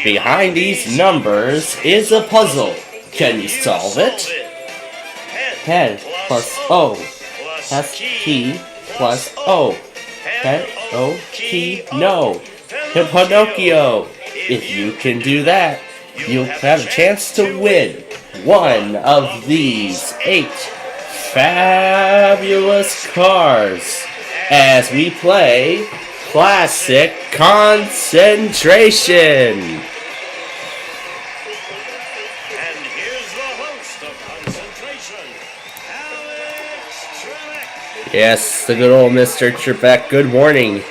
Behind these numbers is a puzzle. Can you solve it? Head plus O. S P plus O. Head O P no. Pinocchio. If you can do that, you'll have a chance to win one of these 8 fabulous cars as we play Classic Concentration. Yes, the good old Mr. Trebek. Good morning,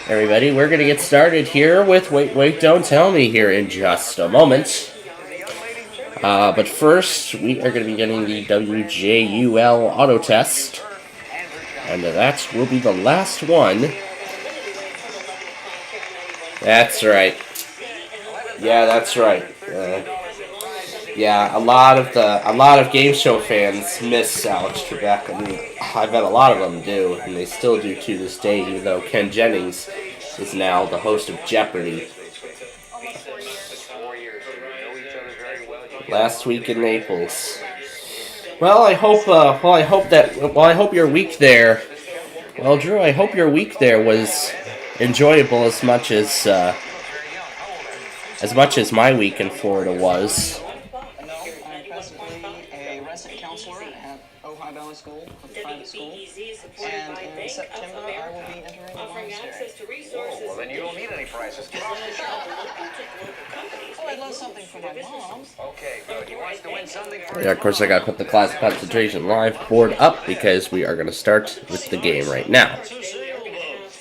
everybody. We're going to get started here with Wait, Don't Tell Me here in just a moment. But first, we are going to be getting the WJUL auto test. And that will be the last one. That's right. Yeah, that's right. Yeah, a lot of game show fans miss Alex Trebek. I mean, I bet a lot of them do, and they still do to this day, even though Ken Jennings is now the host of Jeopardy! Last week in Naples. Well, I hope your week there. Well, Drew, I hope your week there was enjoyable as much as my week in Florida was. School, a private school, and in September I will be entering the monastery. Well, then you don't need any prizes. Get off the show. Oh, I'd love something for my mom. Okay, good. He wants to win something for Yeah, of course I gotta put the Classic Concentration Live board up because we are gonna start with the game right now.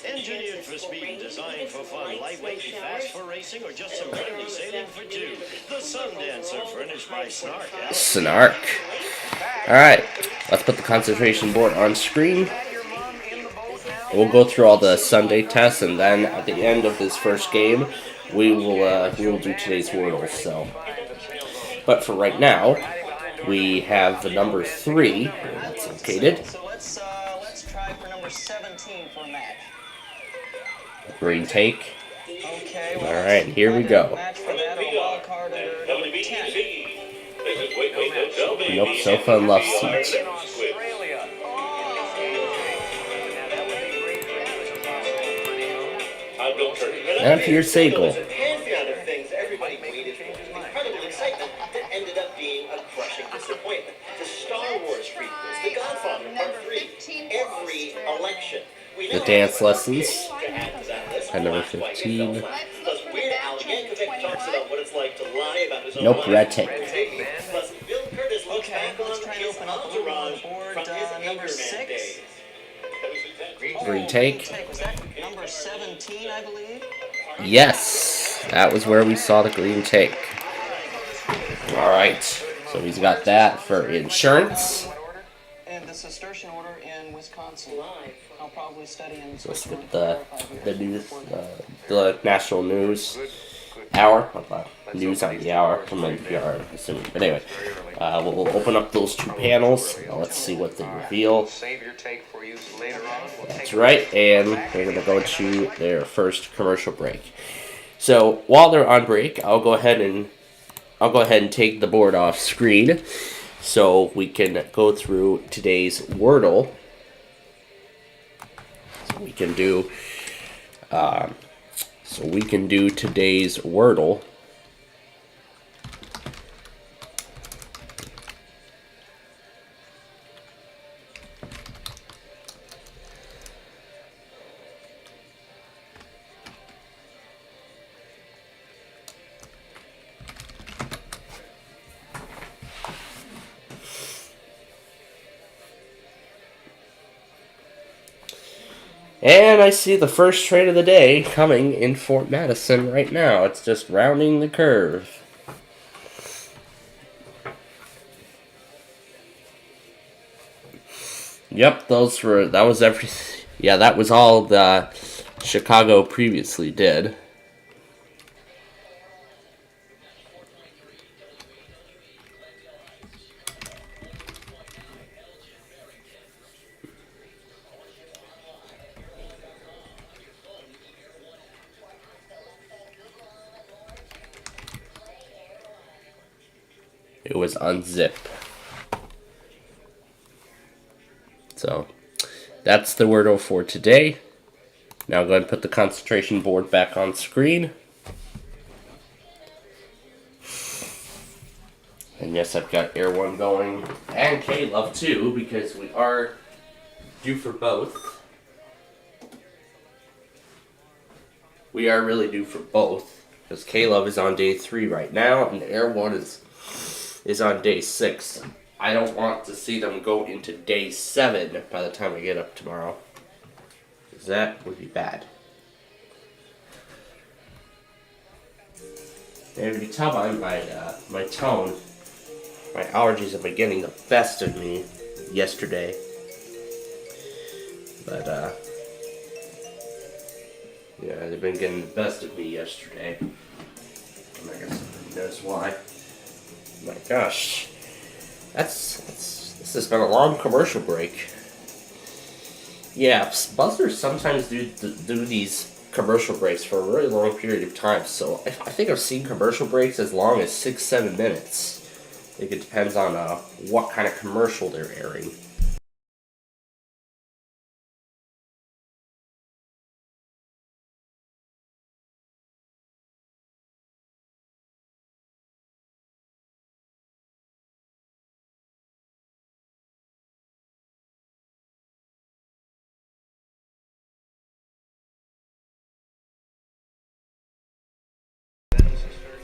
Engineered for speed, designed for fun, lightweight, fast for racing, or just some friendly sailing for two. The Sundancer, furnished by Snark. Snark. Alright, let's put the concentration board on screen. We'll go through all the Sunday tests, and then at the end of this first game, we will do today's Wordle. So, but for right now, we have the number 3, where that's located. So let's try for number 17 for a match. Green take. Okay. Alright, here we go. Match for that, a wild card under number 10. Nope, Sofa and Love Seat. And Peter Sagal. The dance lessons. And number 15. Nope, red tape. Okay, let's try and open up a little on the board. Number 6. Green take. Was that number 17, I believe? Yes, that was where we saw the green take. Alright, so he's got that for insurance. And the Cistercian order in Wisconsin. I'll probably study in So let's get the news, the national news hour. News on the hour from NPR, I'm assuming. But anyway, we'll open up those 2 panels. Let's see what they reveal. That's right, and they're going to go to their first commercial break. So while they're on break, I'll go ahead and take the board off screen so we can go through today's Wordle. So we can do today's Wordle. And I see the first trade of the day coming in Fort Madison right now. It's just rounding the curve. Yep, that was everything. Yeah, that was all the Chicago previously did. It was unzip. So that's the Wordle for today. Now go ahead and put the concentration board back on screen. And yes, I've got Air 1 going, and K-Love too, because we are due for both. We are really due for both, because K-Love is on day 3 right now, and Air 1 is on day 6. I don't want to see them go into day 7 by the time I get up tomorrow, because that would be bad. And if you tell by my tone, my allergies have been getting the best of me yesterday. But, yeah, they've been getting the best of me yesterday. And I guess everybody knows why. My gosh. This has been a long commercial break. Yeah, buzzers sometimes do these commercial breaks for a really long period of time. So I think I've seen commercial breaks as long as 6-7 minutes. I think it depends on what kind of commercial they're airing.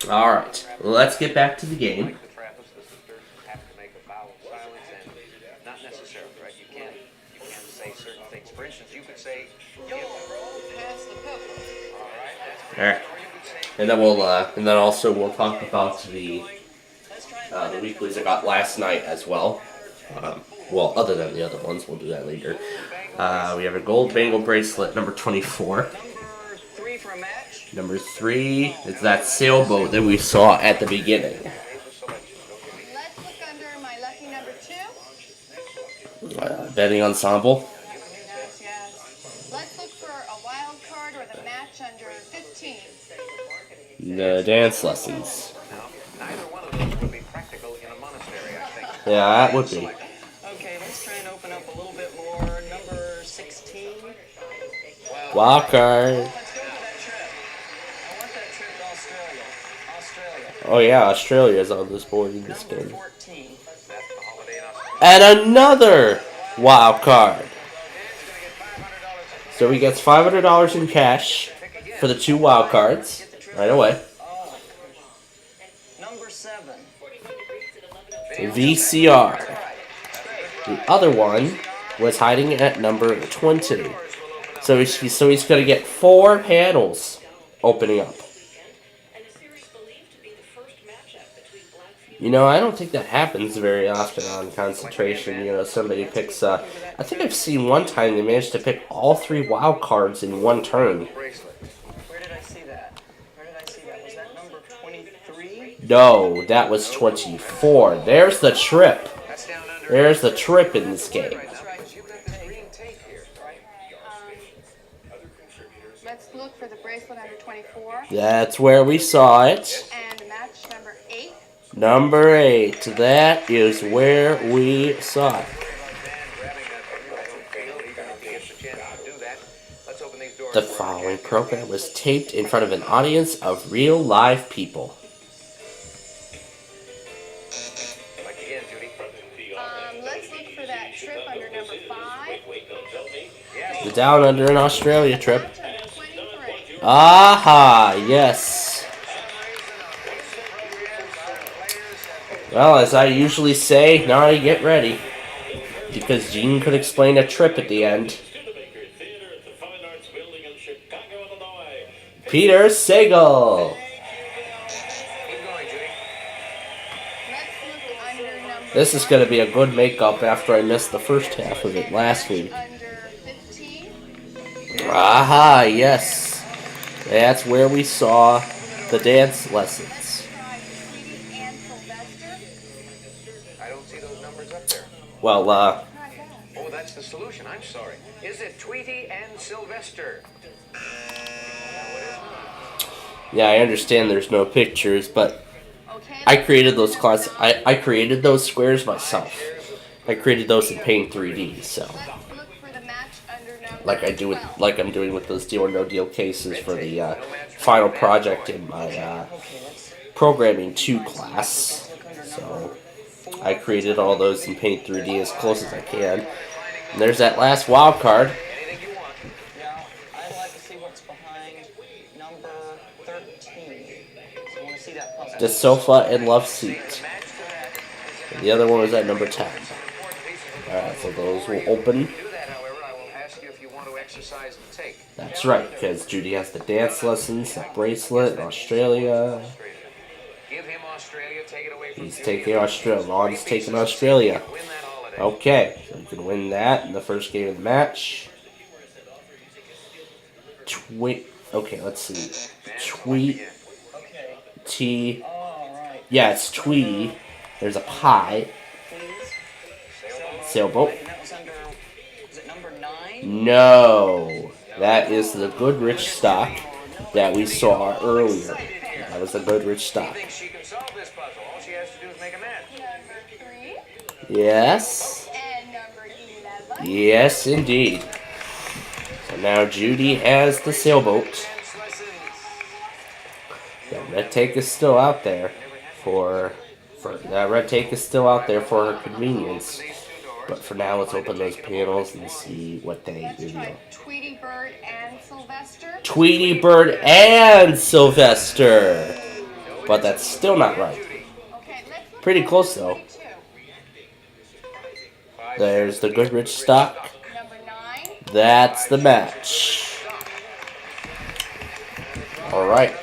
Alright, let's get back to the game. Not necessarily, right? You can't say certain things. For instance, you could say, yo, bro, pass the pepper. Alright. And then also we'll talk about the weeklies I got last night as well. Well, other than the other ones, we'll do that later. We have a gold bangle bracelet, number 24. Number 3 for a match. Number 3 is that sailboat that we saw at the beginning. Let's look under my lucky number 2. Betting ensemble. Yes. Let's look for a wild card or the match under 15. The dance lessons. Neither one of those would be practical in a monastery, I think. Yeah, that would be. Okay, let's try and open up a little bit more. Number 16. Wild card. Let's go for that trip. I want that trip to Australia. Oh yeah, Australia is on this board in this Number game. 14. That's the holiday in Australia. And another wild card. So he gets $500 in cash for the 2 wild cards right away. Oh. Number 7. VCR. The other one was hiding at number 20. So he's going to get 4 panels opening up. You know, I don't think that happens very often on concentration. You know, somebody picks. I think I've seen one time they managed to pick all 3 wild cards in one turn. Where did I see that? Was that number 23? No, that was 24. There's the trip. There's the trip in this game. Let's look for the bracelet under 24. That's where we saw it. And match number 8. Number 8. That is where we saw it. The following program was taped in front of an audience of real live people. Let's look for that trip under number 5. The Down Under in Australia trip. Match number 23. Aha, yes. Well, as I usually say, now you get ready. Because Gene could explain a trip at the end. Peter Sagal. This is going to be a good makeup after I missed the first half of it last week. Under 15. Aha, yes. That's where we saw the dance lessons. I don't see those numbers up there. Well, Oh, that's the solution. I'm sorry. Is it Tweety and Sylvester? yeah, I understand there's no pictures, but Okay. I created those class. I created those squares myself. I created those in Paint 3D. So, Let's look for the match under number like I do with 12. like I'm doing with those Deal or No Deal cases for the final project in my Programming 2 class. So, I created all those in Paint 3D as close as I can. And there's that last wild card. Now, I'd like to see what's behind number 13. So I want to see that puzzle. The sofa and love seat. And the other one was at number 10. Alright, so those will open. That's right, because Judy has the dance lessons, the bracelet in Australia. He's taking Australia. Ron's taking Australia. Okay, so you can win that in the first game of the match. Okay, let's see. Tweety. Yeah, it's Tweety. There's a pie. Sailboat. And that was under, is it number 9? No, that is the Goodrich stock that we saw earlier. That was the Goodrich stock. She can solve this puzzle. All she has to do is make a match. Number 3 Yes. and number 11. Yes, indeed. So now Judy has the sailboat. That red tape is still out there for that red tape is still out there for her convenience. But for now, let's open those panels and see what they Let's reveal. try Tweety Bird and Sylvester. Tweety Bird and Sylvester. But that's still not right. Okay, let's look Pretty for close though. 22. There's the Goodrich stock. Number 9. That's the match. Alright.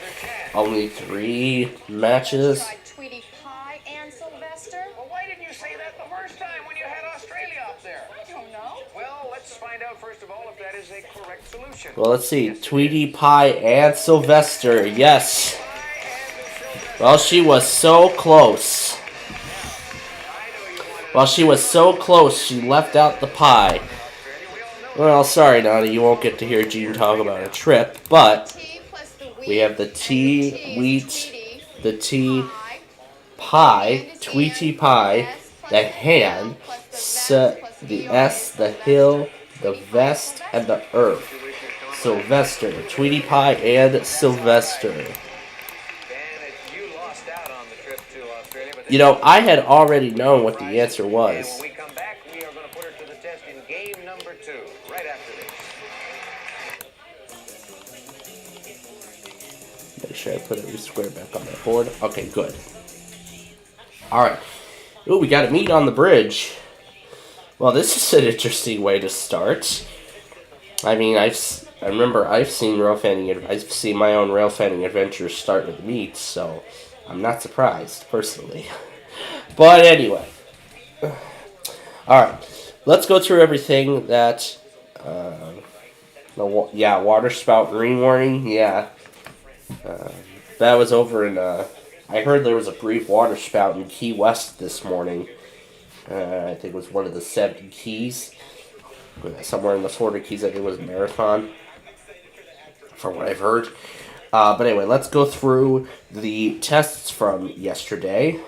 Only 3 matches. Try Tweety Pie and Sylvester. Well, why didn't you say that the first time when you had Australia up there? I don't know. Well, let's find out first of all if that is a correct solution. Well, let's see. Tweety Pie and Sylvester. Yes. Well, she was so close. Well, she was so close, she left out the pie. Well, sorry, Nana, you won't get to hear Gene talk about a trip, but Tea plus the wheat. we have the and tea, the tea is wheat, Tweety the tea, Pie, pie, Tweety pie, the hand, the S, the hill, the vest, and the earth. Sylvester, Tweety Pie, and Sylvester. You lost out on the trip to Australia, but You know, I had already known what the answer and was. when we come back, we are going to put her to the test in game number 2, right after this. Make sure I put every square back on that board. Okay, good. Alright. Ooh, we got a meet on the bridge. Well, this is an interesting way to start. I mean, I remember I've seen I've seen my own rail fanning adventures start with meets, so I'm not surprised, personally. But anyway. Alright. Let's go through everything that... water spout green warning, yeah. That was over in, I heard there was a brief water spout in Key West this morning. I think it was one of the 7 keys. Somewhere in the Florida Keys, I think it was Marathon. From what I've heard. But anyway, let's go through the tests from yesterday.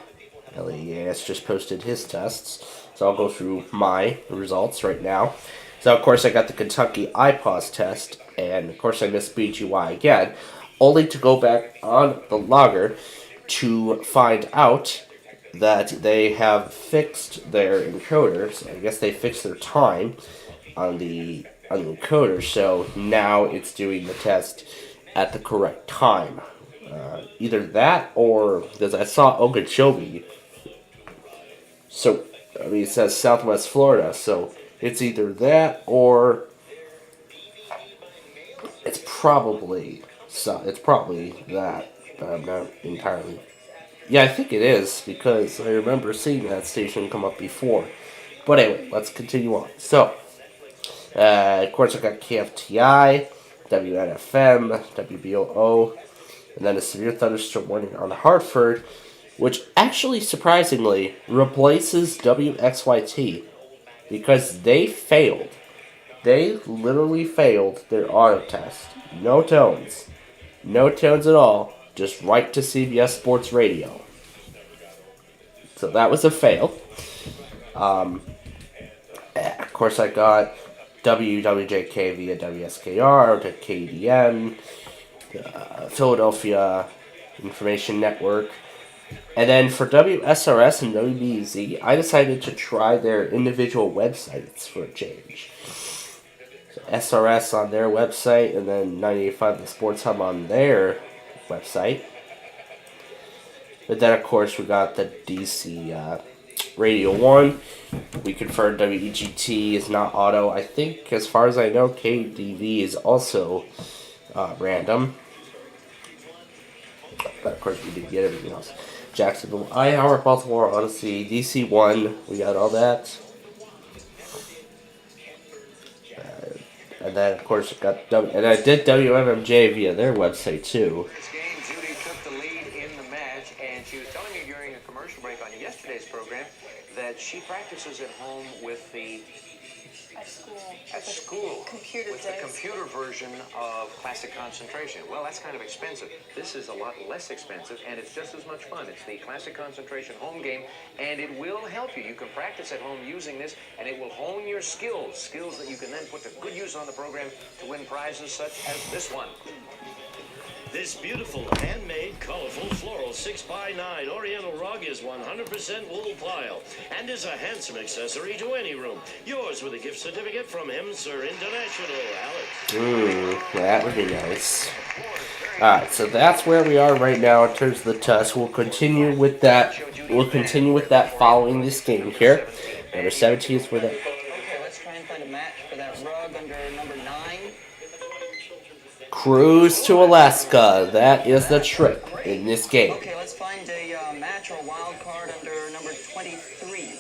EAS just posted his tests. So I'll go through my results right now. So of course I got the Kentucky IPAWS test. And of course I missed BGY again. Only to go back on the logger to find out that they have fixed their encoder. So I guess they fixed their time on the encoder. So now it's doing the test at the correct time. Either that or because I saw Okeechobee. So I mean it says Southwest Florida. So it's either that or it's probably that. But I'm not entirely. Yeah, I think it is, because I remember seeing that station come up before. But anyway, let's continue on. So, of course I got KFTI, WNFM, WBOO, and then a severe thunderstorm warning on Hartford, which actually, surprisingly, replaces WXYT, because they failed. They literally failed their auto test. No tones. No tones at all. Just right to CBS Sports Radio. So that was a fail. Of course, I got WWJK via WSKR to KDN, Philadelphia Information Network. And then for WSRS and WBZ, I decided to try their individual websites for a change. So SRS on their website, and then 98.5 The Sports Hub on their website. But then, of course, we got the DC Radio 1. We confirmed WEGT is not auto. I think, as far as I know, KDV is also random. But, of course, we didn't get everything else. Jacksonville, iHour, Baltimore, Odyssey, DC1. We got all that. And then, of course, I did WMMJ via their website, too. This game, Judy took the lead in the match, and she was telling me during a commercial break on yesterday's program that she practices at home with the Computer with the computer version of Classic Concentration. Well, that's kind of expensive. This is a lot less expensive, and it's just as much fun. It's the Classic Concentration home game, and it will help you. You can practice at home using this, and it will hone your skills that you can then put to good use on the program to win prizes such as this one. This beautiful, handmade, colorful, floral 6x9 Oriental rug is 100% wool pile and is a handsome accessory to any room. Yours with a gift certificate from Hemser International, Alex. That would be nice. Alright, so that's where we are right now in terms of the test. We'll continue with that. Following this game here. Number 17 is for that. Okay, let's try and find a match for that rug under number 9. Cruise to Alaska. That is the trip in this game. Okay, let's find a match or wild card under number 23.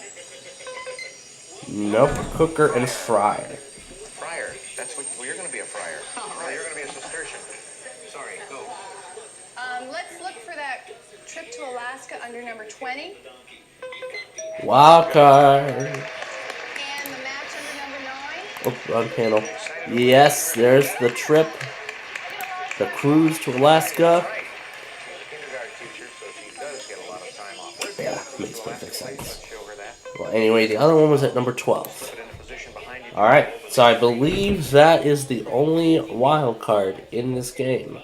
Nope, cooker and fryer. Fryer. That's what. Well, you're going to be a fryer. No, you're going to be a Cistercian. Sorry, go. Let's look for that trip to Alaska under number 20. Wild card. And the match under number 9. Oh, wrong panel. Yes, there's the trip. The cruise to Alaska. Yeah, makes perfect sense. Well, anyway, the other one was at number 12. Alright, so I believe that is the only wild card in this game.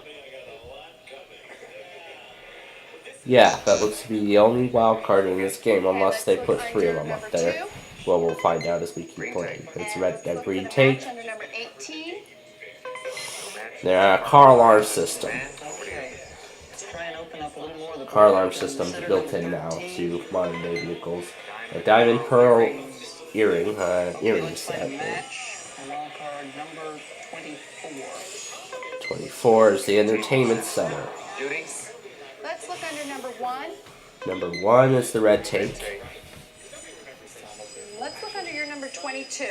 Yeah, that looks to be the only wild card in this game, unless they put 3 of them up there. Well, we'll find out as we keep playing. It's red, green take. Under number 18. Their car alarm system. Okay, let's try and open up a little more of the Car alarm system built in now to modern day vehicles. A diamond pearl earring set. Match, wild card number 24. 24 is the entertainment center. Judy? Let's look under number 1. Number 1 is the red take. Let's look under your number 22.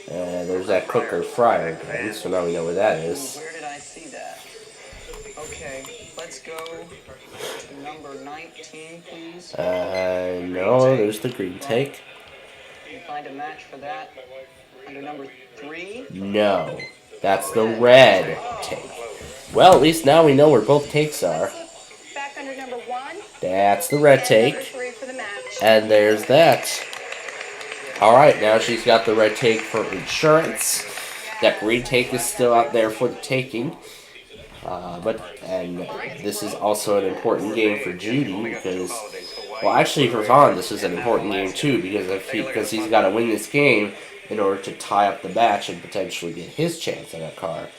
There's that cooker fryer again, so now we know where that is. Where did I see that? Okay, let's go to number 19, please. No, there's the green take. Can you find a match for that under number 3? No, that's the red take. Well, at least now we know where both takes are. Back under number 1. That's the red And take. number 3 for the match. And there's that. Alright, now she's got the red take for insurance. That green take is still out there for the taking. And this is also an important game for Judy because, well, actually for Vaughn, this is an important game too because he's got to win this game in order to tie up the match and potentially get his chance at a car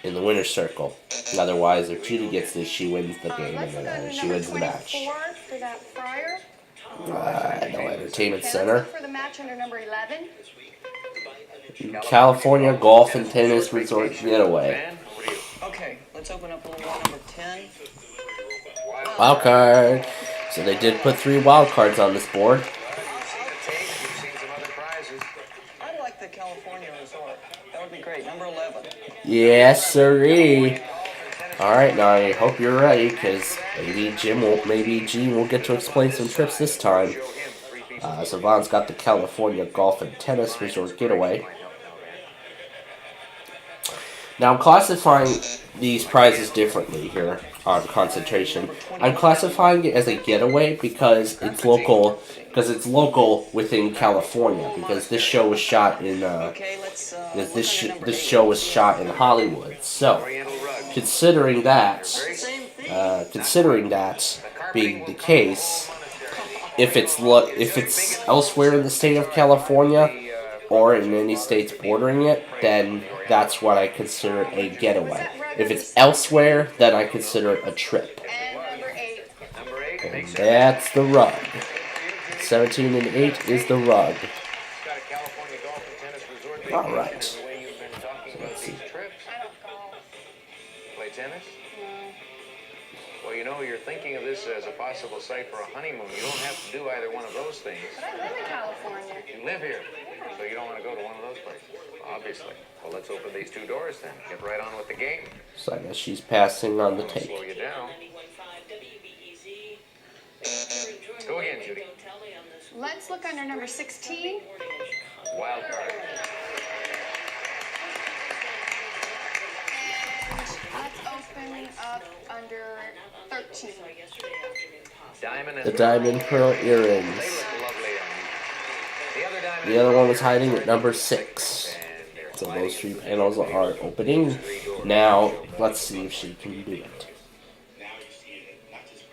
in the winner's circle. And otherwise, if Judy gets this, she wins the game and she wins the match. 24 for that fryer. No entertainment Okay, center. let's look for the match under number 11. California Golf and Tennis Resort Getaway. Okay, let's open up a little more number 10. Wild card. So they did put 3 wild cards on this board. I like the California Resort. That would be great. Number 11. Yes, sirree. Alright, now I hope you're ready, because maybe Gene will get to explain some trips this time. So Vaughn's got the California Golf and Tennis Resort Getaway. Now I'm classifying these prizes differently here. on concentration. I'm classifying it as a getaway because it's local. Because it's local within California. Because this show was shot in this show was shot in Hollywood. So, considering that being the case, if it's elsewhere in the state of California or in any states bordering it, then that's what I consider a getaway. If it's elsewhere, then I consider it a trip. And that's the rug. 17 and 8 is the rug. All right. So let's see. Play tennis? Well, you know, you're thinking of this as a possible site for a honeymoon. You don't have to do either one of those things. But I live in California. You live here, so you don't want to go to one of those places. Obviously. Well, let's open these two doors then. Get right on with the game. So I guess she's passing on the I'll take. slow you down. Go again, Judy. Let's look under number 16. Wild card. And let's open up under 13. Diamond and The diamond pearl earrings. They look lovely on you. The other diamond. The other one was hiding at number 6. So those 3 panels are opening. Now, let's see if she can do it.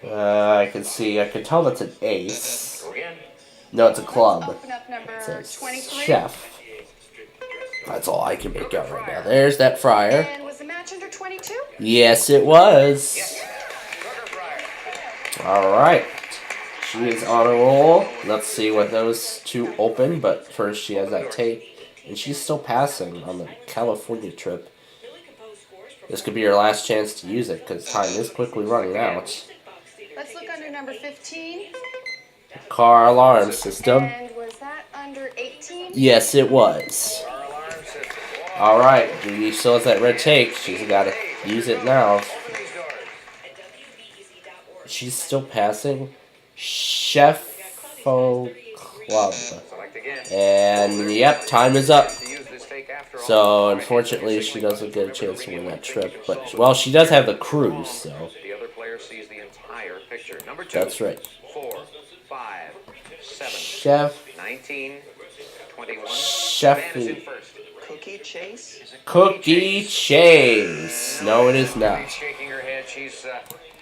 I can tell that's an ace. Go again. No, it's a club. Open up number It says 23. chef. That's all I can make out right now. There's that fryer. And was the match under 22? Yes, it was. Sugar fryer. Alright. She is on a roll. Let's see what those two open. But first she has that tape. And she's still passing on the California trip. This could be her last chance to use it because time is quickly running out. Let's look under number 15. Car alarm system. And was that under 18? Yes, it was. Our alarm system. Alright, Judy still has that red tape. She's got to use it now. Open these doors. She's still passing. Chef Club. Select again. And yep, time is up. To use this take after all. So unfortunately, she doesn't get a chance to win that trip. But well, she does have the cruise, so The other player sees the entire picture. Number 2. that's right. 4, 5, 7, Chef 19, 21. Chef Man is in first. Cookie Chase? Cookie Chase. No, it is not. She's shaking her head. She's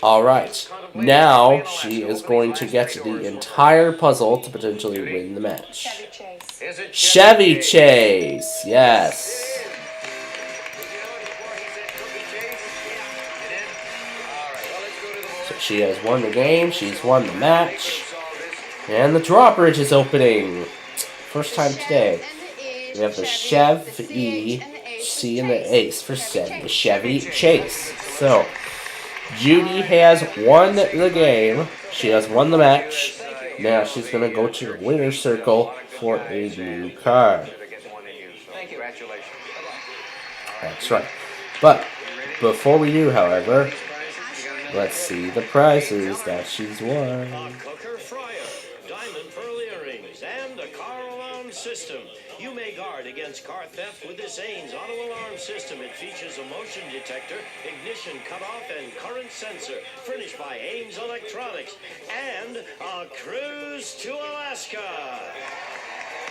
All right. Now she is going to get the entire puzzle to potentially win the match. Chevy Chase. is it Chevy Chase. Yes. So she has won the game. She's won the match. And the drawbridge is opening. First time today. We have the Chevy C and the Ace for the Chevy Chase. So Judy has won the game. She has won the match. Now she's going to go to the winner's circle for a new car. Congratulations. That's right. But before we do, however, let's see the prizes that she's won. A cooker fryer, diamond pearl earrings, and a car alarm system. You may guard against car theft with this Ames auto alarm system. It features a motion detector, ignition cutoff, and current sensor. Furnished by Ames Electronics. And a cruise to Alaska.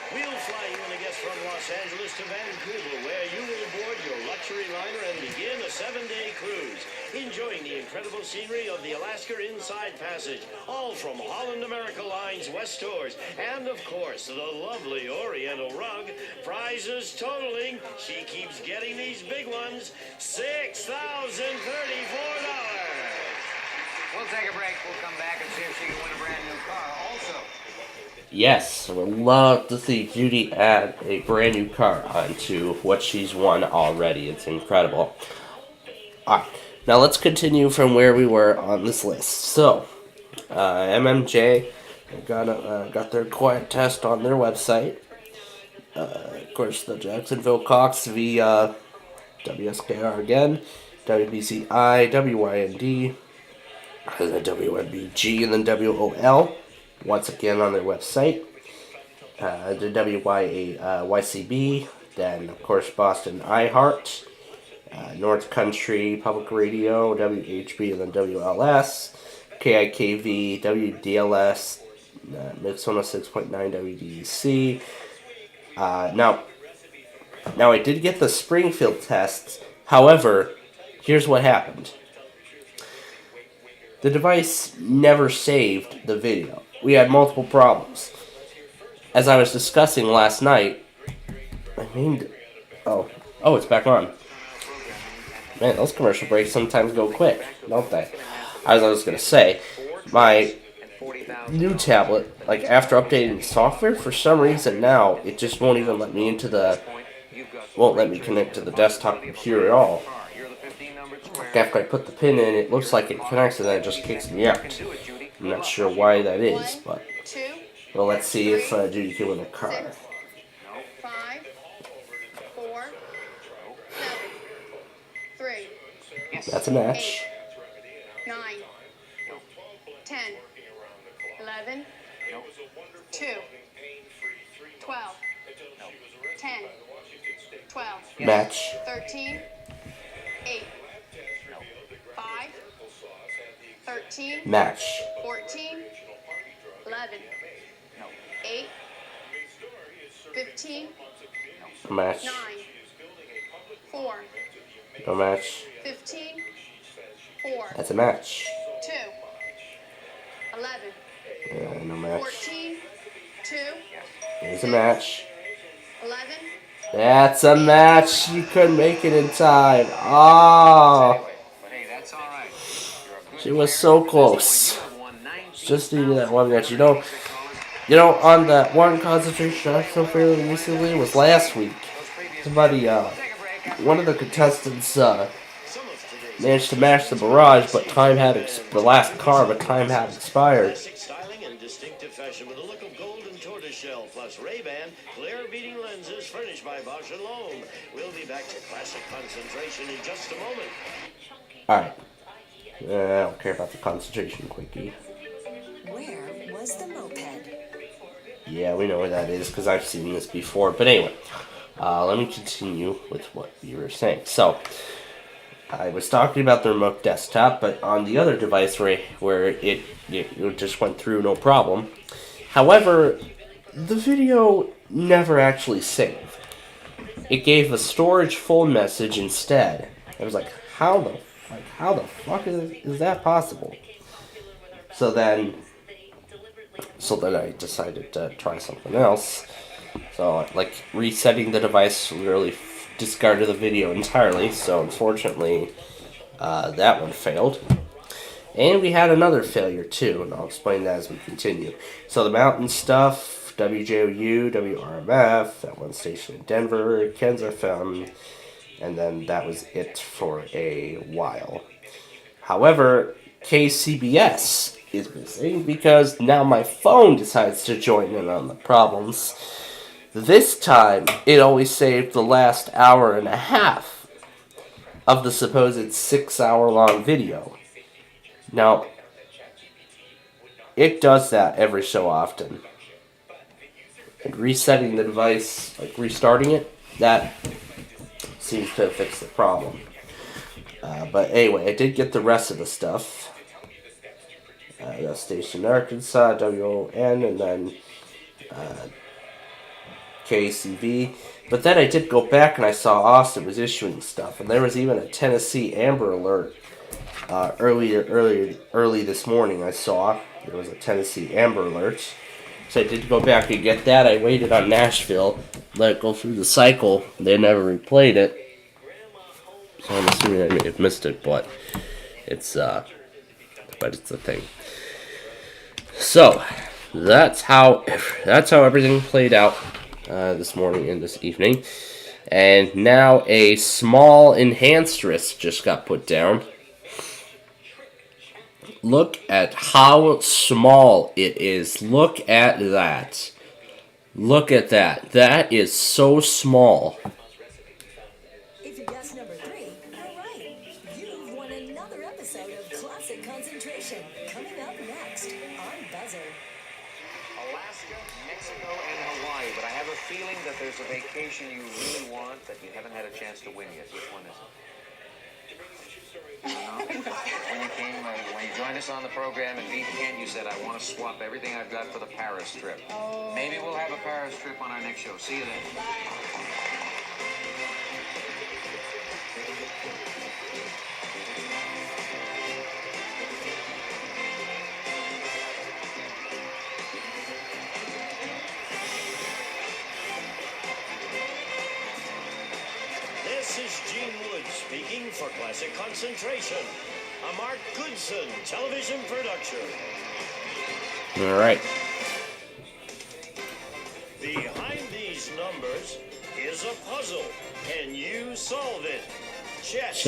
We'll fly you and a guest from Los Angeles to Vancouver, where you will board your luxury liner and begin a 7-day cruise, enjoying the incredible scenery of the Alaska Inside Passage, all from Holland America Line's West Stores, and of course the lovely Oriental rug. Prizes totaling, she keeps getting these big ones, $6,034. We'll take a break. We'll come back and see if she can win a brand new car also. Yes, I would love to see Judy add a brand new car onto what she's won already. It's incredible. Alright, now let's continue from where we were on this list. So, MMJ got their quiet test on their website. Of course, the Jacksonville Cox via WSKR again, WBCI, WYND, and then WNBG, and then WOL. Once again on their website. The YCB, then of course Boston iHeart, North Country Public Radio, WHB, and then WLS, KIKV, WDLS, Mix 106.9 WDEC. Now I did get the Springfield tests. However, here's what happened. The device never saved the video. We had multiple problems. As I was discussing last night, oh, it's back on. Man, those commercial breaks sometimes go quick, don't they? As I was going to say, my new tablet, like after updating the software, for some reason now, it just won't even let me won't let me connect to the desktop computer at all. After I put the pin in, it looks like it connects and then it just kicks me out. I'm not sure why that is, but... Well, let's see if Judy can win a car. 6, 5, 4, 7, 3. That's a match. 9, 10, 11, 2, 12, 10, 12, Match. 13, 8, 5, 13, Match. 14, 11, 8, 15, Match. 9, 4, No match. 15, 4, That's a match. 2, 11, No match. 14, 2, There's a match. 11, That's a match. You couldn't make it in time. Oh, But hey, that's all right. she was so close. Just needed that one match. You know, on that one concentration I so fairly recently was last week. Somebody, one of the contestants, managed to match the barrage, but time had the last car, but time had expired. Classic styling and distinctive fashion with a look of gold and tortoiseshell, plus Ray-Ban glare beating lenses furnished by Bosch & Lomb. We'll be back to classic concentration in just a moment. Alright. I don't care about the concentration quickie. Where was the moped? Yeah, we know where that is because I've seen this before. But anyway, let me continue with what you were saying. So, I was talking about the remote desktop, but on the other device where it just went through no problem. However, the video never actually saved. It gave a storage full message instead. I was like, how the fuck is that possible? So then I decided to try something else. So, like, resetting the device literally discarded the video entirely. So, unfortunately, that one failed. And we had another failure, too, and I'll explain that as we continue. So, the mountain stuff, WJOU, WRMF, that one station in Denver, Ken's FM, and then that was it for a while. However, KCBS is missing because now my phone decides to join in on the problems. This time, it only saved the last hour and a half of the supposed 6-hour-long video. Now, it does that every so often. And resetting the device, like restarting it, that seems to fix the problem. But anyway, I did get the rest of the stuff. The station in Arkansas, WON, and then KCV. But then I did go back and I saw Austin was issuing stuff, and there was even a Tennessee Amber Alert early this morning. I saw there was a Tennessee Amber Alert, so I did go back and get that. I waited on Nashville, let it go through the cycle. They never replayed it, so I'm assuming I may have missed it, but it's a thing. So that's how everything played out this morning and this evening. And now a small enhanced risk just got put down. Look at how small it is. Look at that. Look at that. That is so small. If you guessed number 3, you're right. You've won another episode of Classic Concentration. Coming up next on Buzzer. Alaska, Mexico, and Hawaii. But I have a feeling that there's a vacation you really want that you haven't had a chance to win yet. Which one is it? When you joined us on the program and beat Kent, you said, I want to swap everything I've got for the Paris trip. Oh. Maybe we'll have a Paris trip on our next show. See you then. This is Gene Wood speaking for Classic Concentration, a Mark Goodson television production. All right. Behind these numbers is a puzzle. Can you solve it? Chess.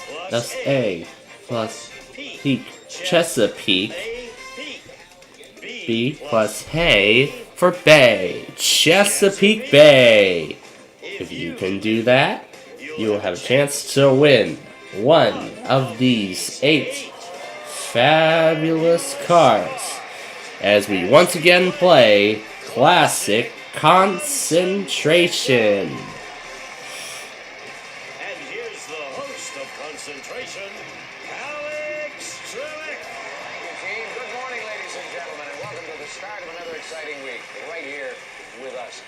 plus That's A plus peak. peak. Chesapeake. A peak. B plus hay for Bay. Chesapeake Bay. If you can do that, you will have a chance to win one of these 8 fabulous cars as we once again play Classic Concentration. And here's the host of Concentration, Alex Trebek. Thank you, Gene. Good morning, ladies and gentlemen, and welcome to the start of another exciting week right here with us.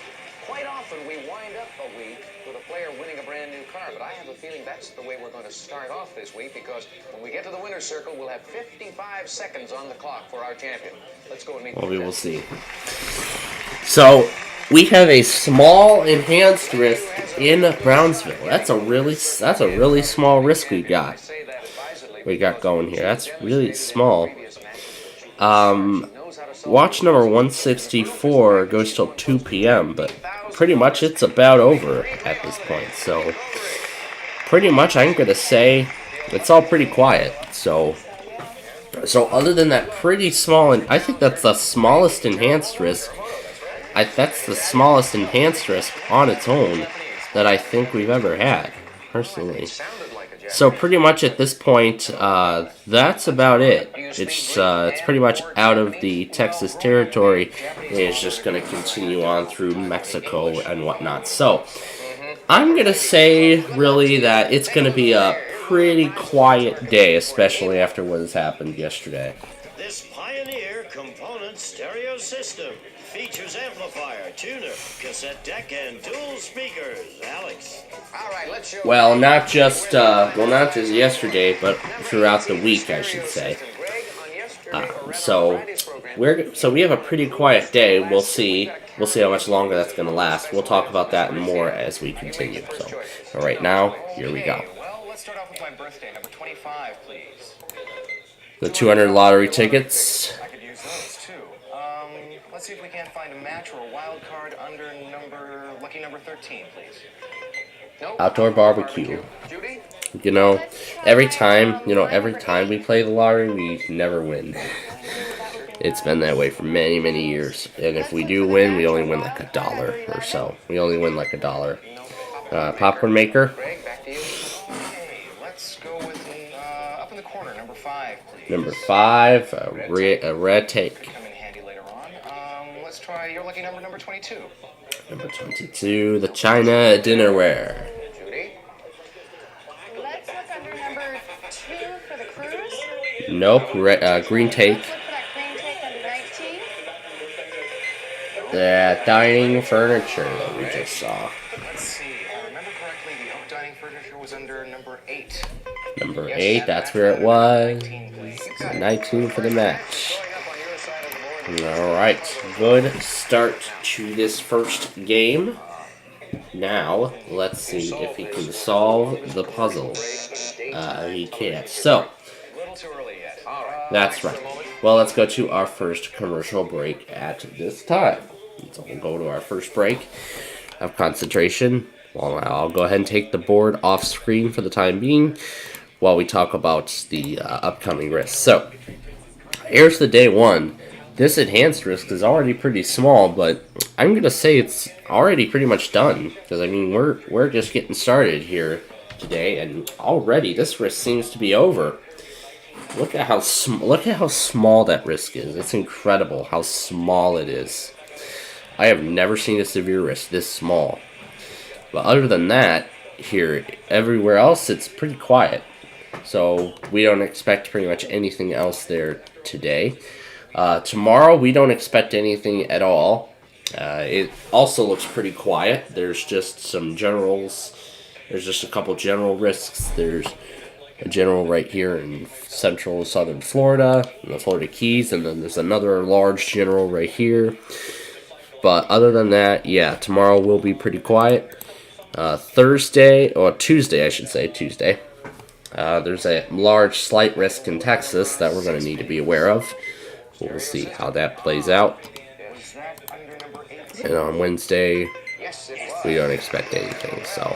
Quite often we wind up a week with a player winning a brand new car, but I have a feeling that's the way we're going to start off this week, because when we get to the winner's circle, we'll have 55 seconds on the clock for our champion. Let's go and meet Well, the we will contestant. see. So, we have a small enhanced risk in Brownsville. That's a really small risk we got. Going here. That's really small. Watch number 164 goes till 2 p.m., but pretty much it's about over at this point. So, pretty much I'm going to say it's all pretty quiet. So other than that pretty small, and I think that's the smallest enhanced risk. That's the smallest enhanced risk on its own that I think we've ever had, personally. So pretty much at this point, that's about it. It's pretty much out of the Texas territory. It's just going to continue on through Mexico and whatnot. So I'm going to say really that it's going to be a pretty quiet day, especially after what has happened yesterday. This Pioneer component stereo system features amplifier, tuner, cassette deck, and dual speakers. Alex. All right, let's show. Well, not just yesterday, but throughout the week, I should say. So we have a pretty quiet day. We'll see how much longer that's going to last. We'll talk about that and more as we continue. So right now, here we go. Well, let's start off with my birthday, number 25, please. The 200 lottery tickets. I could use those too. Let's see if we can't find a match or a wild card under lucky number 13, please. Nope. Outdoor barbecue. Judy? Every time we play the lottery, we never win. It's been that way for many, many years. And if we do win, we only win like $1 or so. We only win like $1. Popcorn maker. Greg, back to you. Okay, let's go with up in the corner, number 5, please. Number 5, a red take. Come in handy later on. Let's try your lucky number 22. Number 22, the China dinnerware. Judy? Let's look under number 2 for the cruise. Nope, green take. Let's look for that green take under 19. The dining furniture that we just saw. Let's see. If I remember correctly, the oak dining furniture was under number 8. Number Yes, 8, that that's match where it number was. 19, please. 19 for the match. Showing up on your side of the board. Alright, good start to this first game. Now, let's see if he can solve the puzzle. He can't. So, A little too early yet. All right. that's right. Well, let's go to our first commercial break at this time. So we'll go to our first break of concentration. Well, I'll go ahead and take the board off screen for the time being while we talk about the upcoming risks. So, here's the day one. This enhanced risk is already pretty small, but I'm going to say it's already pretty much done. Because, I mean, we're just getting started here today, and already this risk seems to be over. Look at how small that risk is. It's incredible how small it is. I have never seen a severe risk this small. But other than that, here, everywhere else, it's pretty quiet. So we don't expect pretty much anything else there today. Tomorrow we don't expect anything at all. It also looks pretty quiet. There's just some generals. There's just a couple general risks. There's a general right here in central southern Florida, in the Florida Keys, and then there's another large general right here. But other than that, yeah, tomorrow will be pretty quiet. Thursday, or Tuesday, I should say, Tuesday. There's a large slight risk in Texas that we're going to need to be aware of. We'll see how that plays out. And on Wednesday, we don't expect anything, so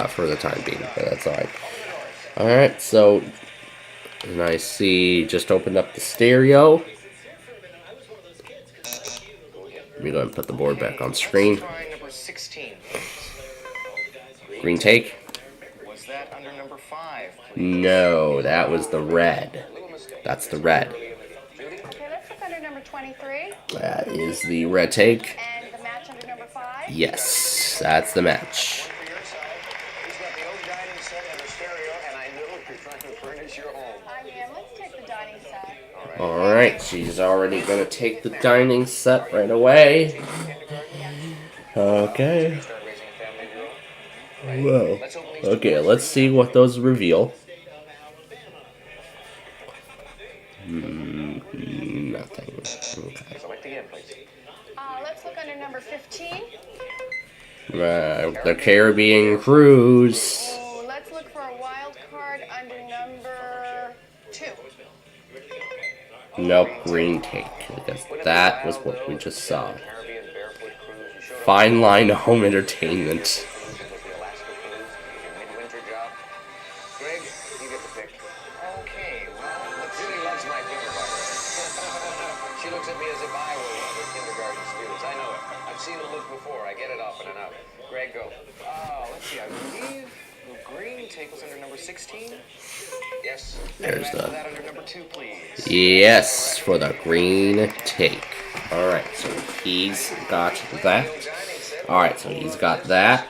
for the time being, but that's alright. Alright, so, and I see, just opened up the stereo. Let me go ahead and put the board back on screen. Green take. No, that was the red. That's the red. Okay, let's look under number 23. That is the red take. And the match under number 5. Yes, that's the match. I am. Let's take the dining set. Alright, she's already going to take the dining set right away. Okay. Whoa. Okay, let's see what those reveal. Nothing. Okay. Let's look under number 15. The Caribbean Cruise. Oh, let's look for a wild card under number 2. Nope, green take. Because that was what we just saw. Fine Line Home Entertainment. Greg, you get the pick. Okay, well, Judy loves my kindergarten. She looks at me as if I were one of her kindergarten students. I know it. I've seen the look before. I get it often enough. Greg, go. Let's see. I believe the green take was under number 16. Yes. There's the... That under number 2, please. Yes, for the green take. Alright, so he's got that. Alright, so he's got that.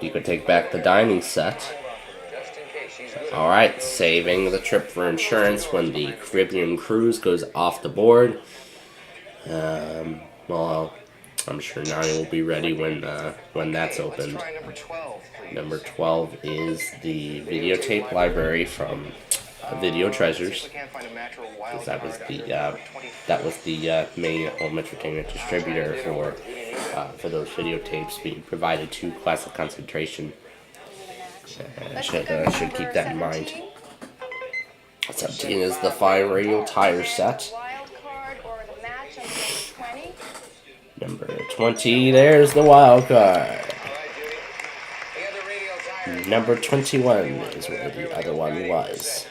You could take back the dining set. Alright, saving the trip for insurance when the Caribbean Cruise goes off the board. Well, I'm sure Nani will be ready when that's opened. Number 12 is the videotape library from Video Treasures. Because that was the main home entertainment distributor for those videotapes being provided to Classic Concentration. Should keep that in mind. 17 is the 5 radial tire set. Wild card or the match under number 20. Number 20, there's the wild card. Number 21 is where the other one was.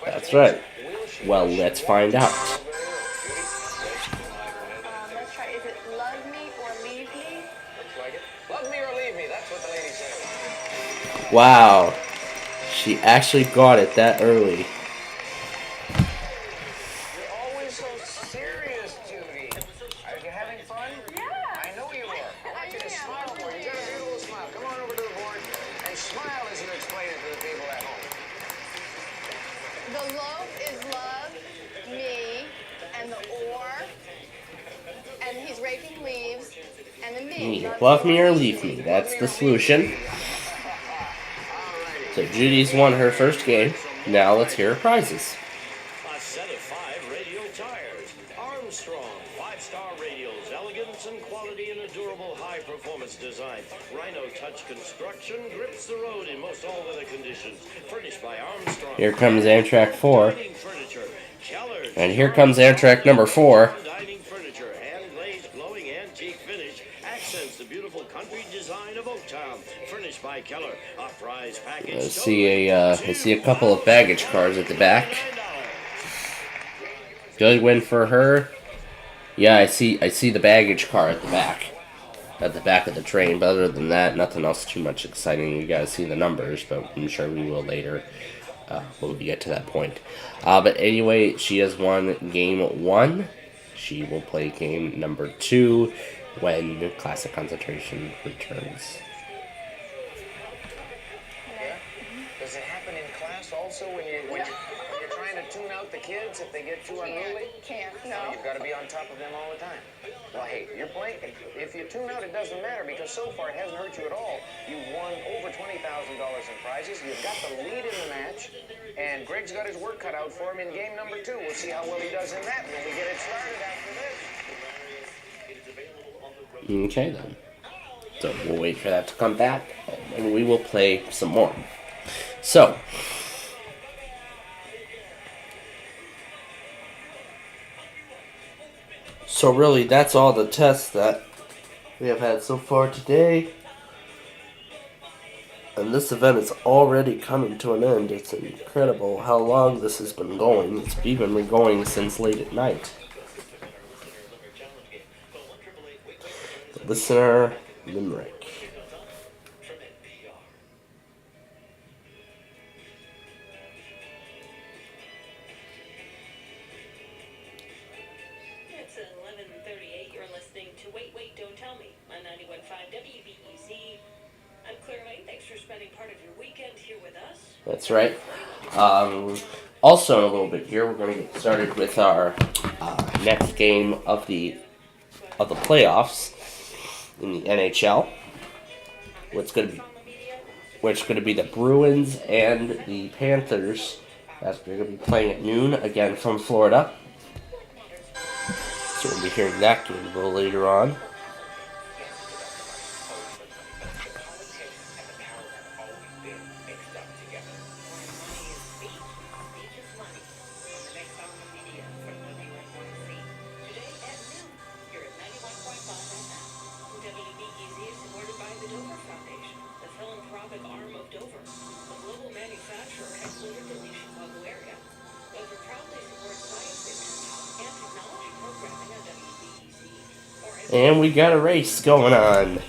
That's right. Well, let's find out. Let's try. Is it love me or leave me? Love me or leave me. That's what the lady said. Wow. She actually got it that early. You're always so serious, Judy. Are you having fun? Yeah. I know you are. I want you to smile for you. You got a beautiful smile. Come on over to the board and smile as you explain it to the people at home. The love is love, me, and the or, and he's raking leaves, and the me. Love me or leave me. That's the solution. So Judy's won her first game. Now let's hear her prizes. A set of 5 radial tires. Armstrong, 5-star radials, elegance and quality in a durable, high-performance design. Rhino Touch Construction grips the road in most all-weather conditions. Furnished by Armstrong. Here comes Amtrak 4. Dining furniture, Keller's. And here comes Amtrak number 4. Dining furniture, hand-glazed, glowing antique finish, accents the beautiful country design of Oaktown. Furnished by Keller. A prize package. I see a couple of baggage cars at the back. Good win for her. Yeah, I see the baggage car at the back of the train. But other than that, nothing else too much exciting. You gotta see the numbers, but I'm sure we will later when we get to that point. But anyway, she has won game 1. She will play game number 2 when Classic Concentration returns. Does it kids if they get too unruly? Can't, So no. you've got to be on top of them all the time. Well, hey, you're playing. If you tune out, it doesn't matter because so far it hasn't hurt you at all. You've won over $20,000 in prizes. You've got the lead in the match, and Greg's got his work cut out for him in game number 2. We'll see how well he does in that when we get it started after this. Okay then. So we'll wait for that to come back, and we will play some more. So really, that's all the tests that we have had so far today. And this event is already coming to an end. It's incredible how long this has been going. It's even been going since late at night. The listener limerick. It's 11:38. You're listening to Wait, Don't Tell Me on 91.5 WBEZ. I'm Claire May. Thanks for spending part of your weekend here with us. That's right. Also, in a little bit here, we're going to get started with our next game of the playoffs in the NHL. Which is going to be the Bruins and the Panthers. That's going to be playing at noon again from Florida. So we'll be hearing that game a little later on. And we got a race going on.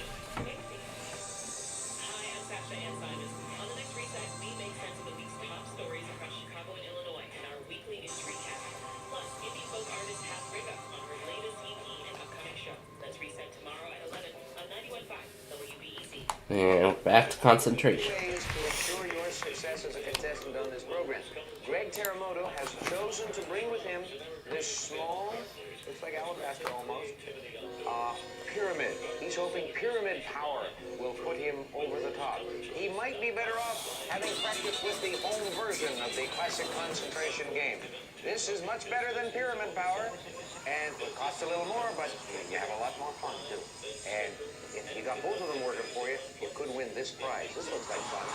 And back to concentration. To ensure your success as a contestant on this program, Greg Teramoto has chosen to bring with him this small, looks like alabaster almost, pyramid. He's hoping pyramid power will put him over the top. He might be better off having practiced with the home version of the classic concentration game. This is much better than pyramid power, and it costs a little more, but you have a lot more fun too. And if you got both of them working for you, you could win this prize. This looks like fun.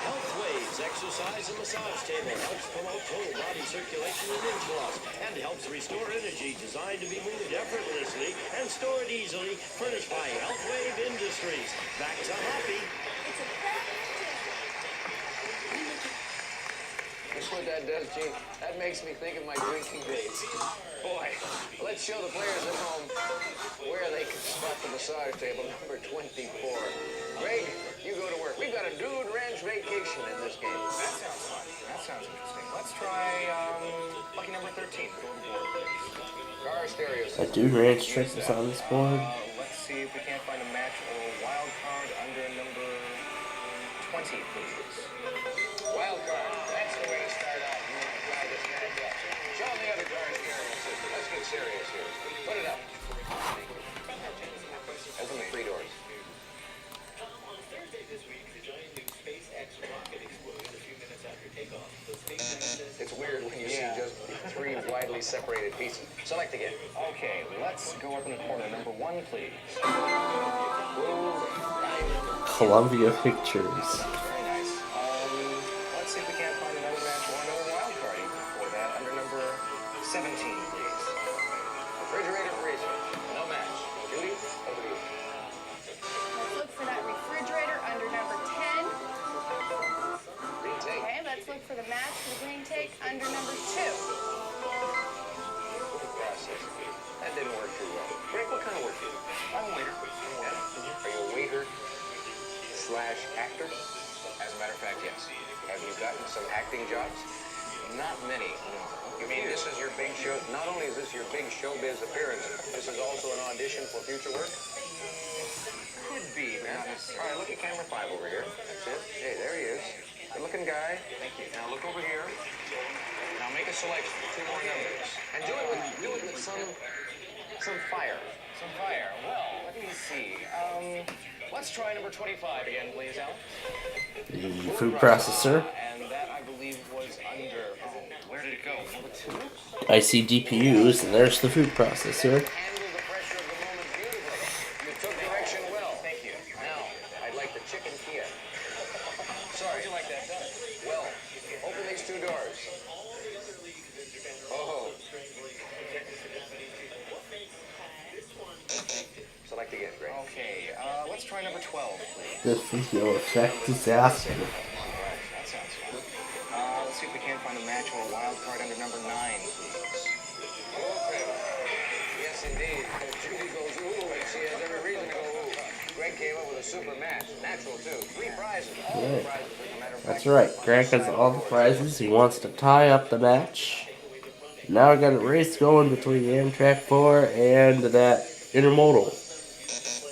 Health Waves exercise and massage table helps promote total body circulation and inch loss and helps restore energy, designed to be moved effortlessly and stored easily, furnished by Health Wave Industries. Back to Hoppy. That's what that does, Gene. That makes me think of my drinking days. Boy, let's show the players at home where they can spot the massage table number 24. Greg, you go to work. We've got a dude ranch vacation in this game. That sounds fun. That sounds interesting. Let's try lucky number 13. Go to the board, please. Car stereos. A Dude Ranch trick is on this board. Let's see if we can't find a match or wild card under number 20, please. Wild card. That's the way to start off. You want to fly this match up. Show them the other car stereo system. Let's get serious here. Put it up. Open the 3 doors. On Thursday this week, the giant new SpaceX rocket exploded a few minutes after takeoff. The SpaceX says It's weird when you see just 3 widely separated pieces. Select again. Okay, let's go up in the corner. Number 1, please. Columbia Pictures. Very nice. Let's see if we can't find another match or another wild card even for that. Under number 17, please. Refrigerator freezer. No match. Judy, over to you. Let's look for that refrigerator under number 10. Green tape. Okay, let's look for the match for the green take under number 2. Process. That didn't work too well. Greg, what kind of work do you do? I'm a waiter. Yeah. Are you a waiter / actor? As a matter of fact, yes. Have you gotten some acting jobs? Not many, no. You mean this is your big show? Not only is this your big showbiz appearance, this is also an audition for future work? Could be, but not All necessarily. right, look at camera 5 over here. That's it. Hey, there he is. Good-looking guy. Thank you. Now look over here. Now make a selection. 2 more numbers. And do it with some fire. Some fire. Well, let me see. Let's try number 25 again, please, Al. The food processor. And that, I believe, was under... Oh, where did it go? Number 2? I see DPUs, and there's the food processor. Handle the pressure of the moment beautifully. You took direction well. Thank you. Now, I'd like the chicken Kia. Sorry. How'd you like that done? Well, open these 2 doors. Oh. Select again, Greg. Okay, let's try number 12, please. This video effect disaster. That sounds fun. Let's see if we can't find a match or a wild card under number 9, please. Yes, indeed. Judy goes ooh, and she has every reason to go ooh. Greg came up with a super match. Natural, too. 3 prizes. All the prizes, as a matter of fact. That's right. Greg has all the prizes. He wants to tie up the match. Now we got a race going between Amtrak 4 and that intermodal,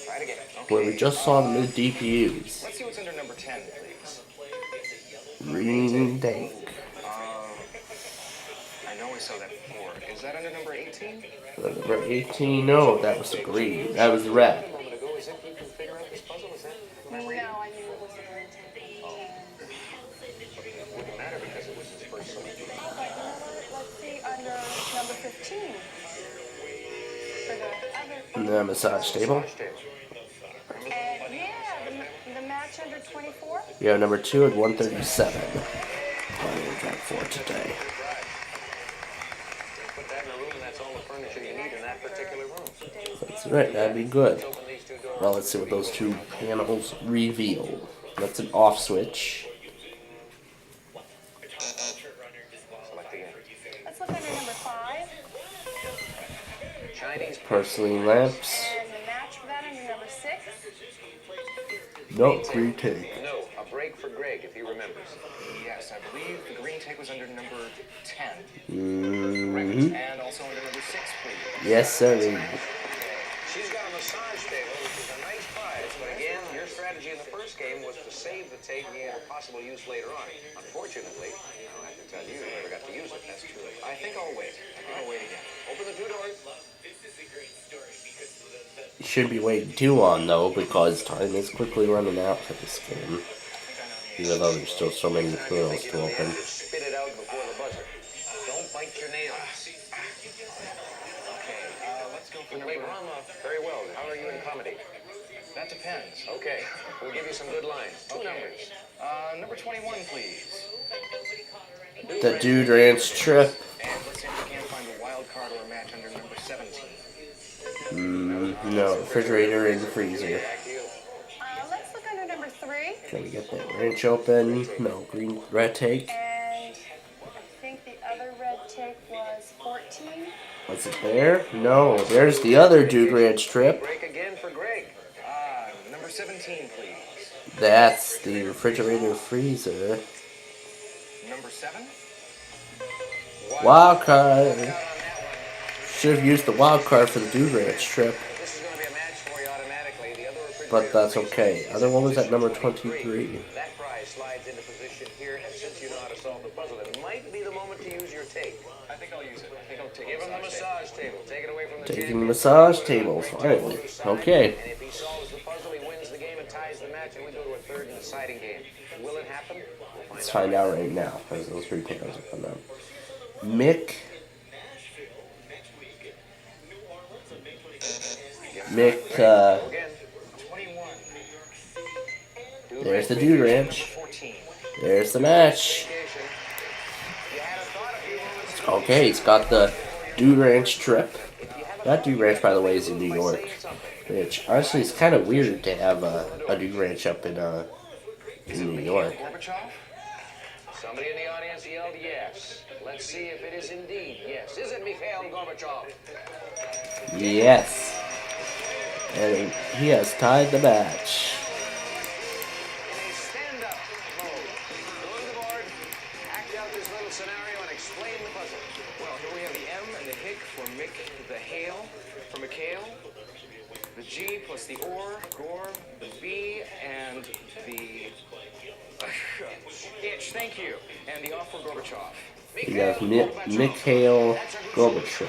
Try it again. Okay. where we just saw the new DPUs. Let's see what's under number 10, please. Green tank. I know we saw that before. Is that under number 18? Number 18, no, that was the green. That was the red. A moment ago, is that you can figure out this puzzle? Is that? No, I knew it was the green tank. It wouldn't matter because it was his first selection. But you know what? Let's see under number 15. For the other. The massage table. Massage table. And yeah, the match under 24. We have number 2 at 137 on Amtrak 4 today. Put that in a room, and that's all the furniture you need in that particular room. That's right, that'd be good. Open these 2 doors. Well, let's see what those 2 panels reveal. That's an off switch. Select again. Let's look under number 5. Chinese Porcelain lamps. And the match for that under number 6. No, green tank. No, a break for Greg if he remembers. Yes, I believe the green tank was under number 10. Mm-hmm. And also under number 6, please. Yes, sir. She's got a massage table, which is a nice prize. But again, your strategy in the first game was to save the tape and get a possible use later on. Unfortunately, I don't have to tell you, you never got to use it. That's true. I think I'll wait. I'll wait again. Open the 2 doors. You shouldn't be waiting too long, though, because time is quickly running out for this game. Even though there's still so many panels to open. Spit it out before the buzzer. Don't bite your nails. Okay, let's go for You play number... drama very well. How are you in comedy? That depends. Okay, we'll give you some good lines. 2 numbers. Number 21, please. The Dude Ranch trip. And let's see if we can't find a wild card or a match under number 17. No, refrigerator and freezer. Back to you. Let's look under number 3. Can we get that wrench open? No, green red tank. And I think the other red tape was 14. Was it there? No, there's the other Dude Ranch trip. Break again for Greg. Number 17, please. That's the refrigerator freezer. Number 7? Wild card. Should have used the wild card for the Dude Ranch trip, This is going to be a match for you automatically. The other but that's okay. Other one was at number 23. That prize slides into position here, and since you know how to solve the puzzle, it might be the moment to use your tape. I think I'll use it. I think I'll take Give him the massage table. Take it away from the Taking the champion. massage table, finally. Okay. And if he solves the puzzle, he wins the game and ties the match, and we go to a third and deciding game. Will it happen? We'll Let's find out right now, as those 3 panels are coming up. Mick. Again. 21. There's the Dude Ranch. 14. There's the match. You had a thought a few moments ago. Okay, he's got the Dude Ranch trip. That Dude Ranch, by the way, is in New York. Which, honestly, it's kind of weird to have a Dude Ranch up in New York. Gorbachev? Somebody in the audience yelled yes. Let's see if it is indeed yes. Is it Mikhail Gorbachev? Yes. And he has tied the match. In a stand-up mode. Go on the board, act out this little scenario, and explain the puzzle. Well, here we have the M and the hick for Mick, the hail for Mikhail, the G plus the or, Gore, the B, and the itch, thank you, and the off for Gorbachev. We have Mikhail Gorbachev.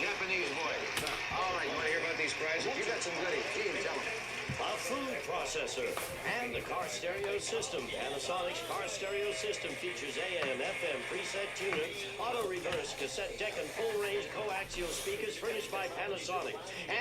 Japanese boy. All right, you want to hear about these prizes? You got some goodies. Gee, tell 'em. A food processor and the car stereo system. Panasonic's car stereo system features AM, FM, preset tuner, auto reverse, cassette deck, and full range coaxial speakers furnished by Panasonic.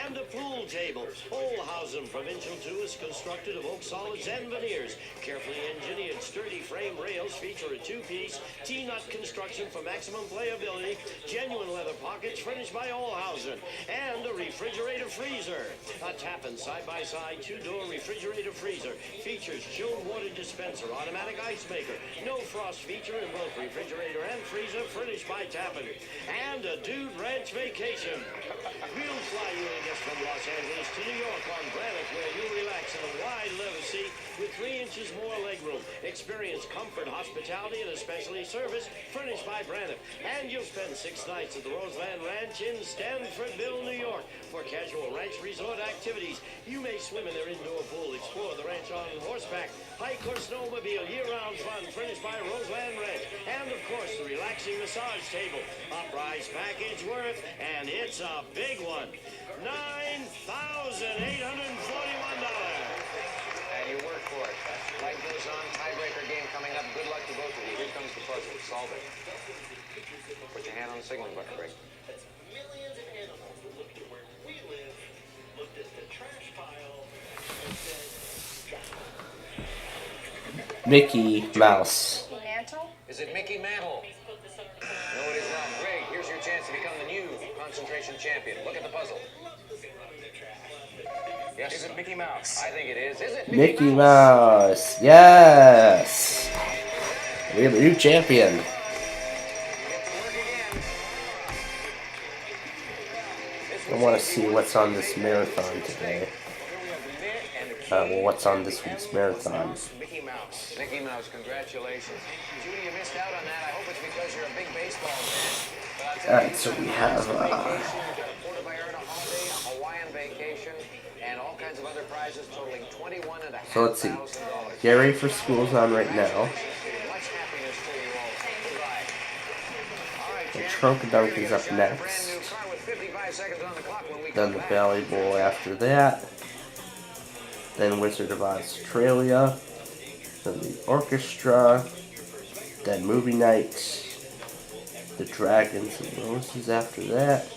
And a pool table. Olhausen Provincial 2 is constructed of oak solids and veneers. Carefully engineered sturdy frame rails feature a two-piece T-nut construction for maximum playability. Genuine leather pockets furnished by Olhausen. And a refrigerator freezer. A Tappan side-by-side two-door refrigerator freezer. Features chilled water dispenser, automatic ice maker. No frost feature in both refrigerator and freezer furnished by Tappan. And a Dude Ranch vacation. We'll fly you a guest from Los Angeles to New York on Granite, where you'll relax in a wide leather seat with 3 inches more legroom. Experience comfort, hospitality, and especially service furnished by Braniff. And you'll spend 6 nights at the Roseland Ranch in Stanfordville, New York for casual ranch resort activities. You may swim in their indoor pool, explore the ranch on horseback, hike or snowmobile, year-round fun furnished by Roseland Ranch. And of course, the relaxing massage table. A prize package worth, and it's a big one, $9,841. And you work for it. Life goes on. Tiebreaker game coming up. Good luck to both of you. Here comes the puzzle. Solve it. Put your hand on the signal button, Greg. Millions of animals that looked at where we live, looked at the trash pile, and said, Mickey Mouse. Mantle? Is it Mickey Mantle? No, it is not. Greg, here's your chance to become the new concentration champion. Look at the puzzle. Yes. Is it Mickey Mouse? I think it is. Is it Mickey Mouse. Yes. We have a new champion. I want to see what's on this marathon today. Well, what's on this week's marathon? Mickey Mouse. Mickey Mouse, congratulations. Judy, you missed out on that. I hope it's because you're a big baseball fan. Alright, so we have Puerto Vallarta holiday, a Hawaiian vacation, and all kinds of other prizes totaling $21,500. so let's see. Get ready for school's on right now. Much happiness for you all. Goodbye. All right, The champ. Trunk Dunk is up Brand next. new car with 55 seconds on the clock when we Then come the back. Valley Bowl after that. Then Wizard of Australia. Then the Orchestra. Then Movie Night. The Dragons and Roses after that.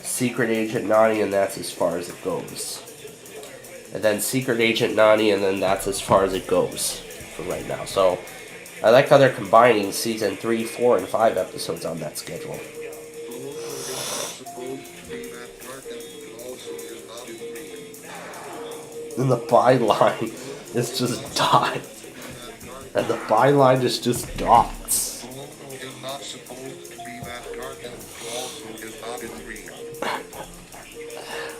Secret Agent Nani, and that's as far as it goes. And then Secret Agent Nani, and then that's as far as it goes for right now. So I like how they're combining season 3, 4, and 5 episodes on that schedule. And the byline is just dots. And the byline is just dots.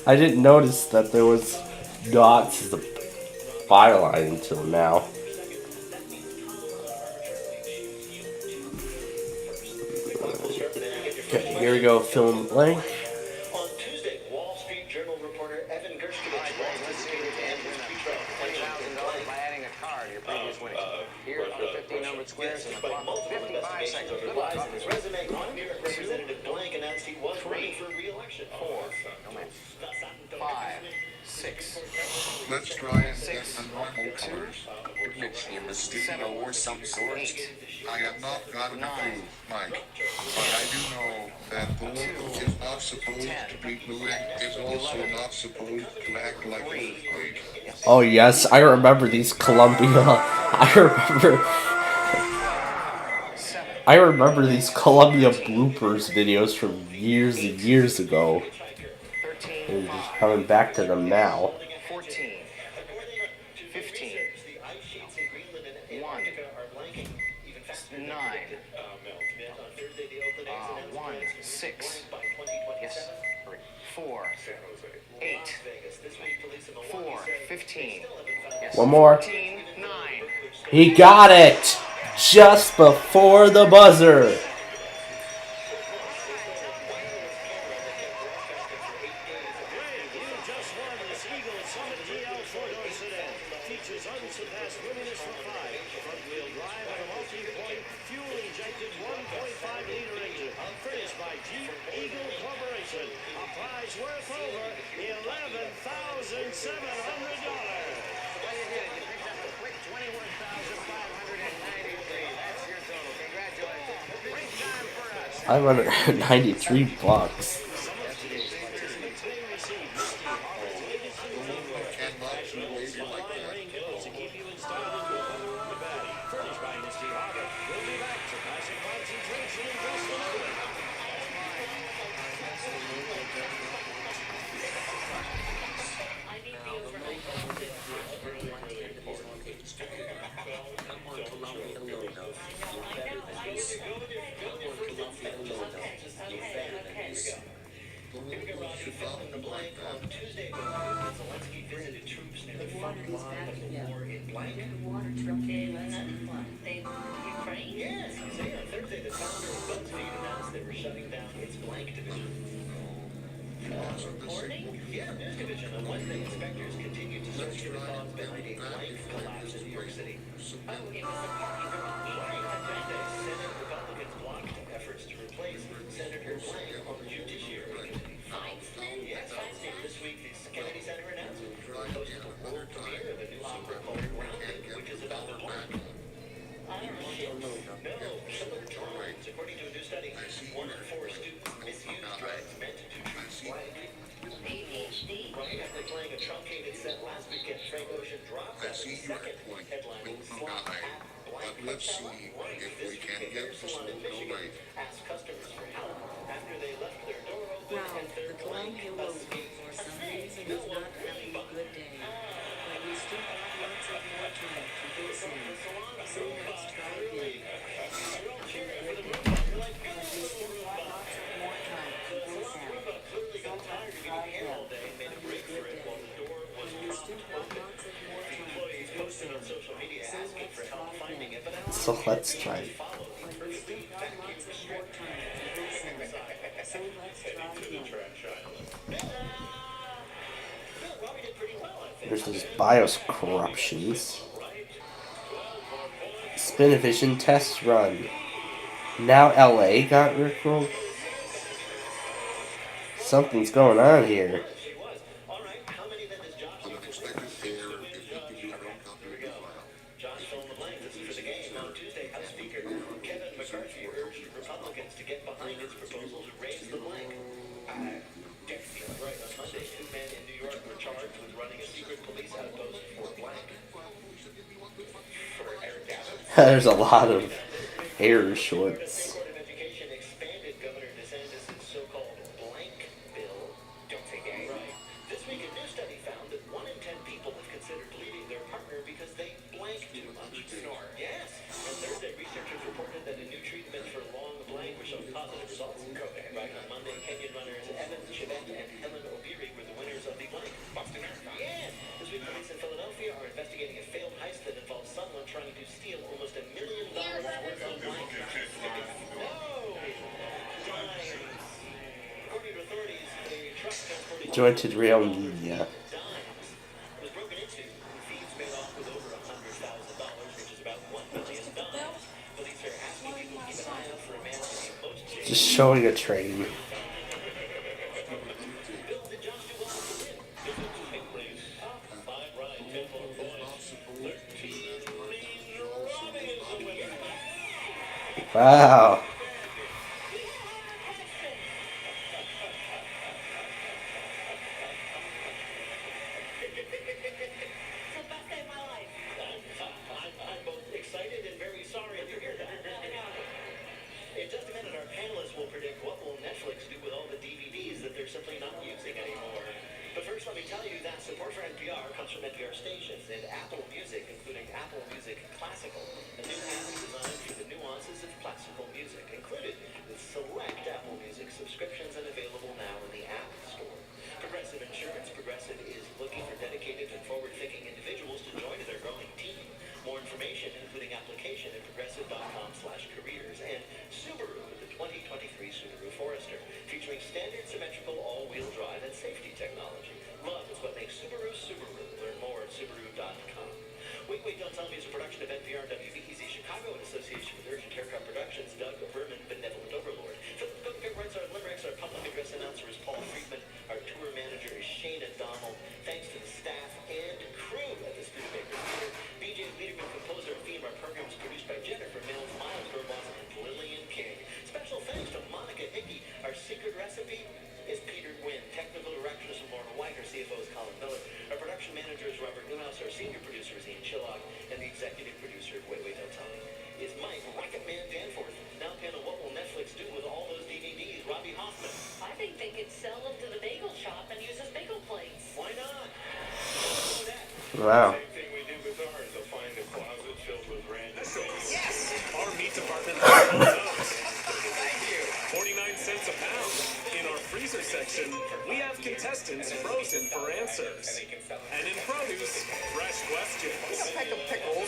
I didn't notice that there was dots as the byline until now. Okay, here we go, film blank. on Tuesday, Wall Street Journal reporter Evan Gershkovich Let's see if you can win $20,000 by adding a car to your previous winnings. Here are the 15 numbered squares and the clock. 55 seconds. Good luck. on his resume. One New York Representative Blank announced he was running for re-election. 4, 5, 6, Let's try and get the normal colors. It looks a mosquito or some sort. 8, I have not gotten a clue, Mike. But I do know that blue is not supposed to be blue and is also not supposed to act like an earthquake. Oh yes, I remember these Columbia. I remember these Columbia bloopers videos from years and years ago. 13, And just coming back to them now. 14, 15, 1, 9, 1, 6, yes, 4, 8, 4, 15, yes, One more. 14, 9. He got it! Just before the buzzer! You just won this Eagle Summit DL 4-door sedan. Features is unsurpassed roominess for 5. Front-wheel drive and a multi-point fuel-injected 1.5-liter engine. Furnished by Jeep Eagle Corporation. A prize worth over $11,700. Well, you did it. You picked up a quick $21,593. That's your total. Congratulations. Great time for us. $593. Yes, say on Thursday the founder of BuzzFeed announced they were shutting down its blank division. Reporting? Yeah, news division. On Wednesday, inspectors continued to search for the cause behind a blank collapse in New York City. Oh, it was a parking garage. Monday, Senate Republicans blocked efforts to replace Senator Blank on the Judiciary Committee. Yes, Wednesday this week, the Kennedy Center announced it hosted the world premiere of a new opera called Grounded, which is about the blank. No, killer drones. According to a new study, 1 in 4 students misuse drugs meant to treat blank. ADHD. Right after playing a truncated set last weekend, Frank Ocean dropped I out of see the your second point. headlining No slot guy. at Blank But let's Hotel. see Right, if this we can weekend, get Hair the Salon in smoke go Michigan right. asked customers for help after they left their door open Wow, and their the cologne blank pillow escaped. for some reason is not having a good day. But we still have lots of more time to fix it. So let's try again. Posting on social media asking for help finding it, but I So let's try it. There's those BIOS corruptions. Spin-Vision test run. Now LA got rickrolled. Something's going on here. But an expected fair if you can do your own company file. Josh fill in the blank. This is for the game. On Tuesday, House Speaker Kevin McCarthy urged Republicans to get behind his proposal to raise the blank. Right, on Monday, 2 men in New York were charged with running a secret police outpost for blank. For Eric Adams. There's a lot of hair shorts. Board of Education expanded Governor DeSantis' so-called blank bill. Don't say gay. Right. This week, a new study found that 1 in 10 people have considered leaving their partner because they blank too much. Snore. Yes. On Thursday, researchers reported that a new treatment for long blank was showing positive results. Right on Monday, Kenyan runners Evan Chivette and Helen O'Beary were the winners of the blank Boston Marathon. Yes. This week, police in Philadelphia are investigating a failed heist that involves someone trying to steal almost $1 million worth of blank. According to authorities, a truck transporting Jointed Real Media. was broken into. Thieves made off with over $100,000, which is about $1 million. Police are asking people to keep an eye out for a man with the most chase. Just showing a train. Bill, did Josh do well to win? This was a big race. 5 ride, 10 for points. 13 means Robbie is the winner. Wow. It's the best day of my life. I'm both excited and very sorry to hear that. In just a minute, our panelists will predict what will Netflix do with all the DVDs that they're simply not using anymore. But first, let me tell you that support for NPR comes from NPR stations and Apple Music, including Apple Music Classical, a new app designed for the nuances of classical music, included with select Apple Music subscriptions and available now in the App Store. Progressive Insurance. Progressive is looking for dedicated and forward-thinking individuals to join their growing team. More information, including application at progressive.com/careers, and Subaru with the 2023 Subaru Forester, featuring standard symmetrical all-wheel drive and safety technology. Love is what makes Subaru Subaru. Learn more at Subaru.com. Wait, Wait, Don't Tell Me is a production of NPR and WBEZ Chicago in association with Urgent Haircut Productions, Doug Berman, Benevolent Overlord. Philip Goodwrights, our limericks, our public address announcer is Paul Friedman, our tour manager is Shane Donald. Thanks to the staff and crew at the Studebaker Theater. BJ Liederman, composer and theme. Our program is produced by Jennifer Mills, Miles Burbaugh, and Lillian King. Special thanks to Monica Hickey. Our secret recipe is Peter Gwynn. Technical director is Lorna White. Our CFO is Colin Miller. Our production manager is Robert Newhouse. Our senior producer is Ian Chillock. And the executive producer of Wait, Wait, Don't Tell Me is Mike Rocket Man Danforth. Now, panel, what will Netflix do with all those DVDs? Robbie Hoffman. I think they could sell them to the bagel shop and use as bagel plates. Why not? Wow. Same thing we do with ours. They'll find a closet filled with random things. Yes! Our meat department knows. 49 cents a pound. In our freezer section, we have contestants frozen for answers. And in produce, fresh questions.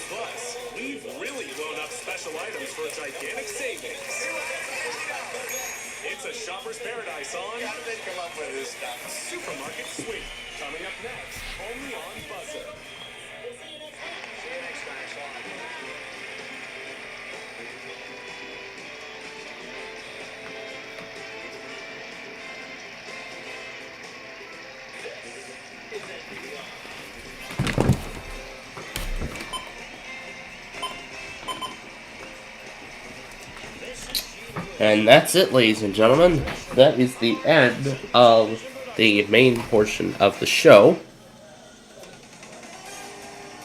Plus, we've really blown up special items for gigantic savings. It's a shopper's paradise on How did they come up with this stuff? Supermarket Suite. Coming up next, only on Buzzer. We'll see you next week. See you next time, Sean. And that's it, ladies and gentlemen. That is the end of the main portion of the show.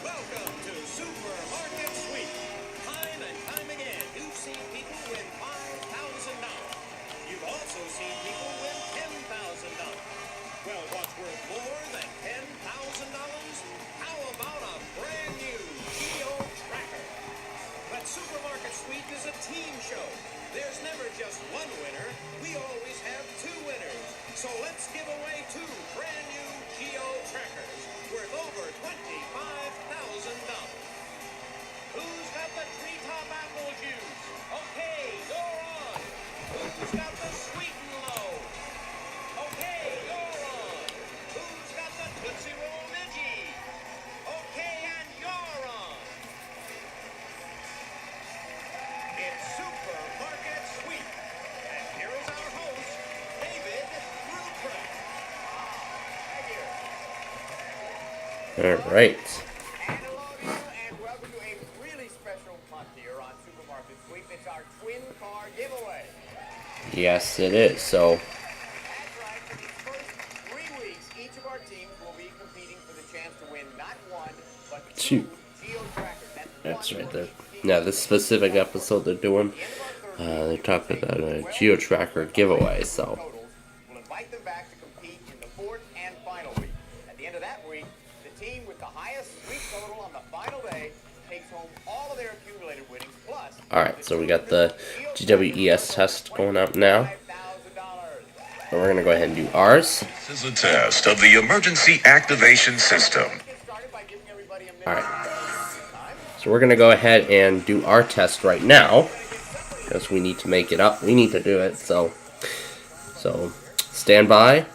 Welcome to Supermarket Suite. Time and time again, you've seen people win $5,000. You've also seen people win $10,000. Well, what's worth more than $10,000? How about a brand new Geo Tracker? But Supermarket Suite is a team show. There's never just one winner. We always have two winners. So let's give away two brand new Geo Trackers worth over $25,000. Who's got the treetop apple juice? Okay, you're on. Who's got the sweet and low? Okay, you're on. Who's got the Tootsie Roll Midgie? Okay, and you're on. It's Supermarket Suite. And here is our host, David Ruprecht. All right. And hello to you, and welcome to a really special month here on Supermarket Sweep. It's our twin car giveaway. Yes, it is. So, That's right. For these first 3 weeks, each of our teams will be competing for the chance to win not one, but two Geo Trackers. that's right there. Now, this specific episode they're doing, they're talking about a Geo Tracker giveaway. So, We'll invite them back to compete in the fourth and final week. At the end of that week, the team with the highest sweep total on the final day takes home all of their accumulated winnings, plus alright, so we got the GWES test going up now. And we're going to go ahead and do ours. This is a test of the emergency activation system. Alright. So we're going to go ahead and do our test right now. Because we need to make it up. We need to do it. So stand by.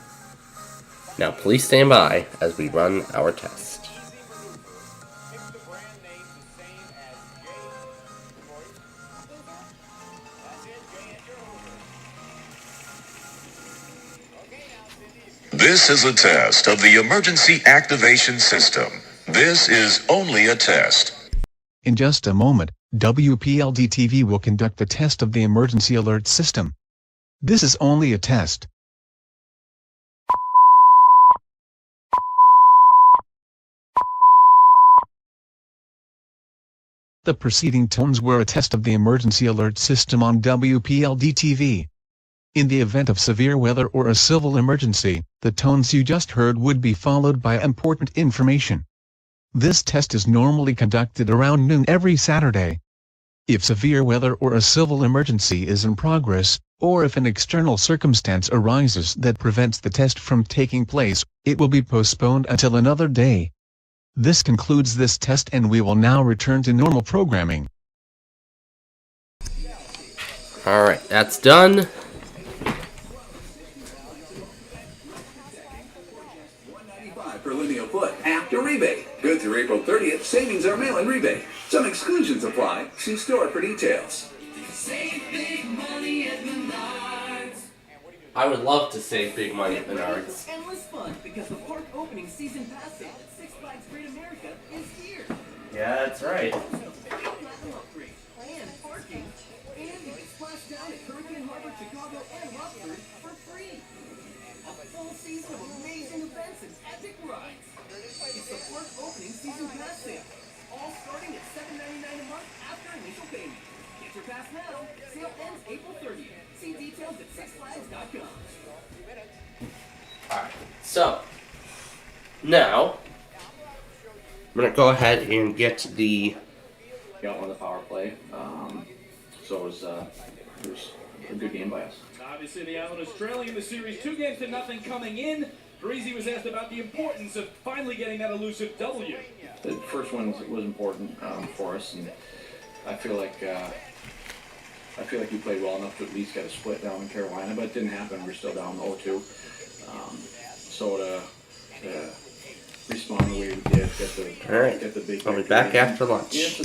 Now please stand by as we run our test. This is a test of the emergency activation system. This is only a test. In just a moment, WPLD TV will conduct the test of the emergency alert system. This is only a test. The preceding tones were a test of the emergency alert system on WPLD TV. In the event of severe weather or a civil emergency, the tones you just heard would be followed by important information. This test is normally conducted around noon every Saturday. If severe weather or a civil emergency is in progress, or if an external circumstance arises that prevents the test from taking place, it will be postponed until another day. This concludes this test, and we will now return to normal programming. Alright, that's done. Per linear foot. to rebate. Good through April 30th, savings are mail-in rebate. Some exclusions apply. See store for details. Save big money at Menards. I would love to save big money at Menards. Endless fun because the park opening season pass sale at Six Flags Great America is here. Yeah, that's right. Platinum upgrade, and parking, and you can splash down at Hurricane Harbor, Chicago, and Rockford for free. A full season of amazing events and epic rides. It's the park opening season pass sale, all starting at $7.99 a month after initial payment. Get your pass now. Sale ends April 30th. See details at sixflags.com. Alright, so now I'm gonna go ahead and get the Got one of the power play. So it was a good game by us. Obviously, the Islanders trailing in the series 2-0 coming in. Parisi was asked about the importance of finally getting that elusive W. The first one was important for us, and I feel like we played well enough to at least get a split down in Carolina, but it didn't happen. We're still down 0-2. So to respond the way we did, get the big. I'll be back after lunch.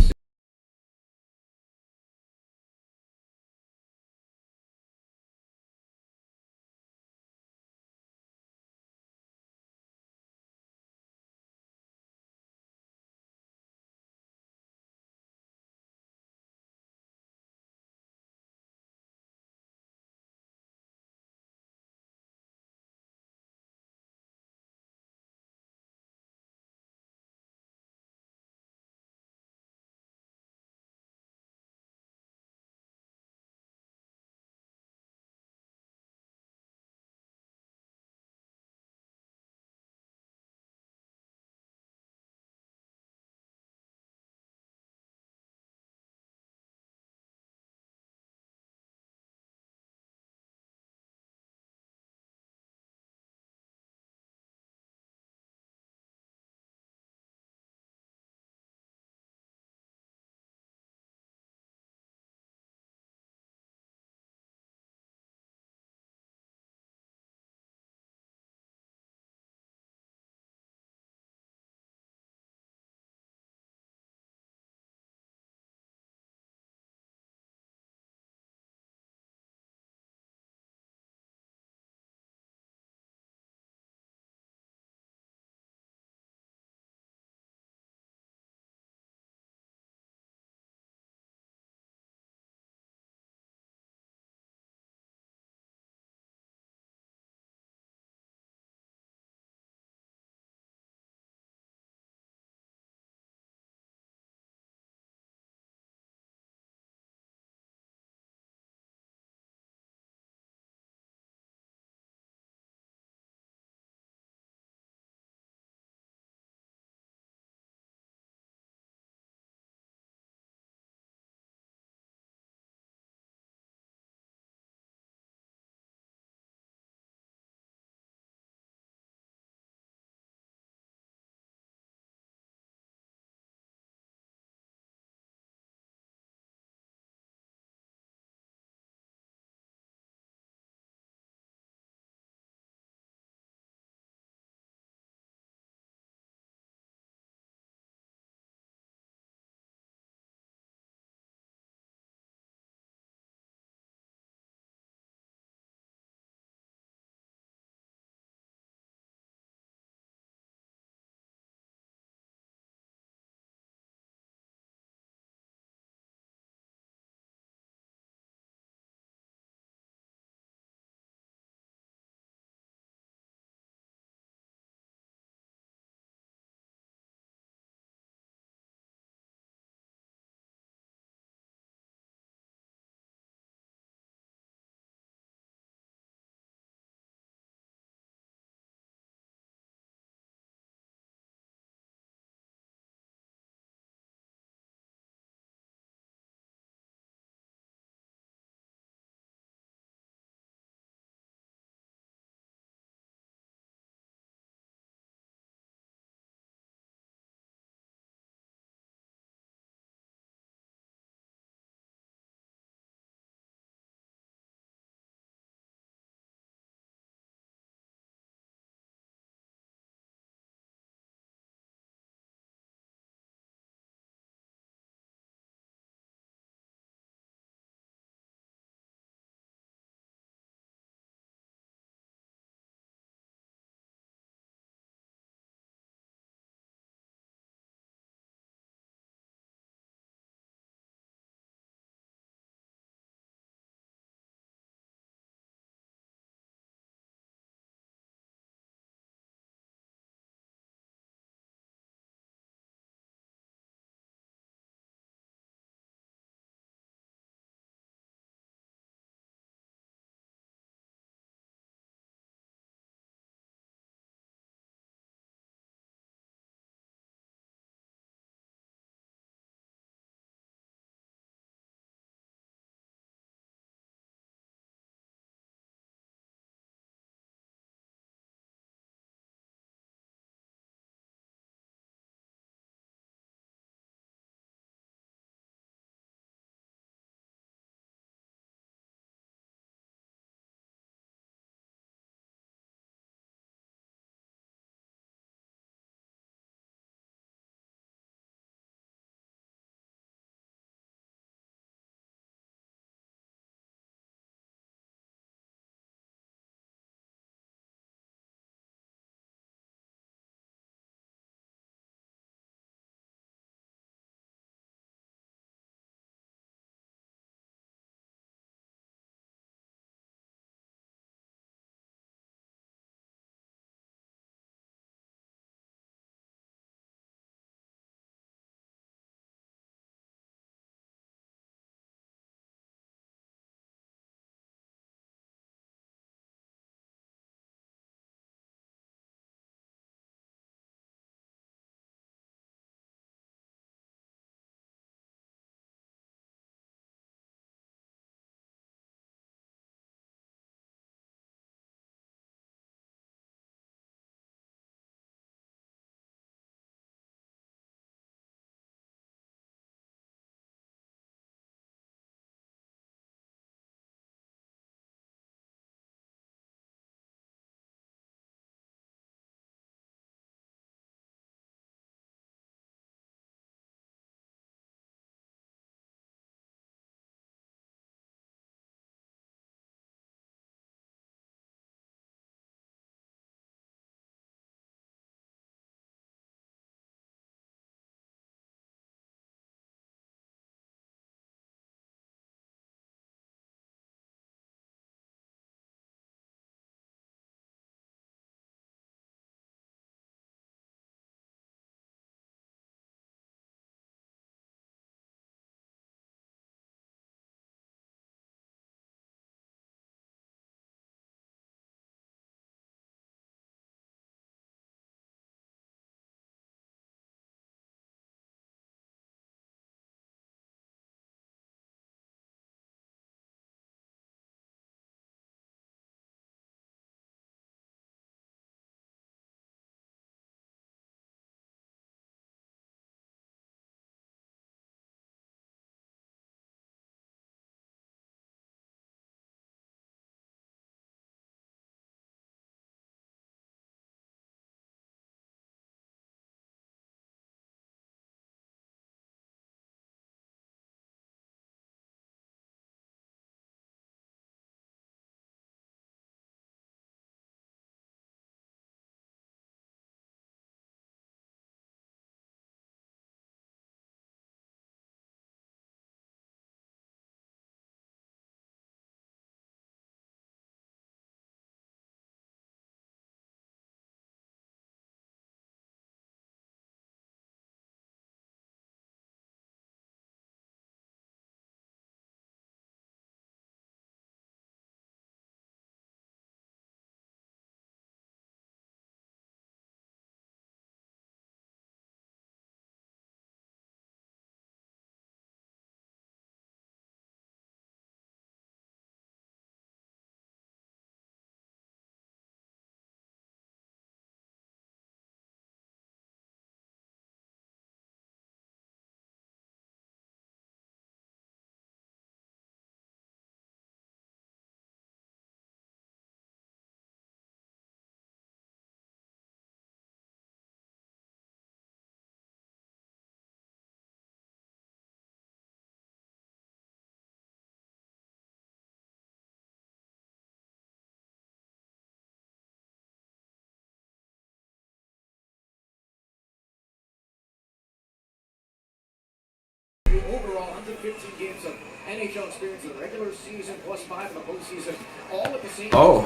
15 games of NHL experience in the regular season, plus 5 in the postseason, all at the same Oh,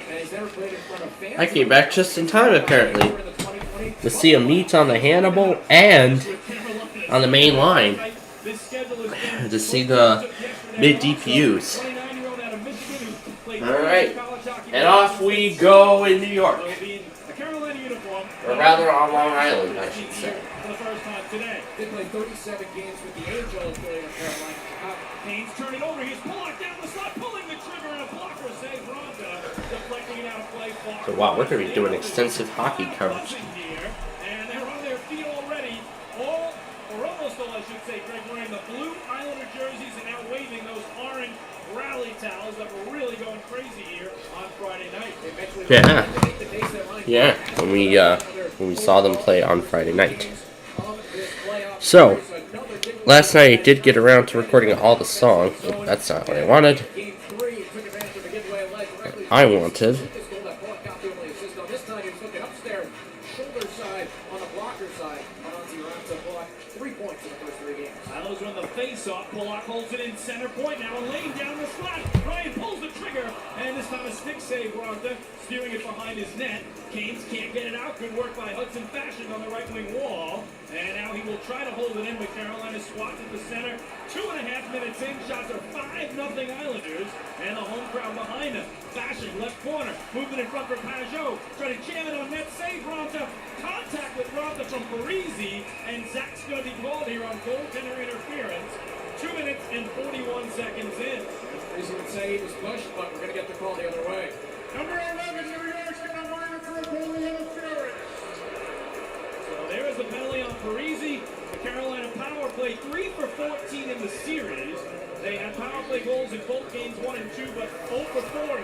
and he's never played in front of fans. I came back just in time apparently to see him meet on the Hannibal and on the main line to see the mid DPUs. Alright, and off we go in New York. Or rather on Long Island, I should say. For the first time today. They played 37 games with the AHL affiliate of Carolina. Haynes turning over. He's pulling down the slot, pulling the trigger, and a blocker save. Ronda deflecting it out of play. So wow, we're going to be doing extensive hockey coverage. And they're on their feet already. All, or almost all, I should say, Greg, wearing the blue Islander jerseys and now waving those orange rally towels that were really going crazy here on Friday night. Yeah, when we saw them play on Friday night. So, last night I did get around to recording all the songs. That's not what I wanted. I wanted. Islanders win the face-off. Pollock holds it in center point now and laying down the slot. Ryan pulls the trigger, and this time a stick save. Ronda steering it behind his net. Canes can't get it out. Good work by Hudson Fashion on the right wing wall. And now he will try to hold it in, but Carolina swats at the center. 2.5 minutes in. Shots are 5-0 Islanders. And the home crowd behind him. Fashion, left corner. Moving in front for Pajot. Trying to jam it on net. Save Ronda. Contact with Ronda from Parisi. And Zach's going to be called here on goaltender interference. 2 minutes and 41 seconds in. Parisi would say he was pushed, but we're going to get the call the other way. Number 11, New York's going to line up for a goalie interference. So there is the penalty on Parisi. The Carolina power play 3 for 14 in the series. They had power play goals in both games 1 and 2, but 0 for 4 here on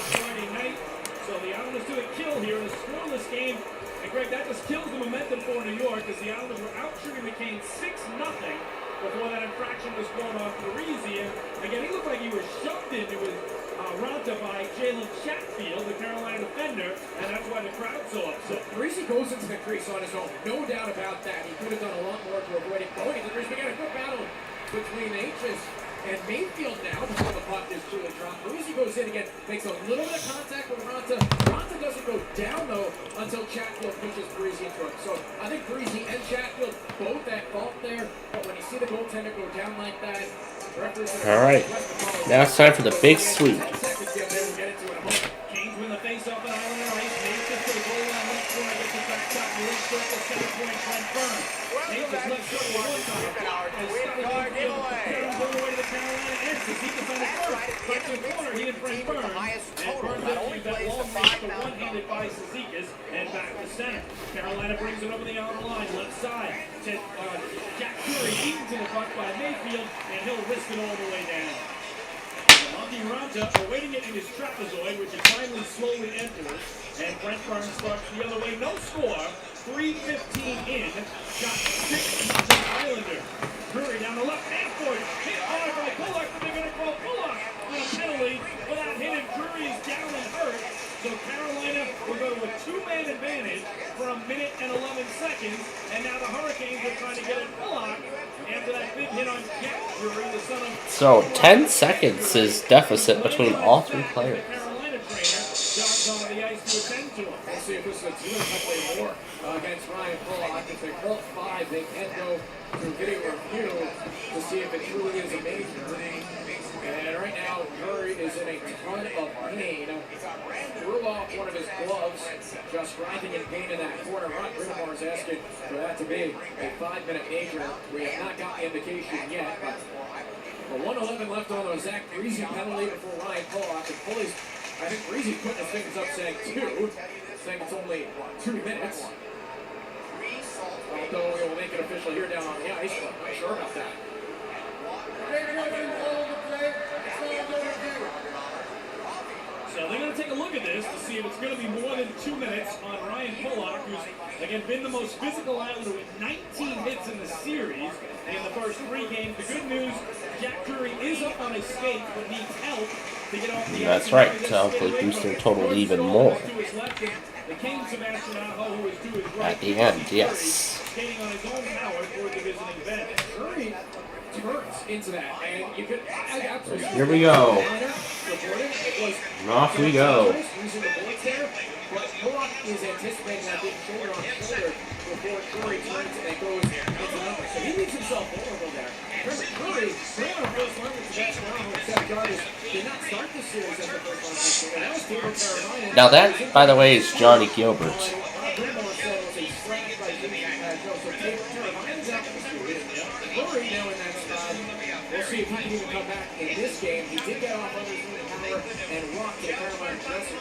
Friday night. So the Islanders do a kill here in a scoreless game. And Greg, that just kills the momentum for New York as the Islanders were out shooting the Canes 6-0 before that infraction was thrown on Parisi. And again, he looked like he was shoved into his Ronta by Jalen Chatfield, the Carolina defender, and that's why the crowd's so upset. Parisi goes into the crease on his own, no doubt about that. He could have done a lot more to avoid it going into the crease. We got a good battle between H's and Mayfield now before the puck is truly dropped. Parisi goes in again, makes a little bit of contact with Ronta. Ronta doesn't go down though until Chatfield pushes Parisi into him. So I think Parisi and Chatfield both at fault there, but when you see the goaltender go down like that, alright, now it's time for the big sweep. Canes win the face-off at Islander ice. Hayes gets to the goal line, left corner, gets it back top, the left circle, center point, Brent Burns. Hayes is left circle one time. As Scotty Mayfield carries all the way to the Carolina end. Zizekas on his first. Right to the corner, he and Brent Burns. And Burns actually got long reach to one-handed by Zizekas and back to center. Carolina brings it over the outer line, left side. Jack Curry eaten to the puck by Mayfield, and he'll risk it all the way down. Monty Ronta awaiting it in his trapezoid, which is finally slowly enters. And Brent Burns starts the other way. No score. 3:15 in. Shot 6-0 Islander. Curry down the left half point. Hit hard by Pollock, but they're going to call Pollock on a penalty without hitting. Curry is down and hurt. So Carolina will go to a 2-man advantage for 1 minute and 11 seconds. And now the Hurricanes are trying to get at Pollock after that big hit on Jack Curry, the son of... So 10 seconds is deficit between all 3 players. Jogs on the ice to attend to him. We'll see if this is a play more against Ryan Pollock. If they call 5, they can go to video review to see if it truly is a major. And right now, Curry is in a ton of pain. Threw off one of his gloves, just grinding in pain in that corner. Ron Grimmer is asking for that to be a 5-minute major. We have not got the indication yet, but 1:11 left on the Zach Parisi penalty before Ryan Pollock. And Pulley's, I think Parisi putting his fingers up saying 2, saying it's only 2 minutes. Although we will make it official here down on the ice, but I'm not sure about that. So they're going to take a look at this to see if it's going to be more than 2 minutes on Ryan Pollock, who's, again, been the most physical Islander with 19 hits in the series in the first 3 games. The good news, Jack Curry is up on his skates, but needs help to get off the ice. That's right, to hopefully boost their total even more. At the end, yes. Skating on his own power toward the visiting bench. Curry turns into that, and you could absolutely. Here we go. And off we go. Using the boards there, but Bullock is anticipating that being shoulder on shoulder before Curry turns and goes into numbers. So he leaves himself vulnerable there. Remember, Curry, ran on first line with Sebastian Aho and Seth Jarvis, did not start the series as the first line pitcher, and that was Taylor Carolina. Now that, by the way, is Johnny Gilbert. Gilmore said it was a slash by Joseph Carolina's out of the series. Curry now in that spot. We'll see if he can even come back in this game. He did get off under his power and walk to the Carolina dresser.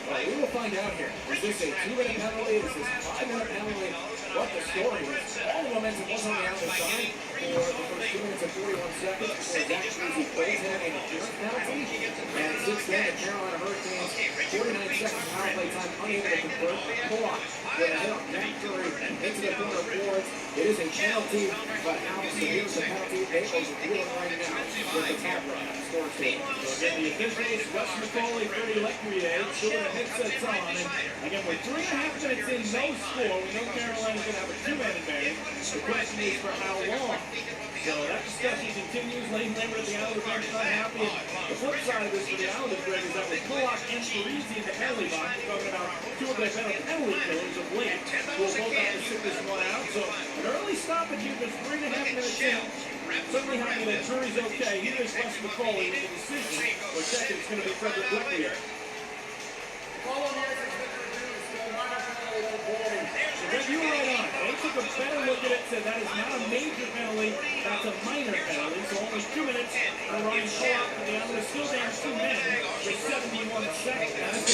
We will find out here. Is this a 2-minute penalty? Is this a 5-minute penalty? What the story is. All the momentum was on the outside for the first 2 minutes and 41 seconds before Zach Treasy plays in an appearance penalty. And since then, the Carolina Hurricanes, 49 seconds power play time, unable to convert. Bullock with a hit on Matt Curry into the corner boards. It is a penalty, but how severe is the penalty? They are revealing right now with the tap run. Score table. So again, the officials, Wes McCauley, Freddie Lecquier, still in the headsets on. And again, we're 3.5 minutes in, no score. We know Carolina's going to have a 2-man advantage. The question is for how long? So that discussion continues. Lane Lambert at the Islanders bench not happy. The flip side of this for the Islanders, Greg, is that with Bullock and Parisi in the penalty box, we're talking about two of their better penalty killers of late. We'll both have to sit this one out. So an early stoppage here, just 3.5 minutes in. Certainly happy that Cerri's okay. He is Wes McCauley with the decision. But second, it's going to be Frederick Lecquier. You were right on. They took a better look at it, said that is not a major penalty, that's a minor penalty. So only 2 minutes for Ryan Bullock, but the Islanders still down 2 men for 71 seconds.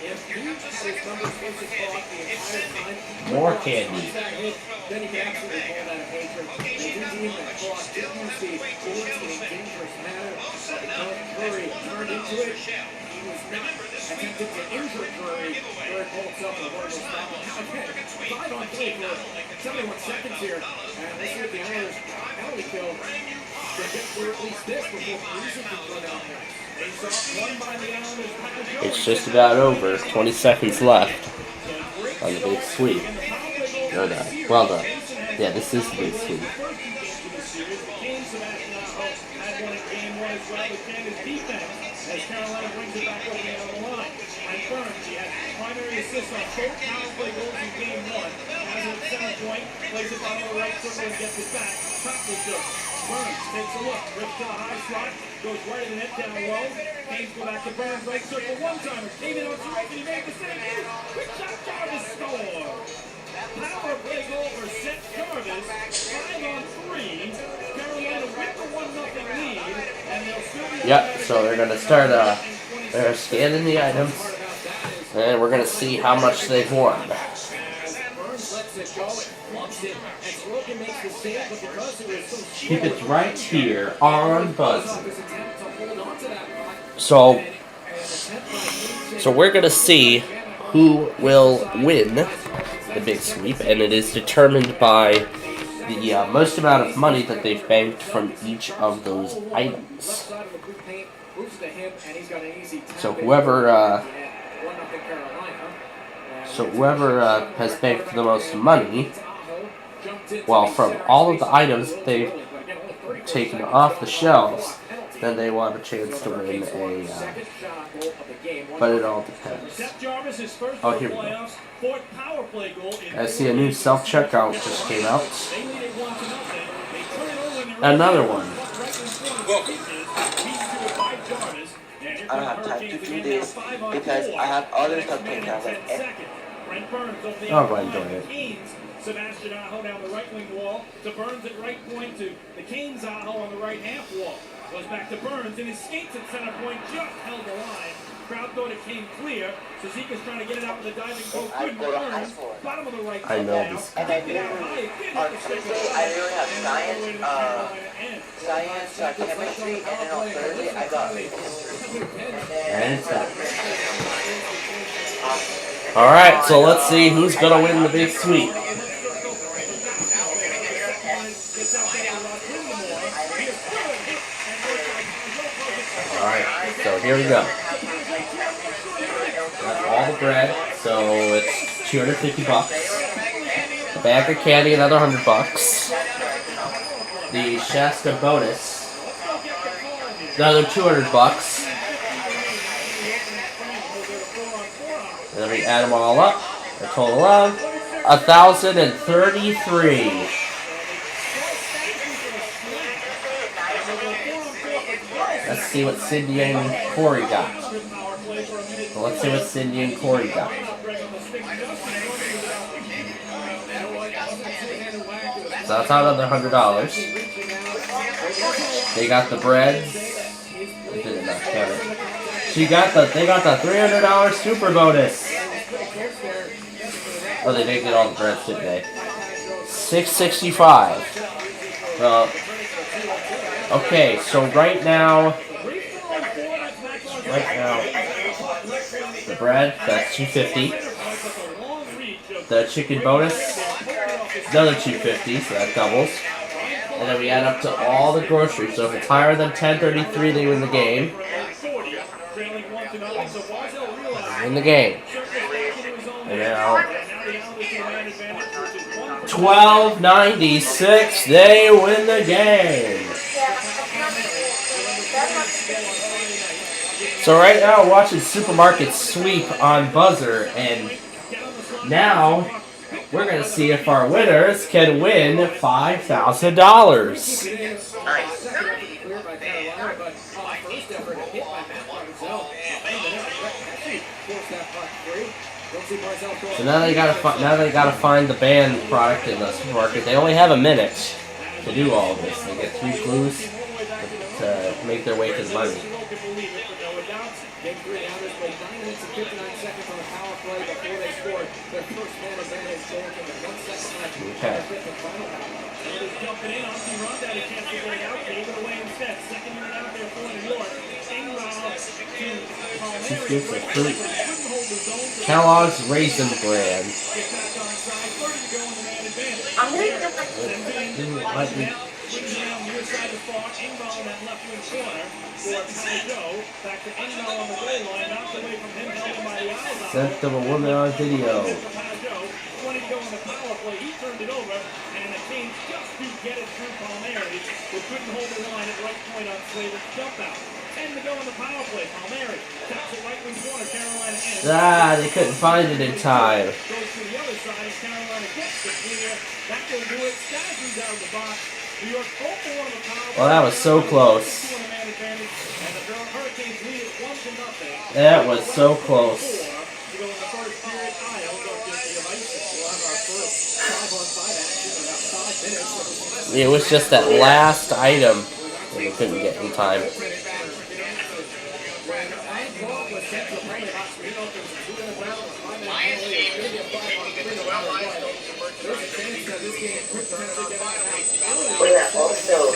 If he had his numbers against his Bullock the entire time, More candy. then he can absolutely call that a major. They do mean that Bullock didn't use the boards in a dangerous manner, but because Curry turned into it, he was not attempting to injure Curry. Curry pulled himself in a horrible stop. Again, 5 on 3 for 71 seconds here. And let's see if the Islanders penalty kill can get through at least this before Parisi can run out there. It's just about over. 20 seconds left on the big sweep. No, no. Well done. Yeah, this is the big sweep. As Carolina brings it back over the end of the line. Frank Burns, he has primary assist on both power play goals in game 1. Has it at center point, plays it bottom of the right circle and gets it back. Top was good. Burns takes a look, rips to the high slot, goes right in the net down low. Canes go back to Burns, right circle, one-timer. Came in on 2 and he made the save. Quick shot, Jarvis score. Power play goal for Seth Jarvis. 5 on 3. Carolina with the 1-0 lead, and they'll still be. Yep, so they're going to start they're scanning the items, and we're going to see how much they've won. Keep it right here on buzzing. So we're going to see who will win the big sweep, and it is determined by the most amount of money that they've banked from each of those items. So whoever has banked the most money, well, from all of the items they've taken off the shelves, then they want a chance to win a, but it all depends. Oh, here we go. I see a new self-checkout just came out. Another one. I don't have time to do this because I have other stuff to take care of. Oh, I enjoy it. Sebastian Aho down the right wing wall to Burns at right point to the Canes Aho on the right half wall. Goes back to Burns and his skates at center point just held the line. Crowd thought it came clear. Sazika's trying to get it out with a diving poke. Good Burns. Bottom of the right. I know this. And I literally, on Tuesday, I literally have science, chemistry, and then on Thursday, I got history. And it's that. Alright, so let's see who's going to win the big sweep. Alright, so here we go. Got all the bread, so it's $250. A bag of candy, another $100. the Shasta bonus. Another $200. And then we add them all up. A total of 1,033. Let's see what Cindy and Corey got. Well, let's see what Cindy and Corey got. So that's another $100. They got the breads. They did not count it. They got the $300 super bonus. Oh, they didn't get all the breads, didn't they? $665. Well, okay, so right now, the bread, that's $250. The chicken bonus, another $250, so that doubles. And then we add up to all the groceries. So if it's higher than 1033, they win the game. In the game. And now, $12.96, they win the game. So right now we're watching Supermarket Sweep on Buzzer, and now we're going to see if our winners can win $5,000. So now they gotta find the banned product in the supermarket. They only have a minute to do all of this. They get 3 clues to make their way to the money. Okay. Kellogg's Raisin Bran. Sent to a woman on video. He turned it over, and the Kings just to get it through Palmieri, who couldn't hold the line at right point on Slater's jump out. 10 to go in the power play. Palmieri taps it right wing corner. Carolina ends. They couldn't find it in time. Goes to the other side as Carolina gets the clear. That will do it. Stazzy's out of the box. New York 0 for 1 on the power play. Well, that was so close. That was so close. It was just that last item that we couldn't get in time. Oh yeah, also,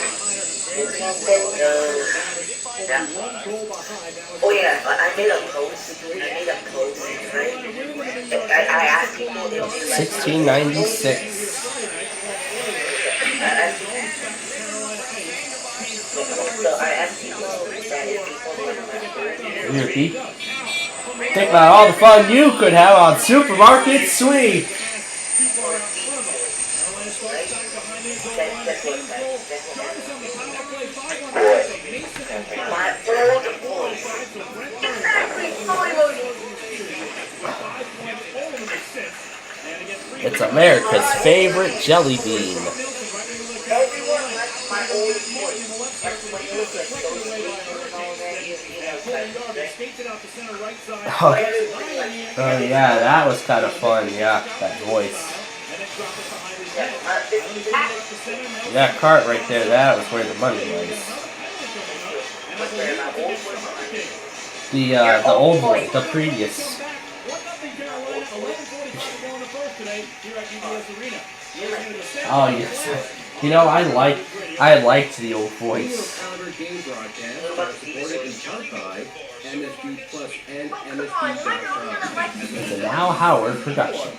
oh yeah, I made a post, right? I asked people if 1696. So I asked people that if people think about all the fun you could have on Supermarket Sweep. It's America's favorite jelly bean. Oh yeah, that was kind of fun. Yeah, that voice. That cart right there, that was where the money was. The old one, the previous. Oh yes. You know, I liked the old voice. It's a Now Howard production.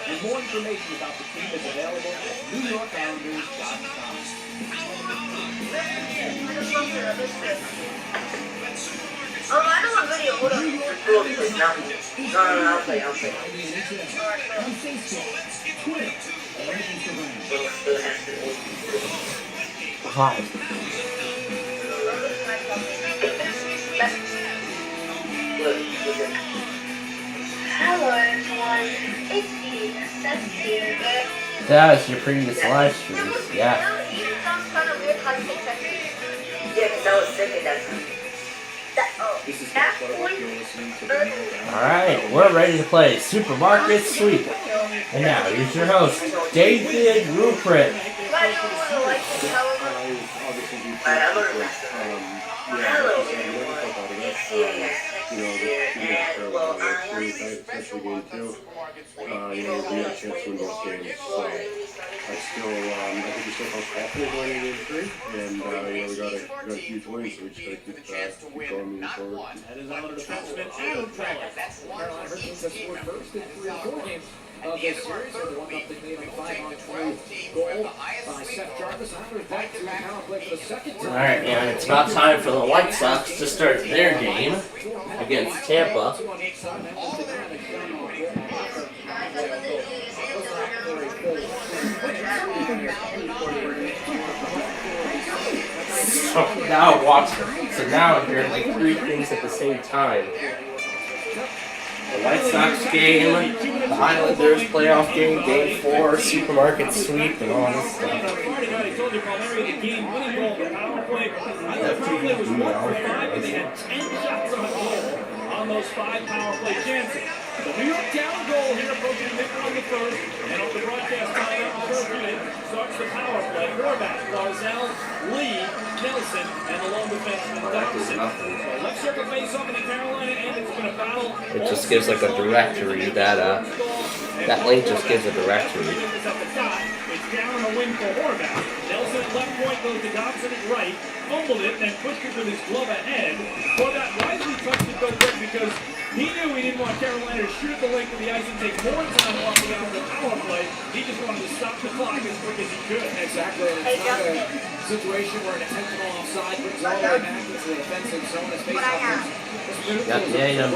And more information about the team is available at NewYorkIslanders.com. Oh, I know a video. Hold on. No, I'll play. Hi. Hello, everyone. It's me, SSPWXR. That was your previous live streams. Yeah. It sounds kind of weird how you say sexy. Yeah, because I was sick at that time. Alright, we're ready to play Supermarket Sweep. And now, here's your host, David Rupert. Hello, everyone. It's EAS here, and well, I am special welcome We had a chance to win both games, so I think we still felt confident going into game 3, and we got a huge win, so we just got to keep going moving forward. That is another defenseman, Adam Trellis. Carolina Hurricanes have scored first in 3 or 4 games of this series. They won up the lead on the 5-on-2 goal by Seth Jarvis. Islanders back to the power play for the second time. Alright, and it's about time for the White Sox to start their game against Tampa. So now watch it. So now I'm hearing like 3 things at the same time. The White Sox game, the Islanders playoff game, game 4, supermarket sweep, and all this stuff. On those 5 power play chances. The New York down goal here approaching the midpoint of the first, and on the broadcast time out the first unit starts the power play. Horvath, Barzell, Lee, Nelson, and the lone defenseman Dobson. So left circle face off in the Carolina end. It's been a battle. It just gives like a directory. That link just gives a directory. It's down on a wing for Horvath. Nelson at left point goes to Dobson at right. Fumbled it, then pushed it with his glove ahead. Horvath wisely touched it though quick because he knew he didn't want Carolina to shoot the length of the ice and take more time off the end of the power play. He just wanted to stop the clock as quick as he could. Exactly. It's not a situation where an intentional offside brings all the way back into the defensive zone as face-off. Got the item.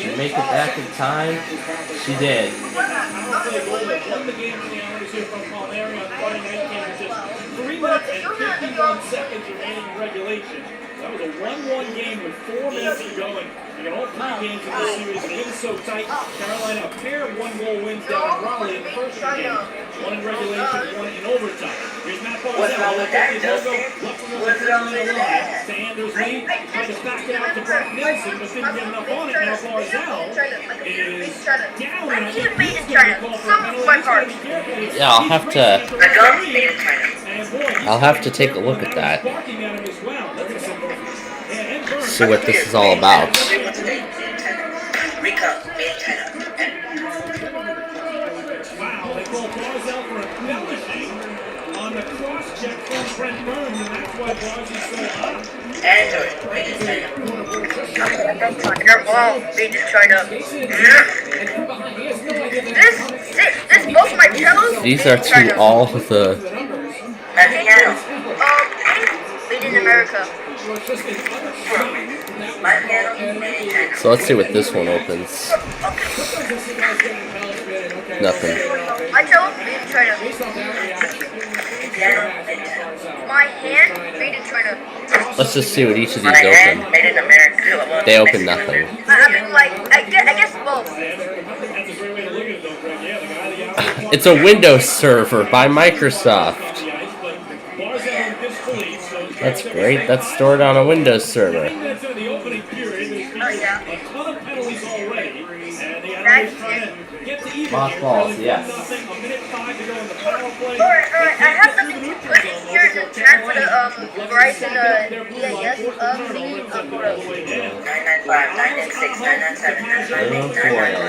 She make it back in time. She did. Power play goal that won the game for the Islanders here from Palmieri on Friday night came with just 3 minutes and 51 seconds remaining in regulation. That was a 1-1 game with 4 minutes to go, and all 3 games in this series have been so tight. Carolina a pair of 1-goal wins down in Raleigh in the first game, 1 in regulation, 1 in overtime. Here's Matt Barzell. What's wrong with that, Justin? What's wrong with that? Sanders lead, tried to back it out to Brock Nelson, but didn't get enough on it. Now Barzell is down. I need to beat in China. Some my part. Yeah, I'll have to take a look at that. See what this is all about. Wow, they call Barzell for embellishing on the cross-check from Brent Burns, and that's why Bars is so hot. Your mom beat in China. This both my cellos. These are to all the. Made in America. So let's see what this one opens. Nothing. My cello made in China. My hand made in China. Let's just see what each of these open. Made in America. They open nothing. I mean, like, I guess both. It's a Windows server by Microsoft. That's great. That's stored on a Windows server. Mothballs, yes. Alright, I have something to put in here to transfer the Verizon EAS thingy.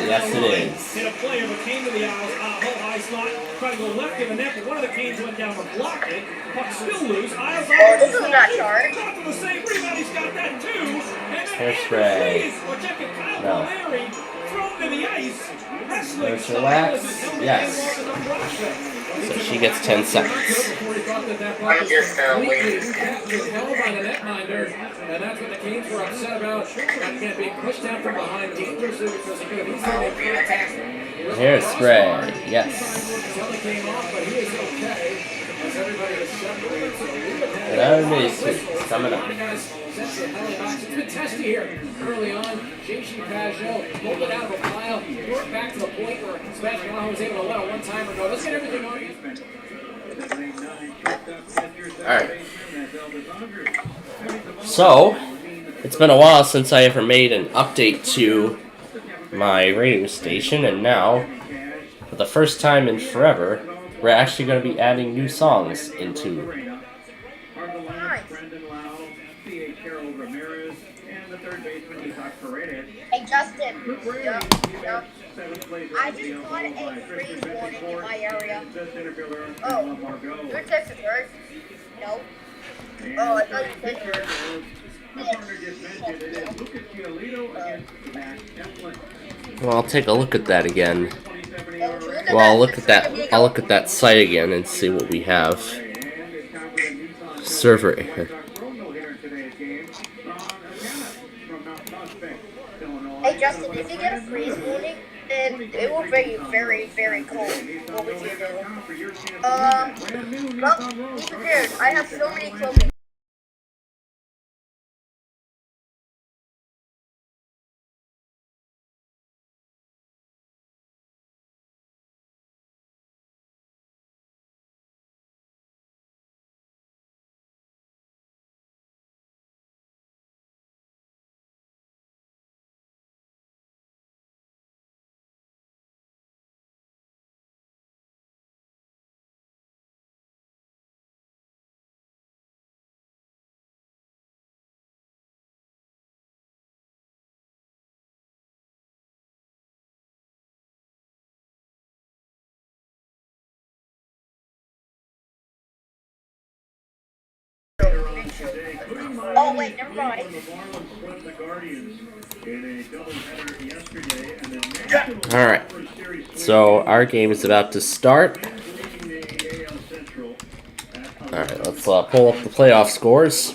Yes, it is. Hit a player but came to the high slot, tried to go left in the net, but one of the Canes went down and blocked it. Puck still loose. This is not charged. Top of the save rebound, he's got that too. Hairspray. No. thrown to the ice. Wrestling Let's relax. Yes. So she gets 10 seconds. I'm just waiting. Held by the netminder, and that's what the Canes were upset about. Again, being pushed down from behind dangerously because he could have easily made contact. Hairspray. Yes. Came off, but he is okay. As everybody is separated, so Another mini sweep coming up. it's been testy here early on. J.C. Pajot pulled it out of a pile, threw it back to the point where Sebastian was able to let a one-timer go. Let's get everything on. Alright. So, it's been a while since I ever made an update to my radio station, and now, for the first time in forever, we're actually going to be adding new songs into Hey Justin, I just got a freeze warning in my area. Oh, your Texas hurt? No. Oh, I thought you said Well, I'll take a look at that again. Well, I'll look at that site again and see what we have. Server error. Hey Justin, if you get a freeze warning, then it will be very, very cold. What would you do? Well, be prepared. I have so many clothing. Oh wait, never mind. Alright, so our game is about to start. Alright, let's pull up the playoff scores.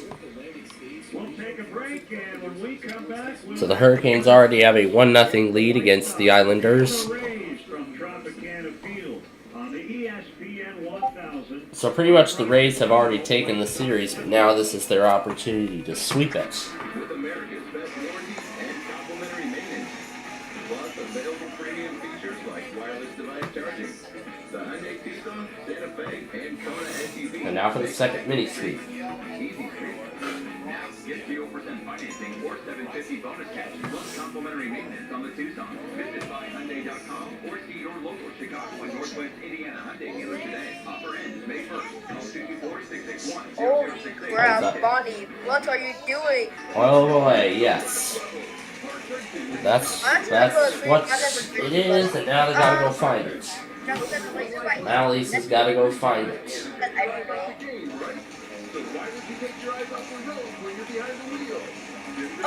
So the Hurricanes already have a 1-0 lead against the Islanders. So pretty much the Rays have already taken the series, but now this is their opportunity to sweep it. With America's best warranties and complimentary maintenance, plus available premium features like wireless device charging, the Hyundai Tucson, Santa Fe, and Kona SUV. And now for the second mini sweep. Easy Street. Now get 0% financing or $750 bonus cash plus complimentary maintenance on the Tucson. Visit buyhyundai.com or see your local Chicago and Northwest Indiana Hyundai dealer today. Offer ends May 1st. Call 224-661-0068. Oh crap, Bonnie, what are you doing? Oil away, yes. That's what it is, and now they gotta go find it. Now Lisa's gotta go find it.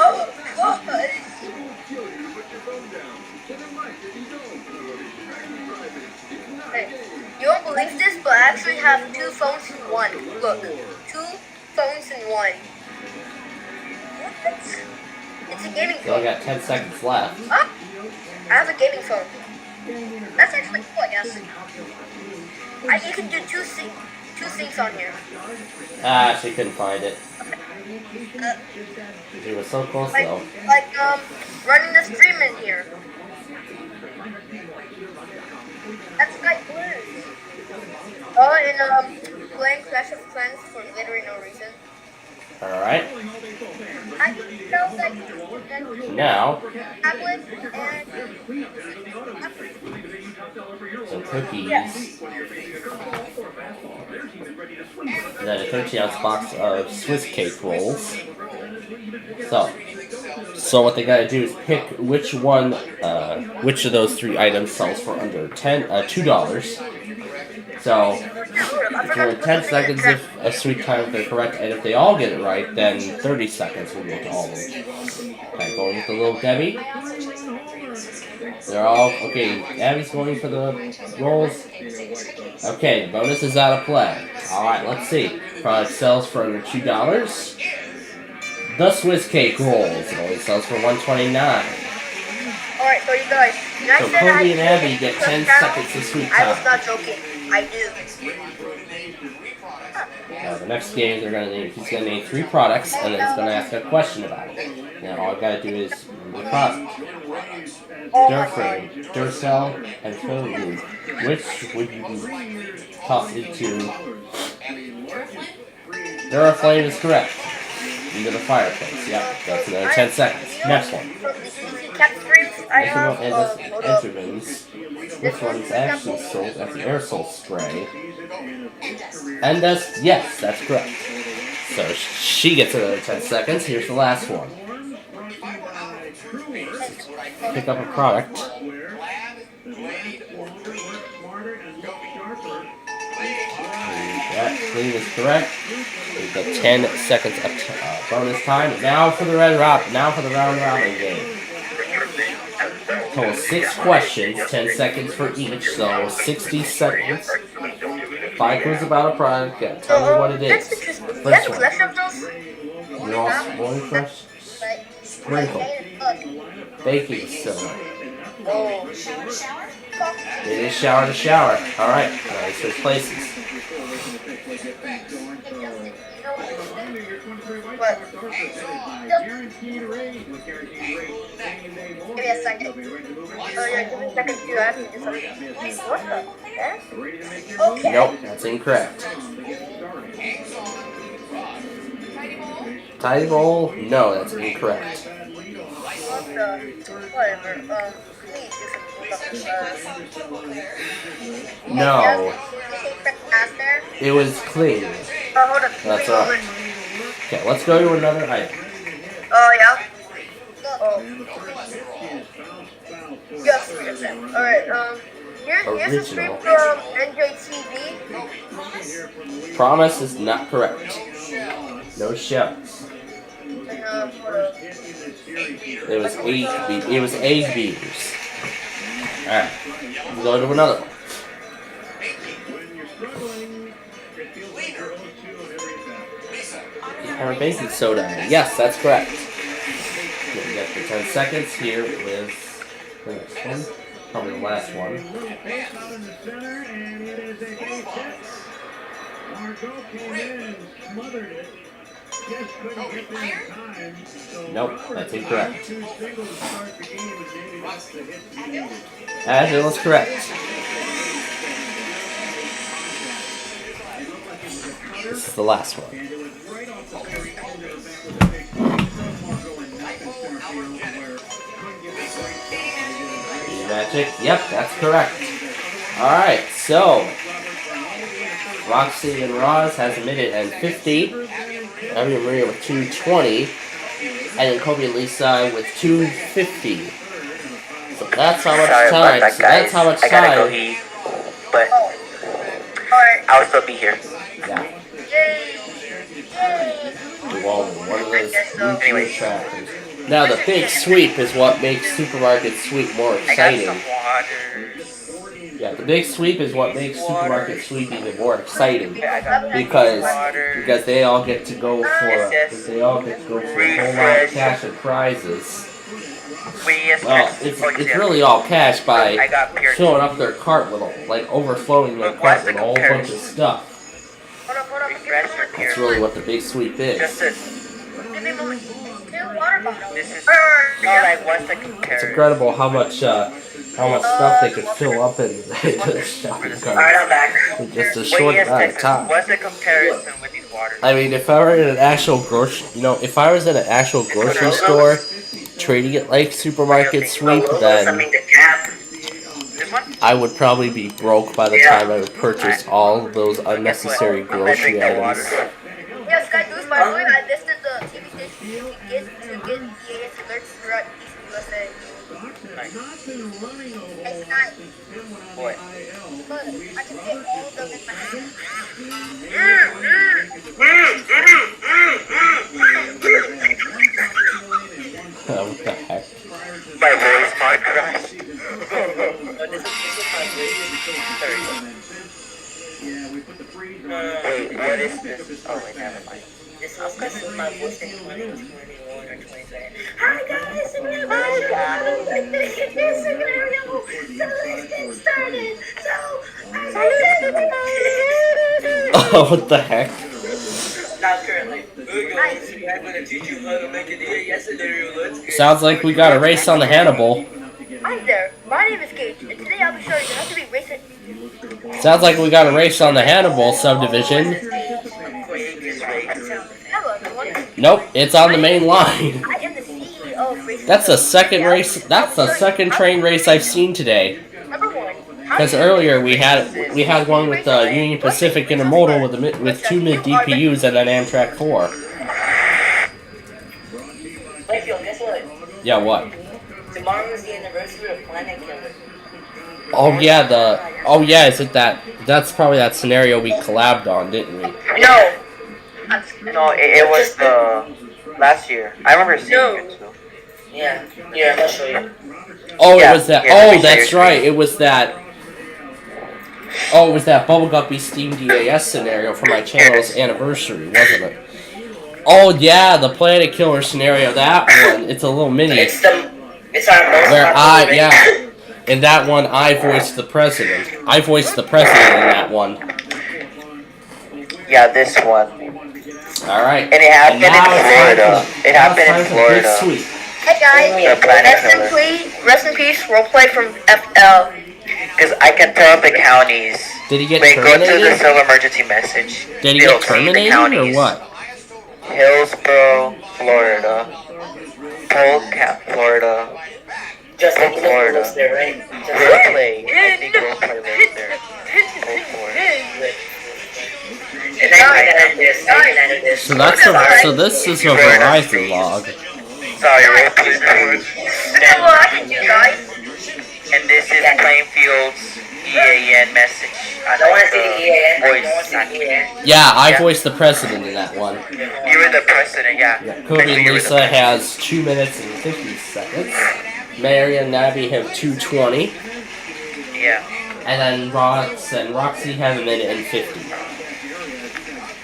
Oh God! Hey, you won't believe this, but I actually have 2 phones in one. Look, 2 phones in one. What? It's a gaming Still phone. got 10 seconds left. Huh? I have a gaming phone. That's actually cool, I guess. You can do two things on here. Ah, she couldn't find it. She was so close though. Like running the stream in here. That's Skype Blues. Oh, and playing Clash of Clans for literally no reason. Alright. I know that Now, tablet some cookies. And then a 13-ounce box of Swiss cake rolls. So what they gotta do is pick which one, which of those 3 items sells for under $2. So, for 10 seconds if a sweet time if they're correct, and if they all get it right, then 30 seconds will go to all of them. Okay, going with the little Debbie. They're all okay. Abby's going for the rolls. Okay, the bonus is out of play. Alright, let's see. Product sells for under $2. The Swiss cake rolls. It only sells for $1.29. Alright, so you guys, when I So said Cody I and Abby get 10 seconds to sweet I was time. not joking. I do. Now, the next game, he's gonna name 3 products, and then he's gonna ask a question about it. Now, all I gotta do is remember the product. Duraframe, Duracell, and Foam. Which would you be tossed into? Duraflame is correct. Into the fireplace. Yep, that's another 10 seconds. Next one. Endermans. This one's actually sold as an aerosol spray. And yes, that's correct. So she gets another 10 seconds. Here's the last one. Pick up a product. That clean is correct. We've got 10 seconds of bonus time. Now for the round robin game. Total 6 questions, 10 seconds for each, so 60 seconds. 5 clues about a product. Yeah, tell me what it is. First one. You're all spoiling fresh. Sprinkle. Baking soda. It is shower to shower. Alright, now switch places. Give me a second. Give me a second to ask you something. What the heck? Okay. Nope, that's incorrect. Tiny bowl? No, that's incorrect. Whatever. No. It was clean. Hold on. That's alright. Okay, let's go to another item. Oh, yeah? Oh. Yes, alright, here's a stream from NJTV. Promise is not correct. No shells. It was egg beaters. Alright, let's go to another one. Or baking soda. Yes, that's correct. You got the 10 seconds. Here is the next one. Probably the last one. Nope, that's incorrect. As it was correct. This is the last one. Magic. Yep, that's correct. Alright, so Roxy and Roz has a minute and 50. Abby and Maria with 2:20. And then Kobe and Lisa with 2:50. So that's how much time. So that's how much time. I gotta go eat, but I'll still be here. Yeah. Well, one of those YouTube trackers. Now the big sweep is what makes Supermarket Sweep more exciting. Yeah, the big sweep is what makes Supermarket Sweep even more exciting because they all get to go for a whole lot of cash and prizes. Well, it's really all cash by filling up their cart with overflowing their cart with a whole bunch of stuff. That's really what the big sweep is. It's incredible how much stuff they could fill up in the shopping cart in just a short amount of time. What's the comparison with these waters? I mean, if I were in an actual grocery store trading it like Supermarket Sweep, then I would probably be broke by the time I would purchase all of those unnecessary grocery items. Yes, guys, by the way, this is the TV station to get EAS alerts throughout East USA. It's not. Boy. But I can get all of them in my hand. What the heck? My voice my gosh. This is my voice. Sorry. Wait, what is this? Oh, wait, never mind. This is my voice in 2021 or 2020. Hi guys, so let's get started. So, Oh, what the heck? Not currently. I'm gonna teach you how to make an EAS scenario. Let's get Sounds like we got a race on the Hannibal. Hi there, my name is Gage, and today I'll be showing you how to be racing. Sounds like we got a race on the Hannibal subdivision. Hello everyone. Nope, it's on the main line. I am the CEO of Racing. That's the second race. That's the second train race I've seen today. Number one. Because earlier we had one with Union Pacific Intermodal with 2 mid DPUs and an Amtrak 4. Plainfield, guess what? Yeah, what? Tomorrow is the anniversary of Planet Killer. Oh yeah, is it that? That's probably that scenario we collabed on, didn't we? No. No, it was the last year. I remember seeing it too. Yeah, I'll show you. Oh, Yeah, it was that. yeah, Oh, let me show that's you. right. It was that. Oh, it was that Bubbleguppy Steamed EAS scenario for my channel's anniversary, wasn't it? Oh yeah, the Planet Killer scenario. That one. It's a little mini. It's our most Where popular race. in that one I voiced the president. I voiced the president in that one. Yeah, this one. All right. And it happened in Florida. It happened in Florida. Hey guys, The Planet Killer. rest in peace, roleplay from FL. Because I can tell the counties. Did he get Wait, go to the terminated? cell emergency message. Did he They'll get see the terminated or counties. what? Hillsborough, Florida. Polk, Florida. Just Florida. Roleplay. I think roleplay lives there. Polk, Florida. So this is a Verizon log. Sorry, roleplay. I can do guys. And this is Plainfield's EAN message. I want to see the EAN. Voice. Yeah, I voiced the president in that one. You were the president, yeah. Kobe and Lisa has 2 minutes and 50 seconds. Mary and Nabby have 2:20. Yeah. And then Rox and Roxy have 1 minute and 50.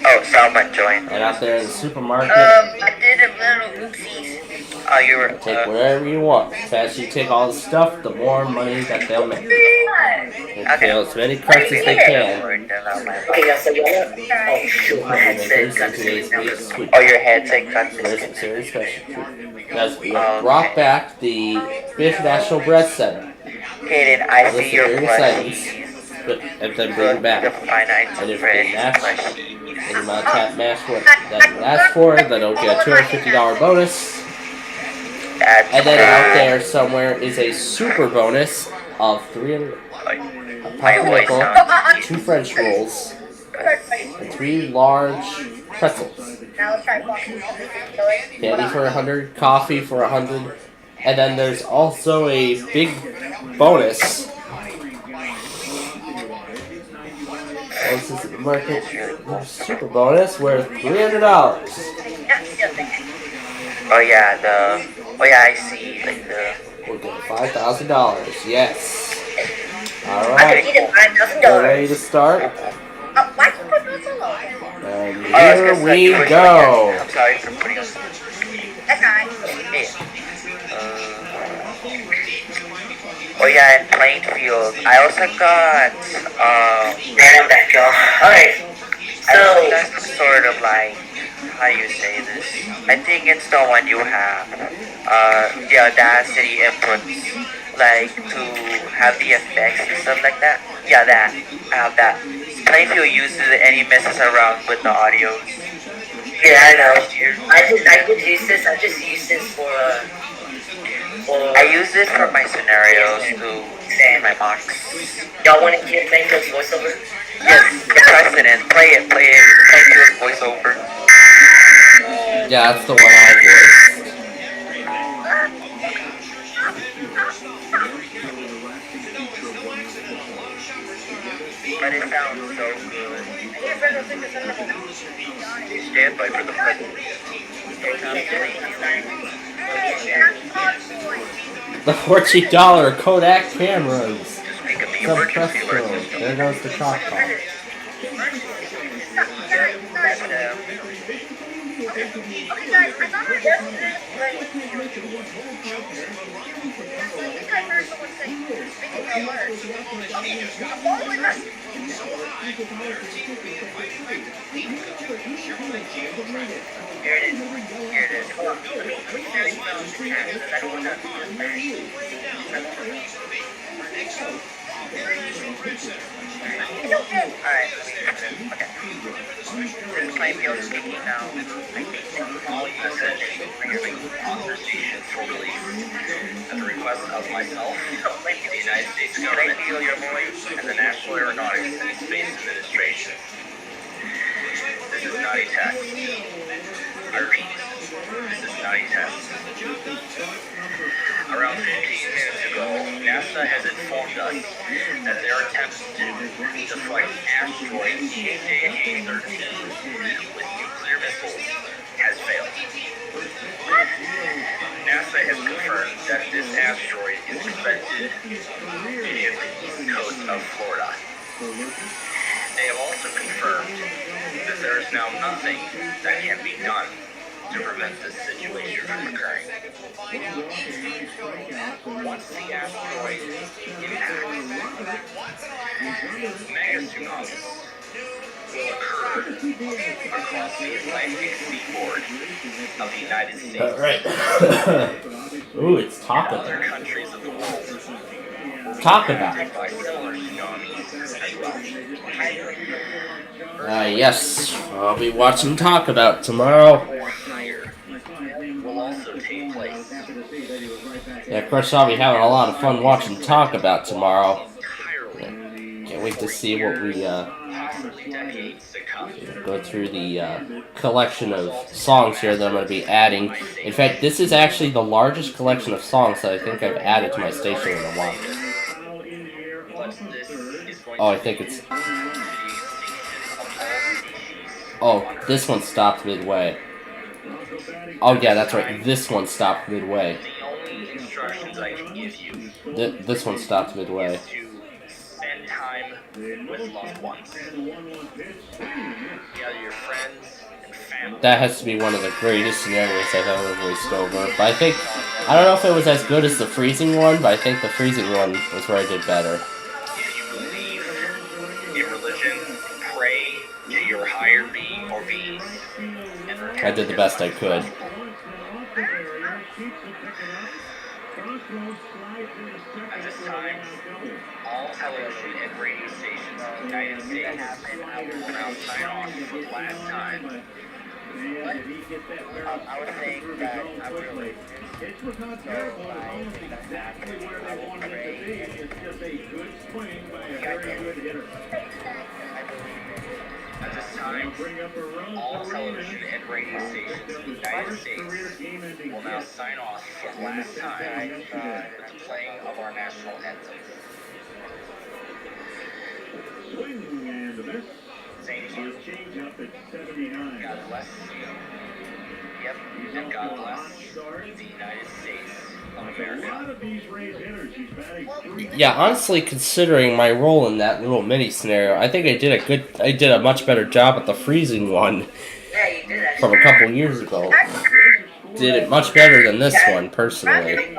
Oh, someone joined. And out there in the supermarket, I did a little oopsies. Oh, you were. take whatever you want. The faster you take all the stuff, the more money that they'll make. They fill as many carts as they can. Okay, so you oh, shoot, my headset got Oh, your headset got There's serious special. As we brought back the Biff National Bread Center. Okay, then I Listen see your to plushie. and then bring it back. The finite And if phrase they match, plushie. and you might tap match what that you asked for, then they'll get a $250 bonus. And then out there somewhere is a super bonus of 300 a pineapple, 2 French rolls, and 3 large pretzels. Now let's try walking. Candy for 100, coffee for 100, and then there's also a big bonus. This is the market super bonus worth $300. Oh yeah, I see, like We'll get $5,000. Yes. All I right. need We're ready to start. Why can you put this on? And here we go. I'm sorry for putting us. That's alright. Oh yeah, in Plainfield. I also got random back, y'all. Alright. So that's sort of like, how do you say this? I think it's the one you have. The Audacity inputs, like to have the effects and stuff like that. Yeah, that. I have that. Plainfield uses it and he messes around with the audio. Yeah, I know. I could use this. I just use this for I use it for my scenarios to say my mocks. Y'all want to hear Plainfield's voiceover? Yes, the president. Play it. Plainfield's voiceover. Yeah, that's the one I voiced. But it sounds so good. Stand by for the president. The $14 Kodak cameras. Speak of the Some emergency Presto. alert system. There goes the chalk box. Okay, guys, I thought I heard this, but I think I heard someone say, speaking of alert. Okay, I'm following us. Here it is. Here it is. Hold on. Let me share these notes in chat because I don't want to Alright, okay. Plainfield speaking now. I think all usage authorization for release at the request of myself, the United States government, your voice, and the National Aeronautics and Space Administration. This is not a test. I repeat, this is not a test. Around 15 minutes ago, NASA has informed us that their attempts to deflect asteroid EAS-13 with nuclear missiles has failed. NASA has confirmed that this asteroid is expected to hit the east coast of Florida. They have also confirmed that there is now nothing that can be done to prevent this situation from occurring. Once the asteroid impacts, mega tsunamis will occur across the Atlantic seaboard of the United States. Right. Ooh, it's talk and about. other countries of the world. Talk about. By similar tsunamis as well. Yes, I'll be watching Talk About tomorrow. Or higher will also take place. Yeah, of course I'll be having a lot of fun watching Talk About tomorrow. Can't wait to see what we go through the collection of songs here that I'm going to be adding. In fact, this is actually the largest collection of songs that I think I've added to my station in a while. Oh, I think it's... Oh, this one stopped midway. Oh yeah, that's right. This one stopped midway. The only instructions I can give you This one stopped midway. is to spend time with loved ones. Gather your friends and family. That has to be one of the greatest scenarios I've ever voiced over. But I think... I don't know if it was as good as the freezing one, but I think the freezing one was where I did better. If you believe in religion, pray to your higher being or beings. And I did the best I could. At this time, all television and radio stations in the United States will now sign off for the last time. I was saying that I really... It was not terrible. It was almost exactly where they wanted it to be. It's just a good swing by a very good hitter. At this time, all television and radio stations in the United States will now sign off for the last time with the playing of our national anthem. Swing and a miss. Thank you. Change up at 79. God bless you. Yep, and God bless the United States of A America. lot of these Rays hitters. He's batting 3. Yeah, honestly, considering my role in that little mini scenario, I think I did a much better job at the freezing one from a couple years ago. Did it much better than this one, personally.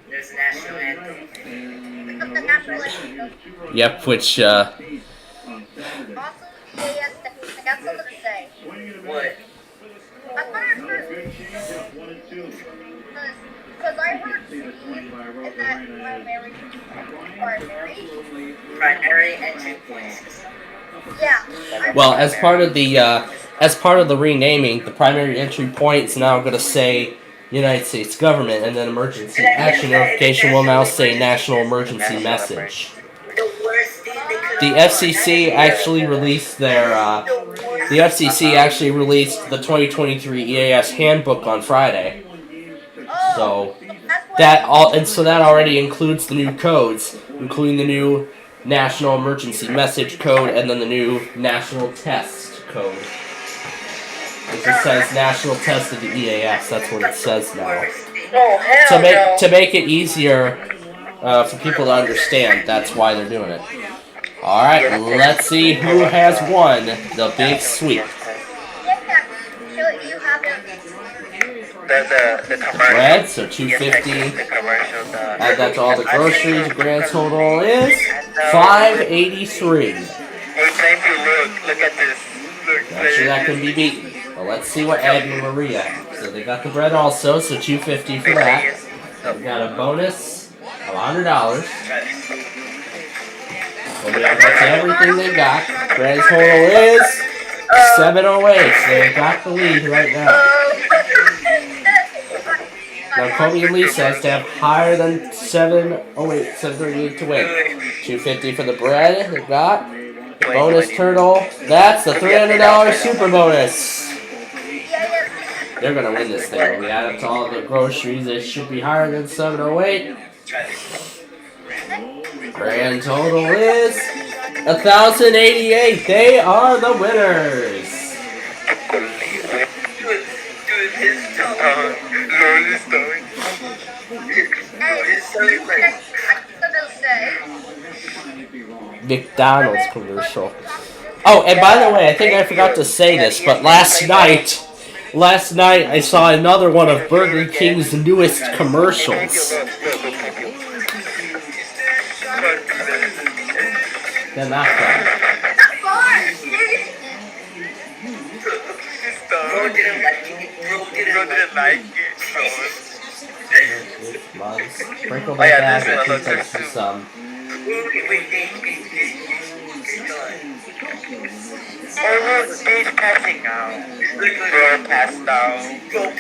There's national anthem. Yep, which, Also, yes, I got something to say. What? I thought I heard... Because I heard Steve in that primary entry point. Yeah. well, as part of the renaming, the primary entry point is now going to say United States Government, and then emergency action notification will now say National Emergency Message. The FCC actually released the 2023 EAS handbook on Friday. So that already includes the new codes, including the new National Emergency Message Code and then the new National Test Code. It just says National Test of the EAS. That's what it says now. Oh, hell no. to make it easier for people to understand. That's why they're doing it. All right, let's see who has won the big sweep. You have it. The commercial. Bread, so $2.50. Add that to all the groceries. Grand total is $5.83. Hey, Plainfield, look at this. Not sure that can be beaten. Well, let's see what Ed and Maria. So they got the bread also, so $2.50 for that. We got a bonus of $100. So that's everything they got. Grand total is $7.08. So they got the lead right now. Now Kobe and Lisa has to have higher than $7.38 to win. $2.50 for the bread they got. The bonus turtle. That's the $300 super bonus. They're gonna win this thing. When we add up to all the groceries, it should be higher than $7.08. Grand total is $1,088. They are the winners. McDonald's commercial. Oh, and by the way, I think I forgot to say this, but last night I saw another one of Burger King's newest commercials. They're not bad. Sprinkle my bag with 2 cents for some. Stage passing now. Go past down. Go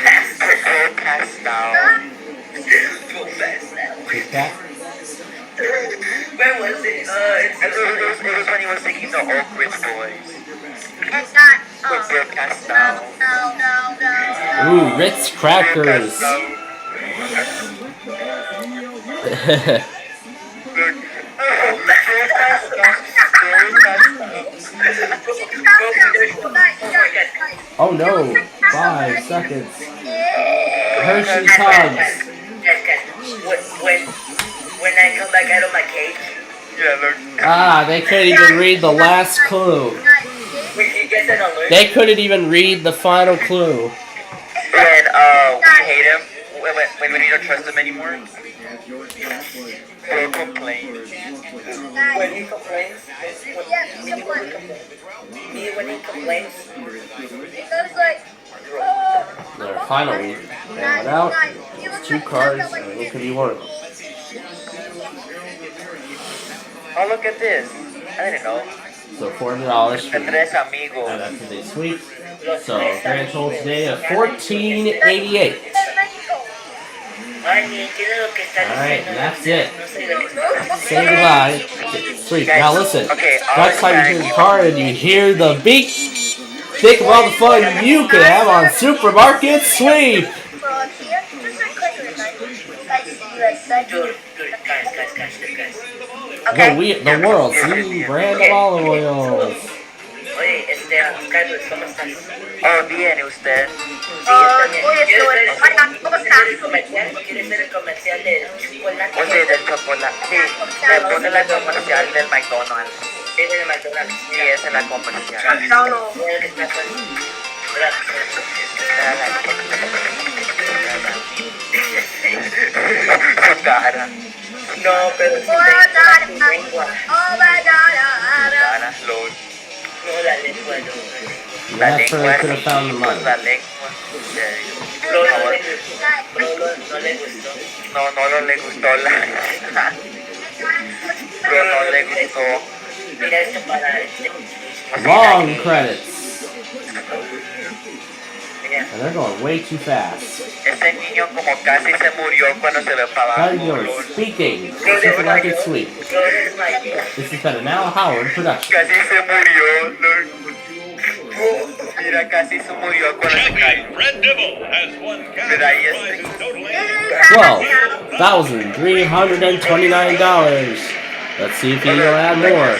past down. Where was it? It was when he was singing the Oak Ridge Boys. Go past down. Ooh, Ritz crackers. Oh no, 5 seconds. Hershey's Hugs. When I come back out of my cage. Ah, they couldn't even read the last clue. They couldn't even read the final clue. When we hate him, when we don't trust him anymore. Bro complains. When he complains? When he complains? Their final week. They went out. 2 cards, and it could be one of them. Oh, look at this. I didn't know. So $400 for Tres amigos. that's today's sweep. So grand total today of $14.88. Alright, that's it. Say goodbye. Sweet. Now listen. Next time you hear the car and you hear the beat, think of all the fun you could have on Supermarket Sweep. The world's leading brand of olive oils. Oh, bien, ¿usted? ¿Quieres ser el comercial del chocolate? Oye, del chocolate. Sí, me pone la comercial del McDonald's. ¿Es del McDonald's? Sí, es en la comercial. Su cara. No, pero sí. No, la lengua no. That's where I could have found the money. La lengua. No le gustó. No le gustó la. No le gustó. Mira esto para Long credits. And they're going way too fast. Ese niño como casi se murió cuando se ve para How are abajo. you doing? Speaking. Supermarket Sweep. This has been an Al Howard production. Casi se murió. Mira, casi se murió cuando se cayó. Mira, ahí $12,329. Let's see if he can add more.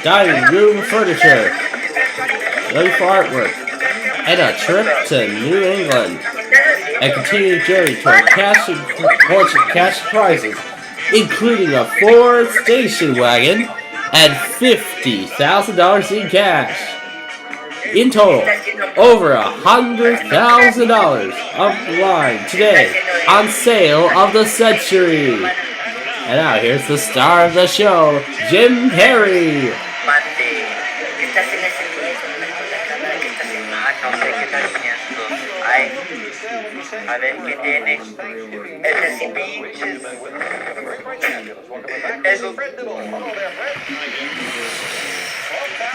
Dining room furniture. Ready for artwork. And a trip to New England. and continue the journey toward cash prizes, including a Ford station wagon and $50,000 in cash. In total, over $100,000 on the line today on sale of the century. And now here's the star of the show, Jim Perry. A ver qué tiene. Esos pinches. Esos.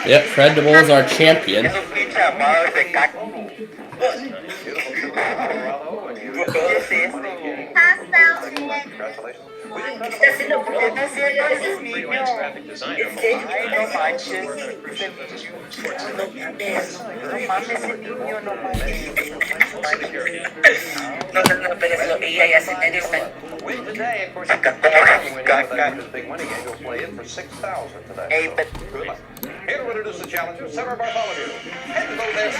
Yep, Credible is our champion. Esos pinches amados de caco. ¿Qué es esto? ¿Qué está haciendo? ¿Por qué está haciendo ese niño? ¿En serio? No manches. No mames, ese niño, no mames. No, pero eso, ella ya se me dice. Hey, but... Here to introduce the challenger, Sarah Bartholomew. Head to go there,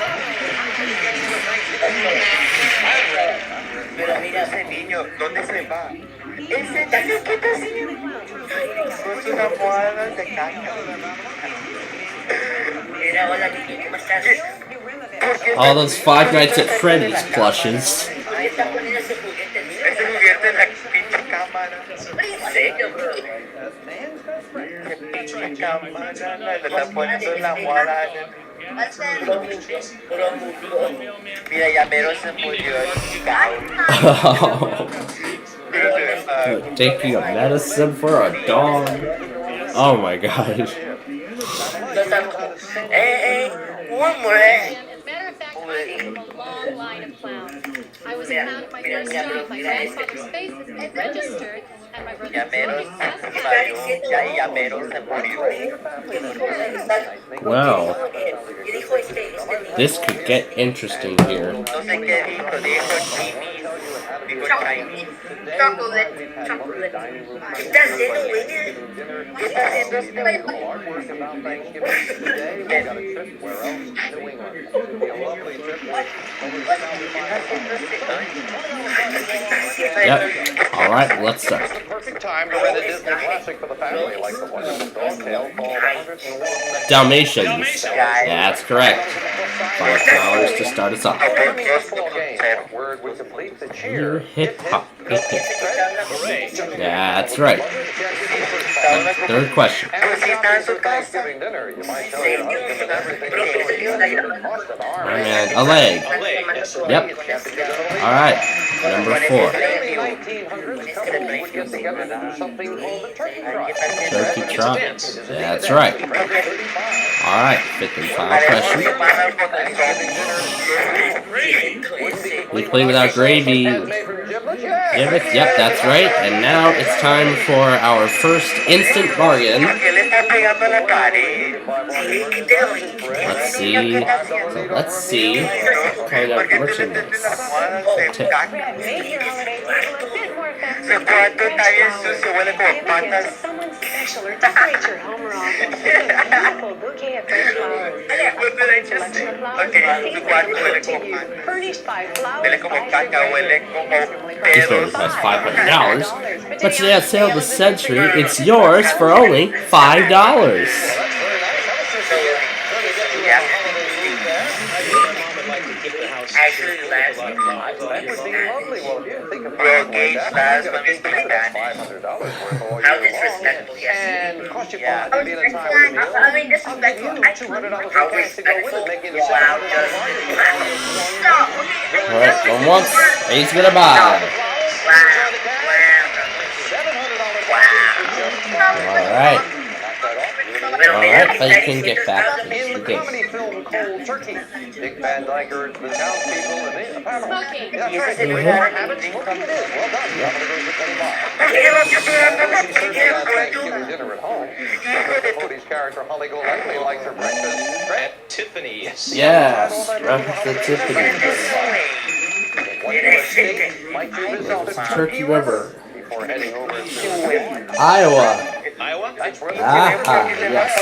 Pero mira ese niño, ¿dónde se va? Ese niño, ¿qué está haciendo? Con sus almohadas de caca. Mira, hola, niño, ¿cómo estás? All those Five Nights at Freddy's plushes. Ahí está poniendo ese juguete en la pinche cámara. ¿En serio, bro? Ese pinche cámara, le está poniendo en la almohada. Mira, ya mero se murió el cabrón. Taking a medicine for a dog. Oh my gosh. Hey, one more. Long line of clowns. I was a clown at my first job. My grandfather's face is registered, and my brother's Wow. This could get interesting here. Chocolate. ¿Qué está haciendo, güey? ¿Qué está haciendo este güey? Yep. Alright, let's start. perfect time to rent a Disney classic for the family, like the one in the dog tail called 101 Dalmatians. That's correct. $5 to start us off. word would complete the Your hip hop. That's right. Third question. Thanksgiving dinner, you might tell your husband and everything. And a leg. Yep. Alright. Number 4. Turkey trot. That's right. Alright. Fifth and final question. We play without gravy. Yep, that's right. And now it's time for our first instant bargain. Let's see. So let's see what kind of merchandise. Someone special or decorate your home or office with a beautiful bouquet of fresh flowers. Selection of flowers delivered to you, furnished by Flowers by This order costs $500, but today at sale this century, it's yours for only $5. Actually, last one. Bro, Gage last one is how disrespectful, yes. Yeah. I mean, disrespectful. How respectful? Wow, Alright, going once. He's gonna buy. Alright. Alright, but you can get back to the game. Cold turkey. Dick Van Dyker, the townspeople, and the panel. Smoking. Yeah, that's right. Smoking it is. Well done. I'm going to go for 20 miles. Dinner at home. Cody's character, Holly Golightly, likes her breakfast. At Tiffany's. Yes, reference to Tiffany's. Where's Turkey River? Before heading over to Iowa. Iowa? That's where yes.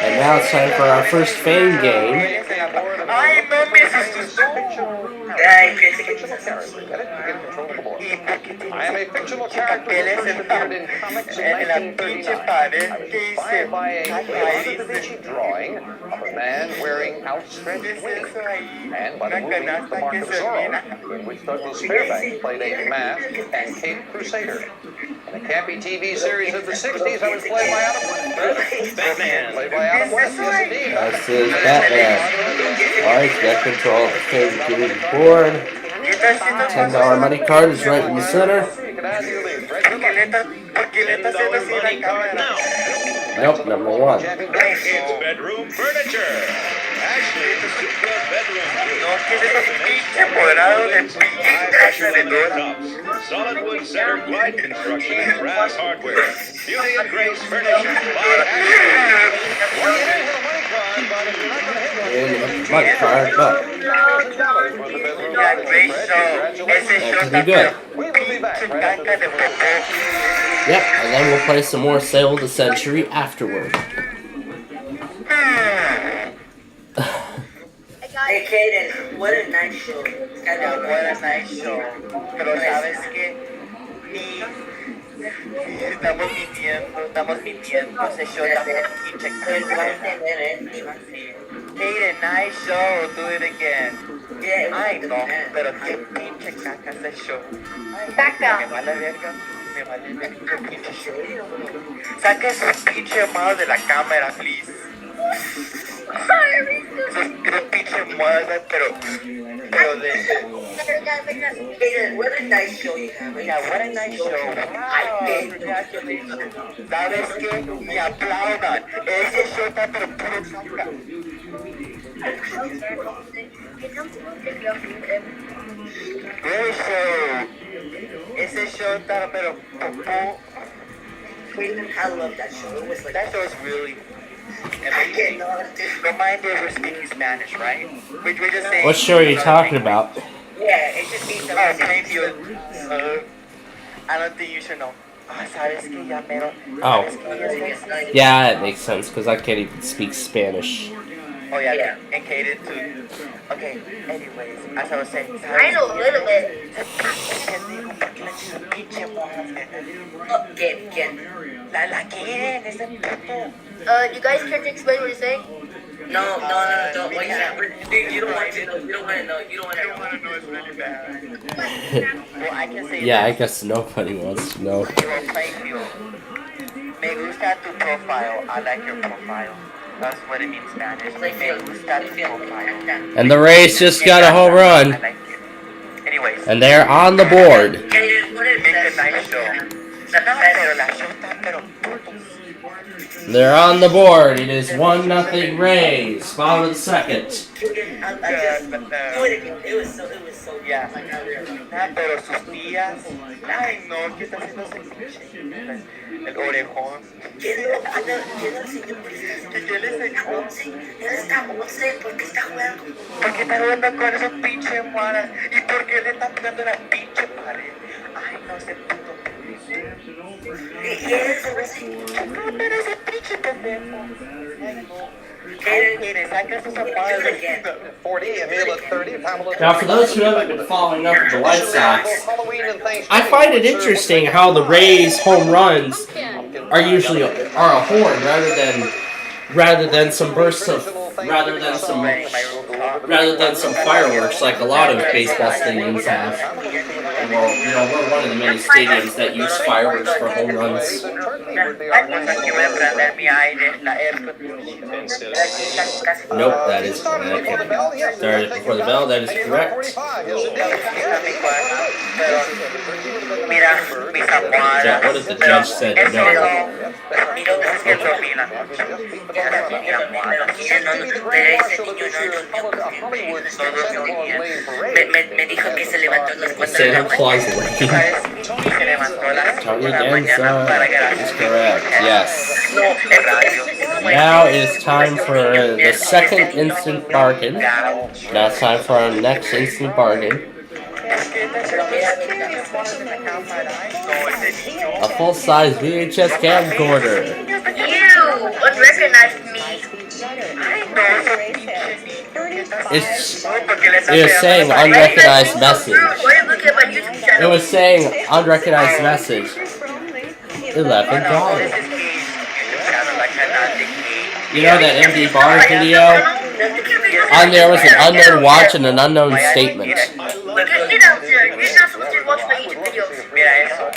And now it's time for our first fame game. Ay, no me asustó. Ay, que se I am a fictional character who appeared in comics in 1939. I was inspired by a Leonardo da Vinci drawing of a man wearing outstretched wings, and by the movie The Mark of Zorro, in which Douglas Fairfax played a masked and caped crusader. In a campy TV series of the 60s, I was played by Adam West. Batman. Played by Adam West, yes indeed. This is Batman. Alright, get control of the fame game board. $10 money card is right in the center. Nope, number one. It's bedroom furniture. Actually, it's a super bedroom solid wood center glide construction and brass hardware. Beauty and grace furniture by Money card, but that could be good. Yep, and then we'll play some more Sale of the Century afterward. Hey, Kaden, what a nice show. What a nice show. Pero sabes que estamos mintiendo. Ese show Kaden, nice show. Do it again. Ay, no, pero qué pinche caca ese show. Caca. Me vale verga. Me vale verga. Pinche show. Saca esos pinche manos de la cámara, please. Esos pinche muebles, pero de... What a nice show you have. Yeah, what a nice show. Wow. ¿Sabes qué? Me aplaudan. Ese show está pero puro caca. Great show. Ese show está pero popó. I love that show. It was like, that show is really amazing. Remind me we're speaking Spanish, right? We're just saying. What show are you talking about? Yeah, it just means Plainfield. I don't think you should know. Oh. Yeah, that makes sense, because I can't even speak Spanish. Oh, yeah. And Kaden, too. Okay, anyways, as I was saying. I know a little bit. You guys care to explain what you're saying? No, don't. Well, you don't want to know. You don't want to know. You don't want to know. It's really bad. Well, I can say yeah, I guess nobody wants to know. Me gusta tu profile. I like your profile. That's what it means in Spanish. Me gusta tu profile. And the Rays just got a home run. I like it. Anyways. And they're on the board. Make a nice show. They're on the board. It is 1-0 Rays. Bottom of the second. It was so yeah. Pero sus tías. Ay no, ¿qué está haciendo ese? El orejón. ¿Qué ¿Por qué está jugando con esos pinches malas? ¿Y por qué le está pegando la pinche pared? Ay no, ese puto. Pero ese pinche pendejo. Ay no. Now, for those who haven't been following up with the White Sox, I find it interesting how the Rays' home runs are usually a horn rather than some bursts of rather than some fireworks like a lot of baseball stadiums have. Well, you know, we're one of the many stadiums that use fireworks for home runs. Nope, that is correct. Started before the bell, that is correct. What if the judge said no? Santa Claus lady. Tony Danza is correct, yes. Now it is time for the second instant bargain. Now it's time for our next instant bargain. A full-size VHS camcorder. unrecognized me. It was saying unrecognized message. It was saying unrecognized message. 11 dollars. You know that MD bar video? On there was an unknown watch and an unknown statement. Get out there. You're not supposed to watch my YouTube videos.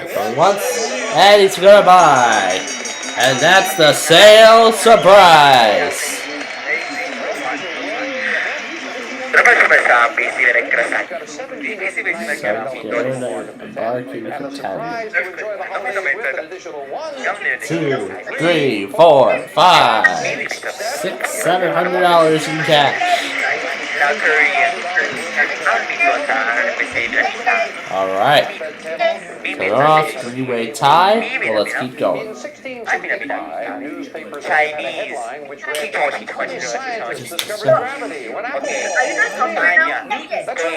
For once, and he's gonna buy. And that's the sale surprise. $2, $3, $4, $5, $600, $700 in cash. Alright. Turn off, three-way tie. Well, let's keep going.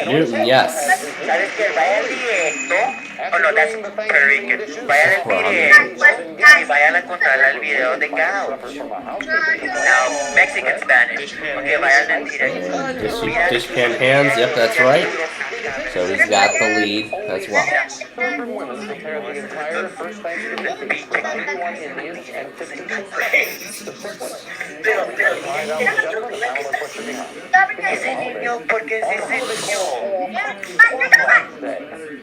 Newton, yes. Oh no, that's Cerri. Vayan a controlar el video de Cao. Now, Mexican Spanish. Okay, vayan a Dishpan hands, yep, that's right. So he's got the lead as well.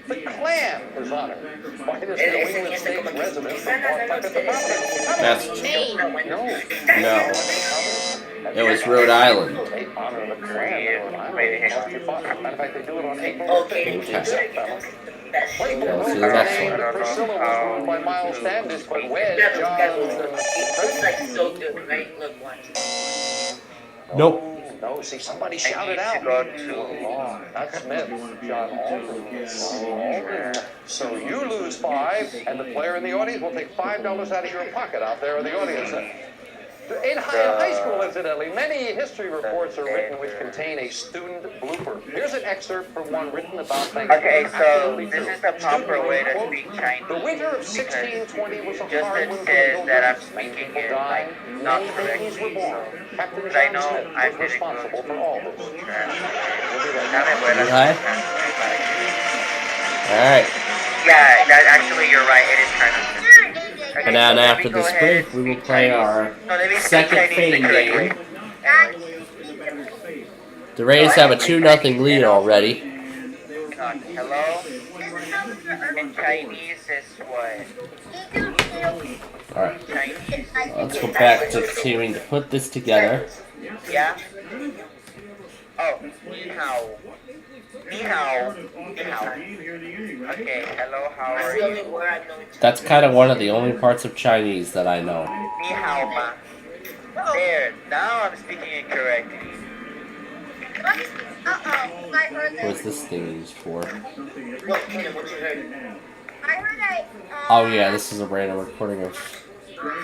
The clan is honored by this New England State resident That's no. It was Rhode Island. Okay. Let's see the next one. By Miles Standish, but Wedge, Nope. No, see, somebody shouted out. That's Smith, John Aldrin. So you lose 5, and the player in the audience will take $5 out of your pocket out there in the audience. In high school, incidentally, many history reports are written which contain a student blooper. Here's an excerpt from one written about Thanksgiving. Okay, so this is the proper way to speak Chinese. The winter of 1620 was a hard one for the says that I'm speaking it like not correctly. Captain I John know Smith I was did responsible for all this. Alright. Yeah, that actually you're right. It is kind of. And then after this break, we will play our second fading game. The Rays have a 2-0 lead already. Hello? In Chinese is what? Alright. Let's go back to continuing to put this together. Yeah? Oh, ni hao. Ni hao. Ni hao. Okay, hello, how are you? That's kind of one of the only parts of Chinese that I know. Ni hao ma. There, now I'm speaking it correctly. What's this thing used for? Oh yeah, this is a random recording of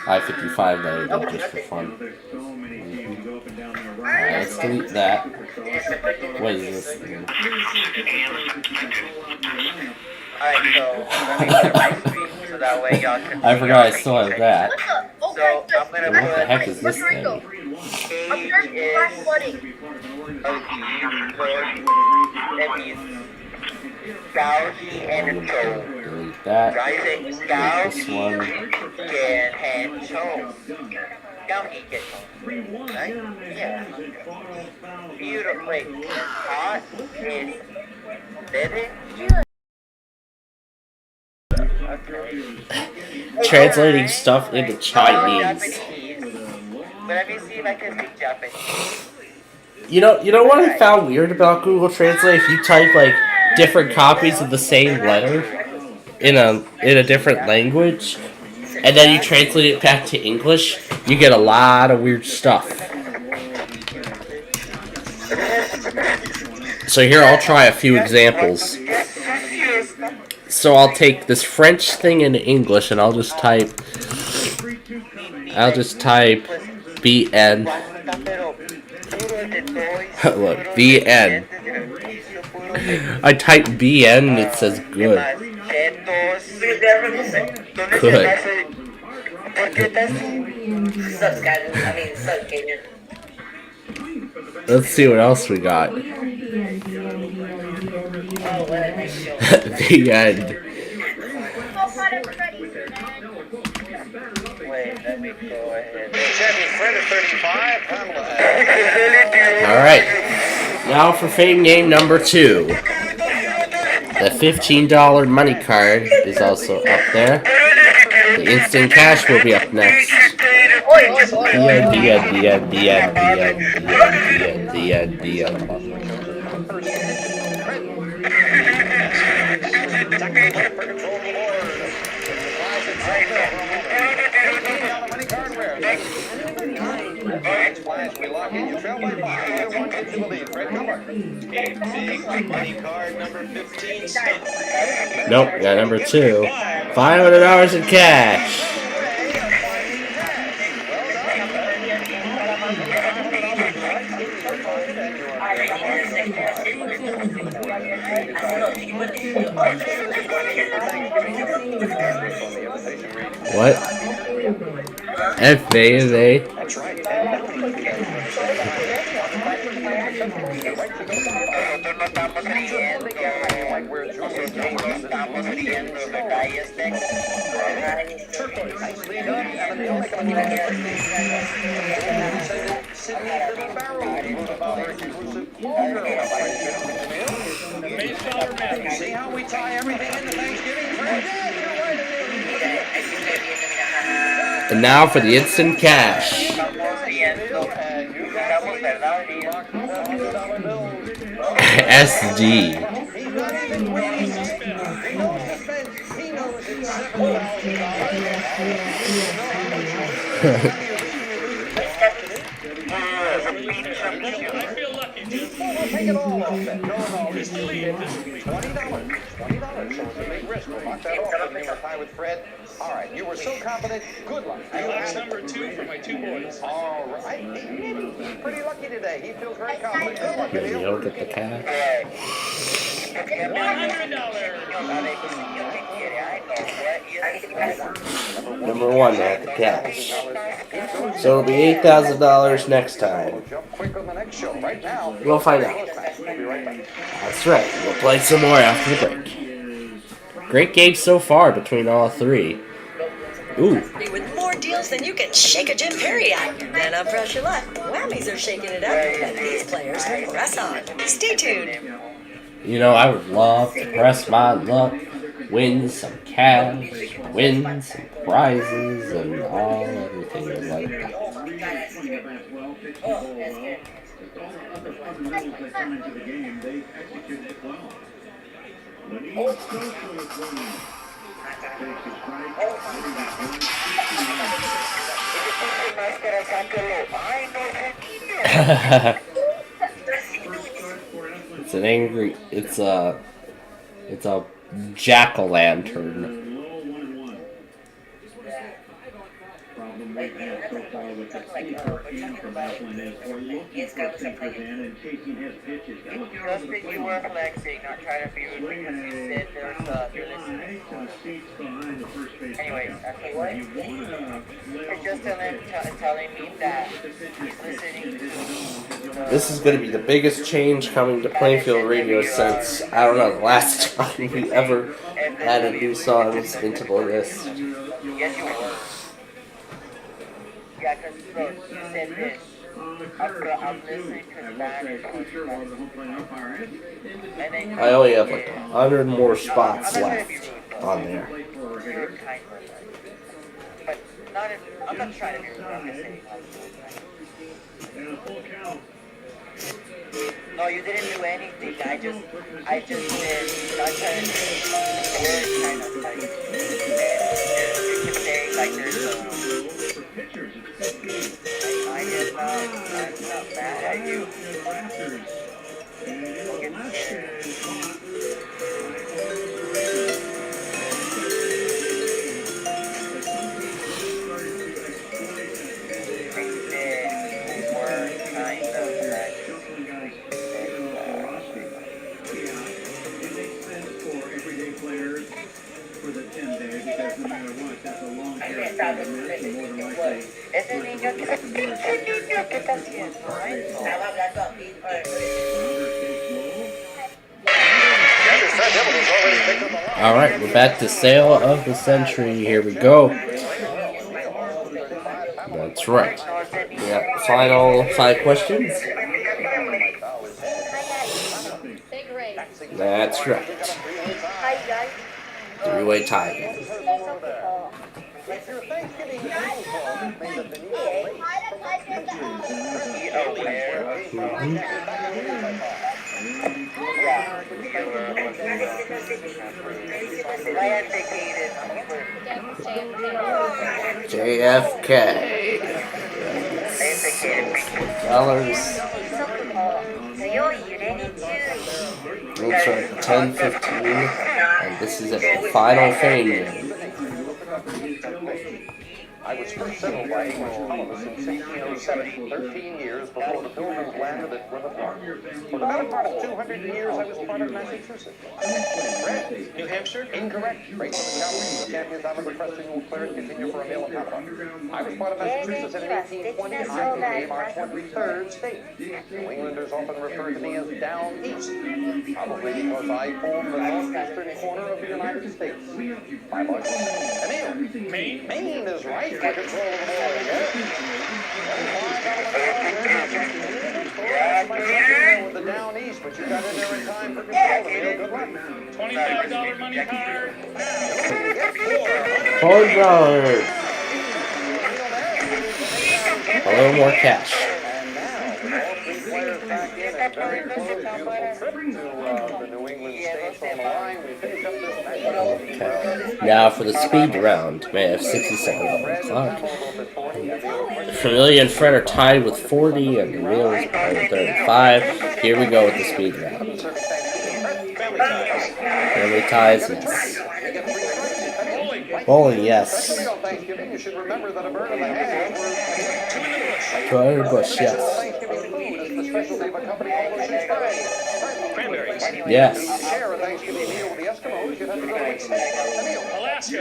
I-55 that I did just for fun. Alright, let's delete that. What is this thing? Alright, so let me share my screen so that way y'all can see. I forgot I still have that. So I'm gonna What the put heck is this thing? Delete that. This one. Beautifully. Hot is living. Translating stuff into Chinese. But let me see if I can speak Japanese. You know what I found weird about Google Translate? If you type like different copies of the same letter in a different language, and then you translate it back to English, you get a lot of weird stuff. So here I'll try a few examples. So I'll take this French thing into English and I'll just type BN. Look, BN. I type BN and it says good. Good. Let's see what else we got. The end. Alright. Now for fame game number 2. The $15 money card is also up there. The instant cash will be up next. The end. We lock in, you trail by 5. Either one gives you the lead. Fred, come on. Big money card number 15. Nope, got number 2. $500 in cash. What? FA. That's right. See how we tie everything into Thanksgiving? And now for the instant cash. SD. Take it all off then. No, it's $20. So it's a big risk. We'll knock that off. Everything will tie with Fred. All right, you were so confident. Good luck. That's number 2 for my 2 boys. All right. He's pretty lucky today. He feels very confident. Good luck, You Emil. don't get the cash. Number 1 at the cash. So it'll be $8,000 next time. Jump quick on the next show. Right now. We'll find out. We'll be right back. That's right. We'll play some more after the break. Great game so far between all 3. Ooh. With more deals than you can shake a Jim Perry at. Then up fresh your luck. Whammies are shaking it up, and these players will press on. Stay tuned. You know, I would love to press my luck, win some cash, win some prizes, and everything like that. It's an angry. It's a jack-o'-lantern. Problem we've had so far with the speaker and from Upland is we're looking for thinkers in and chasing his pitches. Just that you were flexing, not trying to be rude because you said there's anyway, okay, what? You're just telling me that he's listening to This is going to be the biggest change coming to Plainfield Radio since, I don't know, the last time we ever added new songs into the list. Yes, you were. Yeah, because look, you said this. I'm listening to Spanish. I only have like 100 more spots left on there. But not if, I'm not trying to be rude, I'm just saying. No, you didn't do anything. I just said, I'm trying to say, we're kind of like, you keep saying like there's I am not mad at you. sabes ese niño que está haciendo, right? Estaba hablando a mí. Alright, we're back to Sale of the Century. Here we go. That's right. We got the final 5 questions. That's right. 3-way tie. JFK. $6. Looks like 10-15. And this is a final fame game. I was first settled by English colonists in 1607, 13 years before the Pilgrims landed at Plymouth Rock. For the better part of 200 years, I was part of Massachusetts. Red, New Hampshire, incorrect. Race of the Cowboys, the champions out of the Preston will clear and continue for a meal of Panama. I was part of Massachusetts in 1820, and I became our 23rd state. New Englanders often refer to me as down east, probably because I form the northeastern corner of the United States. My largest. Emil, Maine? Maine is right. For control of the ball, the down east, but you got in there in time for control. Good luck. $25 money card. $4. A little more cash. And now, with all 3 players back in, a very close, beautiful trip to the New England States on the line. We finish up this match. Okay. Now for the speed round. May have 60 seconds on the clock. Familia and Fred are tied with 40, and Emil is behind with 35. Here we go with the speed round. Family ties, yes. Bowling, yes. Try bush, yes. Yes.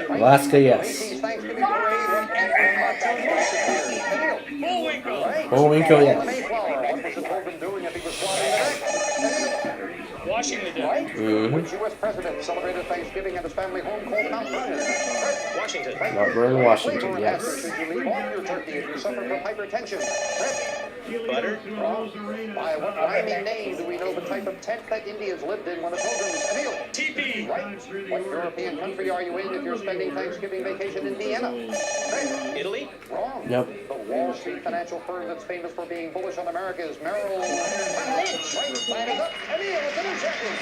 Alaska, yes. Bullwinkle, yes. Washington, which U.S. president celebrated Thanksgiving at his family home called Mount Vernon? Washington. Mount Vernon, Washington, yes. Should you leave off your turkey if you suffer from hypertension? Butter? By what rhyming name do we know the type of tent that Indians lived in when the Pilgrims sailed? Teepee. Right. What European country are you in if you're spending Thanksgiving vacation in Vienna? Italy? Wrong. Nope. The Wall Street financial firm that's famous for being bullish on America is Merrill Lynch. Right. Sign us up. Emil, it's an champion.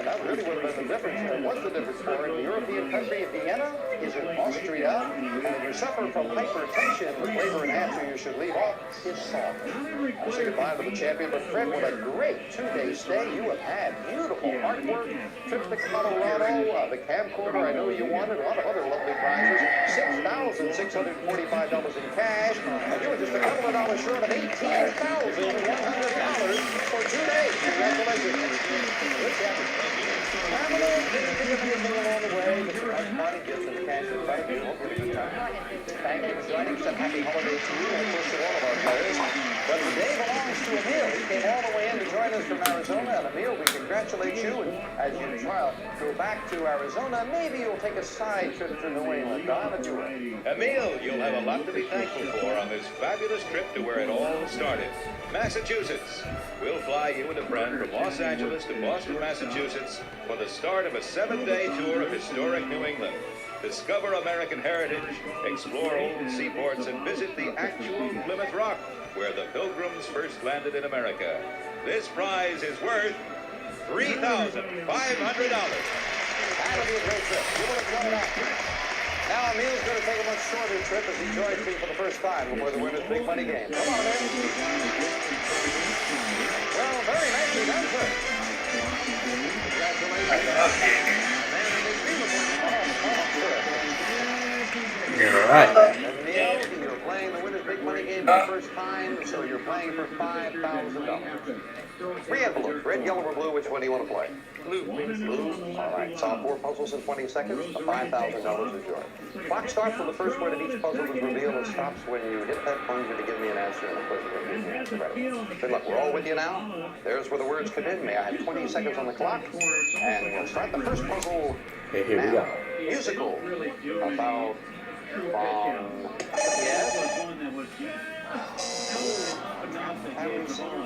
That really would have been the difference. And what's the difference for it? The European country of Vienna is in Austria, and if you suffer from hypertension, the flavor enhancer you should leave off is salt. I'll say goodbye to the champion, but Fred, what a great 2-day stay you have had. Beautiful artwork, trips to Colorado, the camcorder I know you wanted, a lot of other lovely prizes, $6,645 in cash, and you were just a couple of dollars short of $18,100 for 2 days. Congratulations. Good job. Pamela, didn't give anything along the way, but some nice party gifts and the cash in front of you. Hope you had a good time. Thank you for joining us, and happy holidays to you, and of course to all of our players. But the day belongs to Emil. He came all the way in to join us from Arizona, and Emil, we congratulate you, and as you go back to Arizona, maybe you'll take a side trip to New England. Don, if you will. Emil, you'll have a lot to be thankful for on this fabulous trip to where it all started, Massachusetts. We'll fly you and a friend from Los Angeles to Boston, Massachusetts for the start of a 7-day tour of historic New England. Discover American heritage, explore old seaports, and visit the actual Plymouth Rock, where the Pilgrims first landed in America. This prize is worth $3,500. That'll be a great trip. You want to join up. Now Emil's going to take a much shorter trip as he joins me for the first time before the winner's big money game. Come on, Emil. Well, very nicely done, sir. All right. Emil, you're playing the winner's big money game for the first time, so you're playing for $5,000. Three envelopes, red, yellow, or blue. Which one do you want to play? Blue, please. Blue. All right. Solve 4 puzzles in 20 seconds. The $5,000 is yours. Clock starts when the first word of each puzzle is revealed and stops when you hit that plunger to give me an answer, and of course you're going to give me an answer right away. Good luck. We're all with you now. There's where the words come in. May I have 20 seconds on the clock? And we'll start the first puzzle. Okay, here we go. Musical. About yes.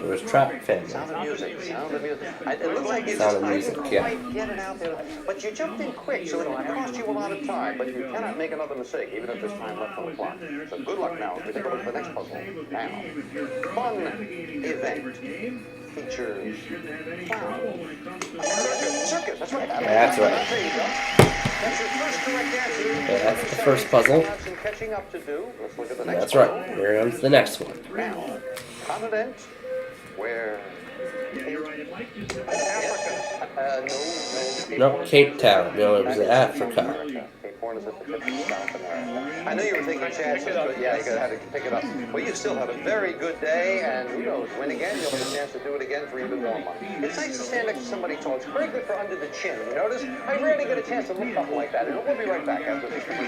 There was Trap Family. Sound of music. Sound of music. It looks like you Sound of just Music, couldn't yeah. quite get it out there, but you jumped in quick, so it'll cost you a lot of time. But you cannot make another mistake, even if there's time left on the clock. So good luck now as we take a look at the next puzzle. Now, fun event features circus. That's right. That's right. There you go. That's your first correct answer. Okay, that's the first puzzle. Have some catching up to do. Let's look at the next That's puzzle. right. Here comes the next one. Now, continent where Africa. No, Cape Town. No, it was Africa. Cape Horn is at the tip of South America. I knew you were taking chances, but yeah, you had to pick it up. Well, you still had a very good day, and who knows, win again, you'll have a chance to do it again for even more money. It's nice to stand next to somebody tall. It's very good for under the chin. You notice? I rarely get a chance to look something like that, and we'll be right back after this commercial.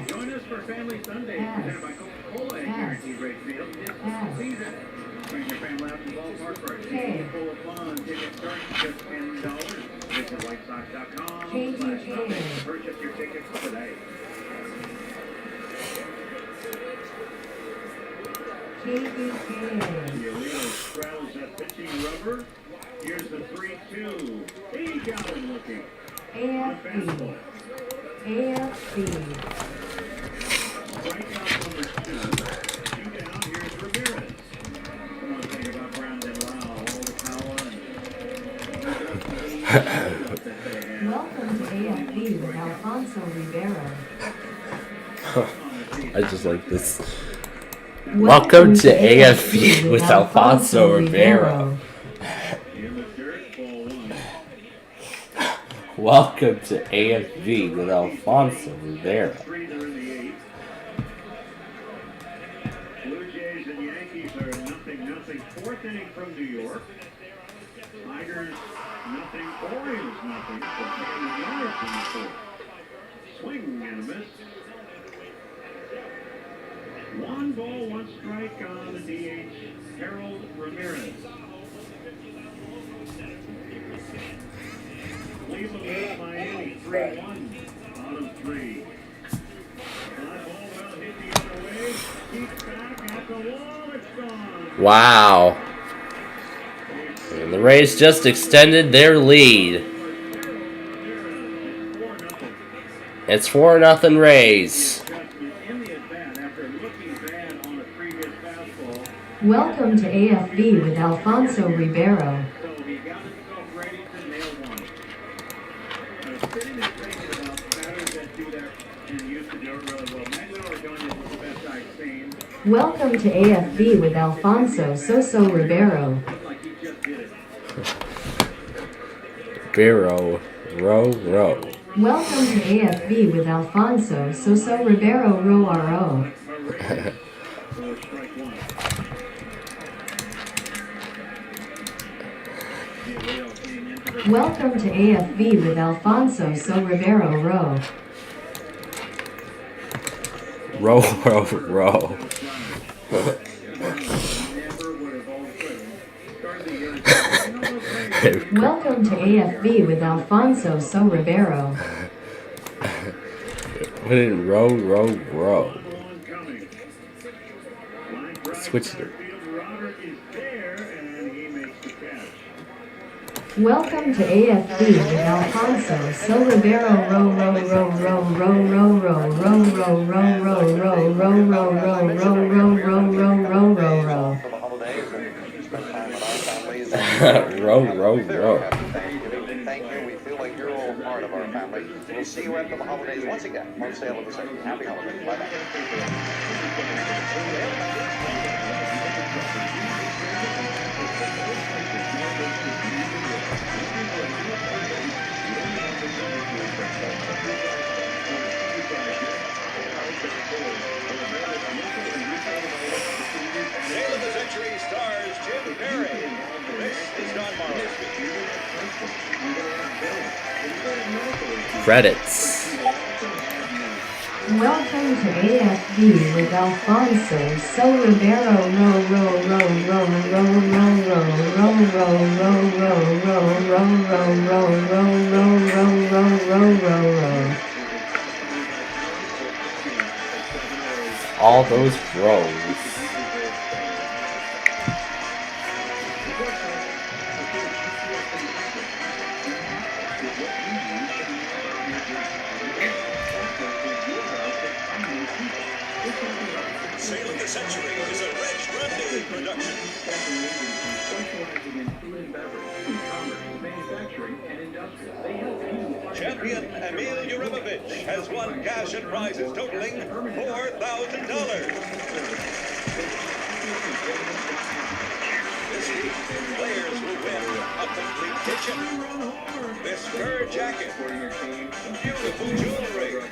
Join us for Family Sunday, presented by Coca-Cola at Guaranteed Rate Field. This season, bring your family out to the ballpark for a season full of fun. Tickets start at just $10. Visit WhiteSox.com/Sunday to purchase your tickets today. The Alito straddles that pitching rubber. Here's the 3-2. He got him looking. AFB. Strikeout number 2. 2 down. Here's Ramirez. Come on, think about Brandon Lau. All the power Welcome to AFB with Alfonso Ribeiro. I just like this. Welcome to AFB with Alfonso Ribeiro. Welcome to AFB with Alfonso Ribeiro. Blue Jays and Yankees are 0-0. Fourth inning from New York. Tigers 0, Orioles 0. Swing and a miss. 1 ball, 1 strike on the DH, Harold Ramirez. Cleveland leads Miami 3-1 out of 3. Fly ball well hit the other way. Keeps back at the wall. It's gone. Wow. And the Rays just extended their lead. It's 4-0 Rays. Welcome to AFB with Alfonso Ribeiro. Welcome to AFB with Alfonso Soso Ribeiro. Ribeiro, row. Welcome to AFB with Alfonso Soso Ribeiro Row. Welcome to AFB with Alfonso So Ribeiro Row. Row. Welcome to AFB with Alfonso So Ribeiro. Put in row. Switch it. Welcome to AFB with Alfonso So Ribeiro Row. Thank you. We feel like you're all part of our family. We'll see you after the holidays once again on sale of the second. Happy holidays. Bye-bye. Tale of the Century stars Jim Perry. This is Don Morrow speaking. Credits. Welcome to AFB with Alfonso, So Ribeiro, All those rows. Sale of the Century is a Reg Grundy production. Champion Emil Yurimovich has won cash and prizes totaling $4,000. This week, players will win a complete kitchen, this fur jacket, beautiful jewelry,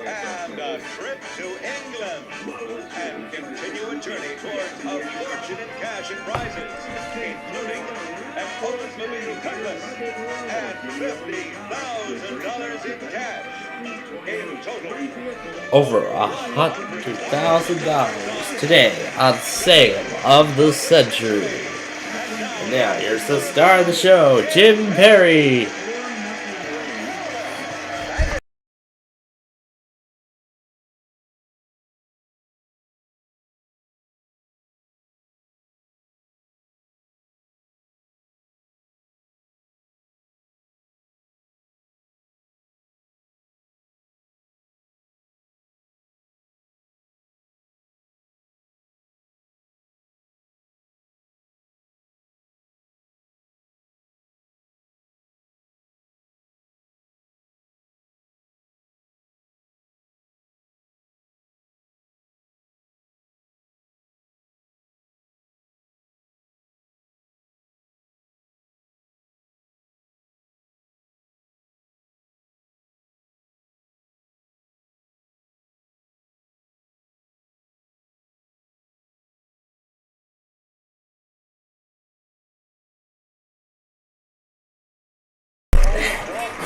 and a trip to England, and continue a journey towards a fortune in cash and prizes, including an Oldsmobile Cutlass and $50,000 in cash. In total, Over $100,000 today on Sale of the Century. And now here's the star of the show, Jim Perry.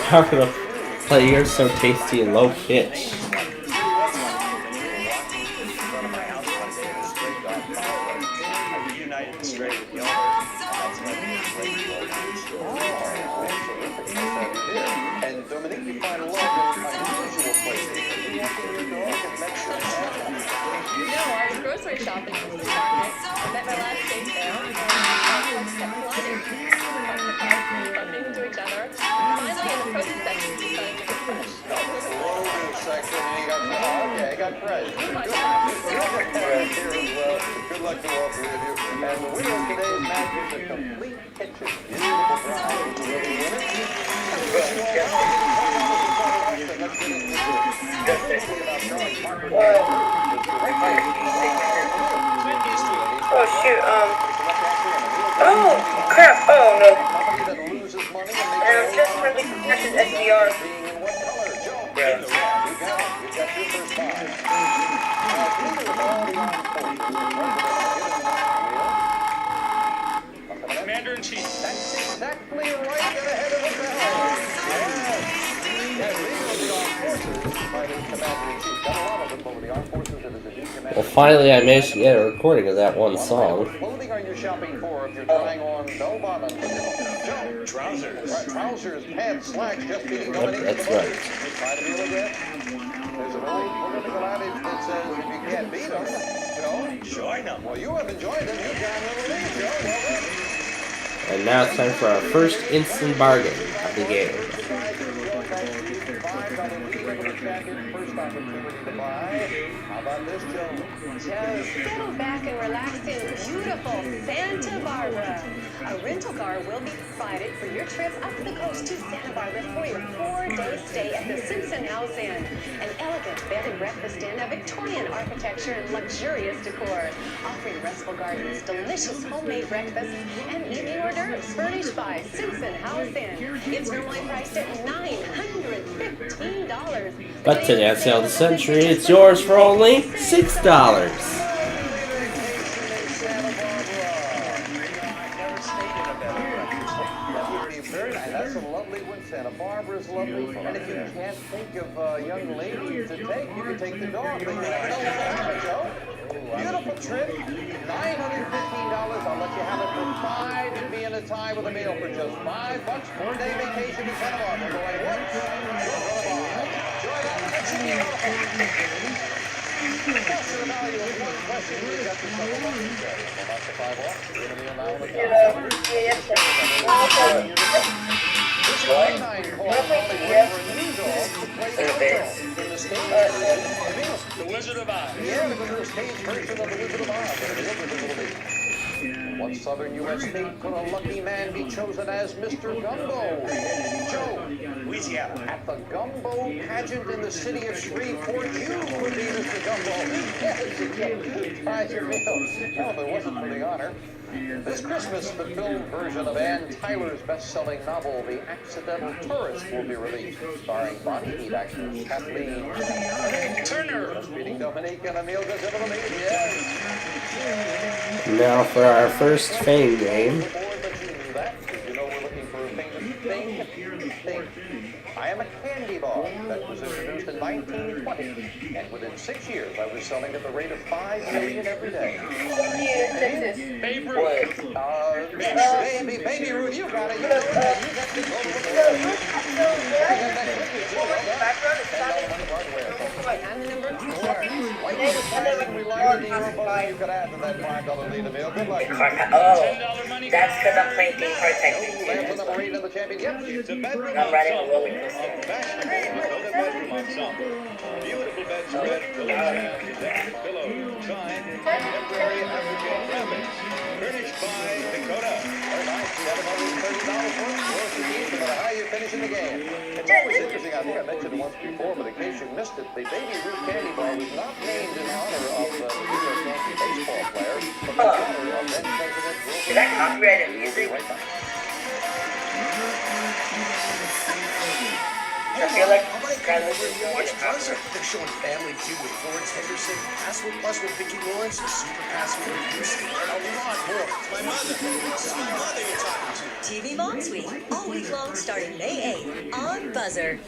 How could a player so tasty and low pitch? And Dominique, you find love in unusual places. No, I was grocery shopping in the market. I met my last date there, and our hearts kept colliding. Bumping into each other. Finally, in the produce section, we decided to get fresh. Produce section, and you got, okay, you got fresh. Good luck to all three of you. And the winner of today's match is a complete kitchen. Beautiful prize. Oh shoot, oh crap, oh no. And I'm just friendly connected SDR. Commander-in-Chief. That's exactly right. Get ahead of the bell. Well, finally I managed to get a recording of that one song. What clothing are you shopping for if you're trying on bell bottoms? Trousers. Right, trousers, pants, slacks, just being going in. That's right. Try to deal again. There's a very political adage that says if you can't beat them, Join them. well, you haven't joined them. You can't really leave, Joe. Well done. And now it's time for our first instant bargain of the game. $5 lead over the champion. First opportunity to buy. How about this, Joe? Joe, settle back and relax in beautiful Santa Barbara. A rental car will be provided for your trip up the coast to Santa Barbara for your 4-day stay at the Simpson House Inn. An elegant bed and breakfast inn of Victorian architecture and luxurious decor, offering restful gardens, delicious homemade breakfasts, and evening hors d'oeuvres furnished by Simpson House Inn. It's normally priced at $915. But today at Sale of the Century, it's yours for only $6. That's a lovely one. Santa Barbara's lovely. And if you can't think of a young lady to take, you can take the dog. Joe. Beautiful trip. $915. I'll let you have it for 5 and be in a tie with a meal for just $5. 4-day vacation to Santa Barbara. Going once. Enjoy that one. That's beautiful. That's the value of one question. We've got the double money. Well, that's the 5 off. We're going to be allowed to The Wizard of Oz. Yeah, because we're a stage version of the Wizard of Oz. One southern U.S. state could a lucky man be chosen as Mr. Gumbo? Joe, Louisiana. at the Gumbo pageant in the city of Shreveport, you could be Mr. Gumbo. Yes, you can. Try your meal. Well, if it wasn't for the honor. This Christmas, the film version of Ann Tyler's best-selling novel, The Accidental Tourist, will be released, starring Bonnie Heat actors Kathleen Turner. beating Dominique and Emil Gazzible. Yes. Now for our first Fame game. You know we're looking for a famous thing. I am a candy bar that was introduced in 1920, and within 6 years I was selling at the rate of 5 million every day. Babe Ruth. Baby Ruth, you got it. You know it. You got the I'm the number 4. We learned the Euro you could add to that $5 lead meal. Good luck. Oh, that's because I'm playing Game Card Technique. That's the number 8 of the champion. Yep. It's a bedroom I'm riding a roller ensemble. coaster. A fashionable bedroom ensemble. Beautiful bedspread, pillow stand, decorative pillows, sign, contemporary African graphics. Furnished by Dakota. All right, $730 worth of no matter how you finish in the game. It's always interesting. I think I mentioned it once before, but in case you missed it, the Baby Ruth candy bar was not named in honor of the New York Yankee baseball player, but in honor of then President Wilson. Is that copyrighted music? Right back. I feel like Watch Buzzer. They're showing Family Feud with Florence Henderson, Password Plus with Vicki Lawrence, and Super Password with Lucy. A lot more. It's my mother. This is my mother you're talking to. TV Mom's Week, all week long starting May 8th on Buzzer.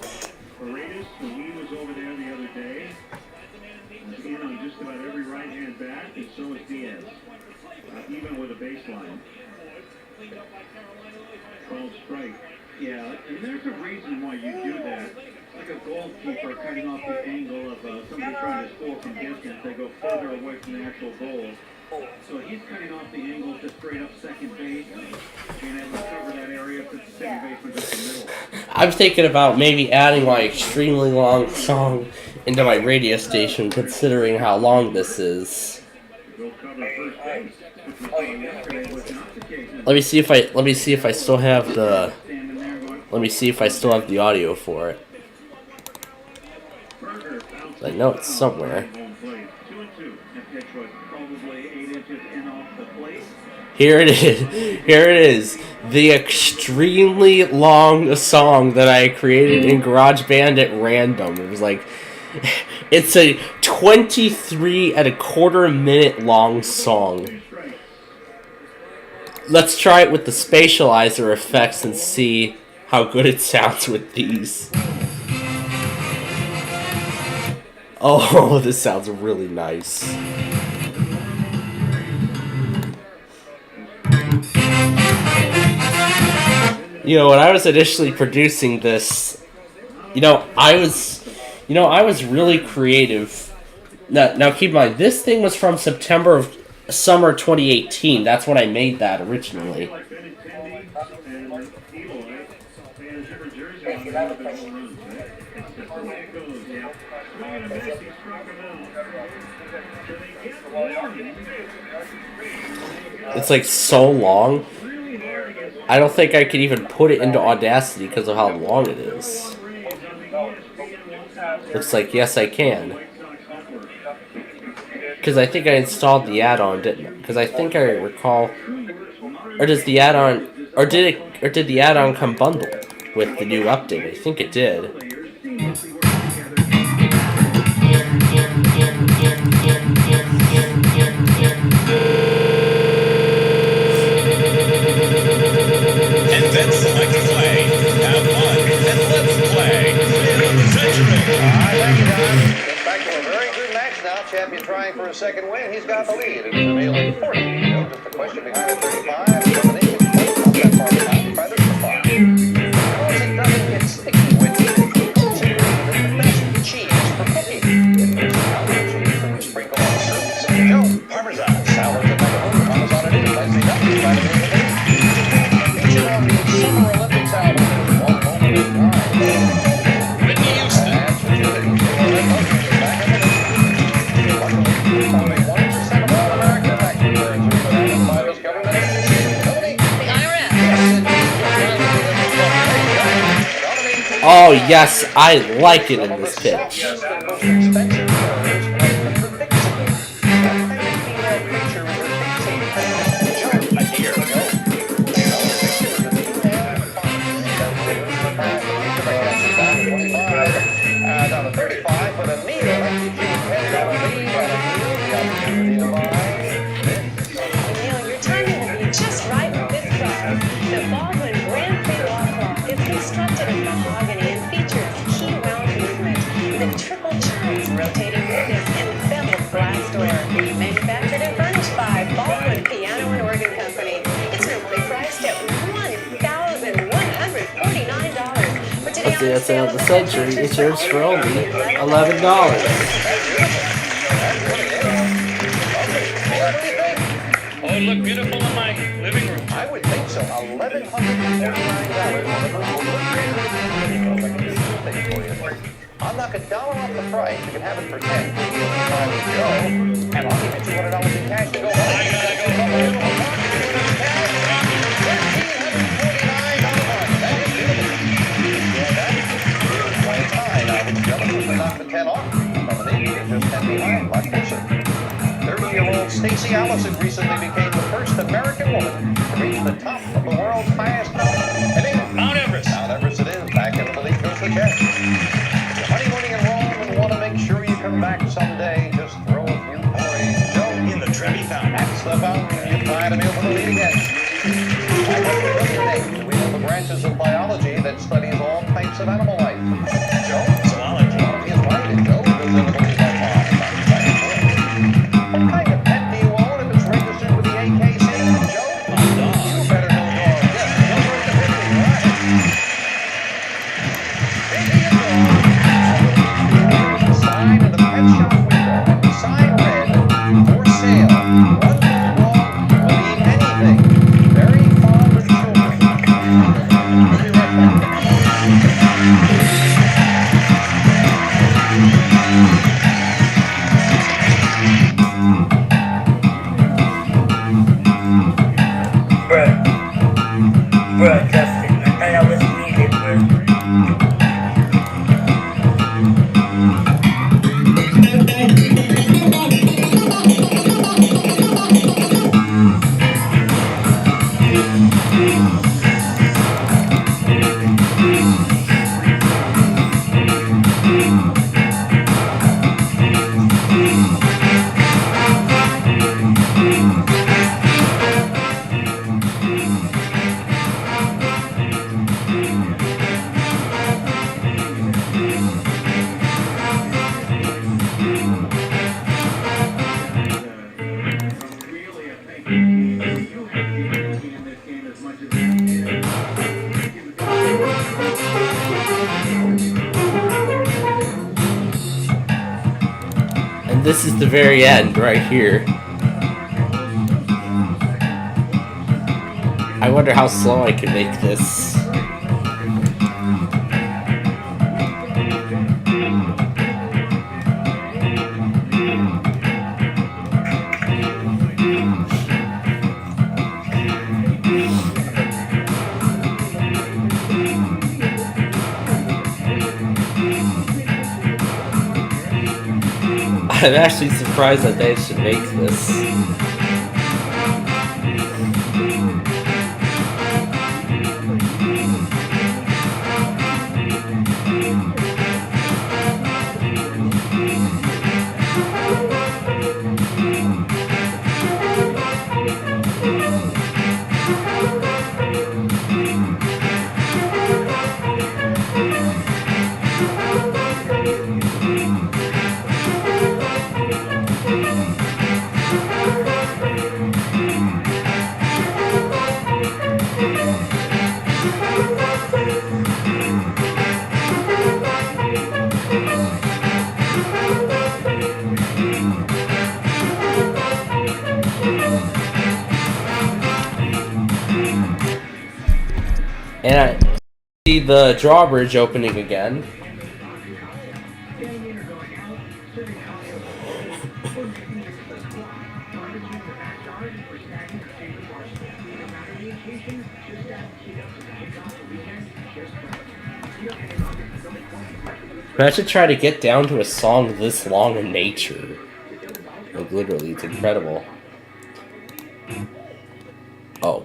Paredes, he was over there the other day. He's in on just about every right-hand back, and so is Diaz. Even with a baseline. Called strike. Yeah, and there's a reason why you do that. Like a goalkeeper cutting off the angle of somebody trying to score from distance. They go further away from the actual goal. So he's cutting off the angle to straight up second base, being able to cover that area for the second baseman just the middle. I'm thinking about maybe adding my extremely long song into my radio station, considering how long this is. Let me see if I still have the audio for it. I know it's somewhere. Here it is. Here it is. The extremely long song that I created in GarageBand at random. It was like, it's a 23.25 minute long song. Let's try it with the spatializer effects and see how good it sounds with these. Oh, this sounds really nice. You know, when I was initially producing this, I was really creative. Now keep in mind, this thing was from summer 2018. That's when I made that originally. It's like so long. I don't think I could even put it into Audacity because of how long it is. Looks like yes, I can. Because I think I installed the add-on, didn't I? Because I think I recall, or does the add-on, or did the add-on come bundled with the new update? I think it did. And then select play. Have fun and let's play. Win of the century. Thank you, John. Gets back to a very good match now. Champion trying for a second win. He's got the lead. It is revealing 40. Just a question behind it, 35. Domination not that far behind. By the far. Because it doesn't get sticky when eating. It's the best cheese for cooking. It's Italian cheese that we sprinkle on soups. Joe, Parmesan, salad, and macaroni. Parmesan it is. Nicely done. It's by the featured on the Summer Olympics album. One moment in time. Whitney Houston. That's what you think. Only 1% of all Americans actually learn to read by this government agency. Oh yes, I like it in this pitch. Down to 35, but a meal. $10 lead and a meal. Your timing will be just right with this product. The Baldwin Grand Prix washcloth is constructed in mahogany and features key round movement with a triple chines rotating thickness and beveled glass door. Manufactured and furnished by Baldwin Piano and Organ Company. It's normally priced at $1,149. For today on The sale of the century is yours for only $11. Oh, it looked beautiful in my living room. I would think so. $1,149. I'll knock $1 off the price. You can have it for $10. And I'll give you $200 in cash to go home. I gotta go home. Knock the 10 off. Just 10 behind, like closer. 30-year-old Stacey Allison recently became the first American woman to reach the top of the world's highest mountain. Mount Everest. Mount Everest it is. Back in the lead goes the jet. If you're honeymooning in Rome and want to make sure you come back someday, just throw a few coins. Joe, In the Trevi Fountain. that's the fountain. You find a meal for the lead again. We have the branches of biology that studies all types of animal life. Joe? Zoology. He is right, and Joe goes into the lead by far. What kind of pet do you own if it's registered with the AKC? Joe? A dog. You better know dog. Yes, number at the 50, right? There's a sign in the pet shop window, and the sign read, for sale. One dog will eat anything. Very fond of children. We'll be right back. Bruh, Justin, I thought I was needed, bruh. And this is the very end right here. I wonder how slow I can make this. I'm actually surprised that they should make this. And I see the drawbridge opening again. But I should try to get down to a song this long in nature. Like, literally, it's incredible. Oh.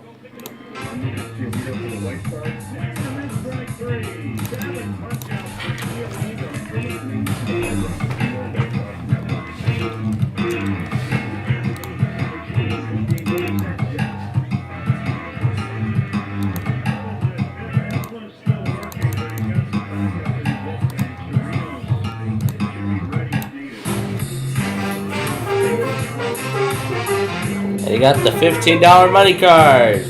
And you got the $15 money card.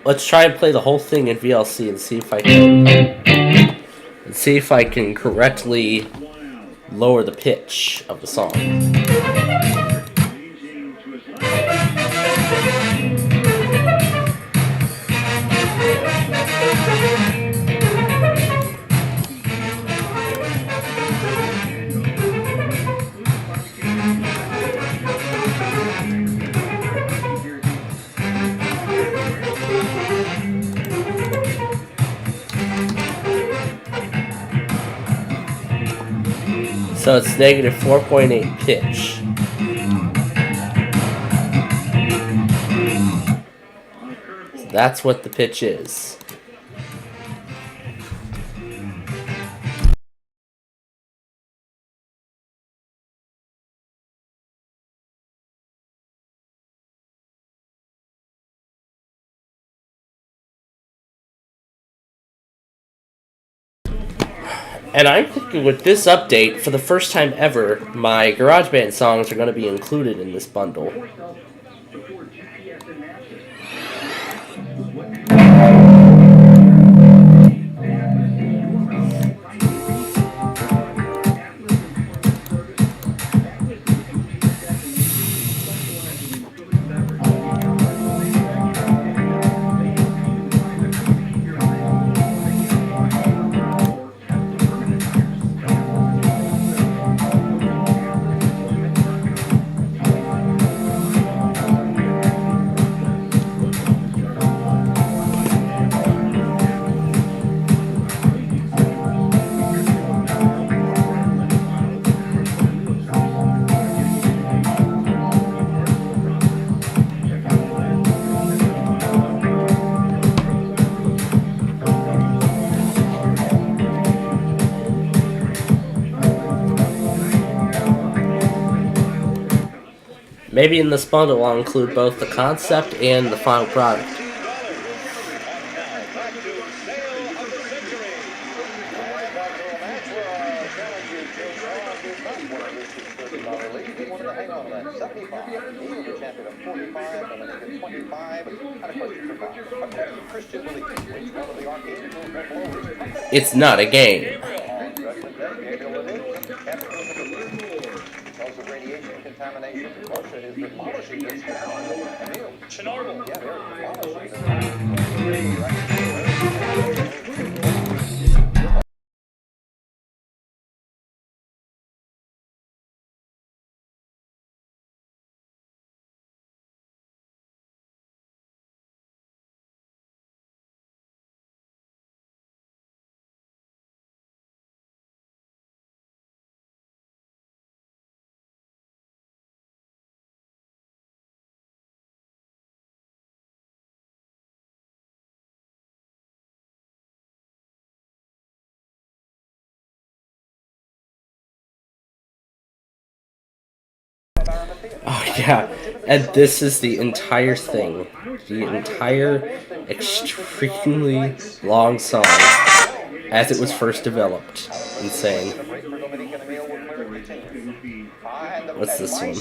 Let's try and play the whole thing in VLC and see if I can correctly lower the pitch of the song. So it's negative 4.8 pitch. So that's what the pitch is. And I'm thinking with this update, for the first time ever, my GarageBand songs are going to be included in this bundle. Maybe in this bundle I'll include both the concept and the final product. It's not a game. Oh yeah, and this is the entire thing. The entire extremely long song as it was first developed. Insane. What's this one?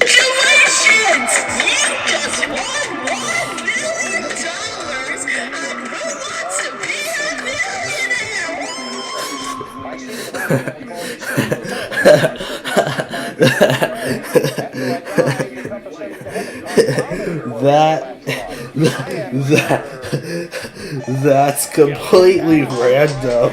That's completely random.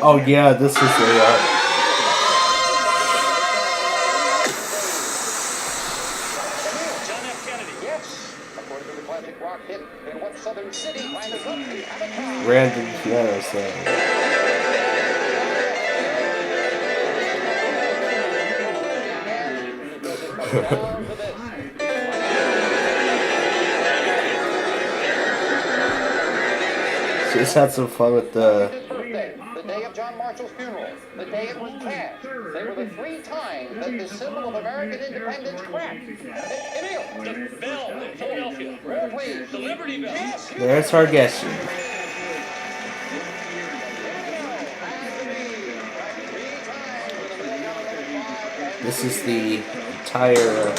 Oh yeah, this is the random piano sound. Just had some fun with the day of John Marshall's funeral, the day it was cast. They were the 3 times that the symbol of American independence cracked. Emil! The bell in Philadelphia. Roll, please. The Liberty Bell. Yes. There's our guest. This is the entire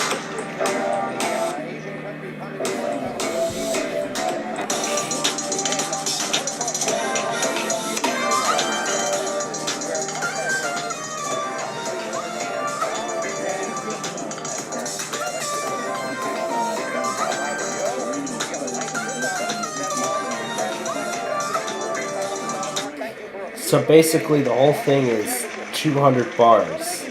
so basically the whole thing is 200 bars.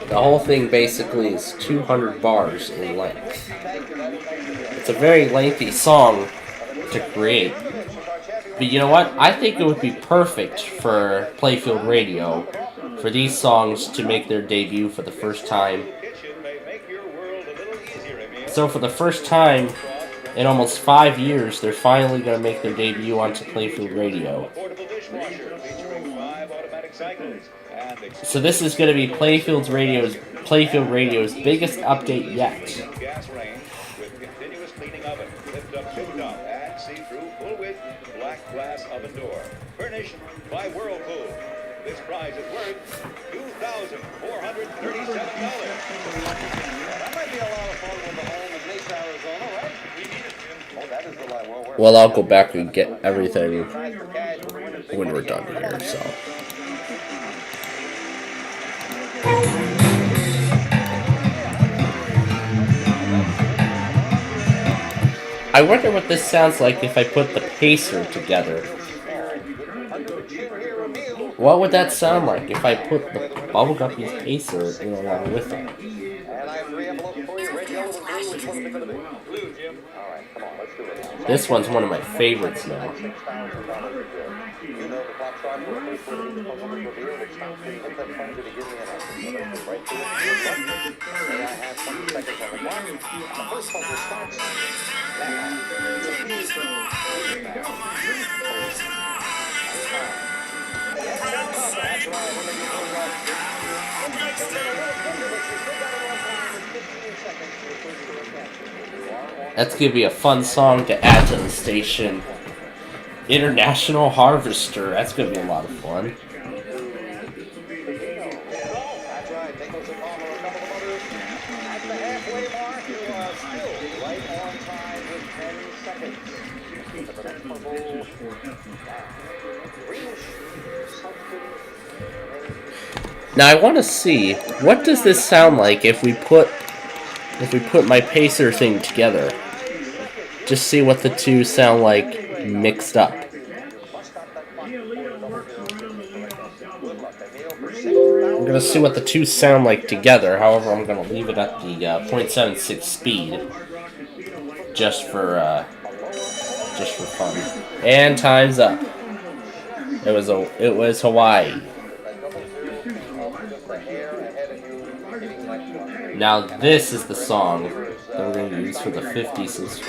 The whole thing basically is 200 bars in length. It's a very lengthy song to create. But you know what? I think it would be perfect for Playfield Radio for these songs to make their debut for the first time So for the first time in almost 5 years, they're finally going to make their debut onto Playfield Radio. So this is going to be Playfield Radio's biggest update yet. Gas range with continuous cleaning oven, lift up, tip top, and see-through full-width black glass oven door. Furnished by Whirlpool. This prize is worth $2,437. That might be a lot of fun with the home in Mesa, Arizona, right? We need it, Jim. Oh, that is the line. Well, I'll go back and get everything when we're done here, so. I wonder what this sounds like if I put the pacer together. What would that sound like if I put the bubblegummy pacer in along with it? And I have 3 envelopes for you. Red, yellow, and blue. Which one's it going to be? Blue, Jim. All right, come on, let's do it now. This one's one of my favorites now. You know the clock starts for the first word of each puzzle is revealed. It stops when you hit that plunger to give me an answer. So let's get right to it. Good luck. May I have 20 seconds on the clock? The first puzzle starts now. That's going to be a fun song to add to the station. International Harvester. That's going to be a lot of fun. That's right. Take those in Palmer, a couple of others. At the halfway mark, you are still right on time with 10 seconds. For the next puzzle, now I want to see, what does this sound like if we put my pacer thing together? Just see what the two sound like mixed up. I'm going to see what the two sound like together. However, I'm going to leave it at the 0.76 speed. Just for fun. And time's up. It was Hawaii. Now this is the song that we're going to use for the 50s.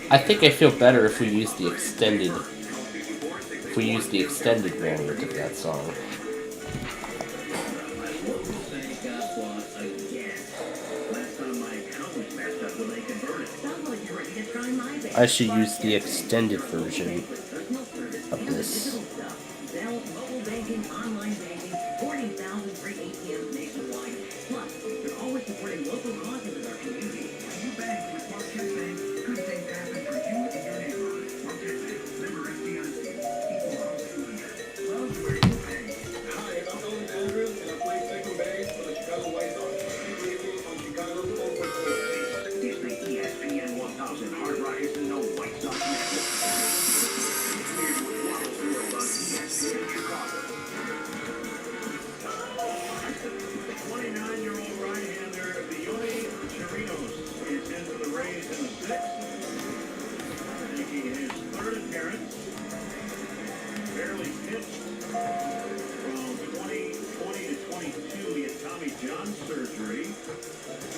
I think I feel better if we use the extended variant of that song. I should use the extended version of this. Surgery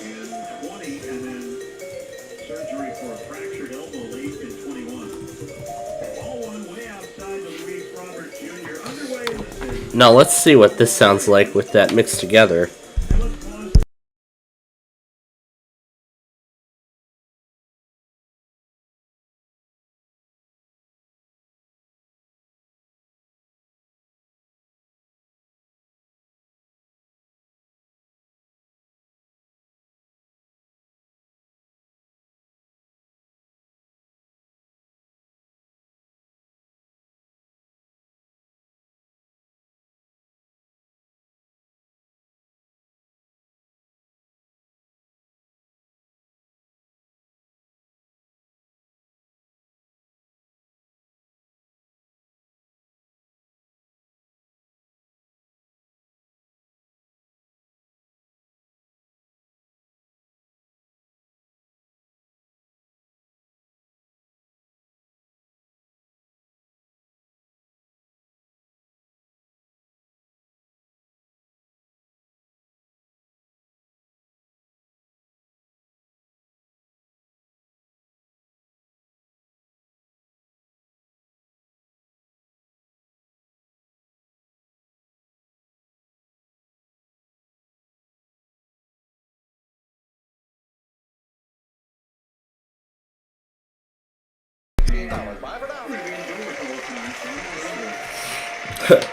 in 20, and then surgery for a fractured elbow late in 21. All one way outside the Luis Robert Jr. underway in the city. Now let's see what this sounds like with that mixed together.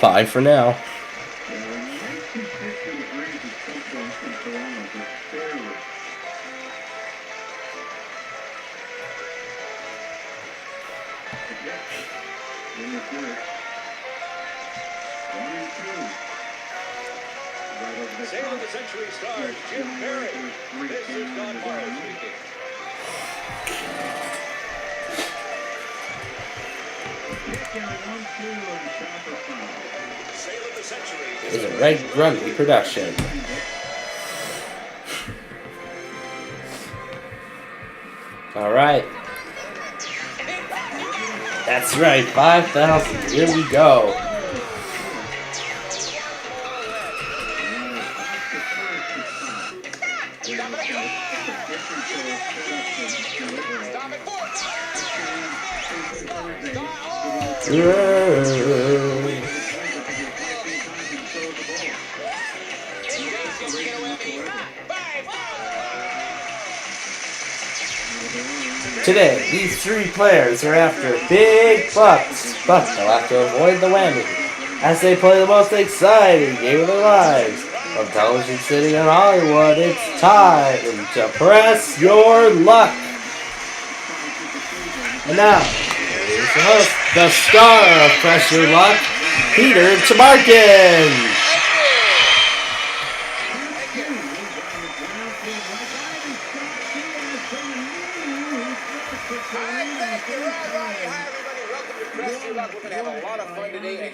Bye for now. Sail of the Century stars Jim Perry. This is Don Morrow speaking. Sail of the Century Is a Red Grundy production. Alright. That's right, 5,000. Here we go. Today, these three players are after big bucks, but they'll have to avoid the whammy as they play the most exciting game of their lives. From television city in Hollywood, it's time to press your luck. And now, here's the host, the star of Press Your Luck, Peter Tamarkin.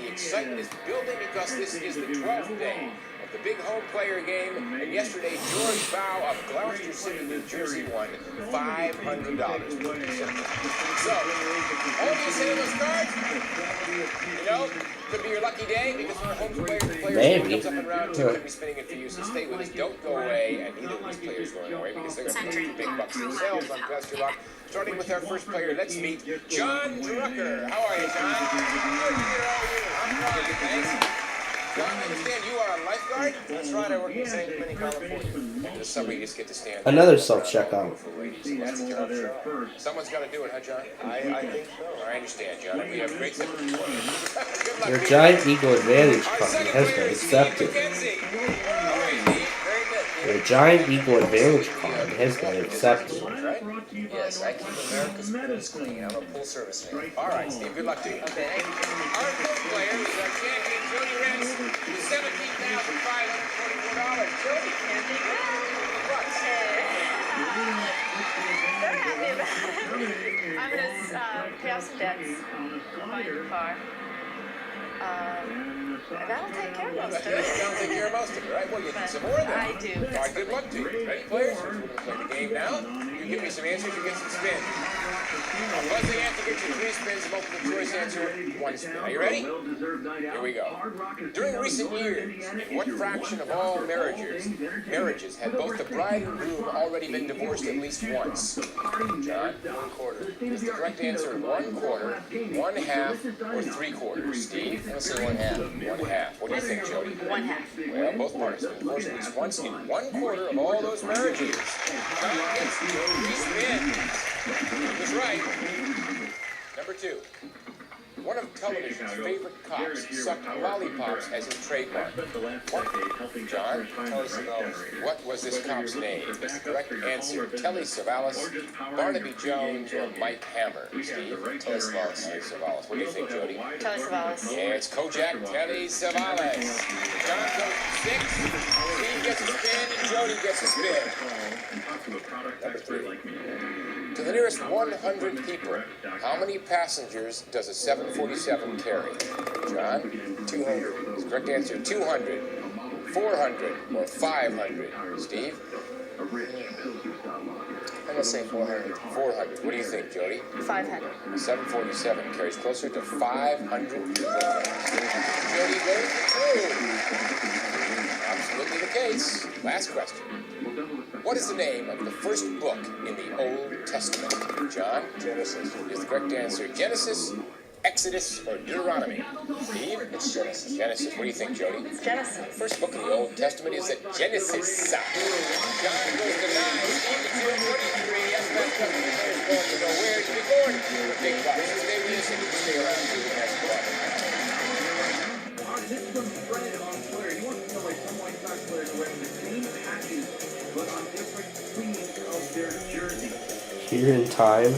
Excitement is building because this is the 12th day of the big home player game, and yesterday George Bow of Gloucester City, New Jersey won $500. So, all you say those cards, you know, could be your lucky day because when our home player comes up in round 2, could be spinning it for you, so stay with us. Don't go away, and neither of these players going away because they're going to put big bucks themselves on Press Your Luck. Starting with our first player, let's meet John Drucker. How are you, John? I'm fine, thanks. John, I understand you are a lifeguard? That's right, I work in St. Cloud, California. And this summer you just get to stand there. Another self-check on. That's the job. Someone's got to do it, huh, John? I think so. I understand, John. We have great sympathy for you. Your Giant Eagle Advantage card has been accepted. Your Giant Eagle Advantage card has been accepted. Yes, I keep America's pools clean. I'm a pool service man. All right, Steve, good luck to you. Okay. Our pool player is our champion, Jody Renz, with $17,544. Jody, I'm going to pay off some debts, buy a new car. And that'll take care of most of it. That'll take care of most of it, right? Well, you need some more then. I do. All right, good luck to you. Ready, players? We're going to play the game now. You give me some answers, you get some spins. A buzzing answer gets you 3 spins, a multiple choice answer, 1 spin. Are you ready? Here we go. During recent years, what fraction of all marriages had both the bride and groom already been divorced at least once? John? 1/4. Is the correct answer 1/4, 1/2, or 3/4? Steve? I'll say 1/2. 1/2. What do you think, Jody? 1/2. Well, both parties have been divorced at least once in 1/4 of all those marriages. John gets 3 spins. He was right. Number 2. One of television's favorite cops sucked lollipops as his trademark. John, what was this cop's name? Is the correct answer Telly Savalas, Barnaby Jones, or Mike Hammer? Steve? Telly Savalas. What do you think, Jody? Telly Savalas. Yeah, it's Kojak Telly Savalas. John goes 6. Steve gets a spin, and Jody gets a spin. Number 3. To the nearest 100 people, how many passengers does a 747 carry? John? 200. Is the correct answer 200, 400, or 500? Steve? I'm going to say 400. 400. What do you think, Jody? 500. 747 carries closer to 500 people. Jody goes to 2. Absolutely the case. Last question. What is the name of the first book in the Old Testament? John? Genesis. Is the correct answer Genesis, Exodus, or Deuteronomy? Steve? It's Genesis. Genesis. What do you think, Jody? It's Genesis. The first book in the Old Testament is the Genesis. John goes to 9. Steve to 2. Jody to 3. Yes, that's what the player's going to go. Where to be going? The big bucks. Stay with us and you can stay around to the next one. here in time.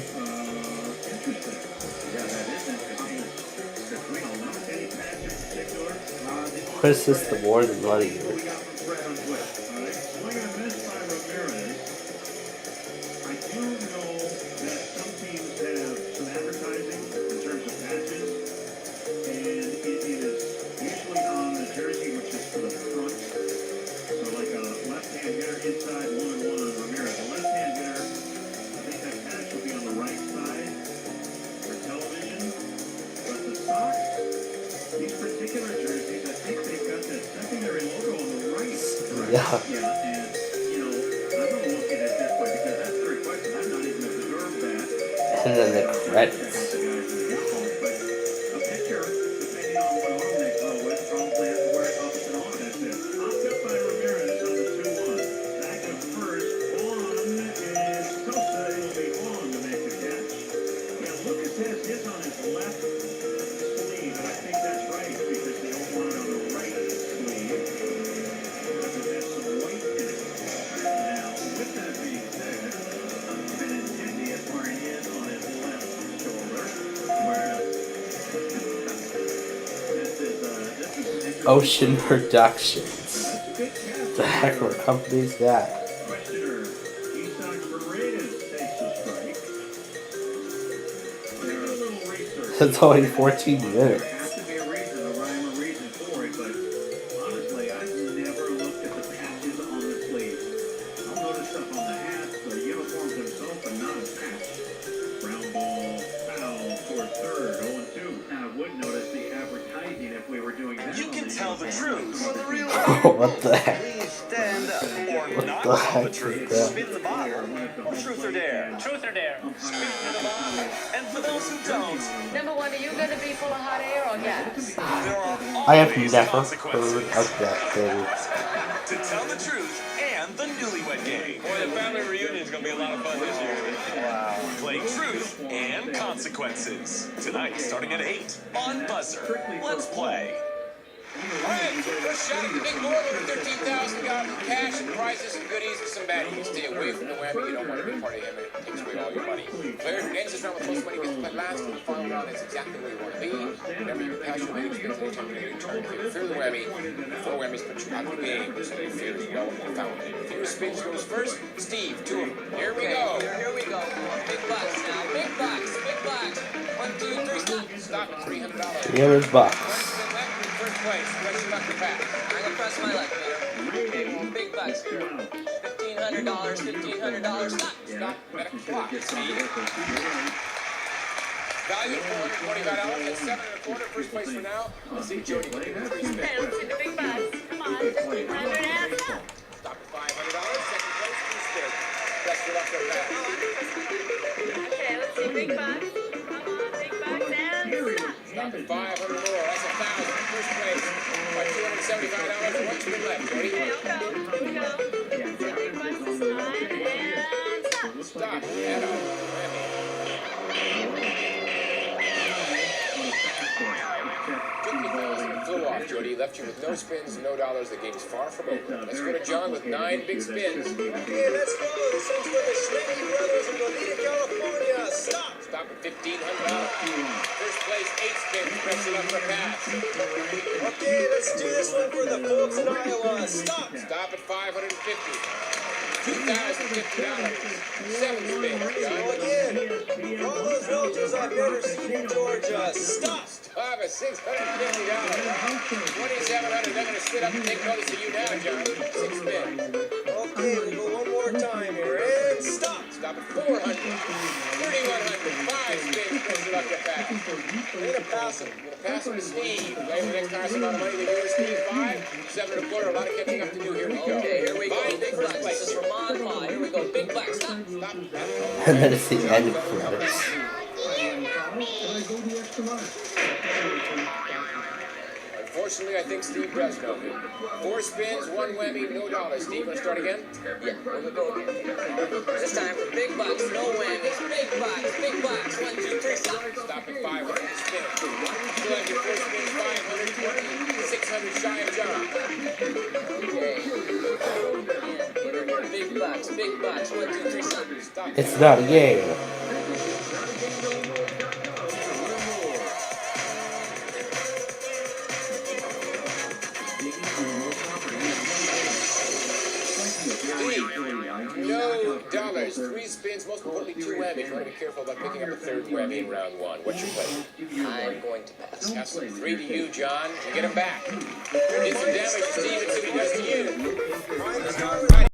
What is this, the more than money here? Yeah. And then the credits. Ocean Productions. The heck of a company is that? It's only 14 minutes. What the heck? Please stand up or What not the tell heck the is truth. that? Spin the bottle. Truth or dare. Truth or dare. Spin the bottle. And for those who don't, Number one, are you going to be full of hot air or gas? there are I have always never consequences heard of that thing. to tell the truth and the newlywed game. Boy, the family reunion is going to be a lot of fun this year. Wow. Play truth and consequences. Tonight, starting at 8 on Buzzer. Let's play. All right, first shot at the big board over $13,000 in cash and prizes and goodies and some baddies. Stay away from the whammy. You don't want to be part of him, and it takes away all your money. Player who ends this round with most money gets to play last, and the final round is exactly where you want to be. Remember, you can pass your winning spins anytime you get a turn. If you fear the whammy, 4 whammies put you out of the game. So your fear is well founded. Fear spins goes first. Steve, 2 of them. Here we go. Here we go. Big bucks now. Big bucks. Big bucks. 1, 2, 3, stop. Stop at $300. $300. First place. Press your luck to pass. I'm gonna press my luck, Peter. Big bucks here. $1,500. $1,500. Stop. Stop. At a clock. Steve. Value $425 at 7 1/4. First place for now. Let's see Jody. Okay, let's see the big bucks. Come on, 1,500 and stop. Stop at $500. Second place. Two spin. Press your luck to pass. Okay, let's see big bucks. Come on, big bucks and stop. Stop at 500 more. That's 1,000. First place by $275. One spin left. Jody. Okay, I'll go. Here we go. Let's see big bucks this time and stop. Stop. Add up. Whammy. $50,000 flew off, Jody. Left you with no spins, no dollars. The game is far from over. Let's go to John with 9 big spins. Okay, let's go. This one's for the Schwenny brothers in Gwinnett, California. Stop. Stop at $1,500. First place, 8 spins. Press your luck for a pass. Okay, let's do this one for the folks in Iowa. Stop. Stop at $550. $2,050. 7 spins, Go John. again. For all those relatives I've never seen in Georgia. Stop. Stop at $650. $2,700. They're going to sit up and take notice of you now, John. 6 spins. Okay, we'll go one more time here. And stop. Stop at $400. $3,100. 5 spins. Press your luck to pass. I'm gonna pass him. I'm going to pass it to Steve. Play the next highest amount of money. The year is Steve 5. 7 1/4. A lot of catching up to do. Here we go. Okay, here we go. 5 Big bucks. This is for Mon. Here we go. Big bucks. Stop. Stop. And then it's the end credits. Unfortunately, I think Steve does know me. 4 spins, 1 whammy, no dollars. Steve, want to start again? Yeah, we'll go again. This time for big bucks, no whammies. Big bucks, big bucks. 1, 2, 3, stop. Stop at 500. Spin it. Still have your first spin, 520. 600 shy of John. Okay. Big bucks, 1, 2, 3, stop. It's not a game. No dollars. 3 spins, most importantly 2 whammies. You want to be careful about picking up a 3rd whammy in round 1. What's your play? I'm going to pass. Pass 3 to you, John. You get him back. Did some damage to Steve and see what he does to you.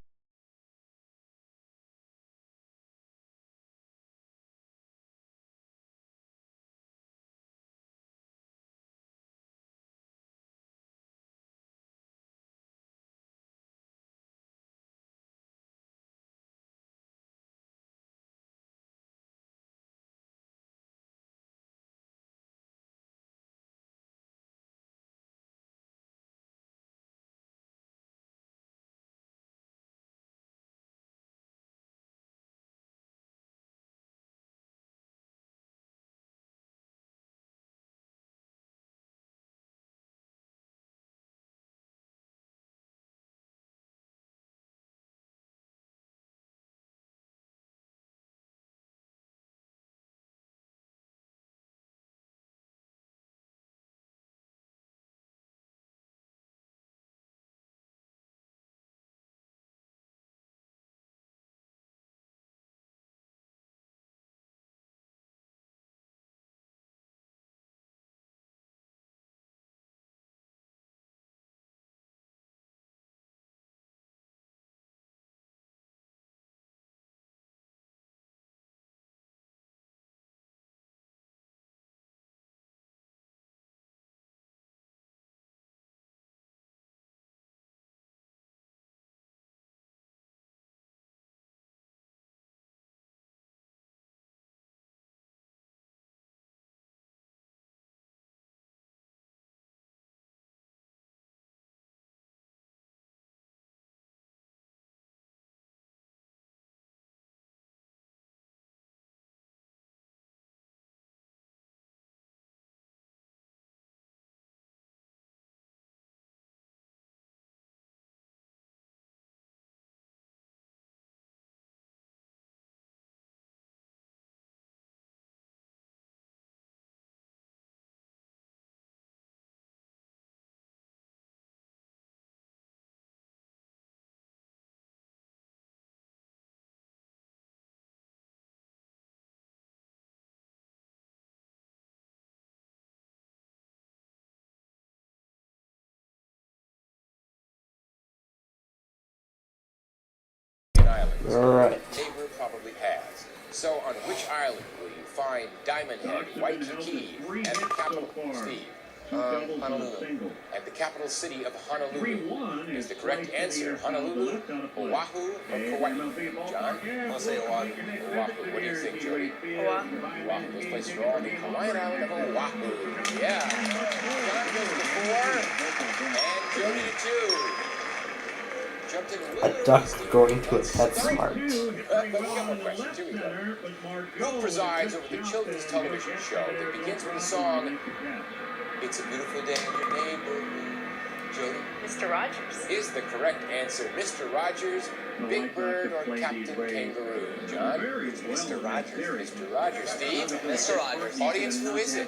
Alright. Neighbor probably has. So on which island will you find Diamond Head, Waikiki, and the capital, Steve? Honolulu. And the capital city of Honolulu is the correct answer. Honolulu, Oahu, or Kauai? John? I'll say Oahu. Oahu. What do you think, Jody? Oahu. Oahu. Those places are all on the Hawaiian island of Oahu. Yeah. John goes to 4, and Jody to 2. A duck going to a PetSmart. Who presides over the children's television show that begins with the song "It's a Beautiful Day in Your Neighborhood"? Jody? Mr. Rogers. Is the correct answer Mr. Rogers, Big Bird, or Captain Kangaroo? John? It's Mr. Rogers. Mr. Rogers. Steve? Mr. Rogers. Audience, who is it?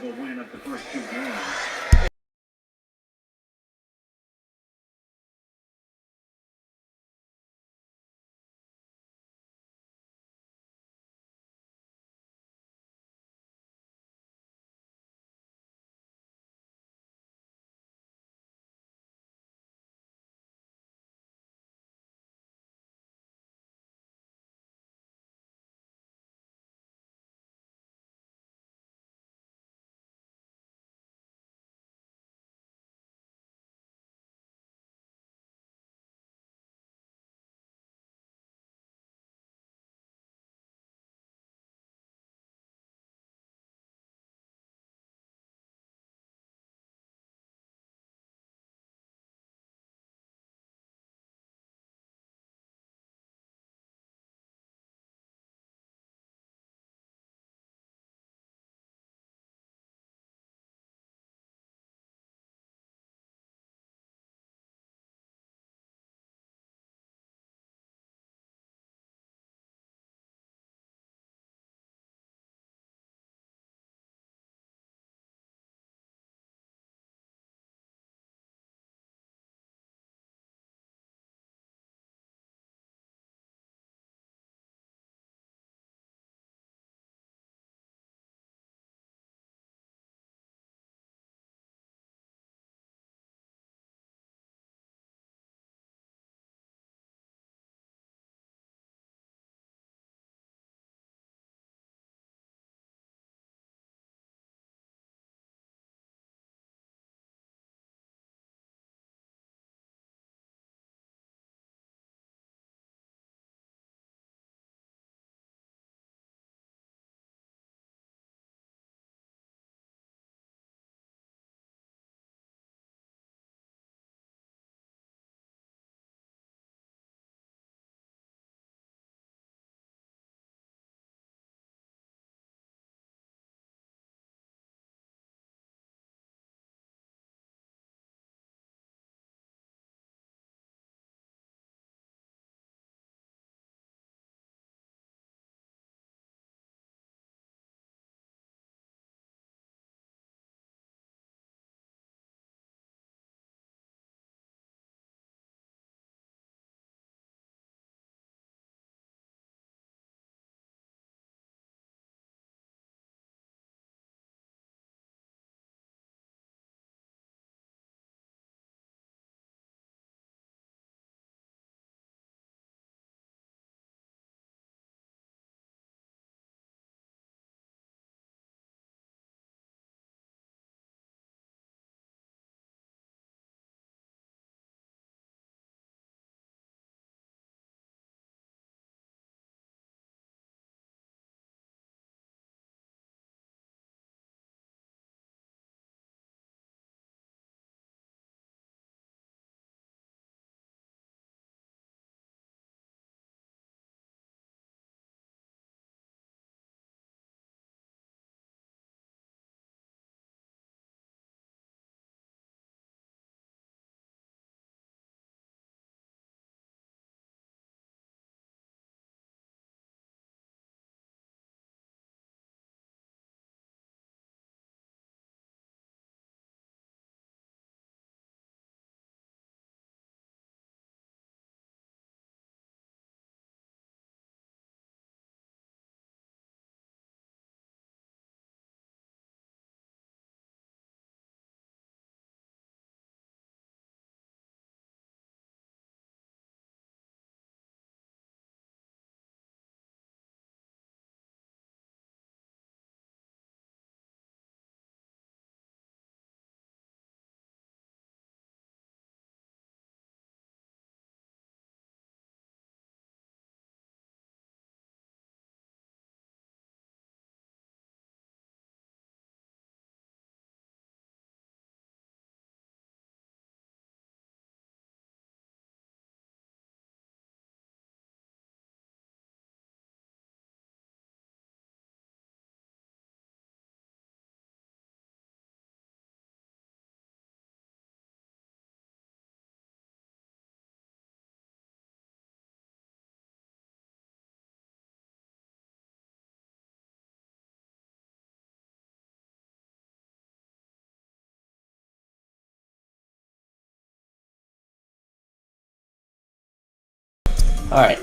Alright.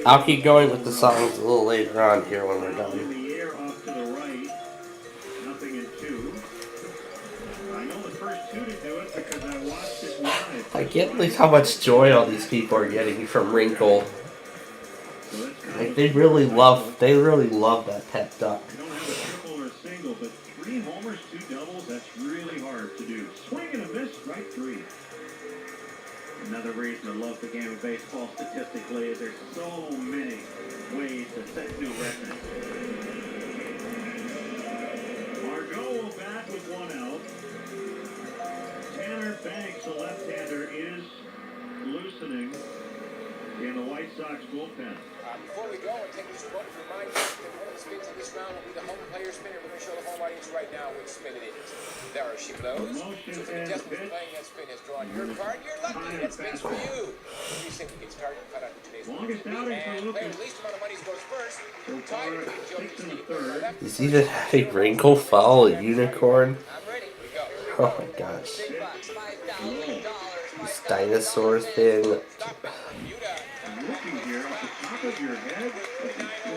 I'll keep going with the songs a little later on here when we're done. The air off to the right. Nothing in 2. I know the first 2 to do it because I watched it live. I can't believe how much joy all these people are getting from Wrinkle. Like they really love that pet duck. You don't have a triple or a single, but 3 homers, 2 doubles, that's really hard to do. Swing and a miss, strike 3. Another reason to love the game of baseball statistically is there's so many ways to set new records. Margot will bat with 1 out. Tanner Banks, a left-hander, is loosening in the White Sox bullpen. Before we go and take this quote, remind you that one of the spins in this round will be the home player spinner. We're going to show the home audience right now which spin it is. There she blows. So if the contestant playing that spin has drawn your card, you're lucky. That spin's for you. You simply get started and cut out today's Longest outing for and Lucas. player with the least amount of money goes first. Tied between Joe and Steve. Is he the having Wrinkle follow a unicorn? Oh my gosh. This dinosaur thing. Looking here off the top of your head,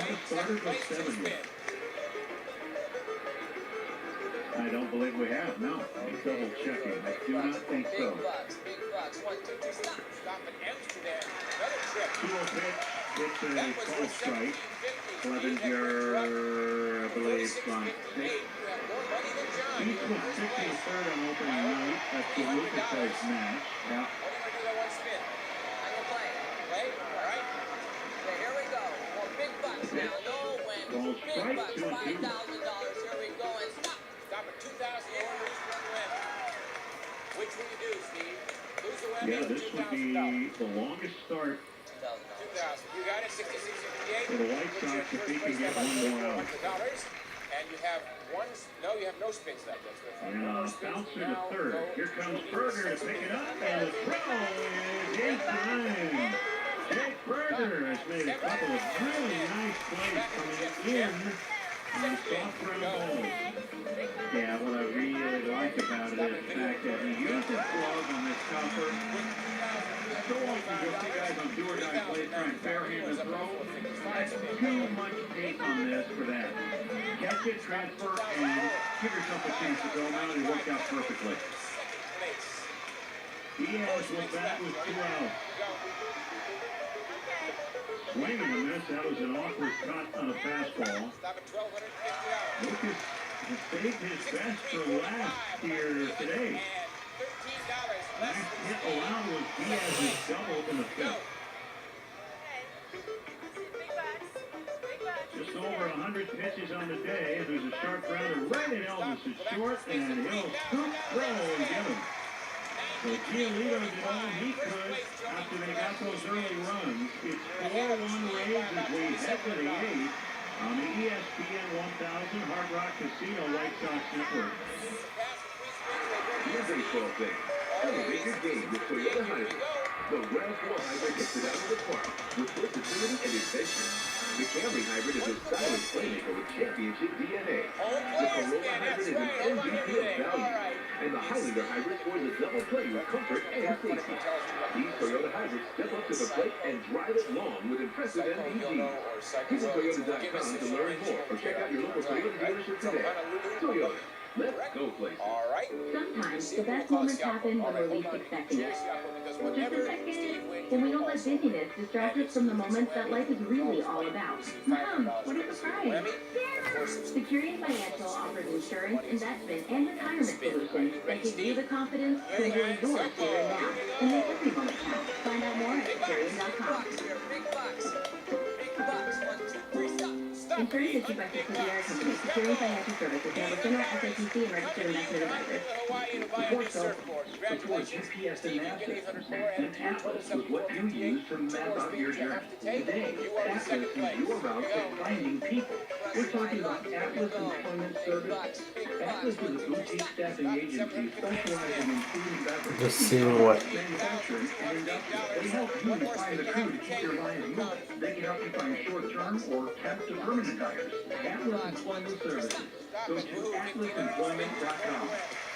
you started with 70. I don't believe we have, no. I'm double checking. I do not think so. Big bucks. 1, 2, 3, stop. Stop in Amsterdam. Another trip. 2-0 pitch. It's a call strike. Clevenger, I believe, on 6. Each was 63rd on opening night. That's the Lucas Place match. Yeah. Ball strike, 2 and 2. $5,000. Here we go. And stop. Stop at 2,000. Which will you do, Steve? Lose the whammy. Yeah, this would be the longest start 2,000. You got it. 66-58. for the White Sox if he can get 1 more out. And you have one. No, you have no spins left. That's good. And bouncer to third. Here comes Berger to pick it up, and the throw is in time. Jake Berger has made a couple of really nice plays coming in on soft ground balls. Yeah, what I really like about it is the fact that he used his glove on this chopper. So often you'll see guys on do-or-die plays trying fair-hand the throw. That's too much pace on this for that. Catch it, transfer, and give yourself a chance to go. Now it worked out perfectly. EAS was back with 2 outs. Swing and a miss. That was an awkward cut on a fastball. Lucas has saved his best for last here today. Last hit allowed was Diaz's double in the 5th. Just over 100 pitches on the day. There's a sharp grounder right in Elvis' short, and he'll scoop, throw, and get him. So Giolito did all he could after they got those early runs. It's 4-1 Rays as we head to the 8th on the ESPN 1000 Hard Rock Casino White Sox Network. Dear baseball fans, elevate your game with Toyota Hybrid. The RAV4 Hybrid hits it out of the park with versatility and adventure. The Camry Hybrid is a stylish playmaker with championship DNA. The Corolla Hybrid is an MVP of value. And the Highlander Hybrid scores a double play with comfort and safety. These Toyota Hybrids step up to the plate and drive it long with impressive MPG. Visit Toyota.com to learn more or check out your local Toyota dealership today. Toyota. Let's go places. Sometimes the best moments happen when we're least expecting it. Just a second. When we don't let busyness distract us from the moments that life is really all about. Mom, what a surprise. Security Financial offers insurance, investment, and retirement solutions that give you the confidence to enjoy yours here and now. And make every moment count. Find out more at Cerri.com. Insurance issued by subsidiary company. Security Financial Services. Member FINRA, SIPC, and registered investment advisor. Before so, before GPS and map systems, and Atlas was what you use to map out your journey. Today, Atlas is your route to finding people. We're talking about Atlas Employment Services. Atlas is a boutique staffing agency specializing in food and beverage. Just seeing what. Manufacturing and industrial. They help you find the crew to keep your lines moving. They can help you find short-term or temp to permanent hires. Atlas Employment Services. Go to atlasemployment.com.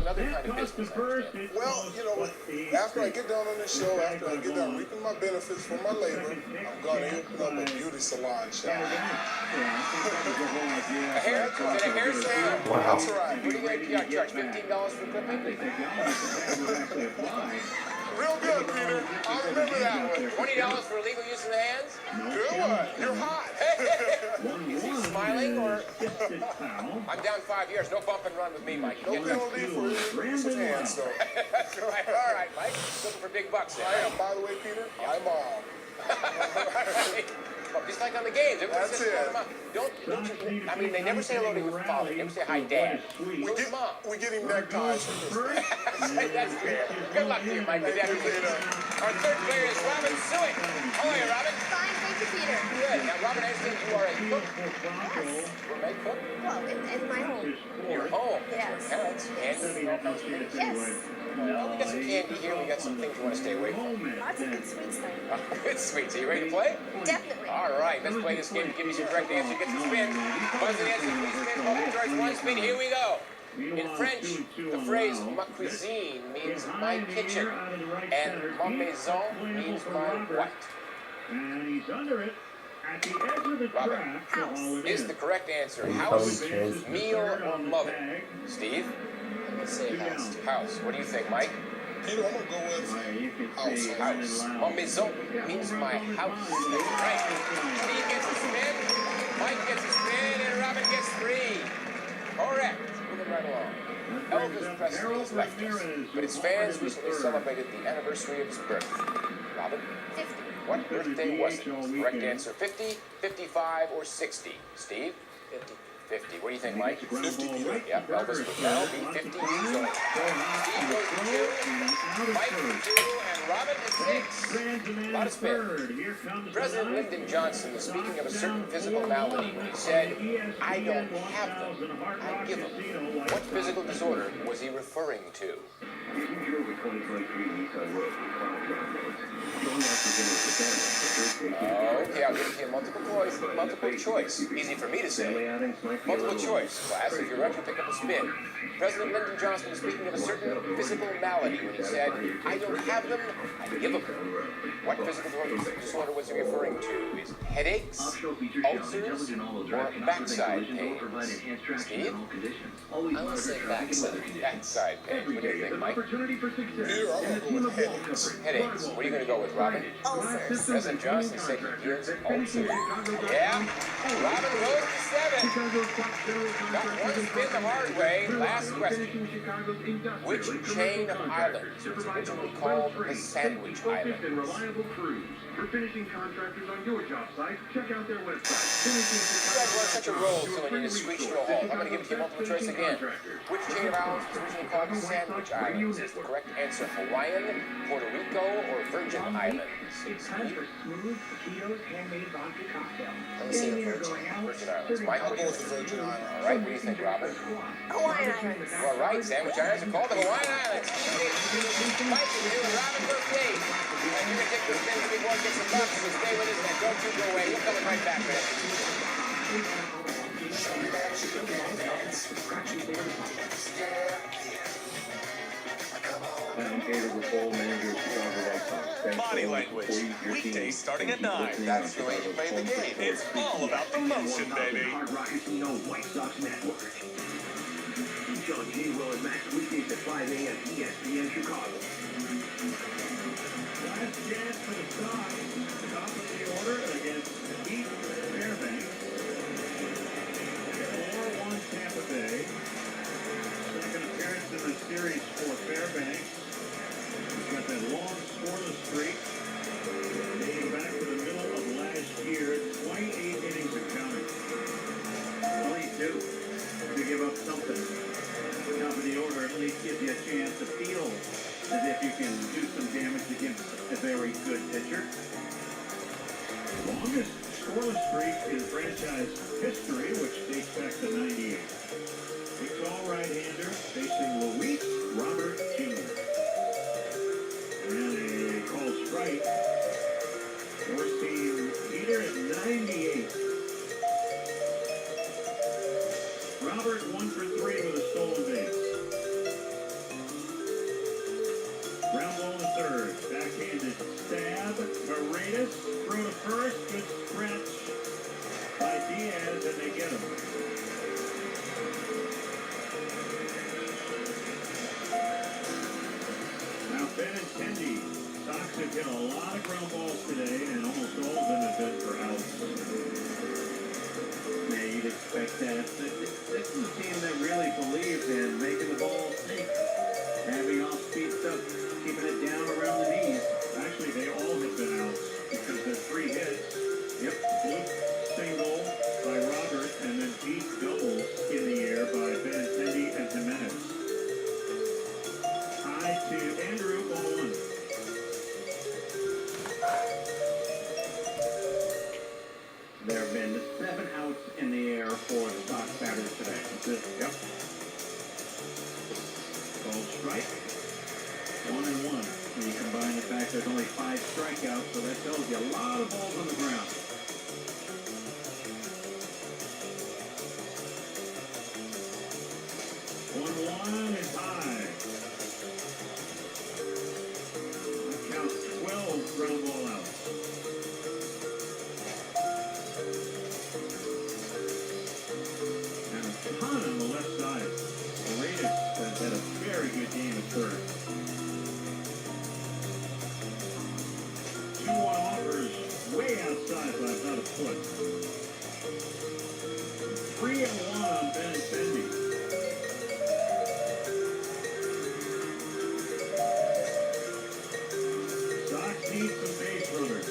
another kind of business. Well, you know, after I get done on this show, after I get done reaping my benefits for my labor, I'm going to open up a beauty salon shop. A hair sale. Wow. That's right. What do you get? Charge $15 for clipping? Real good, Peter. I remember that one. $20 for illegal use of the hands? Good one. You're hot. Is he smiling or? I'm down 5 years. No bump and run with me, Mike. No penalty for use of hands, though. That's right. All right, Mike. Looking for big bucks there. I am. By the way, Peter, I'm Well, just like on the games. That's it. Don't you, I mean, they never say hello to your father. They never say hi, Dad. We get him neckties for Christmas. That's fair. Good luck to you, Mike. Good afternoon. Our third player is Robin Suick. How are you, Robin? Fine, thank you, Peter. Good. Now, Robin, I understand you are a cook. Yes. Gourmet cook? Well, in my home. Your home? Yes. Your parents? Candy? Yes. Well, we got some candy here. We got some things you want to stay away from. Lots of good sweets, though. Good sweets. Are you ready to play? Definitely. All right. Let's play this game to give you some correct answers. Get some spins. Buzz the answer. 3 spins. Multiple choice. 1 spin. Here we go. In French, the phrase ma cuisine means my kitchen, and ma maison means my what? And he's under it. At the edge of the Robin, track is the correct answer house, meal, or mother? Steve? I'm going to say house. House. What do you think, Mike? Peter, I'm going to go with house. House. Ma maison means my house. That's right. Steve gets a spin, Mike gets a spin, and Robin gets 3. Correct. Moving right along. Elvis Presley has left us, but his fans recently celebrated the anniversary of his birth. Robin? 50. What birthday was it? Correct answer, 50, 55, or 60. Steve? 50. 50. What do you think, Mike? 50. Yep, Elvis would now be 50 years old. Steve goes to 2, Mike to 2, and Robin to 6. A lot of spin. President Lyndon Johnson was speaking of a certain physical malady when he said, I don't have them, I give them. What physical disorder was he referring to? If you drove a 2023 Nissan Rogue with cloud down modes, don't have to finish the family. Okay, I'll give it to you multiple choice. Easy for me to say. Multiple choice, class. If you're right, you pick up a spin. President Lyndon Johnson was speaking of a certain physical malady when he said, I don't have them, I give them. What physical disorder was he referring to? Is headaches, ulcers, or backside pains? Steve? I want to say backside. Backside pains. What do you think, Mike? Peter, I'm going to go with headaches. Headaches. What are you going to go with, Robin? Ulcers. President Johnson said he gives ulcers. Yeah. Robin goes to 7. Got one spin the hard way. Last question. Which chain of islands was originally called the Sandwich Islands? For finishing contractors on your job site, check out their website. You guys were on such a roll, so when you just screeched to a halt. I'm going to give it to you multiple choice again. Which chain of islands was originally called the Sandwich Islands? Is the correct answer Hawaiian, Puerto Rico, or Virgin Islands? It's time for smooth taquitos, handmade vodka cocktail. Let's see the Virgin Islands. Mike, what do you think? Virgin Islands. All right, what do you think, Robin? Hawaiian Islands. All right, Sandwich Islands are called the Hawaiian Islands. Mike and you and Robin go Dave. And you're going to take the spin before it gets some bucks, so stay with us and don't you go away. We're coming right back, man. Body language. Weekdays starting at 9. That's the way you play the game. It's all about the motion, baby. John G. Will and Max weekdays at 5 a.m. ESPN Chicago. Last chance for the Sox. Top of the order against East Fairbanks. 4-1 Tampa Bay. Second appearance in the series for Fairbanks. We've got that long scoreless streak dating back to the middle of last year. 28 innings of counting. 22 to give up something. Top of the order at least gives you a chance to feel as if you can do some damage against a very good pitcher. Longest scoreless streak in franchise history, which dates back to 98. Big tall right-hander facing Luis Robert Jr. And a called strike. Forcing Peter at 98. Robert 1 for 3 with a stolen base. Titus, throw to first, good stretch by Diaz, and they get him. Now Benintendi. Sox have hit a lot of ground balls today, and almost all of them have been for outs. Now you'd expect that. This is a team that really believes in making the ball sink. Having off-speed stuff, keeping it down around the knees. Actually, they all have been out because there's 3 hits. Yep, Luke single by Robert, and then Pete doubles in the air by Benintendi and Jimenez. High to Andrew, ball 1. There have been 7 outs in the air for the Sox batters today. Yep. Called strike. 1-1. When you combine the fact there's only 5 strikeouts, so that tells you a lot of balls on the ground. 1-1 is high. That counts 12 ground ball outs. And a ton on the left side. Reyes has had a very good game at third. 2-1 offers way outside by about a foot. 3-1 on Benintendi. Sox need some base runners.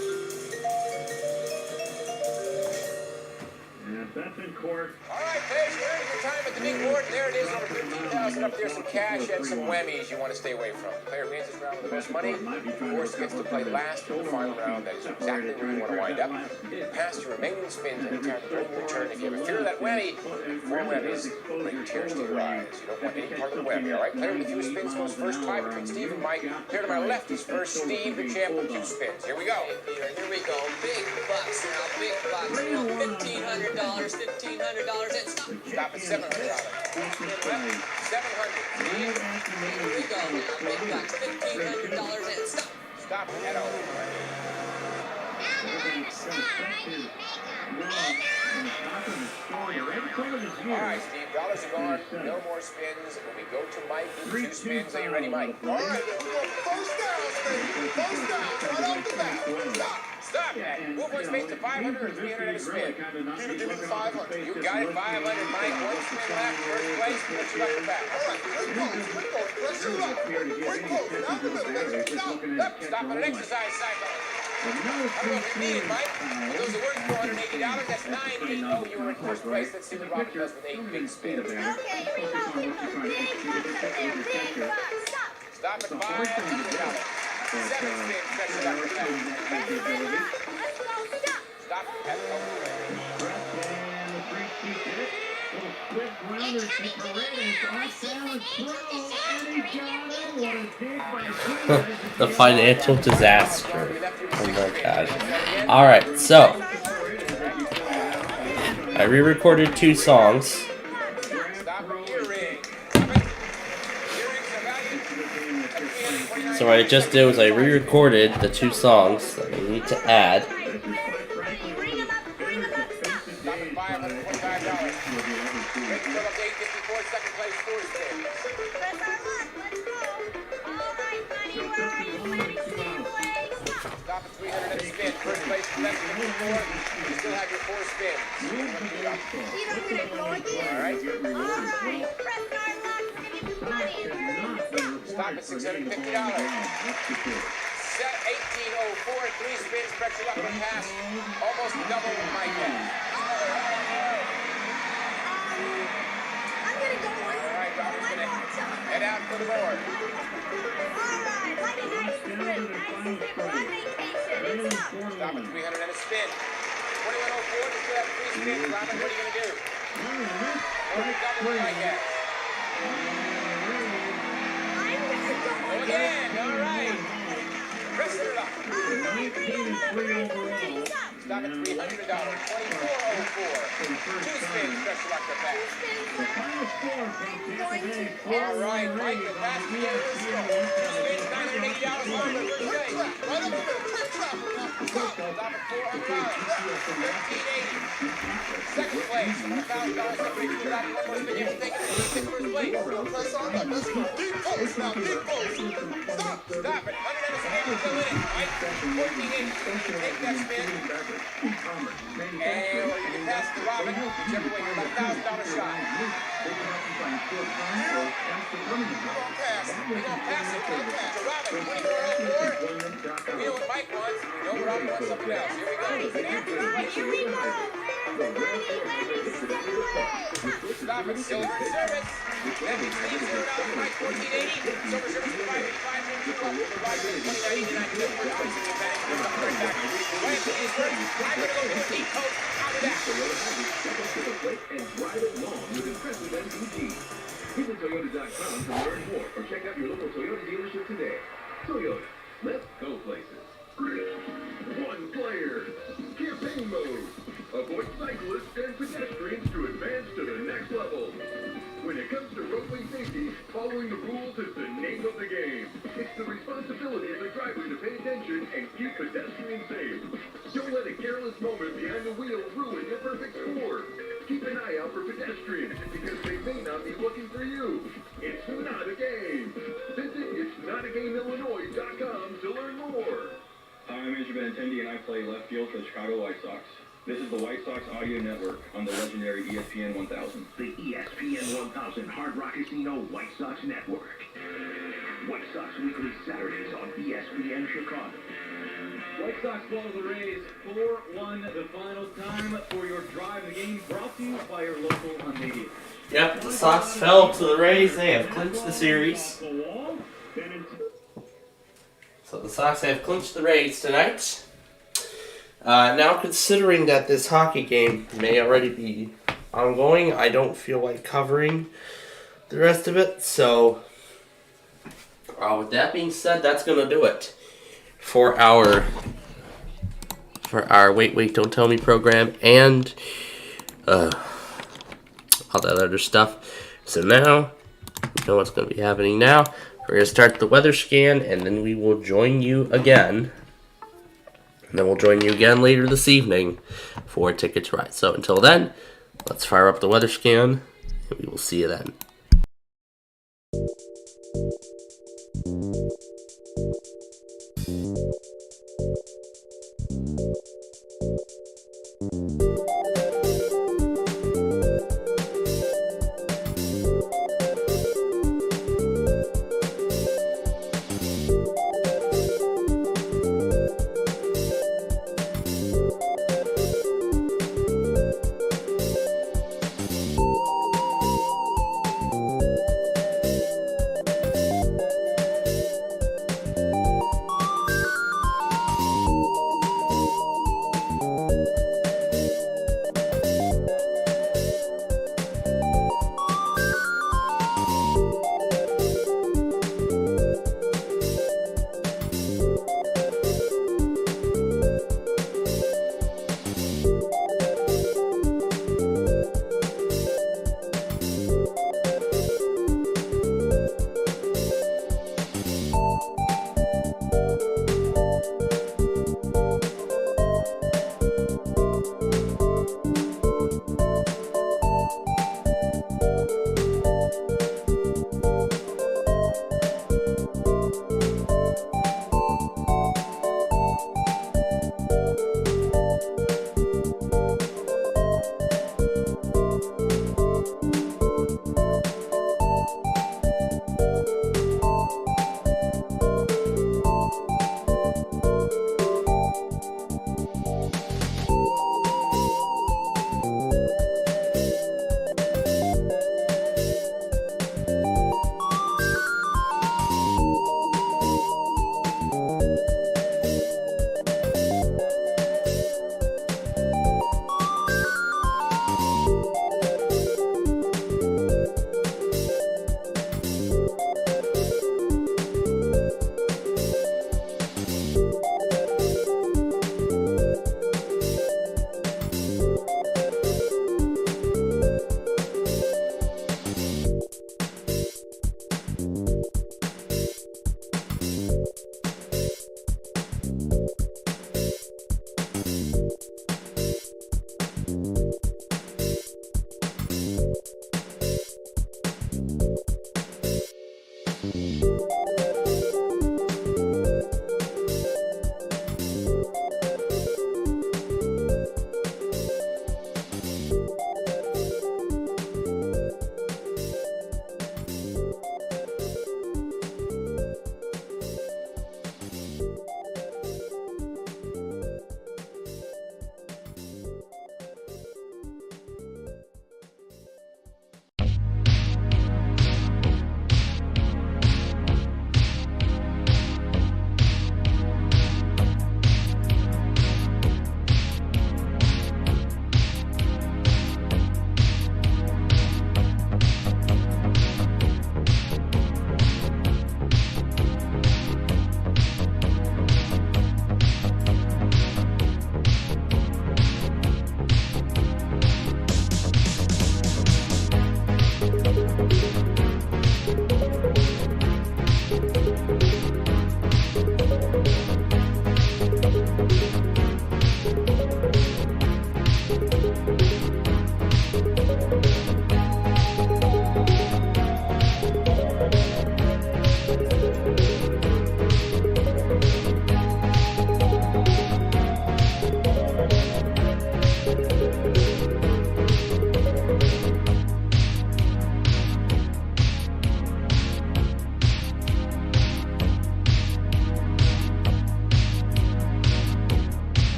And if that's in court. All right, Paige, you're in your time at the big board. There it is, over 15,000 up there, some cash and some whammies you want to stay away from. The player who wins this round with the most money, of course, gets to play last in the final round. That is exactly where you want to wind up. Pass your remaining spins anytime during your turn. If you have a fear of that whammy, 4 whammies bring tears to your eyes. You don't want any part of the whammy, all right? Player with the fewest spins goes first, tie between Steve and Mike. Player to my left is first, Steve, the champ with 2 spins. Here we go. Here we go. Big bucks now. Big bucks. You know, $1,500. $1,500. And stop. Stop at $700. 700. Here we go now. Big bucks. $1,500 and stop. Stop at all. All right, Steve, dollars are gone. No more spins. When we go to Mike with 2 spins, are you ready, Mike? All right, we're going first down, baby. First down, right off the bat. Stop. Stop that. Move one space to 500 or 300 and a spin. Give me 500. You got it, 500, Mike. 1 spin left, first place. Put you up the back. All right, we're close. Press you up. We're close. Now we're going to Yep, stop at an exercise cycle. I don't know if you need it, Mike. For those who work $480, that's 90. Oh, you were in first place. Let's see what Robert does with 8 big spins. Okay, we love you. Big bucks in there. Big bucks. Stop. Stop at $500. 7 spins. Pressure up the back. Let's go. Stop. Stop at The financial disaster. Oh my god. Alright, so I re-recorded 2 songs. So what I just did was I re-recorded the 2 songs that I need to add. Stop at 300 and spin. First place, left 54. You still have your 4 spins. Alright. Stop at $650. Set 1804, 3 spins, pressure luck and pass. Almost double what Mike has. Alright, Robert's gonna head out for the board. Stop at 300 and a spin. 2104, you still have 3 spins. Robert, what are you going to do? Double what Mike has. Go again, alright. Rest it up. Stop at $300. 2404. 2 spins, pressure luck to pass. Alright, Mike, the pass is 2 spins, $980 over. First place. Second place, $1,000 somebody threw it out in one more spin. You have to take it to first place. Deep post now, deep post. Stop it. 100 on the spin, you're still in it. Mike, 1480. Take that spin. And or you can pass it to Robin. Whichever way, you're about $1,000 shot. We're gonna pass it. We're gonna pass it to Robin. 2404. We know what Mike wants. We know Robin wants something else. Here we go. Here we go. Stop it. Silver service. That means $0 Mike, 1480. Silver service to Mike, 5 minutes left. The Roger, 2099. Good first place in the advantage. We're coming right back. Ryan Please first. I'm gonna go do a deep post out of that. Step up to the plate and ride along with impressive MPG. Visit Toyota.com to learn more or check out your local Toyota dealership today. Toyota, let's go places. One player. Campaign mode. Avoid cyclists and pedestrians to advance to the next level. When it comes to roadway safety, following the rules is the name of the game. It's the responsibility of the driver to pay attention and keep pedestrians safe. Don't let a careless moment behind the wheel ruin your perfect score. Keep an eye out for pedestrians because they may not be looking for you. It's not a game. Visit itsnotagameillinois.com to learn more. I'm Andrew Benintendi, and I play left field for the Chicago White Sox. This is the White Sox audio network on the legendary ESPN 1000. The ESPN 1000 Hard Rock Casino White Sox Network. White Sox Weekly Saturdays on ESPN Chicago. White Sox fall to the Rays 4-1, the final time for your drive the game, brought to you by your local Hyundai. Yep, the Sox fell to the Rays. They have clinched the series. So the Sox have clinched the Rays tonight. Now, considering that this hockey game may already be ongoing, I don't feel like covering the rest of it. So, with that being said, that's going to do it for our Wait, Don't Tell Me program and all that other stuff. So now, you know what's going to be happening now. We're going to start the weather scan, and then we will join you again. And then we'll join you again later this evening for Ticket to Ride. So until then, let's fire up the weather scan, and we will see you then.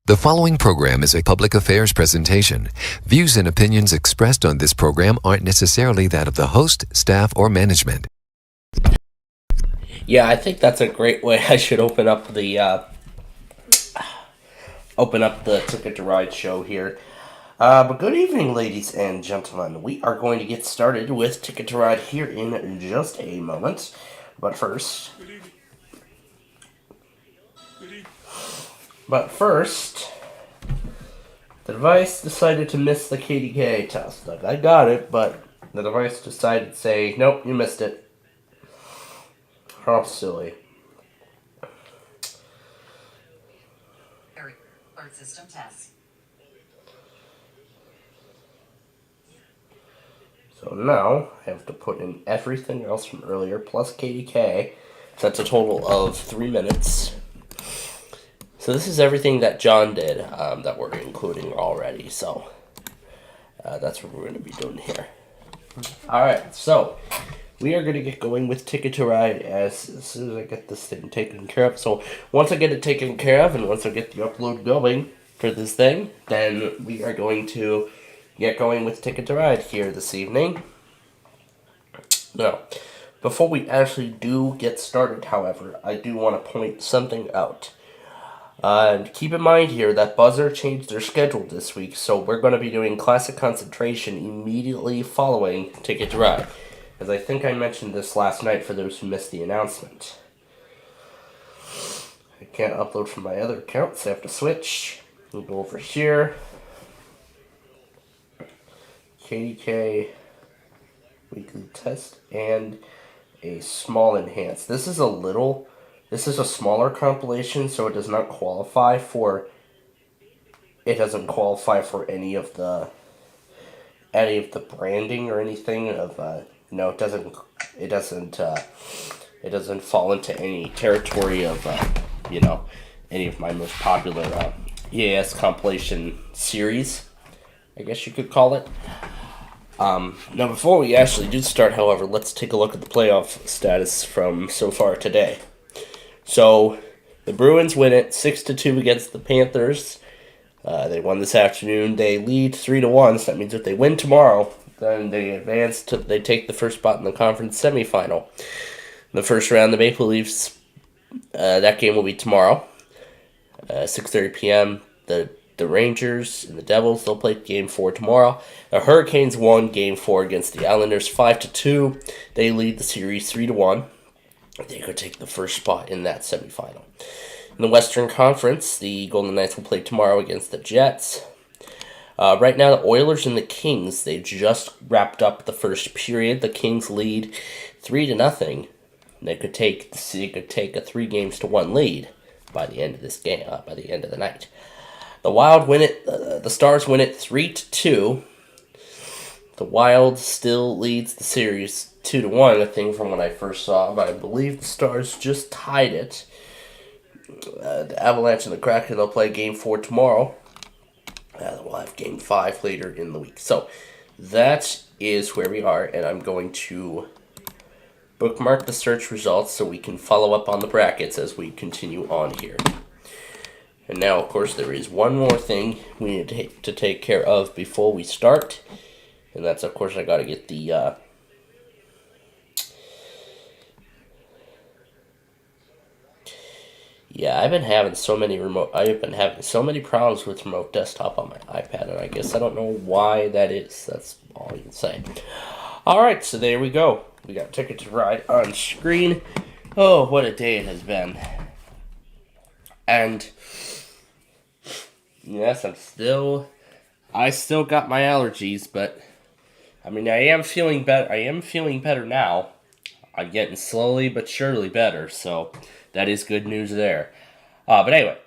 The following program is a public affairs presentation. Views and opinions expressed on this program aren't necessarily that of the host, staff, or management. Yeah, I think that's a great way. I should open up the Ticket to Ride show here. But good evening, ladies and gentlemen. We are going to get started with Ticket to Ride here in just a moment. But first, the device decided to miss the KDK test. Like, I got it, but the device decided to say, nope, you missed it. How silly. Bird system test. So now I have to put in everything else from earlier plus KDK. So that's a total of 3 minutes. So this is everything that John did that we're including already. So that's what we're going to be doing here. Alright, so we are going to get going with Ticket to Ride as soon as I get this thing taken care of. So once I get it taken care of and once I get the upload going for this thing, then we are going to get going with Ticket to Ride here this evening. Now, before we actually do get started, however, I do want to point something out. And keep in mind here that Buzzer changed their schedule this week, so we're going to be doing Classic Concentration immediately following Ticket to Ride. As I think I mentioned this last night for those who missed the announcement. I can't upload from my other account, so I have to switch. We'll go over here. KDK weekly test and a small enhance. This is a smaller compilation, so it does not qualify for. It doesn't qualify for any of the branding or anything of. No, it doesn't. It doesn't fall into any territory of any of my most popular EAS compilation series, I guess you could call it. Now, before we actually do start, however, let's take a look at the playoff status from so far today. So, the Bruins win it 6-2 against the Panthers. They won this afternoon. They lead 3-1, so that means if they win tomorrow, then they advance they take the first spot in the conference semifinal. In the first round, the Maple Leafs, that game will be tomorrow, 6:30 p.m. The Rangers and the Devils, they'll play Game 4 tomorrow. The Hurricanes won Game 4 against the Islanders 5-2. They lead the series 3-1. They could take the first spot in that semifinal. In the Western Conference, the Golden Knights will play tomorrow against the Jets. Right now, the Oilers and the Kings, they just wrapped up the first period. The Kings lead 3-0. They could take a 3-1 lead by the end of this game, by the end of the night. The Wild win it. The Stars win it 3-2. The Wild still leads the series 2-1. I think from when I first saw them, I believe the Stars just tied it. The Avalanche and the Kraken, they'll play Game 4 tomorrow. We'll have Game 5 later in the week. So that is where we are, and I'm going to bookmark the search results so we can follow up on the brackets as we continue on here. And now, of course, there is one more thing we need to take care of before we start. And that's, of course, I got to get the... Yeah, I've been having so many problems with remote desktop on my iPad, and I guess I don't know why that is. That's all I can say. Alright, so there we go. We got Ticket to Ride on screen. Oh, what a day it has been. And yes, I still got my allergies, but I mean, I am feeling better. I am feeling better now. I'm getting slowly but surely better, so that is good news there. But anyway,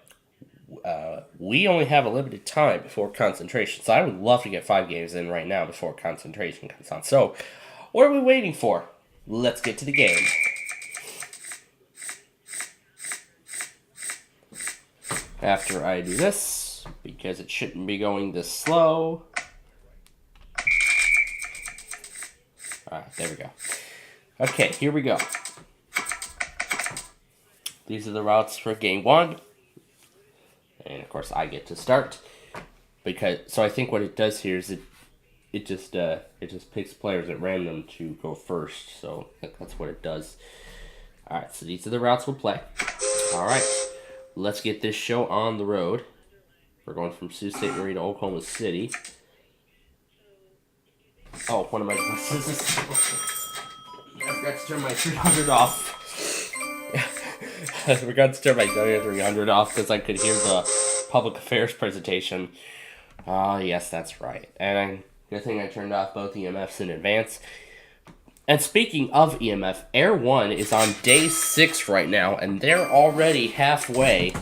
we only have a limited time before concentration, so I would love to get 5 games in right now before concentration comes on. So, what are we waiting for? Let's get to the game. After I do this, because it shouldn't be going this slow. Alright, there we go. Okay, here we go. These are the routes for Game 1. And of course I get to start. So I think what it does here is it just picks players at random to go first. So I think that's what it does. Alright, so these are the routes we'll play. Alright, let's get this show on the road. We're going from Sioux State Marine to Oklahoma City. Oh, one of my devices. I forgot to turn my 300 off. I forgot to turn my W300 off because I could hear the public affairs presentation. Yes, that's right. And good thing I turned off both EMFs in advance. And speaking of EMF, Air 1 is on day 6 right now, and they're already halfway.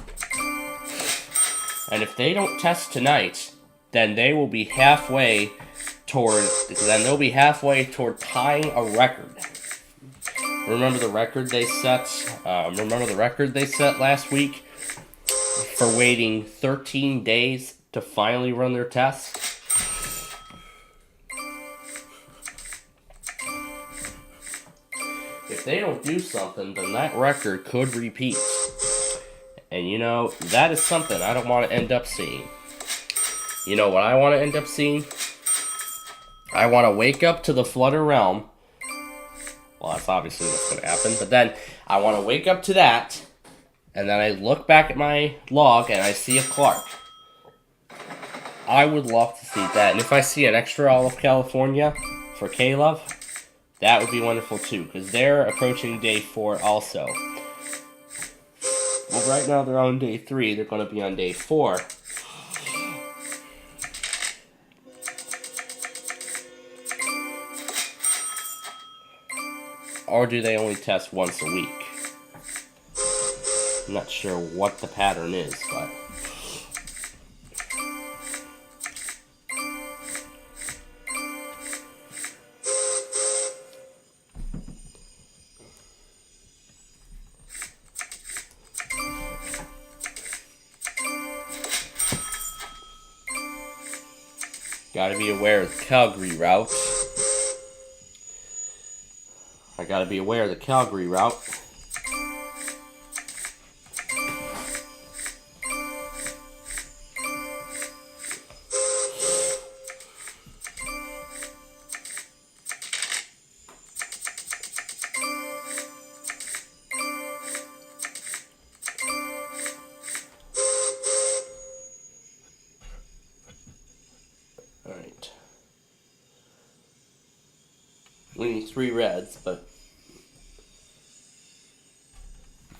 And if they don't test tonight, then they will be halfway toward tying a record. Remember the record they set? Last week for waiting 13 days to finally run their test? If they don't do something, then that record could repeat. And you know, that is something I don't want to end up seeing. You know what I want to end up seeing? I want to wake up to the Flutter realm. Well, that's obviously what's going to happen. But then I want to wake up to that. And then I look back at my log and I see a Clark. I would love to see that. And if I see an extra all of California for K-Love, that would be wonderful too. Because they're approaching day 4 also. Well, right now they're on day 3. They're going to be on day 4. Or do they only test once a week? I'm not sure what the pattern is, but... Gotta be aware of the Calgary route. I gotta be aware of the Calgary route. Alright. We need 3 reds, but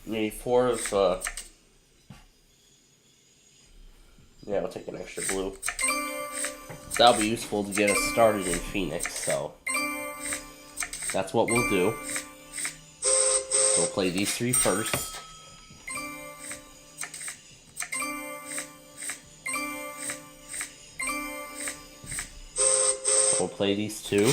we need 4 of, yeah, I'll take an extra blue. That'll be useful to get us started in Phoenix, so that's what we'll do. So we'll play these 3 first. We'll play these 2.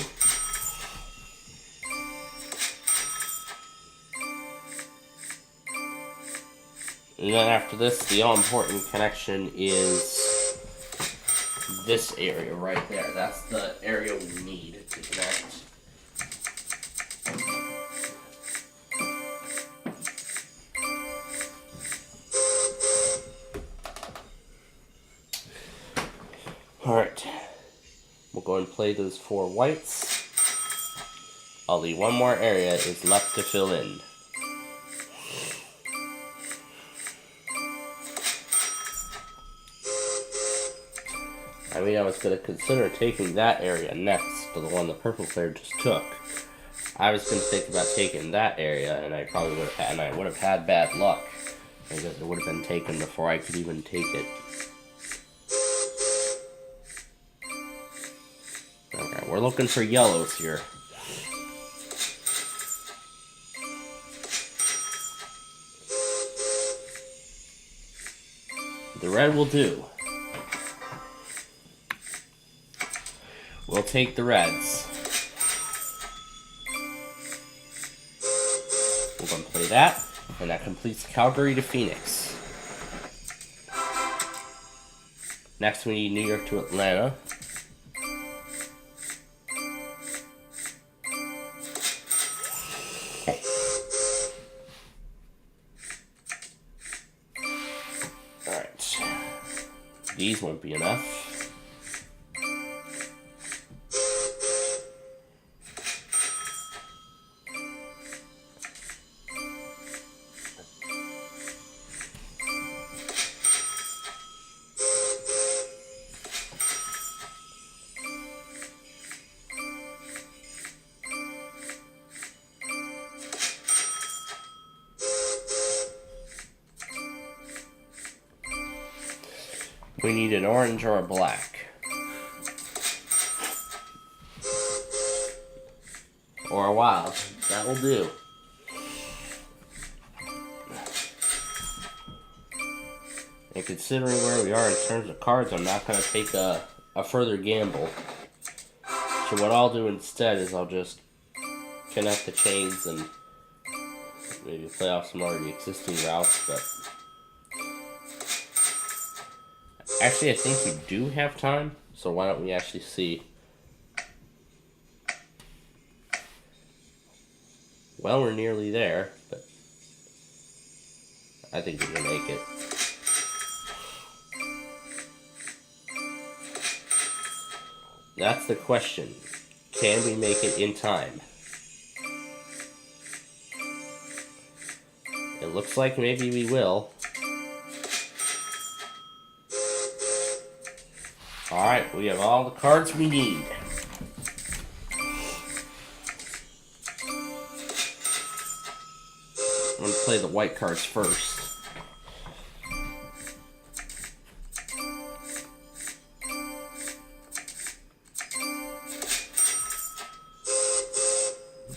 And then after this, the all-important connection is this area right there. That's the area we need to connect. Alright. We'll go and play those 4 whites. Only one more area is left to fill in. I mean, I was going to consider taking that area next to the one the purple player just took. I was going to think about taking that area, and I probably would have had, and I would have had bad luck, because it would have been taken before I could even take it. Okay, we're looking for yellows here. The red will do. We'll take the reds. We're going to play that, and that completes Calgary to Phoenix. Next we need New York to Atlanta. Alright. these won't be enough. We need an orange or a black. Or a wild. That will do. And considering where we are in terms of cards, I'm not going to take a further gamble. So what I'll do instead is I'll just connect the chains and maybe play off some already existing routes, but actually, I think we do have time, so why don't we actually see? Well, we're nearly there, but I think we can make it. That's the question. Can we make it in time? It looks like maybe we will. Alright, we have all the cards we need. I'm going to play the white cards first.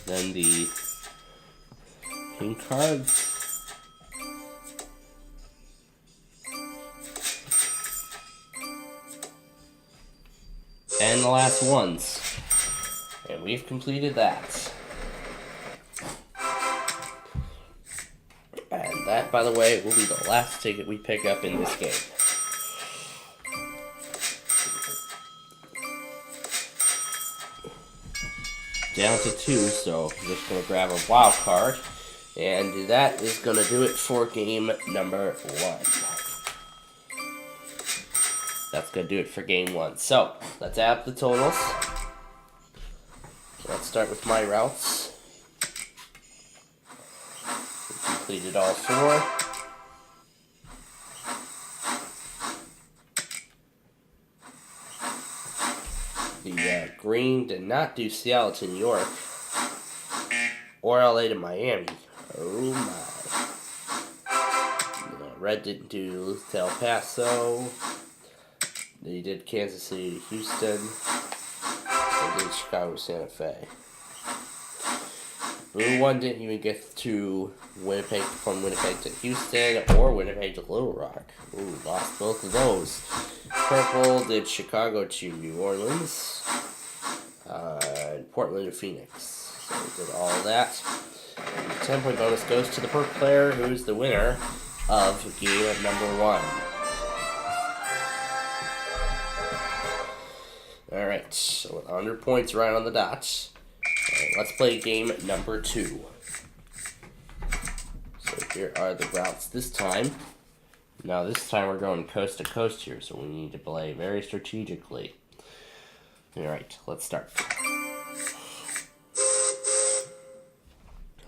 Then the pink cards. And the last ones. And we've completed that. And that, by the way, will be the last ticket we pick up in this game. Down to 2, so I'm just going to grab a wild card. And that is going to do it for game number 1. That's going to do it for game 1. So, let's add up the totals. Let's start with my routes. We completed all 4. The green did not do Seattle to New York. Or LA to Miami. Oh my. The red didn't do to El Paso. They did Kansas City to Houston. They did Chicago to Santa Fe. Blue one didn't even get to Winnipeg, from Winnipeg to Houston or Winnipeg to Little Rock. Ooh, lost both of those. Purple did Chicago to New Orleans. And Portland to Phoenix. So we did all of that. And the 10-point bonus goes to the purple player, who's the winner of game number 1. Alright, so 100 points right on the dot. Alright, let's play game number 2. So here are the routes this time. Now this time we're going coast to coast here, so we need to play very strategically. Alright, let's start.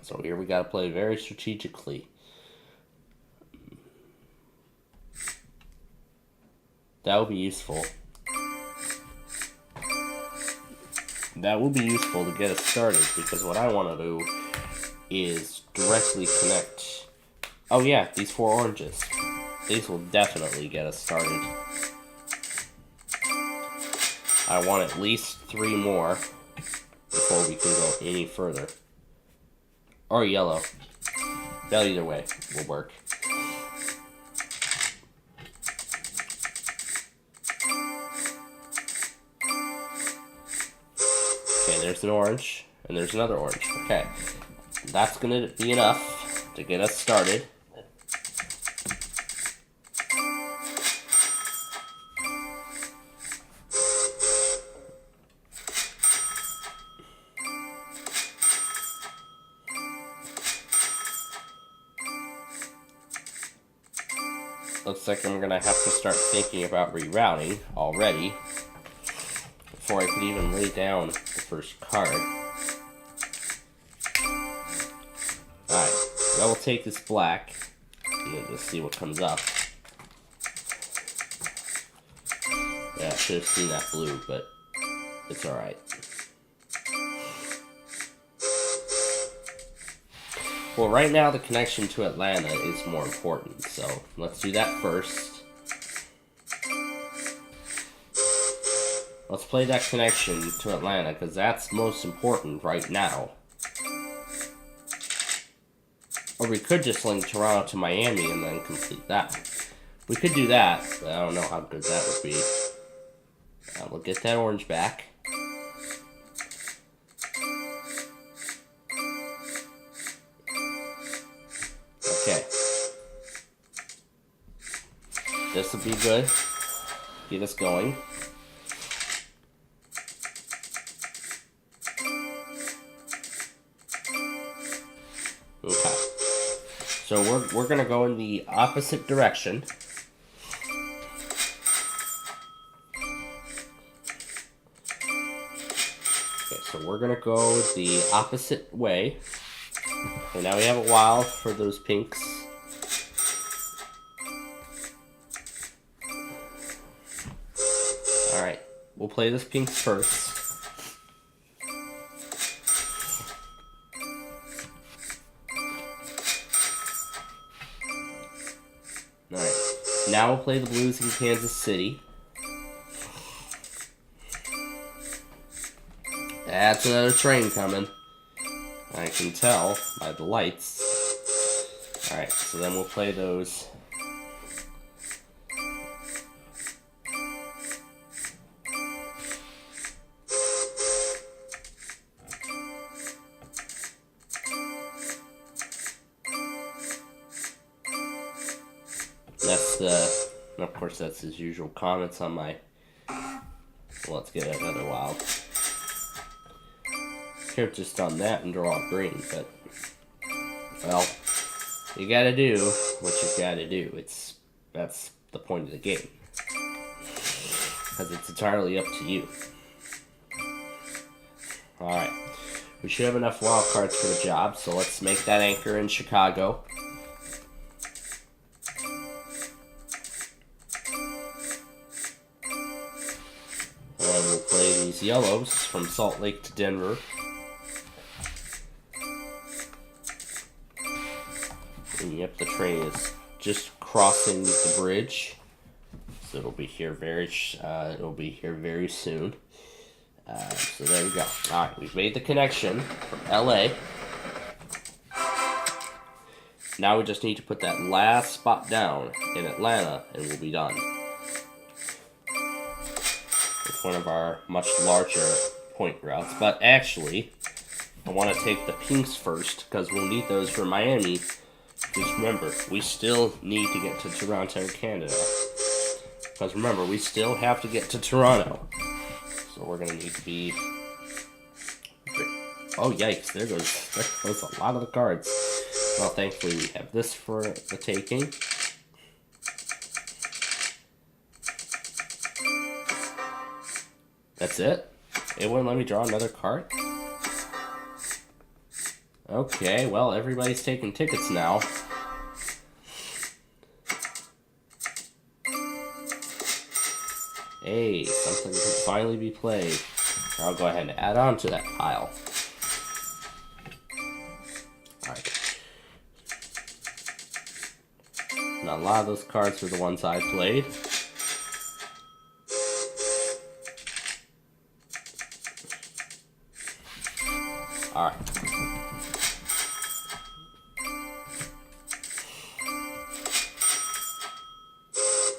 So here we gotta play very strategically. That would be useful. That will be useful to get us started, because what I want to do is directly connect. Oh yeah, these 4 oranges. These will definitely get us started. I want at least 3 more before we can go any further. Or yellow. That either way will work. Okay, there's an orange, and there's another orange. Okay, that's going to be enough to get us started. Looks like I'm gonna have to start thinking about rerouting already before I could even lay down the first card. Alright, now we'll take this black and just see what comes up. Yeah, I should have seen that blue, but it's alright. Well, right now the connection to Atlanta is more important, so let's do that first. Let's play that connection to Atlanta, because that's most important right now. Or we could just link Toronto to Miami and then complete that. We could do that, but I don't know how good that would be. We'll get that orange back. Okay. This will be good. Get us going. Okay. So we're gonna go in the opposite direction. Okay, so we're gonna go the opposite way. Okay, now we have a while for those pinks. Alright, we'll play this pinks first. Alright, now we'll play the blues in Kansas City. That's another train coming. I can tell by the lights. Alright, so then we'll play those. That's the, and of course that's his usual comments on my, well, let's get another wild. Could have just done that and draw green, but, well, you gotta do what you gotta do. That's the point of the game. Because it's entirely up to you. Alright. We should have enough wild cards for the job, so let's make that anchor in Chicago. And we'll play these yellows from Salt Lake to Denver. And yep, the train is just crossing the bridge, so it'll be here very soon. So there we go. All right, we've made the connection from LA. Now we just need to put that last spot down in Atlanta, and we'll be done with one of our much larger point routes. But actually, I want to take the pinks first because we'll need those for Miami. Because remember, we still need to get to Toronto, Canada. Because remember, we still have to get to Toronto. So we're going to need to be... Oh, yikes. There goes a lot of the cards. Well, thankfully we have this for the taking. That's it? It wouldn't let me draw another card? Okay, well, everybody's taking tickets now. Hey, something can finally be played. I'll go ahead and add on to that pile. Alright. Now, a lot of those cards were the ones I played. Alright.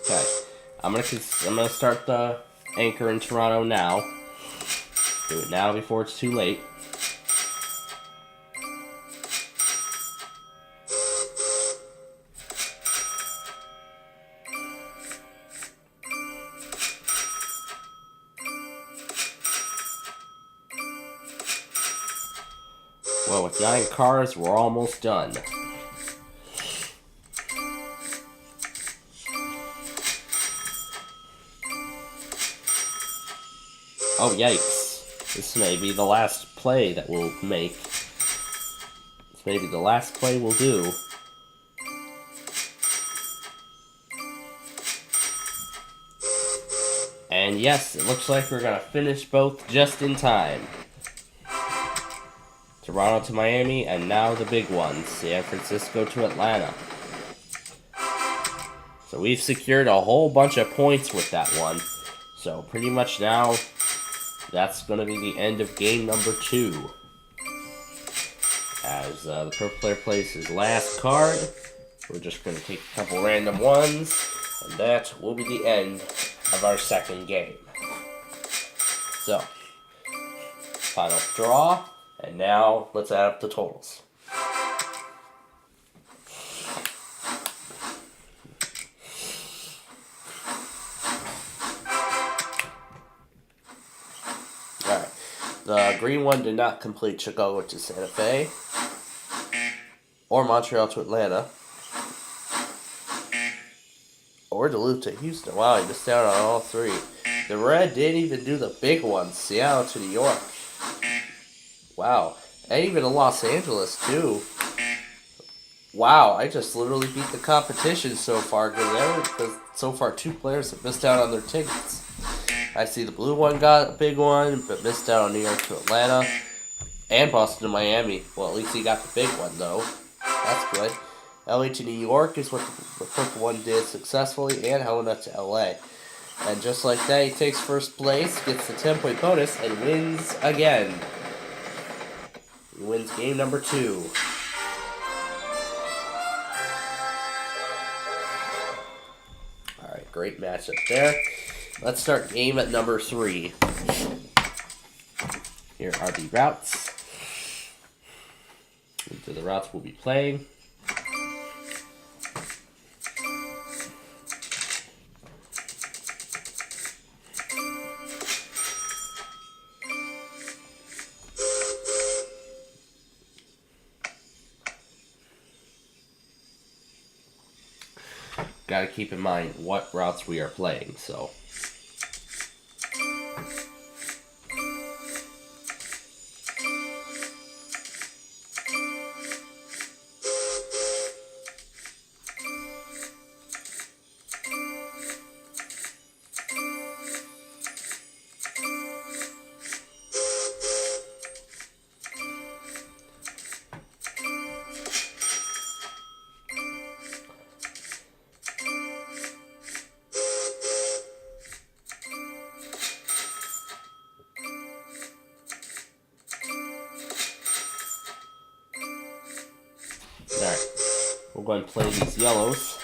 Okay. I'm gonna start the anchor in Toronto now. Do it now before it's too late. Well, with 9 cars, we're almost done. Oh, yikes. This may be the last play that we'll make. This may be the last play we'll do. And yes, it looks like we're going to finish both just in time. Toronto to Miami, and now the big ones, San Francisco to Atlanta. So we've secured a whole bunch of points with that one. So pretty much now, that's going to be the end of game number 2. As the purple player plays his last card, we're just going to take a couple random ones, and that will be the end of our second game. So, final draw, and now let's add up the totals. Alright, the green one did not complete Chicago to Santa Fe, or Montreal to Atlanta, or Duluth to Houston. Wow, he missed out on all 3. The red didn't even do the big ones, Seattle to New York. Wow, and even to Los Angeles too. Wow, I just literally beat the competition so far, because so far 2 players have missed out on their tickets. I see the blue one got a big one, but missed out on New York to Atlanta, and Boston to Miami. Well, at least he got the big one, though. That's good. LA to New York is what the purple one did successfully, and Helena to LA. And just like that, he takes first place, gets the 10-point bonus, and wins again. He wins game number 2. Alright, great matchup there. Let's start game at number 3. Here are the routes. These are the routes we'll be playing. Gotta keep in mind what routes we are playing, so. Alright, we'll go ahead and play these yellows.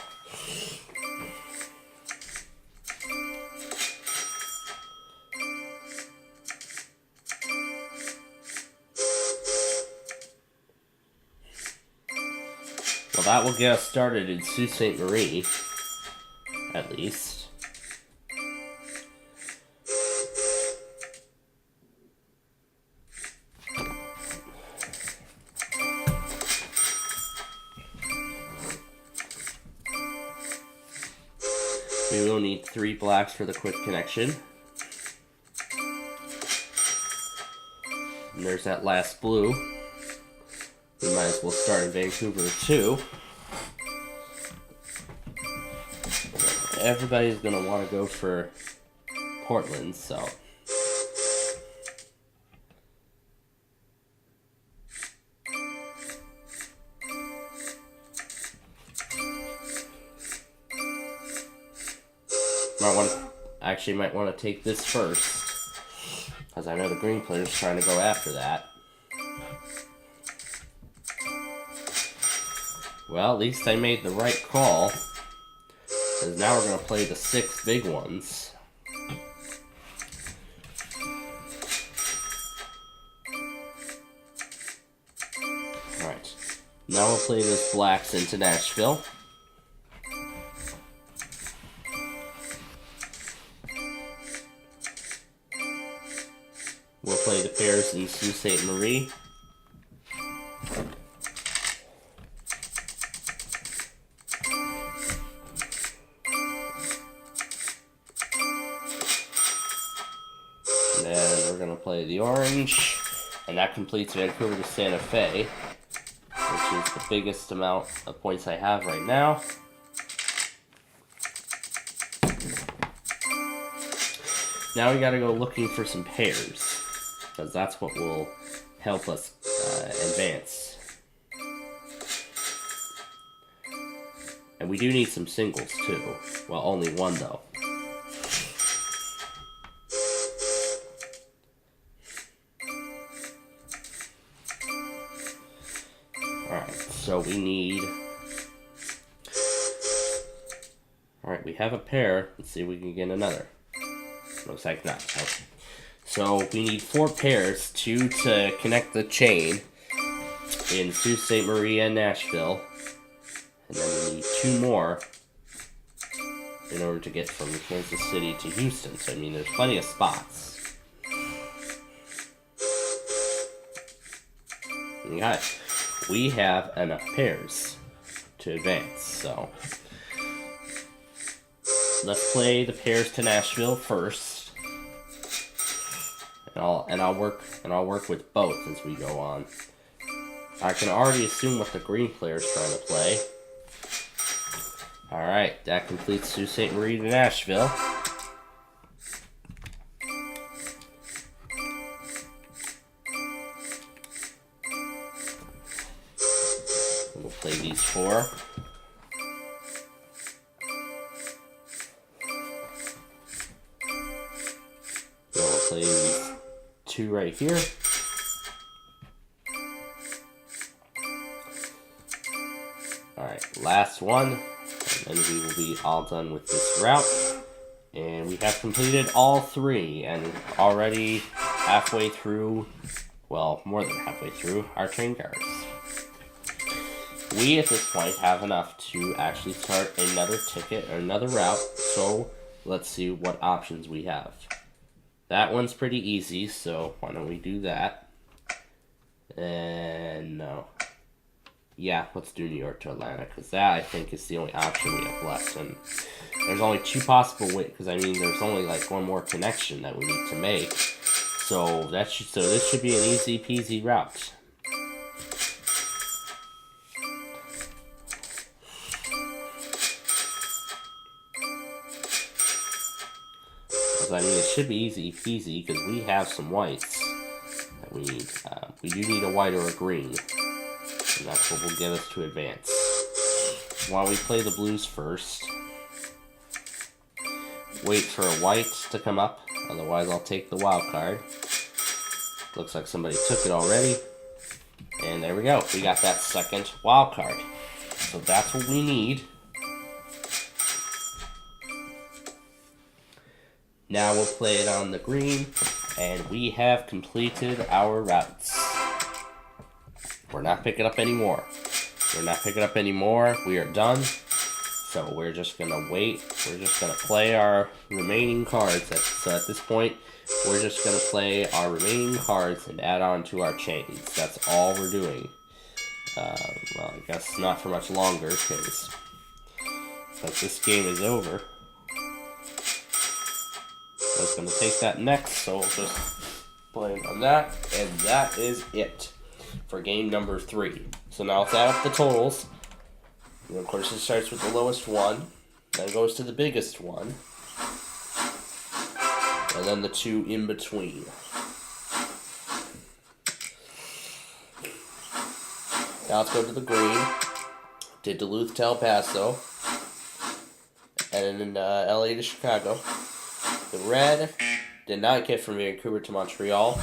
Well, that will get us started in Sault Ste. Marie, at least. We will need 3 blacks for the quick connection. And there's that last blue. We might as well start in Vancouver too. Everybody's going to want to go for Portland, so. Might want to take this first, because I know the green player's trying to go after that. Well, at least I made the right call, because now we're going to play the 6 big ones. Alright, now we'll play those blacks into Nashville. We'll play the pairs in Sault Ste. Marie. And then play the orange, and that completes Vancouver to Santa Fe, which is the biggest amount of points I have right now. Now we gotta go looking for some pairs, because that's what will help us advance. And we do need some singles too. Well, only one though. Alright, so we need... Alright, we have a pair. Let's see if we can get another. Looks like not. Okay. So we need 4 pairs, 2 to connect the chain in Sault Ste. Marie and Nashville. And then we need 2 more in order to get from Kansas City to Houston. So, I mean, there's plenty of spots. Okay. We have enough pairs to advance, so let's play the pairs to Nashville first. And I'll work with both as we go on. I can already assume what the green player is trying to play. Alright, that completes Sault Ste. Marie to Nashville. We'll play these 4. We'll play these 2 right here. Alright, last one. And then we will be all done with this route. And we have completed all 3 and already halfway through, well, more than halfway through our train cars. We at this point have enough to actually start another ticket or another route, so let's see what options we have. That one's pretty easy, so why don't we do that? And no. Yeah, let's do New York to Atlanta, because that, I think, is the only option we have left. And there's only 2 possible ways, because, I mean, there's only, like, 1 more connection that we need to make. So, this should be an easy-peasy route. Because, I mean, it should be easy-peasy, because we have some whites that we need. We do need a white or a green. And that's what will get us to advance. While we play the blues first, wait for a white to come up, otherwise I'll take the wild card. Looks like somebody took it already. And there we go, we got that second wild card. So that's what we need. Now we'll play it on the green, and we have completed our routes. We're not picking up anymore. We're not picking up anymore. We are done. So we're just going to wait. We're just going to play our remaining cards. So at this point, we're just going to play our remaining cards and add on to our chains. That's all we're doing. Well, I guess not for much longer, because this game is over. I was going to take that next, so we'll just play on that. And that is it for game number 3. So now let's add up the totals. And of course it starts with the lowest one, then goes to the biggest one, and then the 2 in between. Now let's go to the green. Did Duluth to El Paso, and then LA to Chicago. The red did not get from Vancouver to Montreal.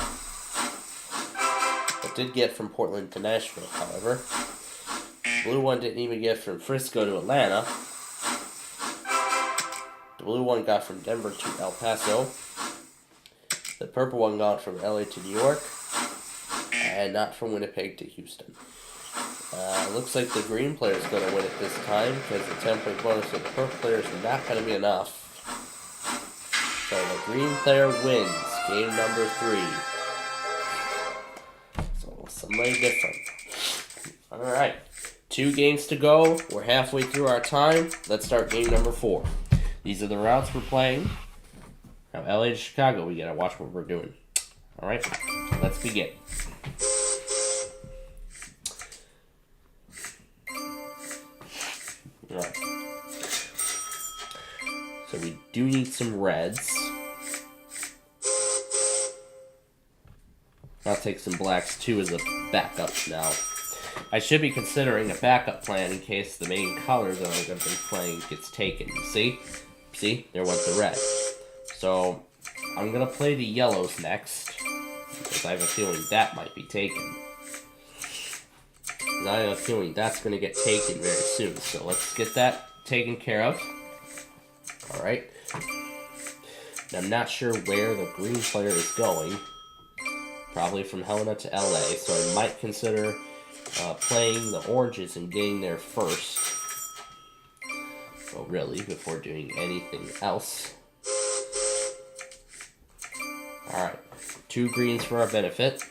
Did get from Portland to Nashville, however. The blue one didn't even get from Frisco to Atlanta. The blue one got from Denver to El Paso. The purple one got from LA to New York. And not from Winnipeg to Houston. Looks like the green player is going to win it this time, because the 10-point bonus of the purple player is not going to be enough. So the green player wins game number 3. Somebody different. Alright. 2 games to go. We're halfway through our time. Let's start game number 4. These are the routes we're playing. Now, LA to Chicago, we gotta watch what we're doing. Alright, let's begin. Alright. So we do need some reds. I'll take some blacks too as a backup now. I should be considering a backup plan in case the main color that I'm going to be playing gets taken. See? See? There went the red. So, I'm going to play the yellows next, because I have a feeling that might be taken. Because I have a feeling that's going to get taken very soon. So, let's get that taken care of. Alright. I'm not sure where the green player is going. Probably from Helena to LA, so I might consider playing the oranges and getting there first. Well, really, before doing anything else. Alright, 2 greens for our benefit.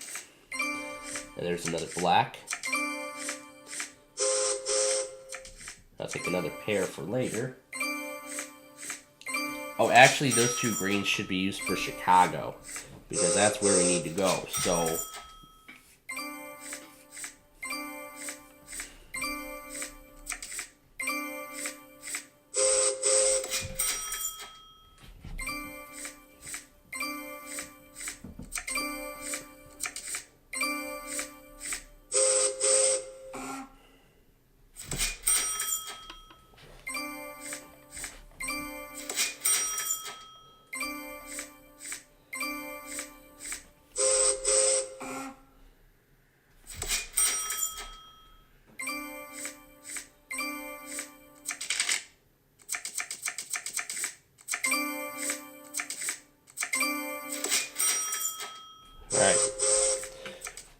And there's another black. I'll take another pair for later. Oh, actually, those 2 greens should be used for Chicago, because that's where we need to go, so...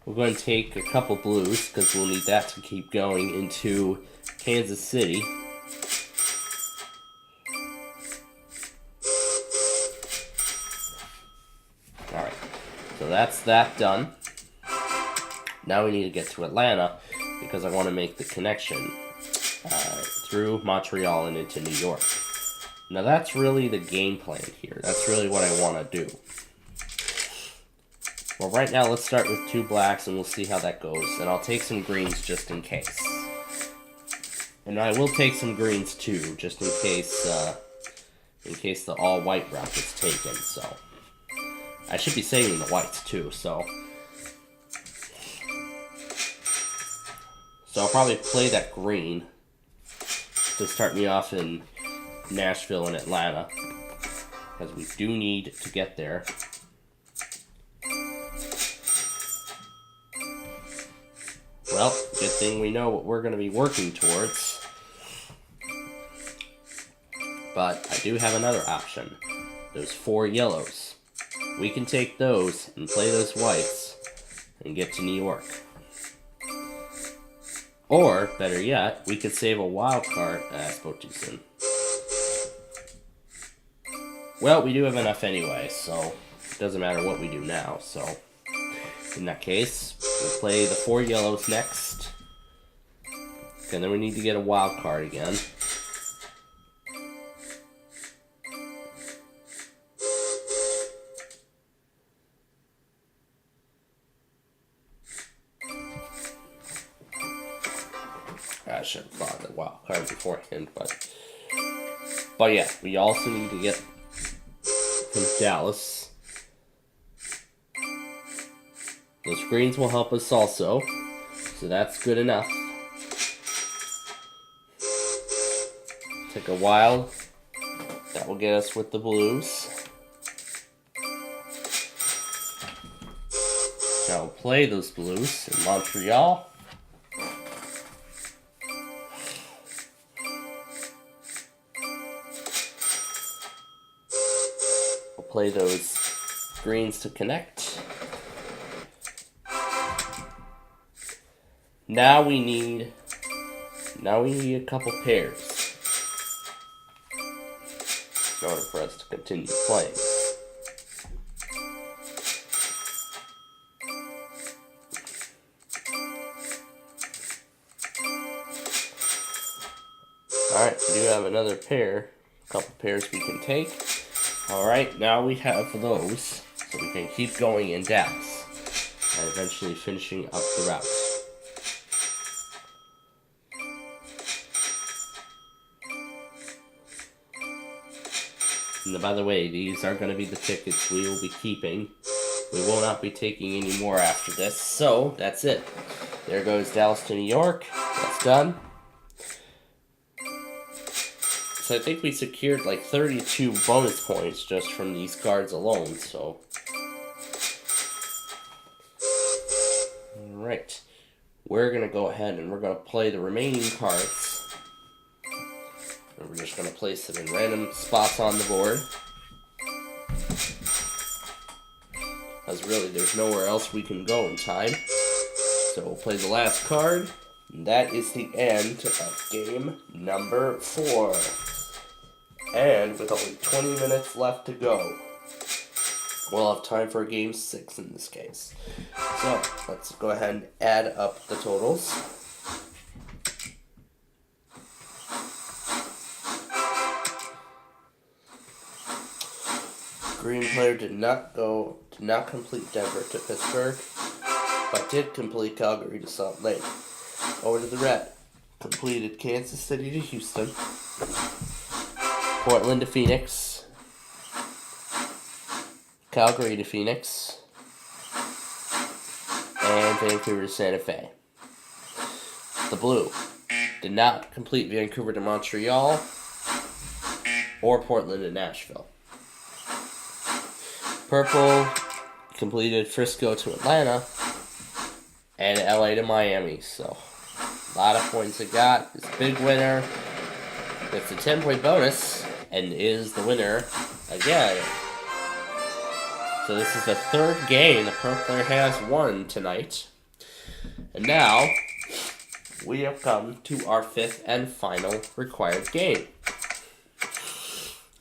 We're going to take a couple blues, because we'll need that to keep going into Kansas City. Alright, so that's that done. Now we need to get to Atlanta, because I want to make the connection through Montreal and into New York. Now that's really the game plan here. That's really what I want to do. Well, right now, let's start with 2 blacks, and we'll see how that goes. And I'll take some greens just in case. And I will take some greens, too, just in case the all-white route gets taken, so... I should be saving the whites, too, so... So I'll probably play that green to start me off in Nashville and Atlanta, because we do need to get there. Well, good thing we know what we're going to be working towards. But I do have another option. Those 4 yellows. We can take those and play those whites and get to New York. Or, better yet, we could save a wild card. I spoke too soon. Well, we do have enough anyway, so it doesn't matter what we do now, so... In that case, we'll play the 4 yellows next. And then we need to get a wild card again. I should have thought of the wild card beforehand, but yeah, we also need to get from Dallas. Those greens will help us also, so that's good enough. Take a wild, that will get us with the blues. Now we'll play those blues in Montreal. We'll play those greens to connect. Now we need a couple pairs in order for us to continue playing. Alright, we do have another pair, a couple pairs we can take. Alright, now we have those. So so we can keep going in Dallas and eventually finishing up the route. And by the way, these are going to be the tickets we will be keeping. We will not be taking any more after this, so that's it. There goes Dallas to New York. That's done. So I think we secured like 32 bonus points just from these cards alone, so. Alright. We're going to go ahead and we're going to play the remaining cards. And we're just going to place them in random spots on the board. Because really, there's nowhere else we can go in time. So we'll play the last card. And that is the end of game number 4. And with only 20 minutes left to go, we'll have time for game 6 in this case. So let's go ahead and add up the totals. Green player did not complete Denver to Pittsburgh, but did complete Calgary to Salt Lake. Over to the red, completed Kansas City to Houston, Portland to Phoenix, Calgary to Phoenix, and Vancouver to Santa Fe. The blue did not complete Vancouver to Montreal or Portland to Nashville. Purple completed Frisco to Atlanta and LA to Miami. So a lot of points it got. It's a big winner. It's a 10-point bonus and is the winner again. So this is the third game the purple player has won tonight. And now we have come to our 5th and final required game.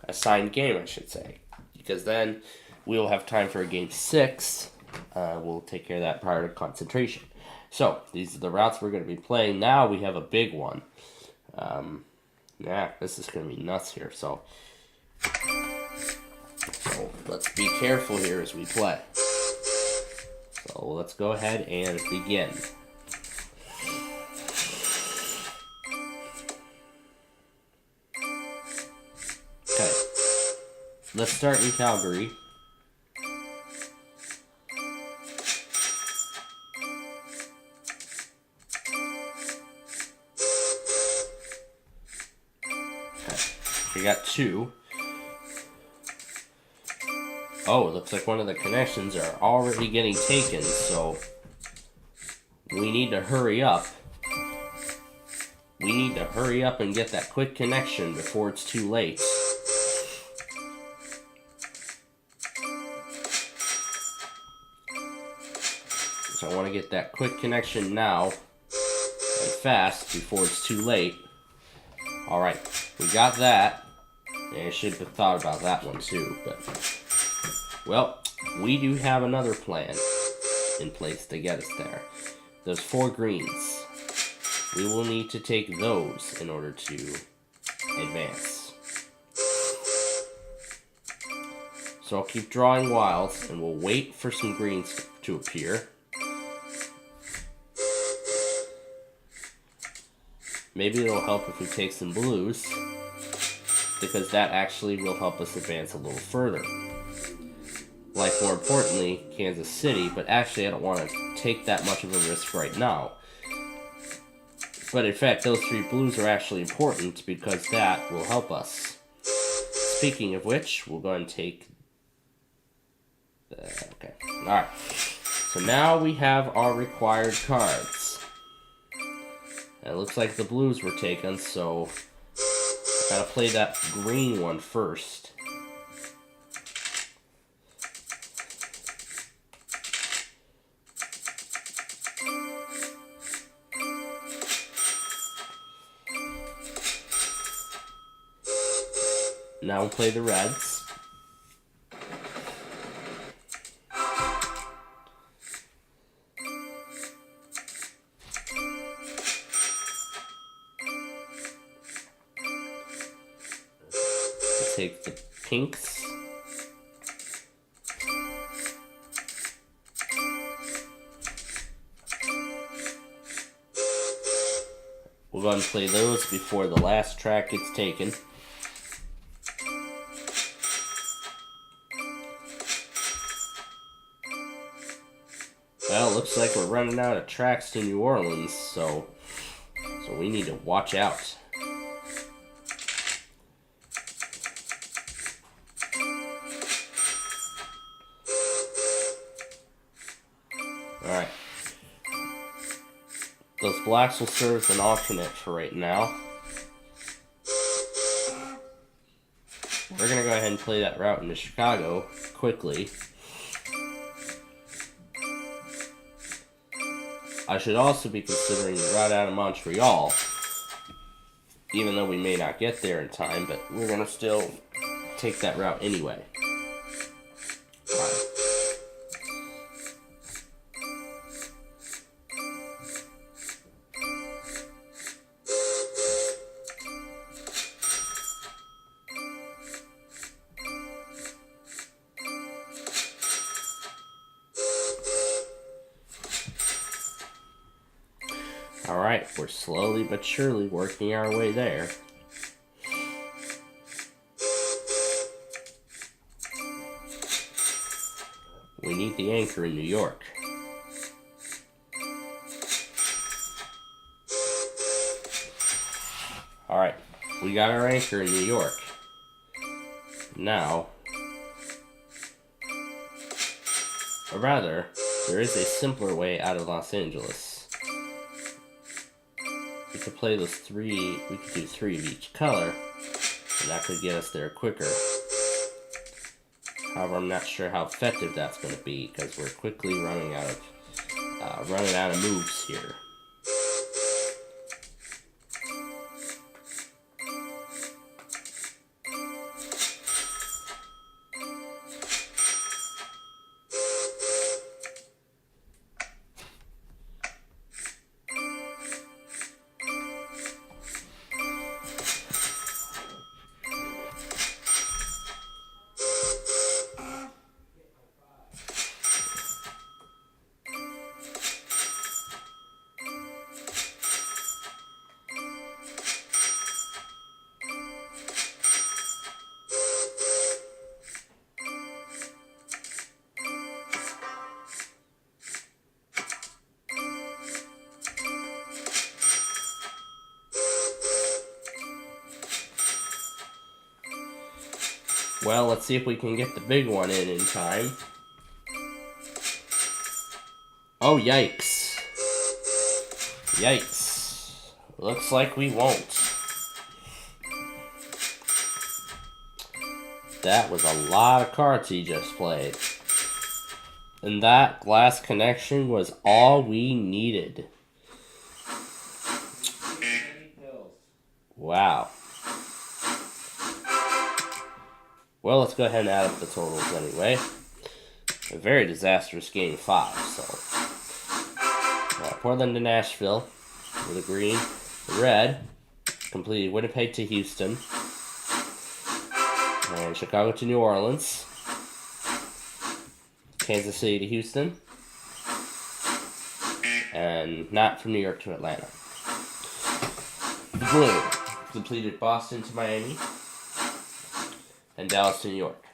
Assigned game, I should say. Because then we will have time for a game 6. We'll take care of that prior to concentration. So, these are the routes we're going to be playing. Now we have a big one. Yeah, this is going to be nuts here. So, let's be careful here as we play. So, let's go ahead and begin. Okay. Let's start in Calgary. We got 2. Oh, it looks like one of the connections are already getting taken, so we need to hurry up. We need to hurry up and get that quick connection before it's too late. So I want to get that quick connection now and fast before it's too late. Alright, we got that. And I should have thought about that one too, but well, we do have another plan in place to get us there. Those 4 greens. We will need to take those in order to advance. So I'll keep drawing wilds and we'll wait for some greens to appear. Maybe it'll help if we take some blues, because that actually will help us advance a little further. Like, more importantly, Kansas City, but actually I don't want to take that much of a risk right now. But in fact, those 3 blues are actually important because that will help us. Speaking of which, we'll go ahead and take... okay, alright. So now we have our required cards. And it looks like the blues were taken, so I gotta play that green one first. Now we'll play the reds. Take the pinks. We'll go ahead and play those before the last track gets taken. Well, it looks like we're running out of tracks to New Orleans, so we need to watch out. Alright. Those blacks will serve as an alternate for right now. We're going to go ahead and play that route into Chicago quickly. I should also be considering the route out of Montreal, even though we may not get there in time, but we're going to still take that route anyway. Alright, we're slowly but surely working our way there. We need the anchor in New York. Alright, we got our anchor in New York. Now, or rather, there is a simpler way out of Los Angeles. We could play those three, we could do 3 of each color, and that could get us there quicker. However, I'm not sure how effective that's going to be, because we're quickly running out of moves here. Well, let's see if we can get the big one in time. Oh, yikes. Yikes. Looks like we won't. That was a lot of cards he just played. And that glass connection was all we needed. Wow. Well, let's go ahead and add up the totals anyway. A very disastrous game 5, so. Portland to Nashville with a green. The red completed Winnipeg to Houston. And Chicago to New Orleans. Kansas City to Houston. And not from New York to Atlanta. The blue completed Boston to Miami. And Dallas to New York.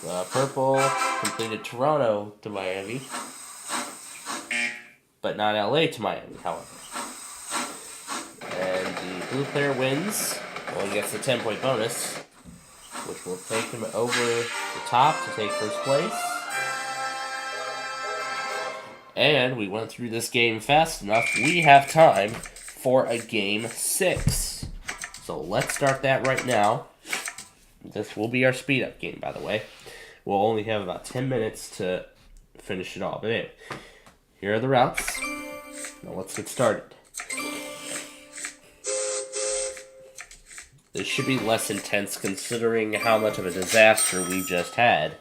The purple completed Toronto to Miami, but not LA to Miami, however. And the blue player wins. Well, he gets the 10-point bonus, which will take him over the top to take first place. And we went through this game fast enough. We have time for a game 6. So let's start that right now. This will be our speed up game, by the way. We'll only have about 10 minutes to finish it all. But anyway, here are the routes. Now let's get started. This should be less intense considering how much of a disaster we just had.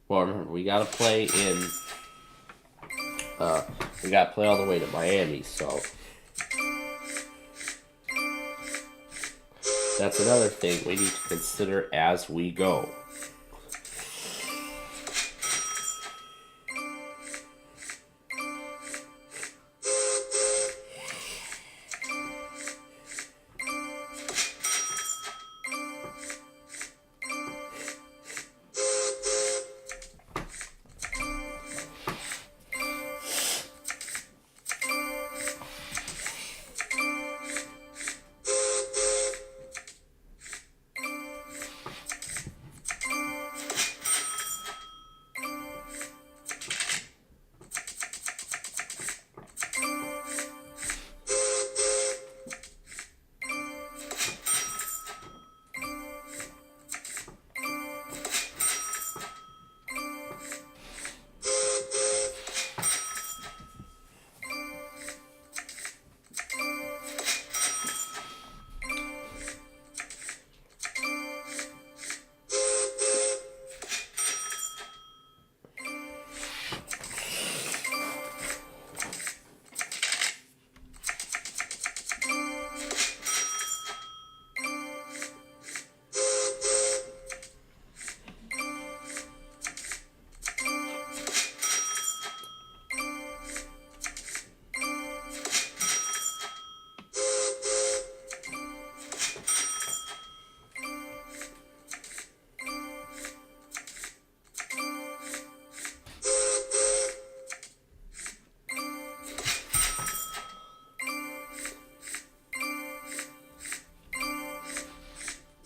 Well, remember, we gotta play in, we gotta play all the way to Miami, so. That's another thing we need to consider as we go.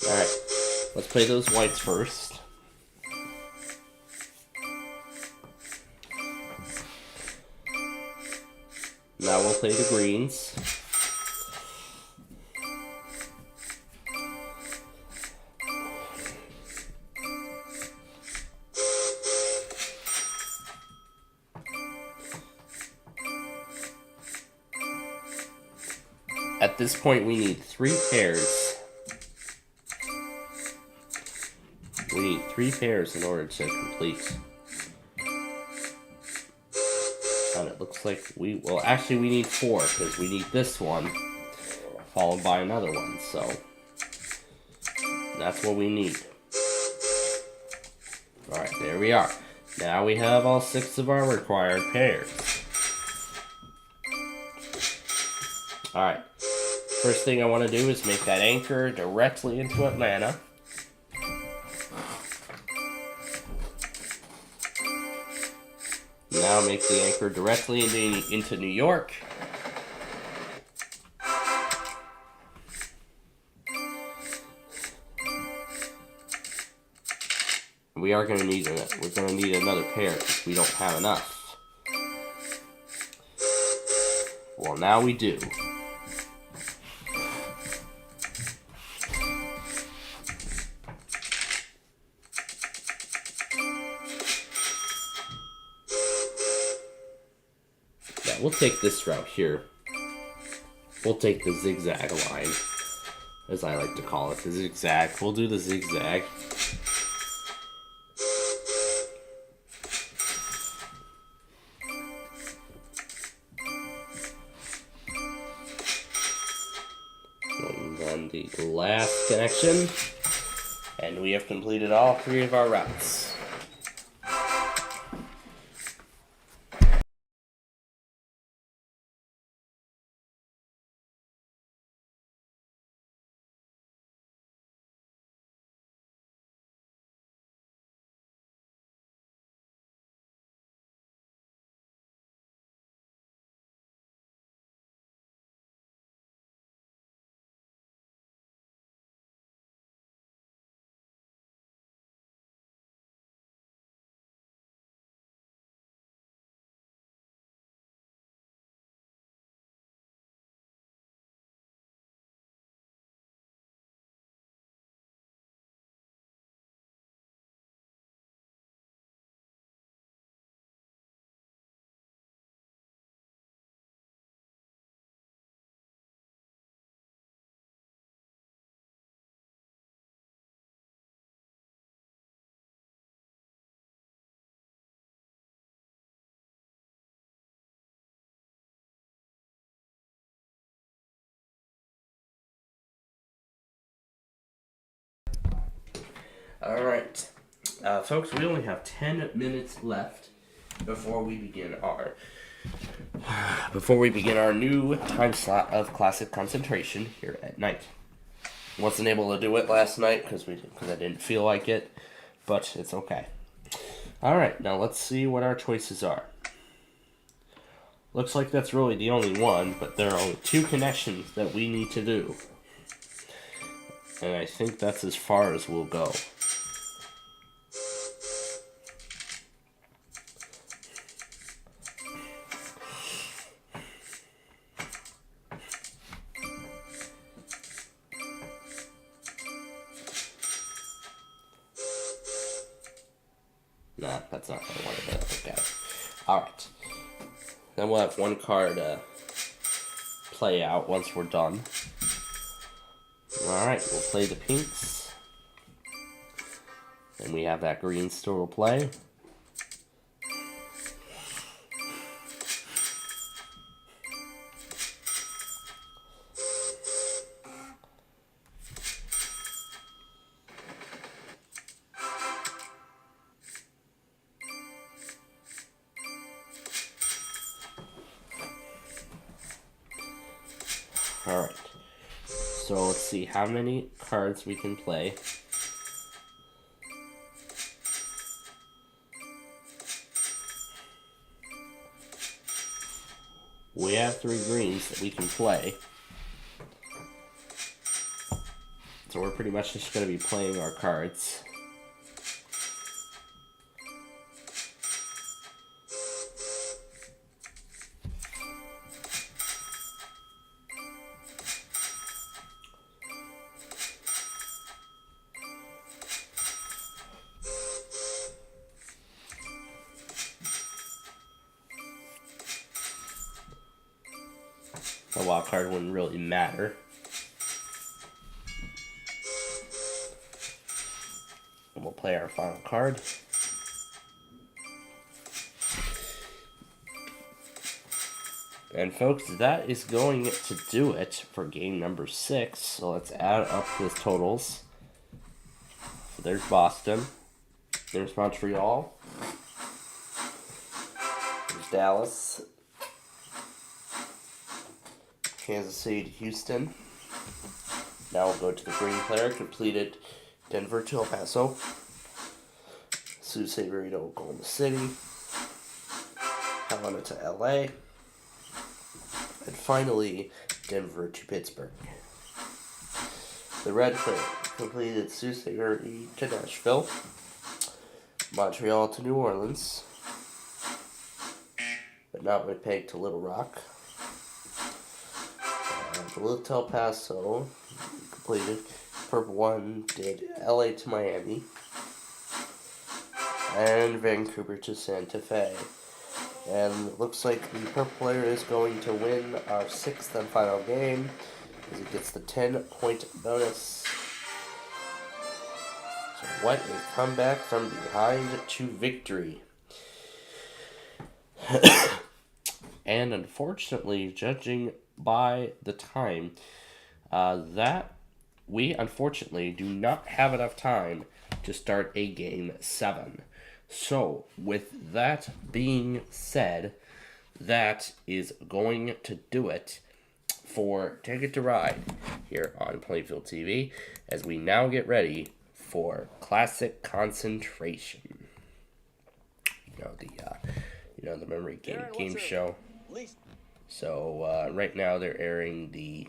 Alright, let's play those whites first. Now we'll play the greens. At this point, we need 3 pairs. We need 3 pairs in order to complete. And it looks like well, actually we need 4, because we need this one, followed by another one, so that's what we need. Alright, there we are. Now we have all 6 of our required pairs. Alright, first thing I want to do is make that anchor directly into Atlanta. Now make the anchor directly into New York. We are going to need another pair because we don't have enough. Well, now we do. We'll take this route here. We'll take the zigzag line, as I like to call it, the zigzag. We'll do the zigzag. And then the last connection. And we have completed all 3 of our routes. Alright. Folks, we only have 10 minutes left before we begin our new time slot of classic concentration here at night. Wasn't able to do it last night because I didn't feel like it, but it's okay. Alright, now let's see what our choices are. Looks like that's really the only one, but there are only 2 connections that we need to do. And I think that's as far as we'll go. Nah, that's not what I wanted to look at. Alright. Then we'll have one card play out once we're done. Alright, we'll play the pinks. And we have that green still to play. Alright, so let's see how many cards we can play. We have 3 greens that we can play. So we're pretty much just going to be playing our cards. A wild card wouldn't really matter. And we'll play our final card. And folks, that is going to do it for game number 6. So let's add up the totals. So there's Boston. There's Montreal. There's Dallas. Kansas City to Houston. Now we'll go to the green player. Completed Denver to El Paso. Sioux St. Marie to Oklahoma City. Helena to LA. And finally, Denver to Pittsburgh. The red player completed Sioux St. Marie to Nashville. Montreal to New Orleans. But not Winnipeg to Little Rock. To El Paso, completed. Purple one did LA to Miami. And Vancouver to Santa Fe. And it looks like the purple player is going to win our 6th and final game, as it gets the 10-point bonus. So what a comeback from behind to victory. And unfortunately, judging by the time, that we unfortunately do not have enough time to start a game 7. So with that being said, that is going to do it for Ticket to Ride here on Plainfield TV, as we now get ready for Classic Concentration. The memory game show. So right now they're airing the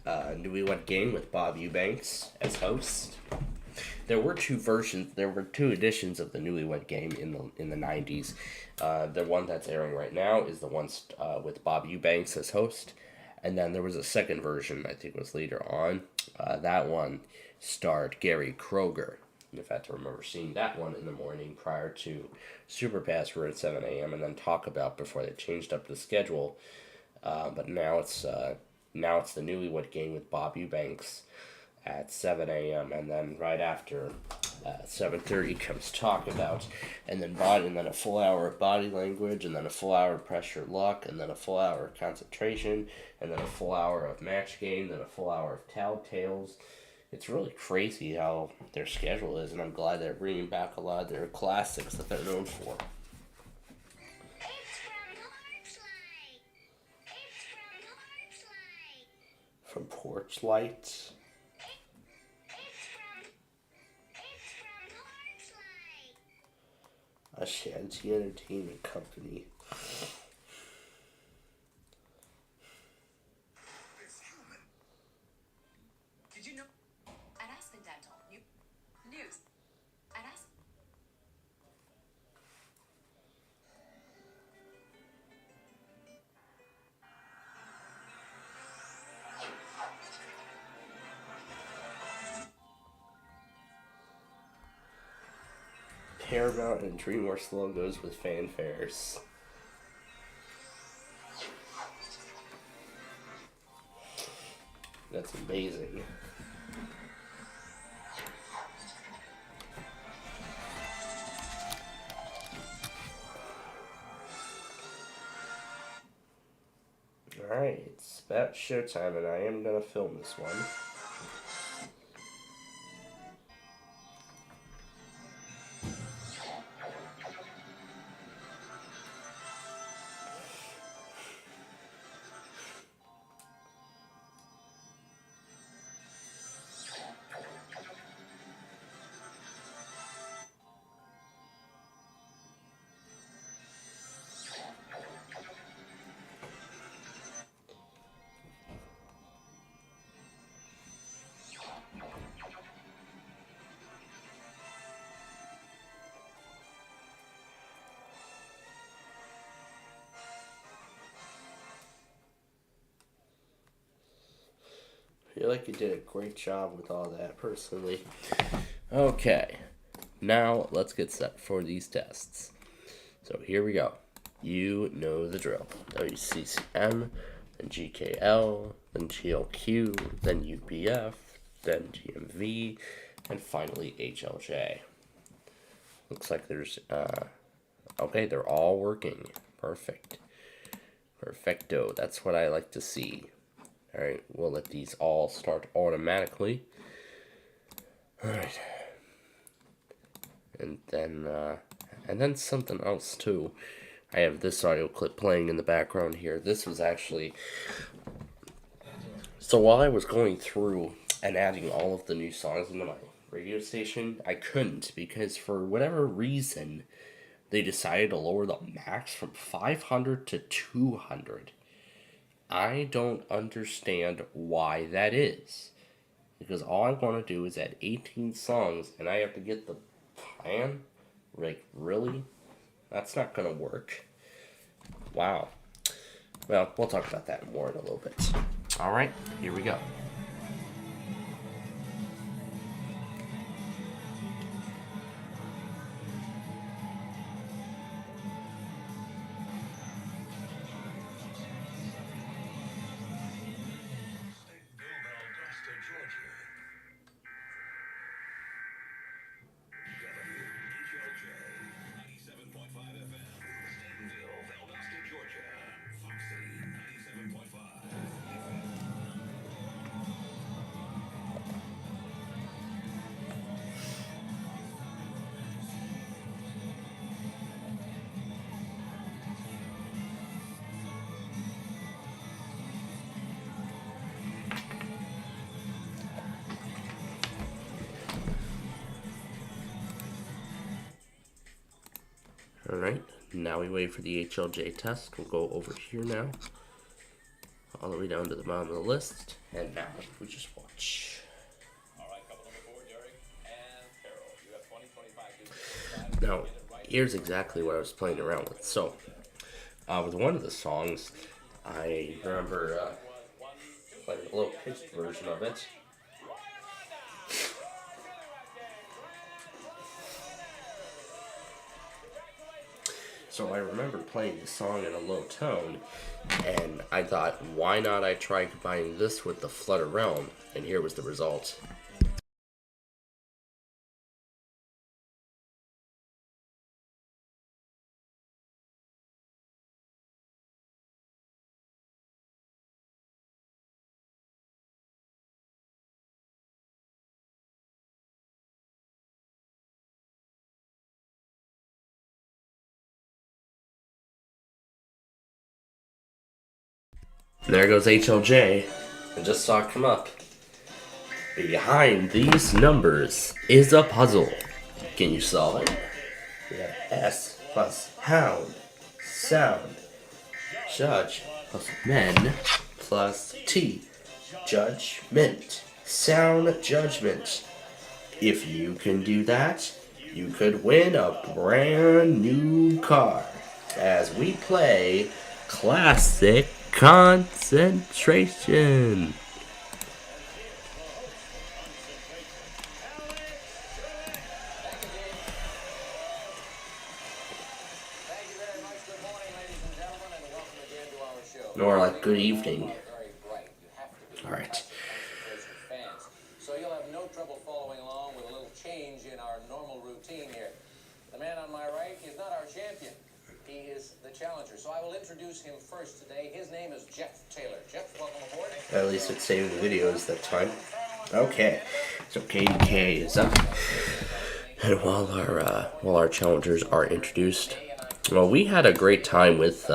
Newlywed Game with Bob Eubanks as host. There were 2 editions of the Newlywed Game in the 90s. The one that's airing right now is the one with Bob Eubanks as host, and then there was a second version, I think it was later on. That one starred Gary Kroger. In fact, I remember seeing that one in the morning prior to Super Pass at 7 a.m. and then Talk About before they changed up the schedule. But now it's the Newlywed Game with Bob Eubanks at 7 a.m. and then right after 7:30 comes Talk About, and then a full hour of body language, and then a full hour of pressure luck, and then a full hour of concentration, and then a full hour of match game, then a full hour of telltales, It's really crazy how their schedule is, and I'm glad they're bringing back a lot of their classics that they're known for. From Porch Light. Ashanti Entertainment Company. Did you know at Aspen Dental, news at Aspen. Paramount and DreamWorks logos with fanfares. That's amazing. Alright, it's about showtime, and I am going to film this one. I feel like you did a great job with all that, personally. Okay, now let's get set for these tests. So here we go. You know the drill. WCCM, then GKL, then GLQ, then UBF, then GMV, and finally HLJ. Looks like there's, okay, they're all working. Perfect. Perfecto. That's what I like to see. Alright, we'll let these all start automatically. Alright. And then something else too. I have this audio clip playing in the background here. This was actually... So while I was going through and adding all of the new songs into my radio station, I couldn't because for whatever reason, they decided to lower the max from 500 to 200. I don't understand why that is. Because all I want to do is add 18 songs and I have to get the plan? Like, really? That's not going to work. Wow. Well, we'll talk about that more in a little bit. Alright, here we go. Alright, now we wait for the HLJ test. We'll go over here now. All the way down to the bottom of the list. And now we just watch. Alright, couple number 4, Derek and Carol. You have 20, 25, Now, here's exactly what I was playing around with. So, with one of the songs, I remember playing a little pitched version of it. So I remember playing the song in a low tone, and I thought, why not I try combining this with the Flutter Realm? And here was the result. There goes HLJ. I just saw it come up. Behind these numbers is a puzzle. Can you solve it? We have S plus hound, sound, judge plus men plus T, judgment, sound judgment. If you can do that, you could win a brand new car as we play Classic Concentration. Or like good evening. Alright. So you'll have no trouble following along with a little change in our normal routine here. The man on my right is not our champion. He is the challenger. So I will introduce him first today. His name is Jeff Taylor. Jeff, welcome aboard. At least it's saving the videos that time. Okay. So KDK is up. And while our challengers are introduced, well, we had a great time with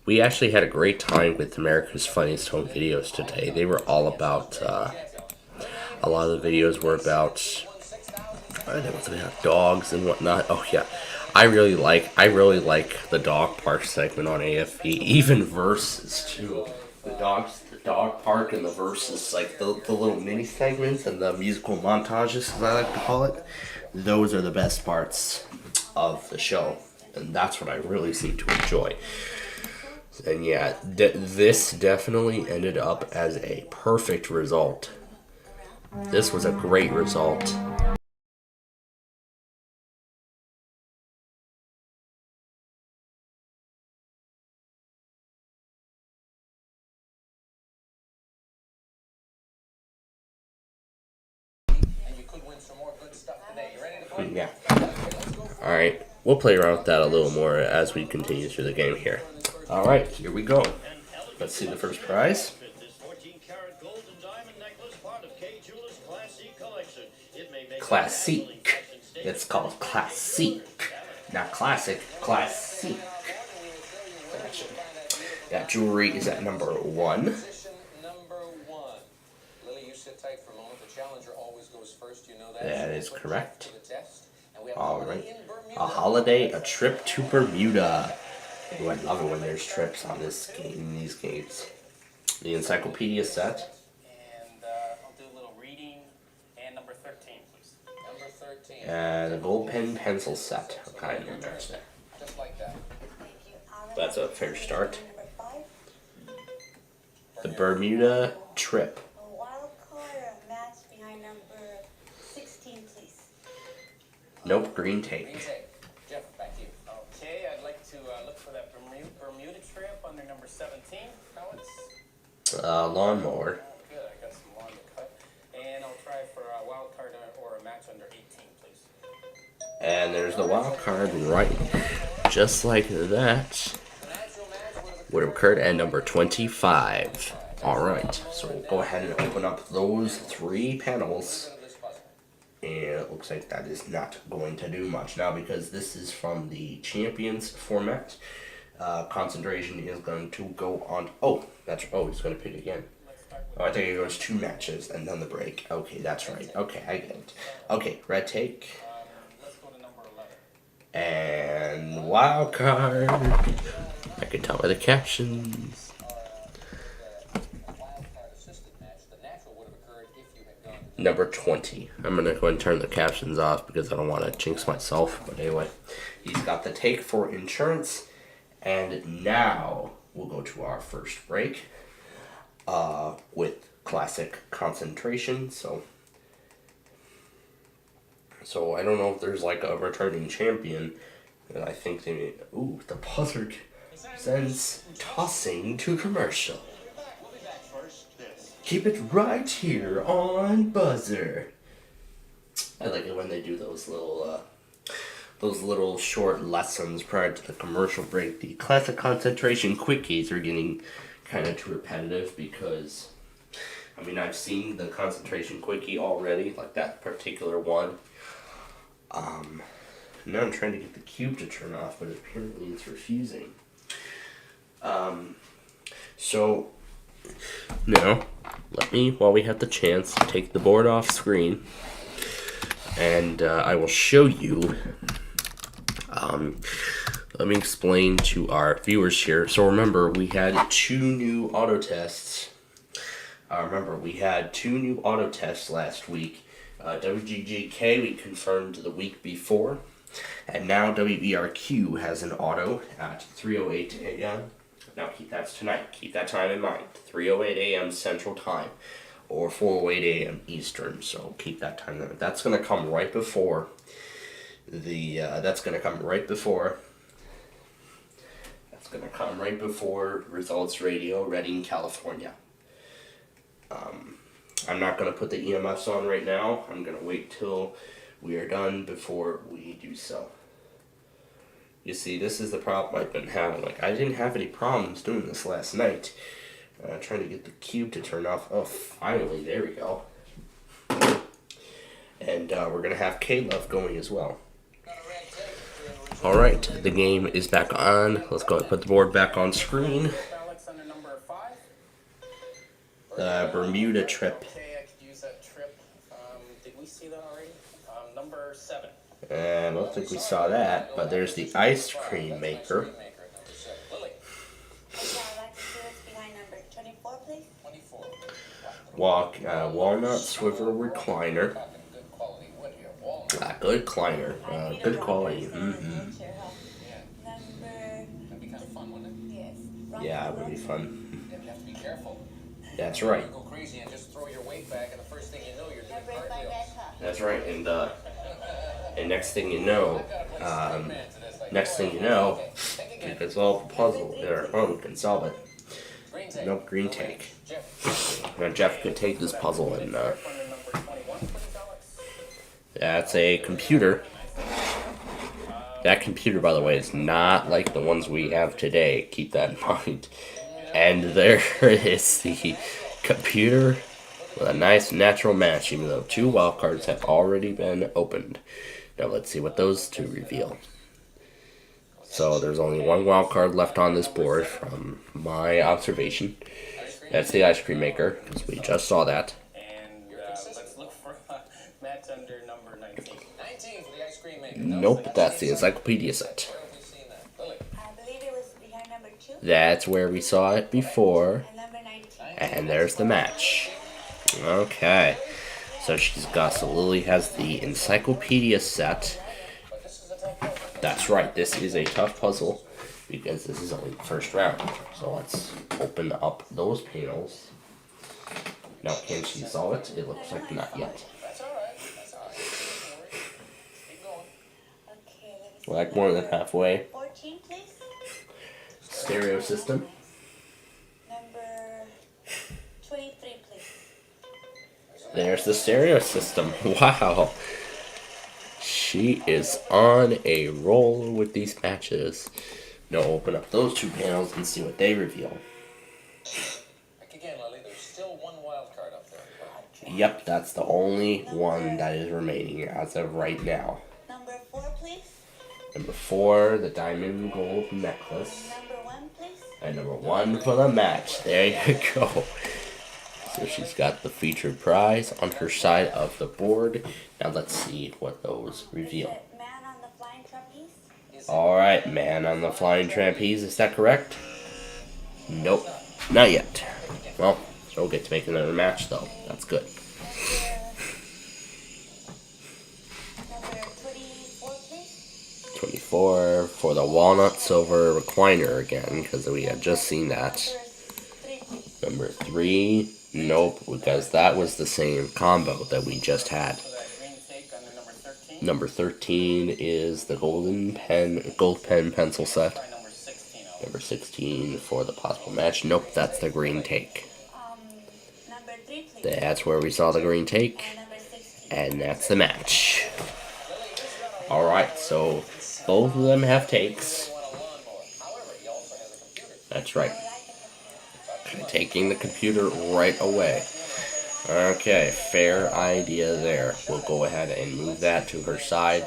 we actually had a great time with America's Funniest Home Videos today. They were all about, a lot of the videos were about, dogs and whatnot. Oh yeah, I really like the dog park segment on AFV, even verses too. The dog park and the verses, like the little mini segments and the musical montages, as I like to call it. Those are the best parts of the show, and that's what I really seem to enjoy. And yeah, this definitely ended up as a perfect result. This was a great result. Yeah. Alright, we'll play around with that a little more as we continue through the game here. Alright, here we go. Let's see the first prize. Classique. It's called Classique. Not classic, Classique. Gotcha. That jewelry is at number 1. Lily, you sit tight for a moment. The challenger always goes first. You know that. That is correct. Alright. A holiday, a trip to Bermuda. Ooh, I love it when there's trips on this game, in these games. The encyclopedia set. And I'll do a little reading. And number 13, please. Number 13. And a gold pen pencil set. Okay, interesting. Just like that. That's a fair start. The Bermuda trip. A wild card or a match behind number 16, please. Nope, green tape. Jeff, back to you. Okay, I'd like to look for that Bermuda trip under number 17, Alex. Lawnmower. Good, I got some lawn to cut. And I'll try for a wild card or a match under 18, please. And there's the wild card right, just like that. Would have occurred at number 25. Alright, so we'll go ahead and open up those 3 panels. And it looks like that is not going to do much now because this is from the Champions format. Concentration is going to go on. Oh, he's going to pick again. Oh, I think it goes 2 matches and then the break. Okay, that's right. Okay, I get it. Okay, red take. And wild card. I can tell by the captions. Number 20. I'm going to go ahead and turn the captions off because I don't want to jinx myself. But anyway, he's got the take for insurance. And now we'll go to our first break with classic concentration. So I don't know if there's like a returning champion. And I think they... Ooh, the buzzer sends tossing to commercial. Keep it right here on buzzer. I like it when they do those little short lessons prior to the commercial break. The classic concentration quickies are getting kind of too repetitive because, I mean, I've seen the concentration quickie already, like that particular one. Now I'm trying to get the cube to turn off, but apparently it's refusing. So, now, let me, while we have the chance, take the board off screen, and I will show you. Let me explain to our viewers here. So remember, we had 2 new auto tests. We had 2 new auto tests last week. WGGK we confirmed the week before, and now WERQ has an auto at 3:08 a.m. Now that's tonight. Keep that time in mind. 3:08 a.m. Central Time, or 4:08 a.m. Eastern. So keep that time there. That's gonna come right before the. That's gonna come right before Results Radio, Redding, California. I'm not going to put the EMFs on right now. I'm going to wait till we are done before we do so. You see, this is the problem I've been having. Like, I didn't have any problems doing this last night. Trying to get the cube to turn off. Oh, finally, there we go. And we're going to have K-Love going as well. Alright, the game is back on. Let's go and put the board back on screen. The Bermuda trip. Okay, I could use that trip. Did we see that already? Number 7. I don't think we saw that, but there's the ice cream maker. Walnut swivel recliner. Good recliner. Good quality. Yeah, it would be fun. That's right. Go crazy and just throw your weight back, and the first thing you know, you're doing cartwheels. That's right, and next thing you know, if it's all a puzzle, their phone can solve it. Nope, green tank. Now Jeff could take this puzzle and that's a computer. That computer, by the way, is not like the ones we have today. Keep that in mind. And there is the computer with a nice natural match, even though 2 wild cards have already been opened. Now let's see what those 2 reveal. So there's only 1 wild card left on this board from my observation. That's the ice cream maker, because we just saw that. And let's look for match under number 19. 19 for the ice cream maker. Nope, that's the encyclopedia set. That's where we saw it before. And there's the match. Okay. So Lily has the encyclopedia set. That's right, this is a tough puzzle because this is only the first round. So let's open up those panels. Now, can she solve it? It looks like not yet. Like more than halfway. 14, please. Stereo system. Number 23, please. There's the stereo system. Wow. She is on a roll with these matches. Now open up those 2 panels and see what they reveal. Again, Lily, there's still 1 wild card up there. Yep, that's the only one that is remaining as of right now. Number 4, please. Number 4, the diamond gold necklace. Number 1, please. And number 1 for the match. There you go. So she's got the featured prize on her side of the board. Now let's see what those reveal. Man on the flying trapeze. Alright, man on the flying trapeze. Is that correct? Nope. Not yet. Well, she'll get to make another match though. That's good. Number 24, please. 24 for the walnut silver recliner again, because we had just seen that. Number 3, nope, because that was the same combo that we just had. Number 13 is the gold pen pencil set. Number 16 for the possible match. Nope, that's the green take. Number 3, please. That's where we saw the green take. And that's the match. Alright, so both of them have takes. That's right. Taking the computer right away. Okay, fair idea there. We'll go ahead and move that to her side.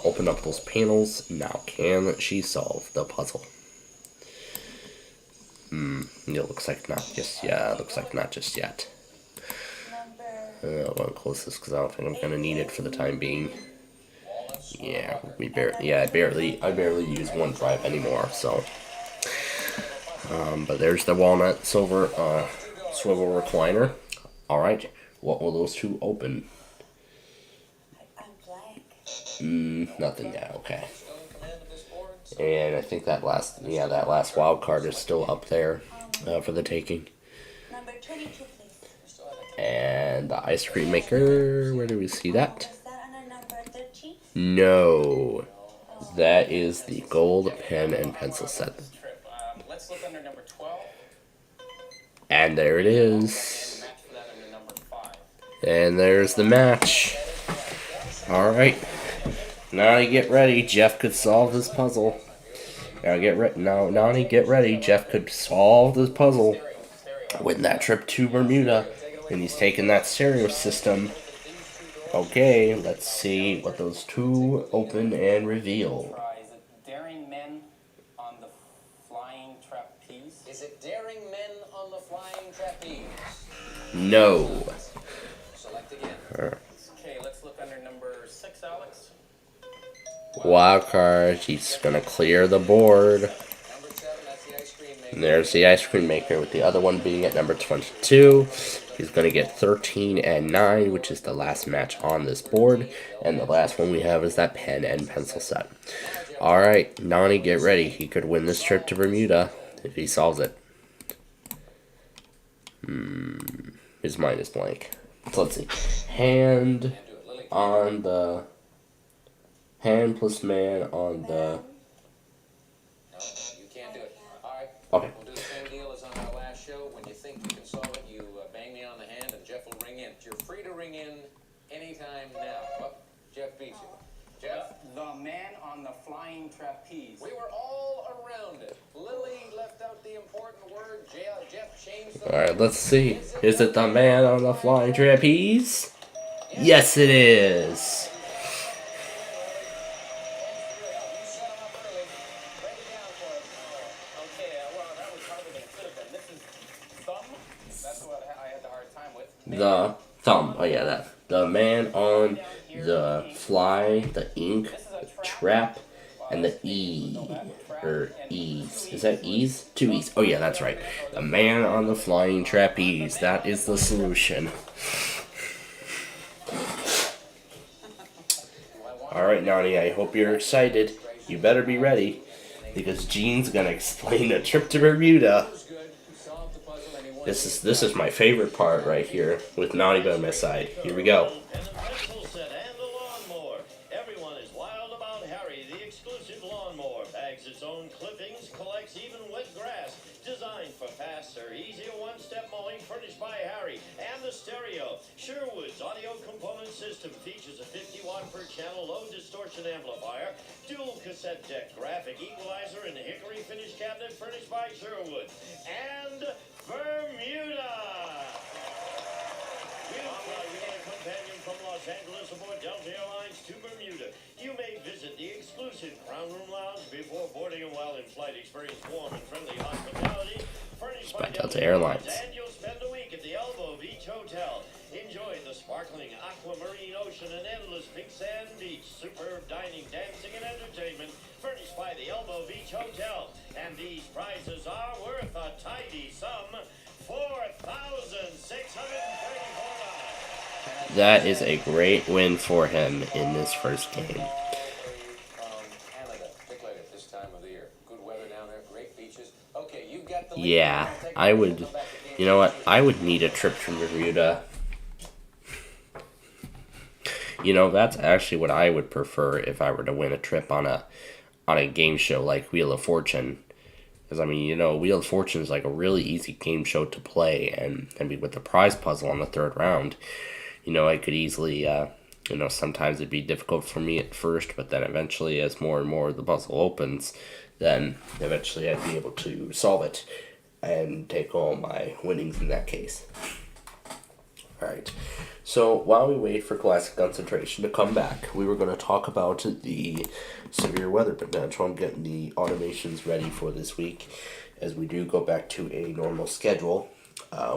Open up those panels. Now, can she solve the puzzle? It looks like not just yet. Looks like not just yet. I want to close this because I don't think I'm gonna need it for the time being. Yeah, I barely use OneDrive anymore. So, but there's the walnut silver swivel recliner. All right, what will those two open? Nothing yet. Okay. And I think that last wild card is still up there for the taking. Number 22, please. And the ice cream maker, where do we see that? Is that under number 13? No, that is the gold pen and pencil set. Let's look under number 12. And there it is. And there's the match. All right. Nani, get ready. Jeff could solve this puzzle. Now get ready. Now, Nani, get ready. Jeff could solve this puzzle. Win that trip to Bermuda. And he's taking that stereo system. Okay, let's see what those two open and reveal. Is it Daring Men on the Flying Trapeze? Is it Daring Men on the Flying Trapeze? No. Select again. Okay, let's look under number 6, Alex. Wild card. He's gonna clear the board. And there's the ice cream maker, with the other one being at number 22. He's gonna get 13 and 9, which is the last match on this board. And the last one we have is that pen and pencil set. All right, Nani, get ready. He could win this trip to Bermuda if he solves it. His mind is blank. So let's see. Hand plus man on the... You can't do it. All right. Okay. We'll do the same deal as on our last show. When you think you can solve it, you bang me on the hand and Jeff will ring in. You're free to ring in anytime now. Well, Jeff beats you. Jeff? The Man on the Flying Trapeze. We were all around it. Lily left out the important word. Jeff changed the... All right, let's see. Is it the man on the flying trapeze? Yes, it is. The thumb. Oh yeah, that. The man on the fly, the ink, the trap, and the E. Or E's. Is that E's? 2 E's. Oh yeah, that's right. The man on the flying trapeze. That is the solution. Alright, Nani, I hope you're excited. You better be ready, because Gene's gonna explain the trip to Bermuda. This is my favorite part right here, with Nani by my side. Here we go. Everyone is wild about Harry, the exclusive lawnmower. Bags its own clippings, collects even wet grass. Designed for faster, easier one-step mowing, furnished by Harry. And the stereo. Sherwood's audio component system features a 50-watt per channel low distortion amplifier, dual cassette deck, graphic equalizer, and hickory finish cabinet furnished by Sherwood. And Bermuda! We'll fly you and a companion from Los Angeles aboard Delta Airlines to Bermuda. You may visit the exclusive Crown Room Lounge before boarding, and while in flight experience warm and friendly hospitality furnished by Delta Airlines. And you'll spend a week at the Elbow Beach Hotel. Enjoy the sparkling aquamarine ocean and endless pink sand beach. Superb dining, dancing, and entertainment furnished by the Elbow Beach Hotel. And these prizes are worth a tidy sum, $4,634. That is a great win for him in this first game. Canada, particularly at this time of the year. Good weather down there, great beaches. Okay, you got the... Yeah, I would... You know what? I would need a trip to Bermuda. You know, that's actually what I would prefer if I were to win a trip on a game show like Wheel of Fortune. Because, I mean, you know, Wheel of Fortune is like a really easy game show to play. And I mean, with the prize puzzle on the third round, you know, I could easily, you know, sometimes it'd be difficult for me at first. But then eventually, as more and more of the puzzle opens, then eventually I'd be able to solve it and take all my winnings in that case. Alright, so while we wait for Classic Concentration to come back, we were going to talk about the severe weather potential. I'm getting the automations ready for this week. as we do go back to a normal schedule,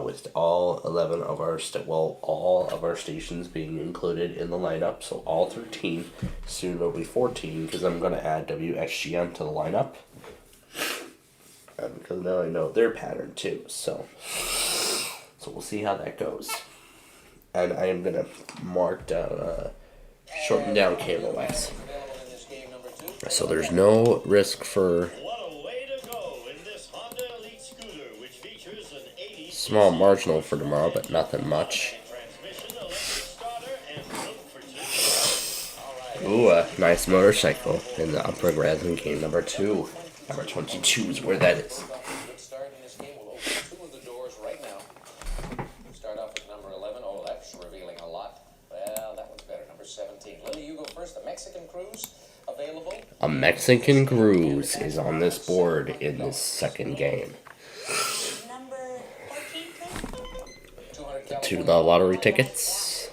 with all 11 of our all of our stations being included in the lineup. So all 13. Soon it'll be 14 because I'm going to add WXGM to the lineup. Because now I know their pattern too. So we'll see how that goes. And I am going to mark down, shorten down KMOS. So there's no risk for small marginal for tomorrow, but nothing much. Ooh, a nice motorcycle in the upper Grazing game number 2. Number 22 is where that is. Start in this game. We'll open 2 of the doors right now. Start off with number 11. Oh, that's revealing a lot. Well, that one's better. Number 17. Lily, you go first. The Mexican Cruise available. A Mexican Cruise is on this board in this second game. To the lottery tickets.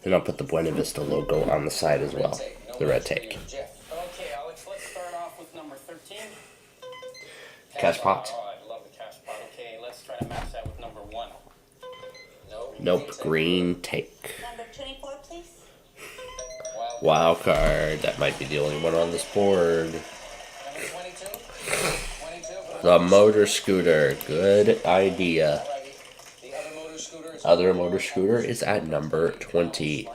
Then I'll put the Buena Vista logo on the side as well. The red take. Okay, Alex, let's start off with number 13. Cash pot. Oh, I love the cash pot. Okay, let's try to match that with number 1. Nope, green take. Number 24, please. Wild card. That might be the only one on this board. The motor scooter. Good idea. Other motor scooter is at number 20.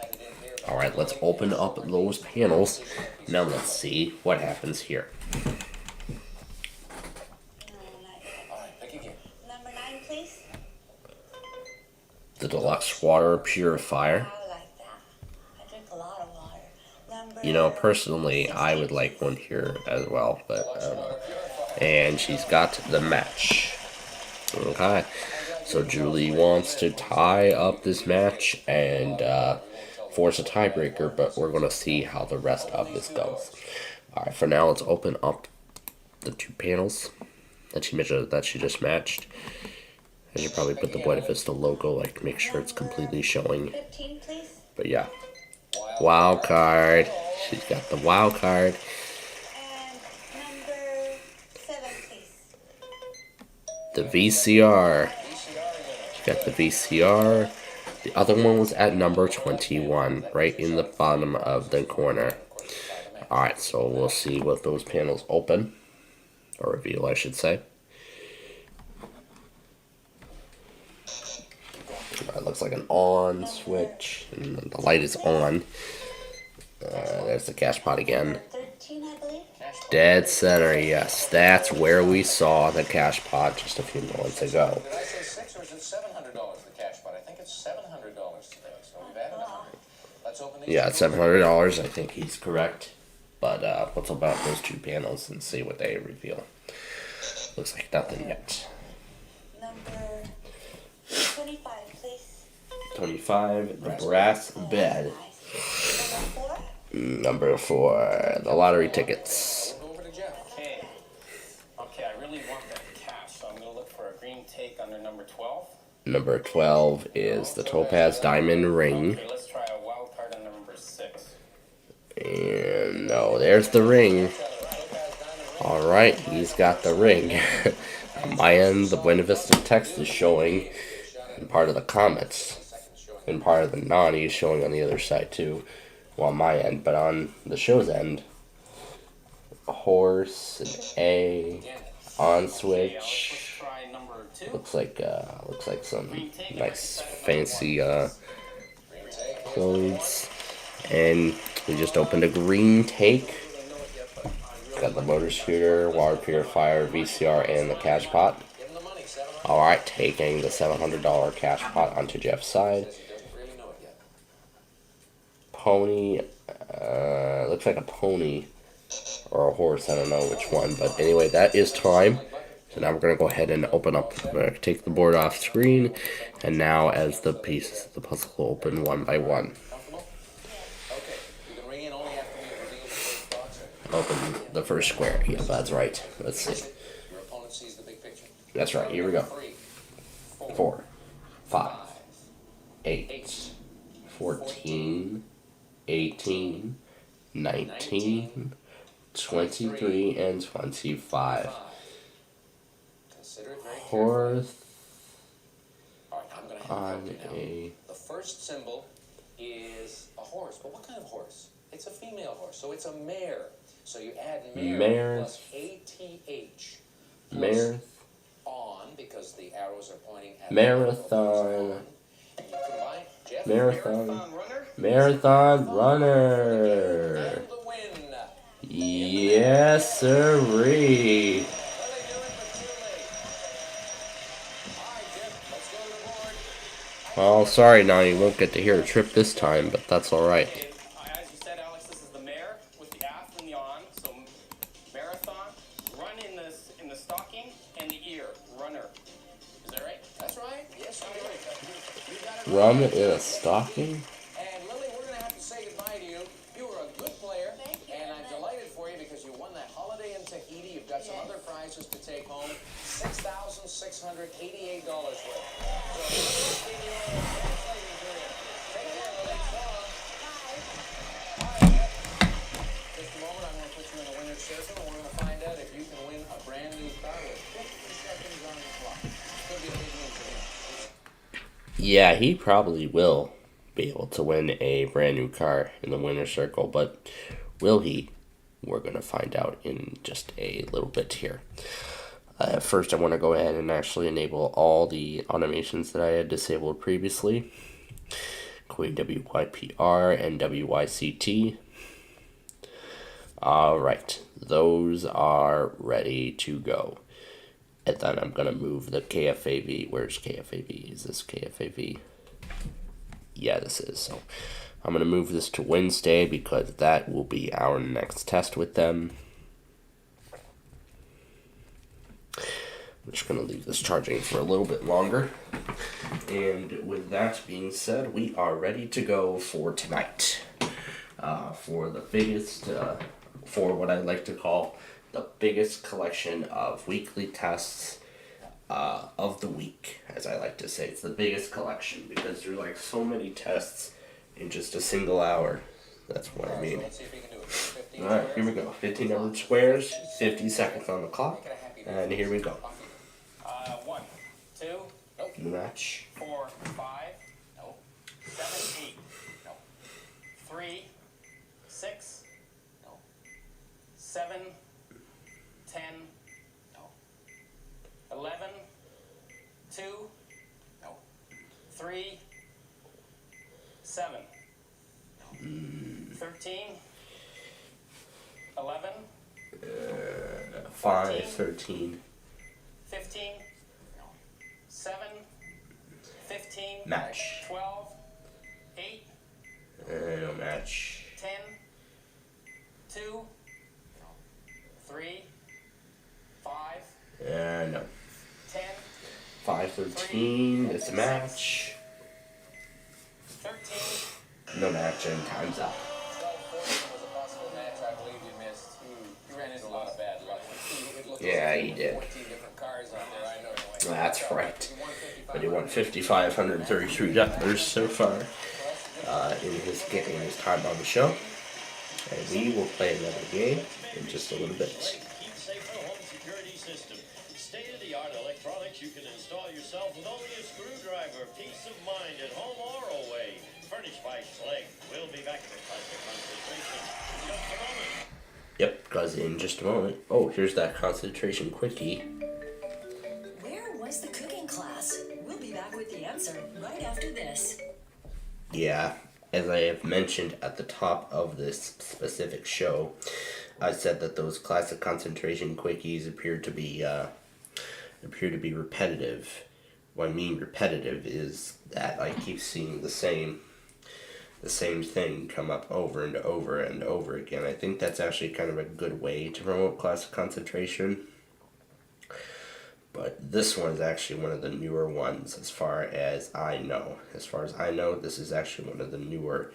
Alright, let's open up those panels. Now let's see what happens here. Number 9, please. The deluxe water purifier. I like that. I drink a lot of water. Number You know, personally, I would like one here as well, but and she's got the match. Okay, so Julie wants to tie up this match and force a tiebreaker, but we're going to see how the rest of this goes. Alright, for now, let's open up the 2 panels that she just matched. I should probably put the Buena Vista logo, like, make sure it's completely showing. 15, please. But yeah, wild card. She's got the wild card. And number 7, please. The VCR. She got the VCR. The other one was at number 21, right in the bottom of the corner. Alright, so we'll see what those panels open. Or reveal, I should say. It looks like an on switch, and the light is on. There's the cash pot again. 13, I believe. Dead center, yes. That's where we saw the cash pot just a few moments ago. Did I say 6 or is it $700 the cash pot? I think it's $700 today, so we've added 100. Let's open these. Yeah, it's $700. I think he's correct. But let's open up those 2 panels and see what they reveal. Looks like nothing yet. Number 25, please. 25, the brass bed. Number 4. Number 4, the lottery tickets. Okay, I really want that cash, so I'm going to look for a green take under number 12. Number 12 is the Topaz Diamond Ring. Okay, let's try a wild card on number 6. And no, there's the ring. Alright, he's got the ring. On my end, the Buena Vista text is showing in part of the comments. And part of the Nani is showing on the other side too. Well, on my end, but on the show's end, a horse, an A, on switch. Looks like some nice fancy clothes. And we just opened a green take. Got the motor scooter, water purifier, VCR, and the cash pot. Alright, taking the $700 cash pot onto Jeff's side. Pony, looks like a pony or a horse, I don't know which one, but anyway, that is time. So now we're going to go ahead and open up, take the board off screen, and now as the pieces of the puzzle will open one by one. Open the first square. Yep, that's right. Let's see. That's right. Here we go. 4, 5, 8, 14, 18, 19, 23, and 25. horse All right, I'm going to on help you now. a The first symbol is a horse, but what kind of horse? It's a female horse, so it's a mare. So you add mare plus ATH plus on, because the arrows are pointing at marathon. Jeff, Marathon runner. Yes, sirree. Well, sorry, now you won't get to hear a trip this time, but that's alright. As you said, Alex, this is the mare with the af and the on. So marathon, run in the stocking, and the ear, runner. Is that right? That's right. Yes, you're right. Run in a stocking? And Lily, we're going to have to say goodbye to you. You were a good player, and I'm delighted for you because you won that holiday in Tahiti. You've got some other prizes to take home. $6,688 worth. Just a moment, I'm going to put you in the winner's circle, and we're going to find out if you can win a brand new car with 50 seconds on the clock. It's going to be a big win for him. Yeah, he probably will be able to win a brand new car in the winner's circle, but will he? We're going to find out in just a little bit here. First, I want to go ahead and actually enable all the automations that I had disabled previously. Including WYPR and WYCT. Alright, those are ready to go. And then I'm going to move the KFAV. Where's KFAV? Is this KFAV? Yeah, this is. So I'm going to move this to Wednesday because that will be our next test with them. I'm just going to leave this charging for a little bit longer. And with that being said, we are ready to go for tonight. For the biggest, for what I like to call the biggest collection of weekly tests of the week, as I like to say. It's the biggest collection because there's like so many tests in just a single hour. That's what I mean. Alright, here we go. 15 numbered squares, 50 seconds on the clock, and here we go. 1, 2, nope. Match. 4, 5, nope. 7, 8, nope. 3, 6, nope. 7, 10, nope. 11, 2, nope. 3, 7, nope. 13, 11, 5, 13. 15, 7, 15, Match. 12, 8, No match. 10, 2, 3, 5, No. 10, 5, 13. It's a match. 13. No match, and time's up. 12-14 was a possible match. I believe you missed. You ran into a lot of bad luck. Yeah, he did. 14 different cars out there. I know. That's right. But he won $5,533 so far in his time on the show. And we will play another game in just a little bit. State-of-the-art electronics you can install yourself with only a screwdriver. Peace of mind at home or away. Furnished by Schlegg. We'll be back to Classic Concentration in just a moment. Yep, because in just a moment. Oh, here's that concentration quickie. Where was the cooking class? We'll be back with the answer right after this. Yeah, as I have mentioned at the top of this specific show, I said that those classic concentration quickies appear to be repetitive. What I mean repetitive is that I keep seeing the same thing come up over and over and over again. I think that's actually kind of a good way to promote classic concentration. But this one is actually one of the newer ones as far as I know. As far as I know, this is actually one of the newer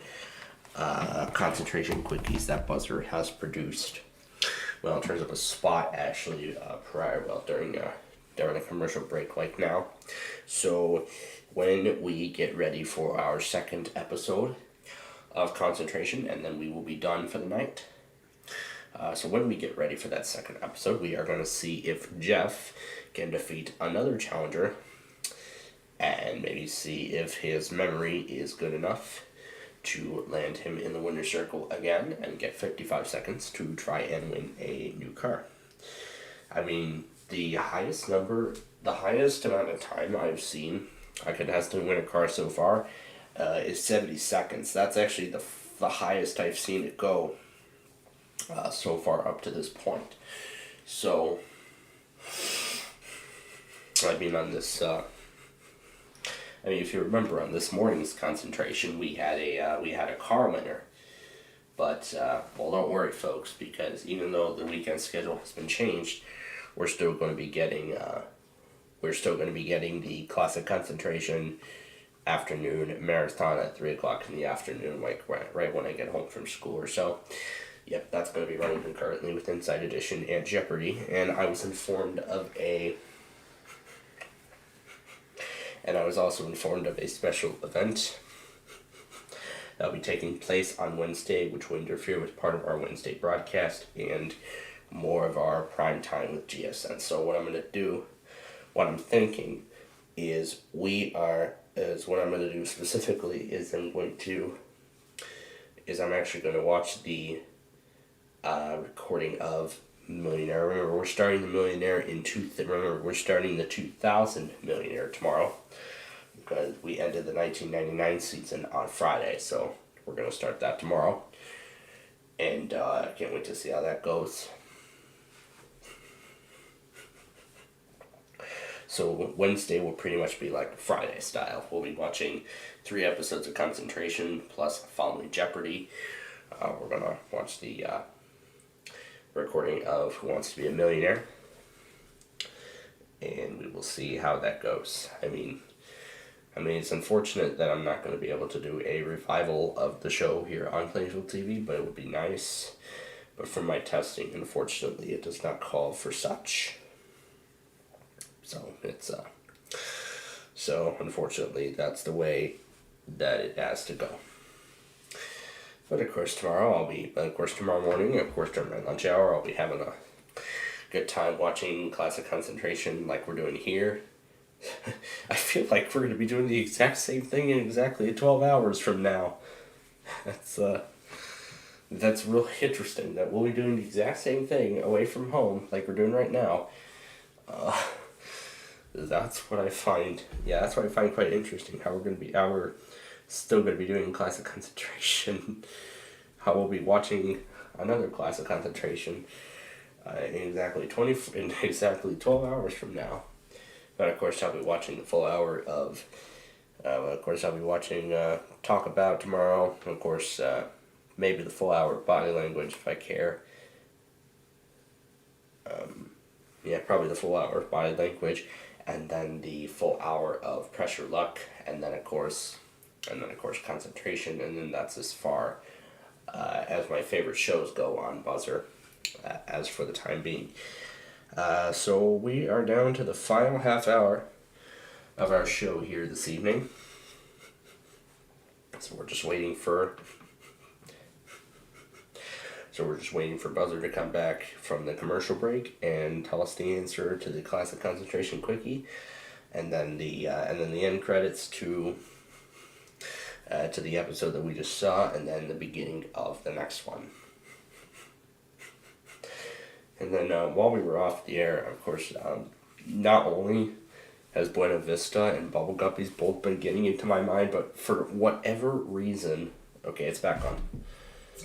concentration quickies that Buzzer has produced. Well, in terms of a spot, actually, during a commercial break like now. So when we get ready for our second episode of concentration, and then we will be done for the night, So when we get ready for that second episode, we are going to see if Jeff can defeat another challenger and maybe see if his memory is good enough to land him in the winner's circle again and get 55 seconds to try and win a new car. I mean, the highest amount of time I've seen I could have to win a car so far is 70 seconds. That's actually the highest I've seen it go so far up to this point. So, I mean, on this, if you remember, on this morning's concentration, we had a car winner. But, well, don't worry, folks, because even though the weekend schedule has been changed, we're still going to be getting the classic concentration afternoon marathon at 3 o'clock in the afternoon, like right when I get home from school or so. Yep, that's going to be running concurrently with Inside Edition and Jeopardy. And I was informed of also informed of a special event that will be taking place on Wednesday, which will interfere with part of our Wednesday broadcast and more of our prime time with GSN. So what I'm thinking is what I'm going to do specifically is I'm actually going to watch the recording of Millionaire. Remember, we're starting the Millionaire we're starting the 2000 Millionaire tomorrow because we ended the 1999 season on Friday, so we're going to start that tomorrow. And I can't wait to see how that goes. So Wednesday will pretty much be like Friday style. We'll be watching 3 episodes of Concentration plus following Jeopardy. We're going to watch the recording of Who Wants to Be a Millionaire. And we will see how that goes. I mean, it's unfortunate that I'm not going to be able to do a revival of the show here on Plainfield TV, but it would be nice. But for my testing, unfortunately, it does not call for such. So it's so unfortunately that's the way that it has to go. But of course tomorrow tomorrow morning, of course during my lunch hour, I'll be having a good time watching Classic Concentration like we're doing here. I feel like we're going to be doing the exact same thing in exactly 12 hours from now. That's really interesting that we'll be doing the exact same thing away from home like we're doing right now. That's what I find quite interesting. How we're still going to be doing Classic Concentration. How we'll be watching another Classic Concentration in exactly 12 hours from now. But of course, I'll be watching the full hour of. Of course, I'll be watching Talk About tomorrow. Of course, maybe the full hour of Body Language if I care. Probably the full hour of Body Language. And then the full hour of Pressure Luck, and then of course Concentration, and then that's as far as my favorite shows go on Buzzer, as for the time being. So we are down to the final half hour of our show here this evening. So we're just waiting for Buzzer to come back from the commercial break and tell us the answer to the Classic Concentration Quickie, and then the end credits to the episode that we just saw, and then the beginning of the next one. And then while we were off the air, of course, not only has Buena Vista and Bubble Guppies both been getting into my mind, but for whatever reason, okay, it's back on.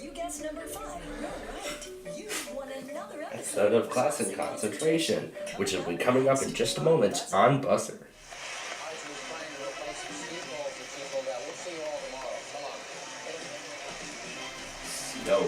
You guessed number 5. You're right. You won another Episode of Classic Concentration, which will be coming up in just a moment on Buzzer. No.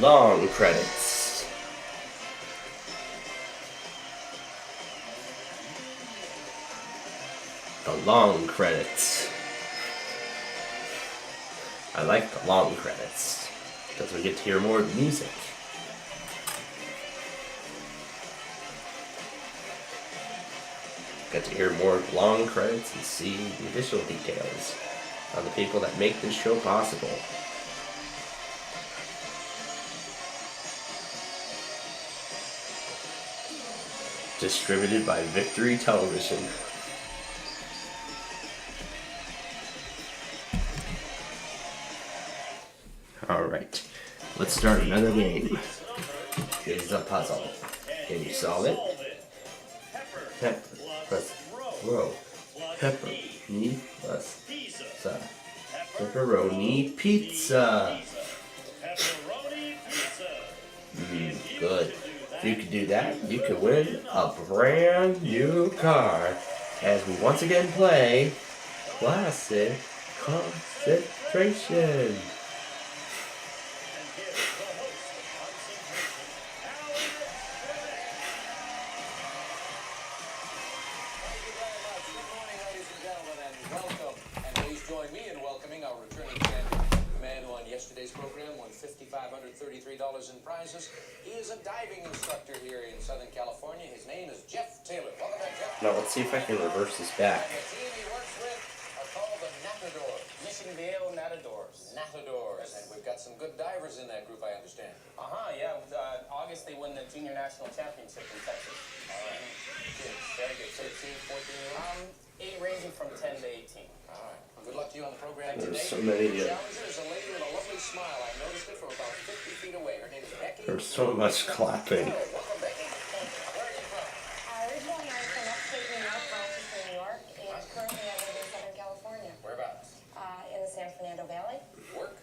Long credits. long credits. I like the long credits because we get to hear more music. Get to hear more long credits and see the additional details on the people that make this show possible. Distributed by Victory Television. Alright, let's start another game. Here's a puzzle. Can you solve it? Pepper plus row. Pepperoni plus pizza. Pepperoni pizza. Good. If you could do that, you could win a brand new car. As we once again play Classic Concentration. $533 in prizes. He is a diving instructor here in Southern California. His name is Jeff Taylor. Welcome back, Jeff. Now let's see if I can reverse this back. And the team he works with are called the Natadors. Mission Viejo Natadors. Natadors. And we've got some good divers in that group, I understand. Yeah. August they won the Junior National Championship in Texas. All right. Kids, very good. 13, 14 years old? Ranging from 10 to 18. All right. Well, good luck to you on the program There's today. so many. The challenger is a lady with a lovely smile. I noticed it from about 50 feet away. Her name is Becky. There's so much clapping. Welcome, Becky. Where are you from? Originally, I'm from upstate New York, Rochester, New York, and currently I live in Southern California. Whereabouts? In the San Fernando Valley. Work?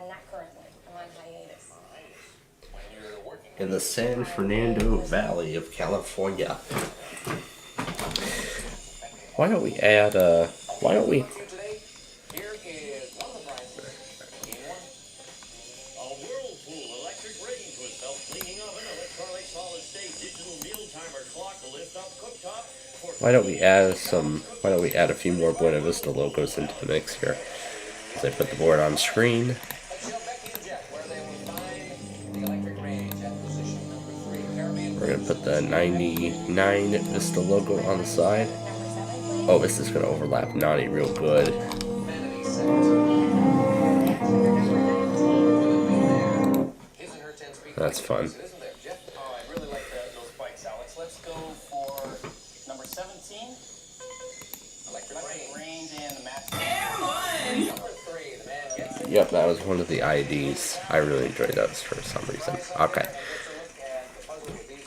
Not currently. I'm on hiatus. When you're working. In the San Fernando Valley of California. Why don't we add why don't we Here is one of the prizes. Game one. A Whirlpool electric range with self-cleaning oven, electronic solid-state digital meal timer clock, lift-up cooktop. why don't we add a few more Buena Vista logos into the mix here. As I put the board on screen. We're gonna put the 99 Vista logo on the side. Oh, this is gonna overlap Naughty real good. That's fun. I really like those bikes, Alex. Let's go for number 17. Electric range and the match. Number 3, the man gets it. Yep, that was one of the IDs. I really enjoyed those for some reason. Okay.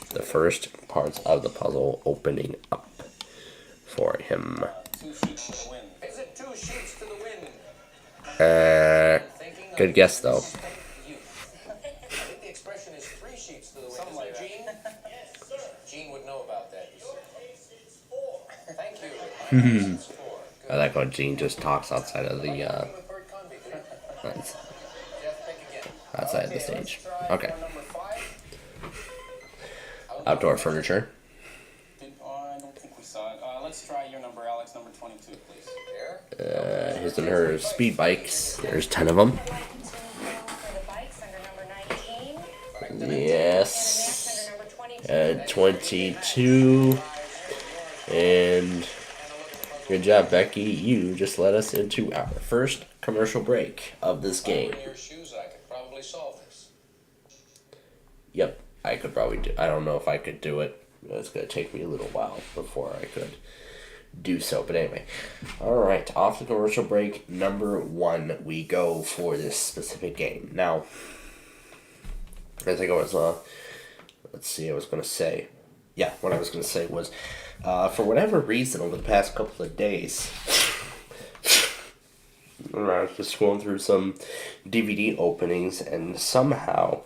The first parts of the puzzle opening up for him. 2 sheets to the win. Is it 2 sheets to the wind? Good guess though. I think the expression is 3 sheets to the wind. Something like Gene? Yes, sir. Gene would know about that. Thank you. I like how Gene just talks outside of the outside of the stage. Okay. Outdoor furniture. I don't think we saw it. Let's try your number, Alex, number 22, please. His and her speed bikes. There's 10 of them. Yes. 22. And good job, Becky. You just led us into our first commercial break of this game. Your shoes, I could probably solve this. Yep, I could probably do. I don't know if I could do it. It's gonna take me a little while before I could do so. But anyway, all right. Off the commercial break, number 1 we go for this specific game. Now, I think I was let's see. I was gonna say, yeah. What I was gonna say was, for whatever reason, over the past couple of days, I was just going through some DVD openings, and somehow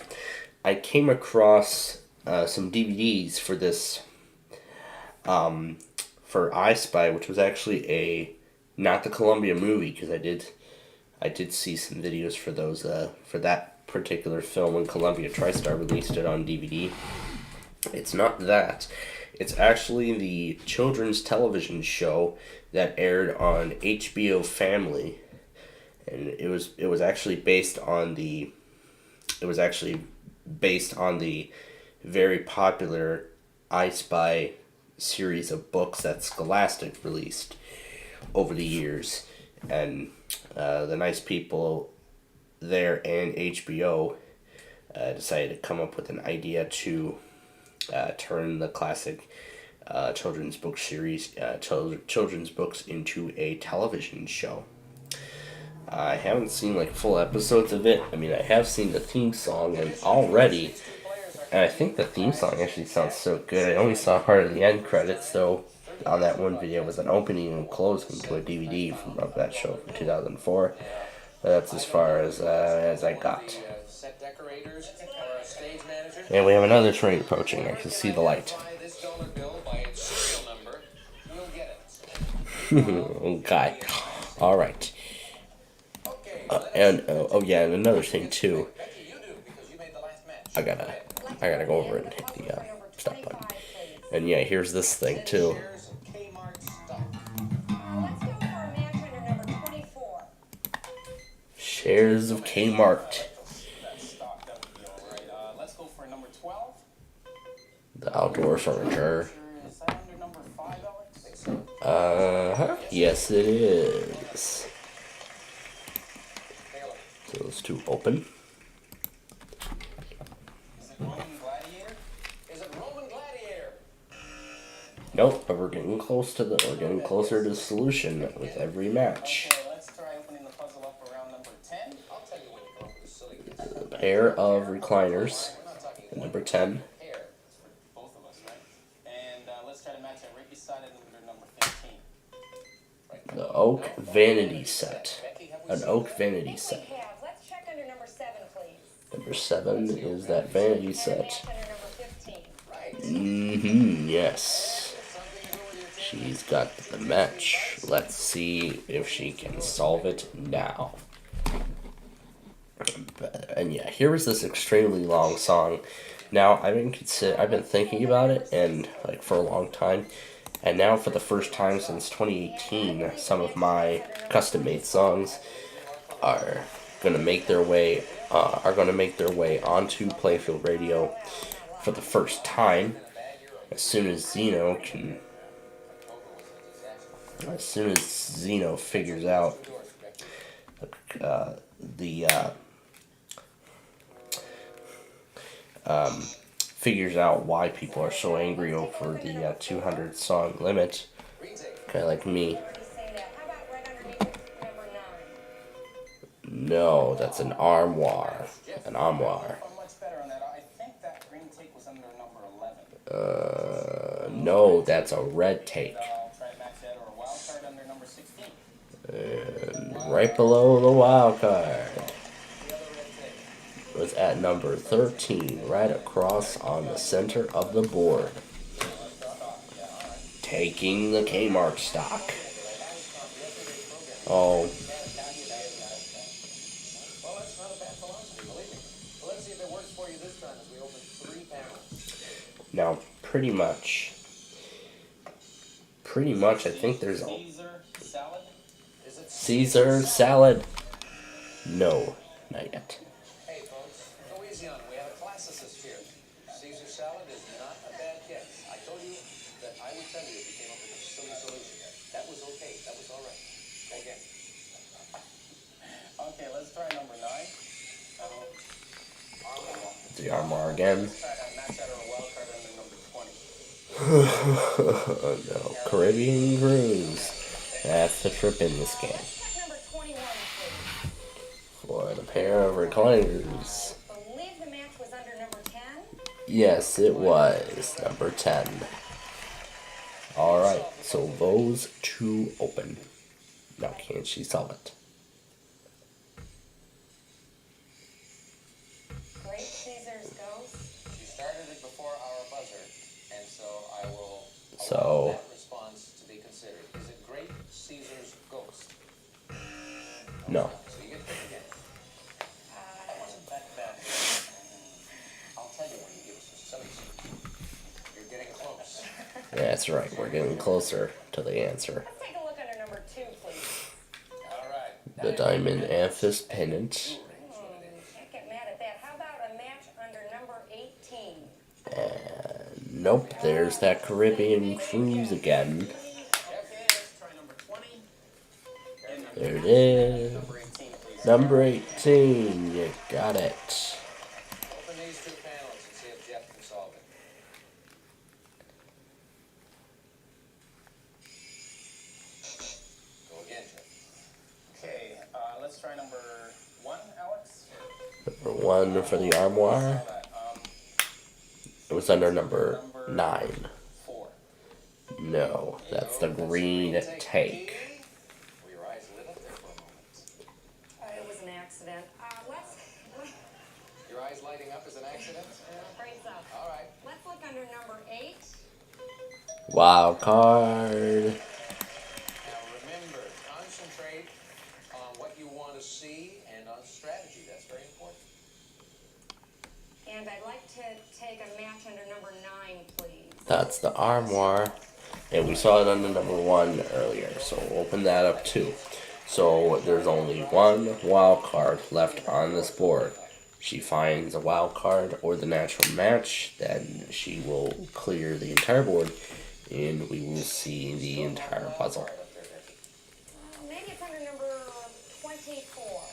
I came across some DVDs for this, for I Spy, which was actually not the Columbia movie, because I did see some videos for those, for that particular film when Columbia TriStar released it on DVD. It's not that. It's actually the children's television show that aired on HBO Family, and it was actually based on the very popular I Spy series of books that Scholastic released over the years, and the nice people there and HBO decided to come up with an idea to turn the classic children's book series, children's books into a television show. I haven't seen like full episodes of it. I mean, I have seen the theme song and I think the theme song actually sounds so good. I only saw part of the end credits though. On that one video was an opening and closing to a DVD from that show from 2004. But that's as far as I got. And we have another train approaching. I can see the light. Okay. Alright. And another thing too. I gotta go over and hit the stop button. And yeah, here's this thing too. Shares of Kmart. The outdoor furniture. Yes it is. So those two open. Nope, but we're getting closer to the solution with every match. A pair of recliners, and number 10. The oak vanity set. An oak vanity set. Number 7 is that vanity set. Yes. She's got the match. Let's see if she can solve it now. And yeah, here is this extremely long song. Now, I've been thinking about it and like for a long time. And now for the first time since 2018, some of my custom-made songs are gonna make their way onto Playfield Radio for the first time. As soon as Zeno figures out figures out why people are so angry over the 200 song limit, kind of like me. No, that's an armoire. An armoire. No, that's a red take. And right below the wild card was at number 13, right across on the center of the board. Taking the Kmart stock. Oh. Now, pretty much, I think there's a Caesar salad. No, not yet. Hey folks, go easy on him. We have a classicist here. Caesar salad is not a bad guess. I told you that I would tell you if you came up with a silly solution. That was okay. That was all right. Again. Okay, let's try number 9. The armoire again. No, Caribbean Cruise. That's the trip in this game. For the pair of recliners. Yes, it was number 10. Alright, so those two open. Now, can she solve it? Great Caesar's ghost. She started it before our buzzer, and so I will So allow that response to be considered. Is it Great Caesar's ghost? no. So you get to pick again. That wasn't that bad. I'll tell you when you give us a silly. You're getting close. That's right, we're getting closer to the answer. Let's take a look under number 2, please. All right. The diamond amethyst pendant. Can't get mad at that. How about a match under number 18? And nope, there's that Caribbean cruise again. There it is. Number 18, you got it. Open these two panels and see if Jeff can solve it. Go again, Jeff. Okay, let's try number 1, Alex. Number 1 for the armoire. It was under number 9. 4. No, that's the green take. Were your eyes lit up there for a moment? It was an accident. Your eyes lighting up is an accident? Afraid so. All right. Let's look under number 8. Wild card. Now remember, concentrate on what you want to see and on strategy. That's very important. And I'd like to take a match under number 9, please. That's the armoire. And we saw it under number 1 earlier, so we'll open that up too. So there's only one wild card left on this board. She finds a wild card or the natural match, then she will clear the entire board, and we will see the entire puzzle. Maybe it's under number 24.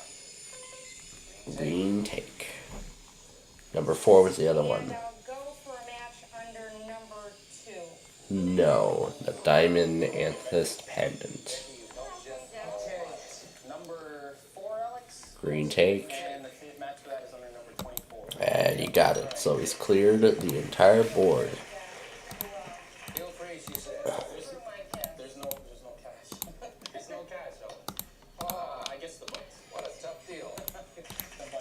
Green take. Number 4 was the other one. And I'll go for a match under number 2. No, the diamond amethyst pendant. Number 4, Alex. Green take. And the match for that is under number 24. And he got it. So he's cleared the entire board. Feel free, she said. There's no cash. There's no cash, though. I guess the books. What a tough deal.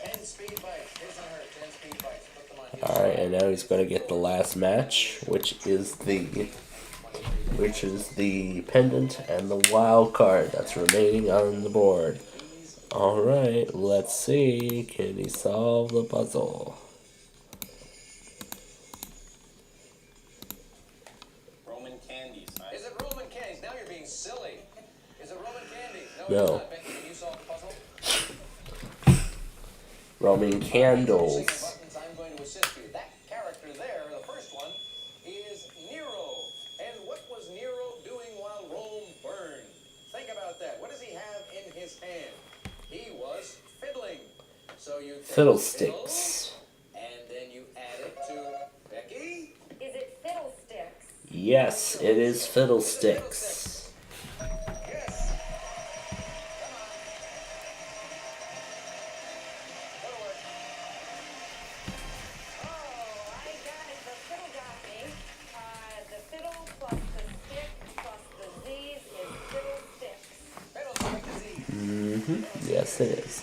10 speed bikes. His and her, 10 speed bikes. Put them on his Alright, and now he's going to get the last match, which is the pendant and the wild card that's remaining on the board. Alright, let's see. Can he solve the puzzle? Roman candies. Is it Roman candies? Now you're being silly. Is it Roman candies? No. It's not. Becky, can you solve the puzzle? Roman candles. Buttons, I'm going to assist you. That character there, the first one, is Nero. And what was Nero doing while Rome burned? Think about that. What does he have in his hand? He was fiddling. So you take Fiddlesticks. fiddle, and then you add it to Becky. Is it fiddlesticks? Yes, it is fiddlesticks. Yes, it is.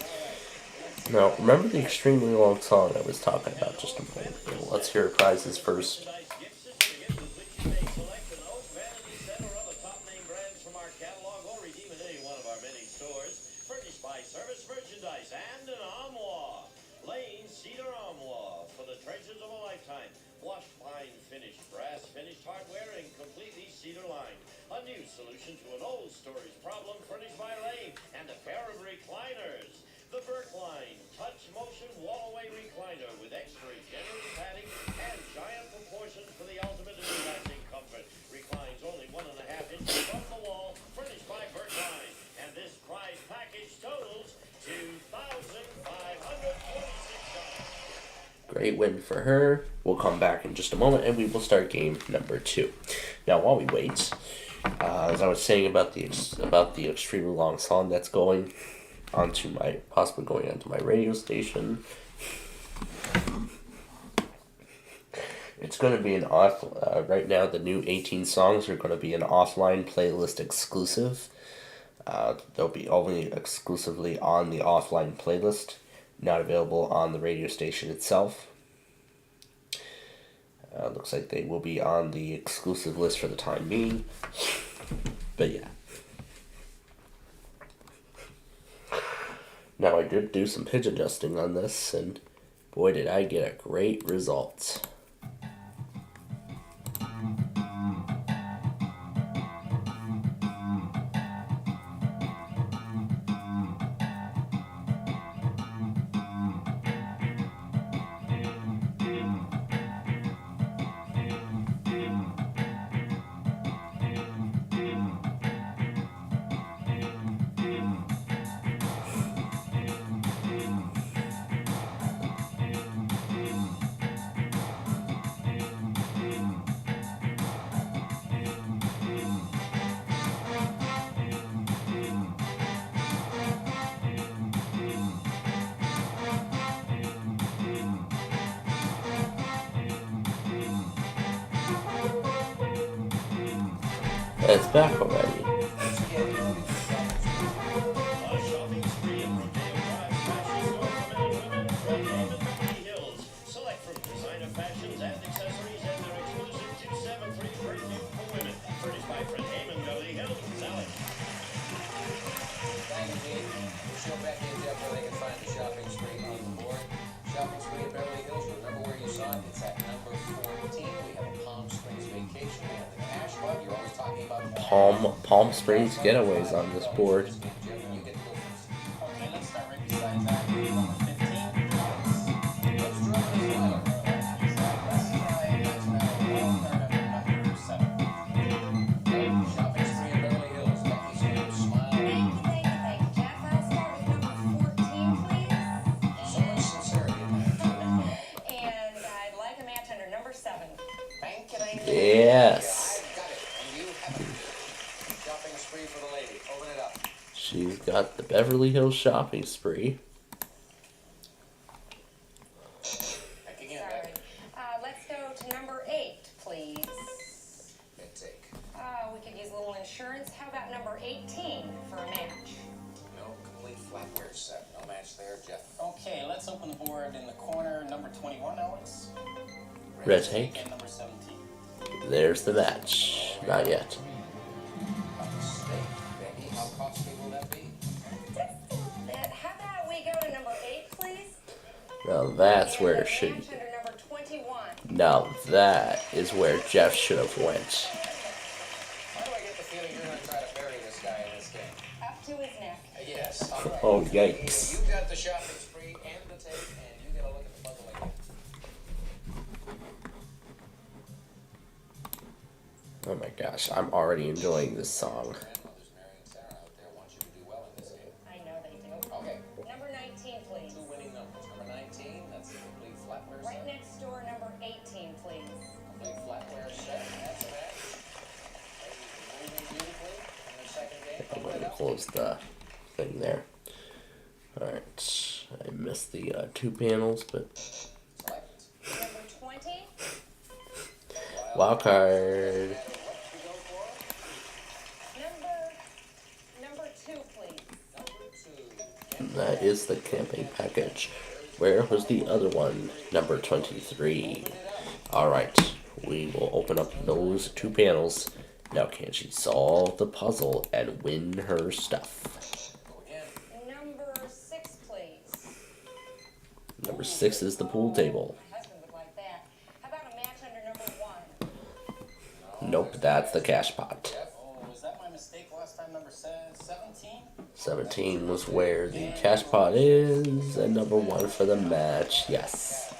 Now, remember the extremely long song I was talking about just a moment ago? Let's hear prizes first. A new solution to an old storage problem furnished by Lane and a pair of recliners. The Burke line, touch motion wall-away recliner with extra generous padding and giant proportions for the ultimate in relaxing comfort. Reclines only 1.5 inches from the wall, furnished by Burke line. And this prize package totals $2,546. Great win for her. We'll come back in just a moment and we will start game number 2. Now, while we wait, as I was saying about the extremely long song that's going onto possibly going onto my radio station, it's going to be an right now the new 18 songs are going to be an offline playlist exclusive. They'll be only exclusively on the offline playlist, not available on the radio station itself. Looks like they will be on the exclusive list for the time being. But yeah. Now I did do some pitch adjusting on this, and boy did I get a great result. It's back already. Select from designer fashions and accessories and their exclusive 273 perfume for women. Furnished by Fred Heyman, Beverly Hills. Alex. Thank you, Dean. We'll show Becky and Jeff where they can find the shopping spree on the board. Shopping spree in Beverly Hills. Remember where you saw it? It's at number 14. We have a Palm Springs vacation. We have the cash bug. You're always talking about Palm Springs getaways on this board. Jeff, you get to go first. Okay, let's start right beside that. Number 15. Let's draw this one. Let's try wild card under number 7. Shopping spree in Beverly Hills. Becky's going to smile. Thank you, Jeff. I'll start with number 14, please. So much sincerity in there. And I'd like a match under number 7. Thank you. Yes. I've got it. And you have it. Shopping spree for the lady. Open it up. She's got the Beverly Hills shopping spree. Back again, Sorry. Becky. Let's go to number 8, please. Good take. We could use a little insurance. How about number 18 for a match? No complete flatware set. No match there, Jeff. Okay, let's open the board in the corner. Number 21, Alex. Red take. And number 17. There's the match. Not yet. A mistake. Becky, how costly will that be? How about we go to number 8, please? Now that's And where a it should. match under number 21. Now that is where Jeff should have went. Why do I get the feeling you're going to try to bury this guy in this game? Up to his neck. Yes. All right. Oh yikes! You got the shopping spree and the take, and you get a look at the puzzle again. Oh my gosh, I'm already enjoying this song. Grandmothers Mary and Sarah out there want you to do well in this game. I know they do. Okay. Number 19, please. Two winning numbers. Number 19, that's the complete flatware Right set. next door, number 18, please. Complete flatware set. That's a match. Ladies moving beautifully in their second game. I'm Open it gonna up. close the thing there. Alright, I missed the 2 panels, but Select. Number 20. wild card. Number 2, please. Number 2. That is the camping package. Where was the other one? Number 23. Alright, we will open up those 2 panels. Now can she solve the puzzle and win her stuff? Go again. Number 6, please. Number 6 is the pool table. My husband would like that. How about a match under number 1? Nope, that's the cash pot. Oh, was that my mistake last time? Number 17? 17 was where the cash pot is, and number 1 for the match. Yes.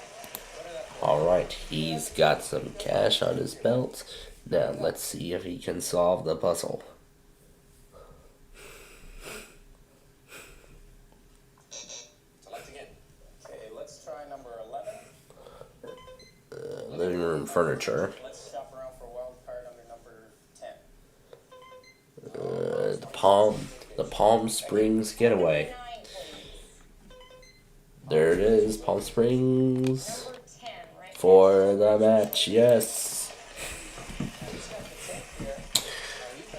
Alright, he's got some cash on his belt. Now let's see if he can solve the puzzle. Select again. Okay, let's try number 11. Living room furniture. Let's shop around for a wild card under number 10. The Palm Springs getaway. There it is, Palm Springs Number 10, right? for the match. Yes.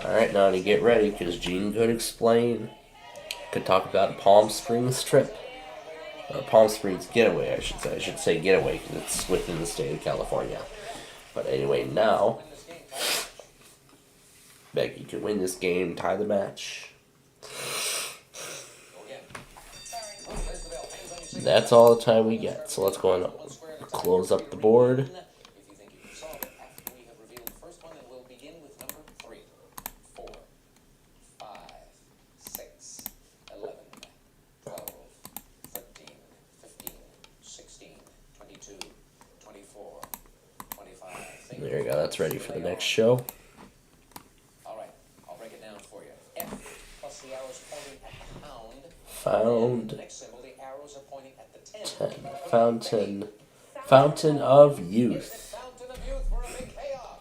Alright, now to get ready, because Gene could talk about a Palm Springs trip. Or Palm Springs getaway, I should say. I should say getaway, because it's within the state of California. But anyway, now, Becky can win this game, tie the match. That's all the time we get, so let's go and close up the board. If you think you can solve it after we have revealed the first one, then we'll begin with number 3, 4, 5, 6, 11, 12, 13, 15, 16, 22, 24, 25. There you go, that's ready for the next show. Alright, I'll break it down for you. F plus the arrows pointing at the pound. Found The next symbol, the arrows are pointing at the 10. Fountain of Youth. Fountain of Youth for a big payoff.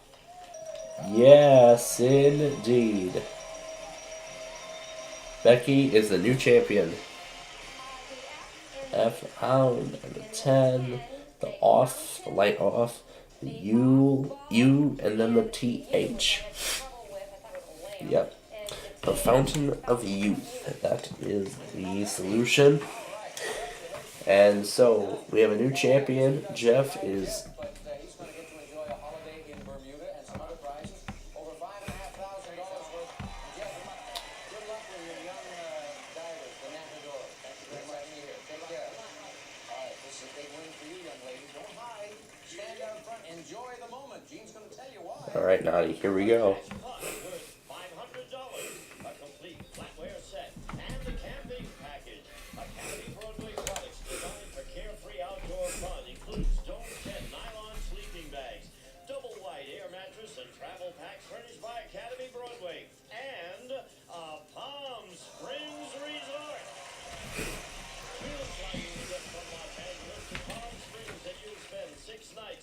Yes, indeed. Becky is the new champion. F pound and the 10, the off, the light off, the U, and then the TH. Yep. The Fountain of Youth. That is the solution. And so, we have a new champion. Jeff is... Alright, Naughty, here we go.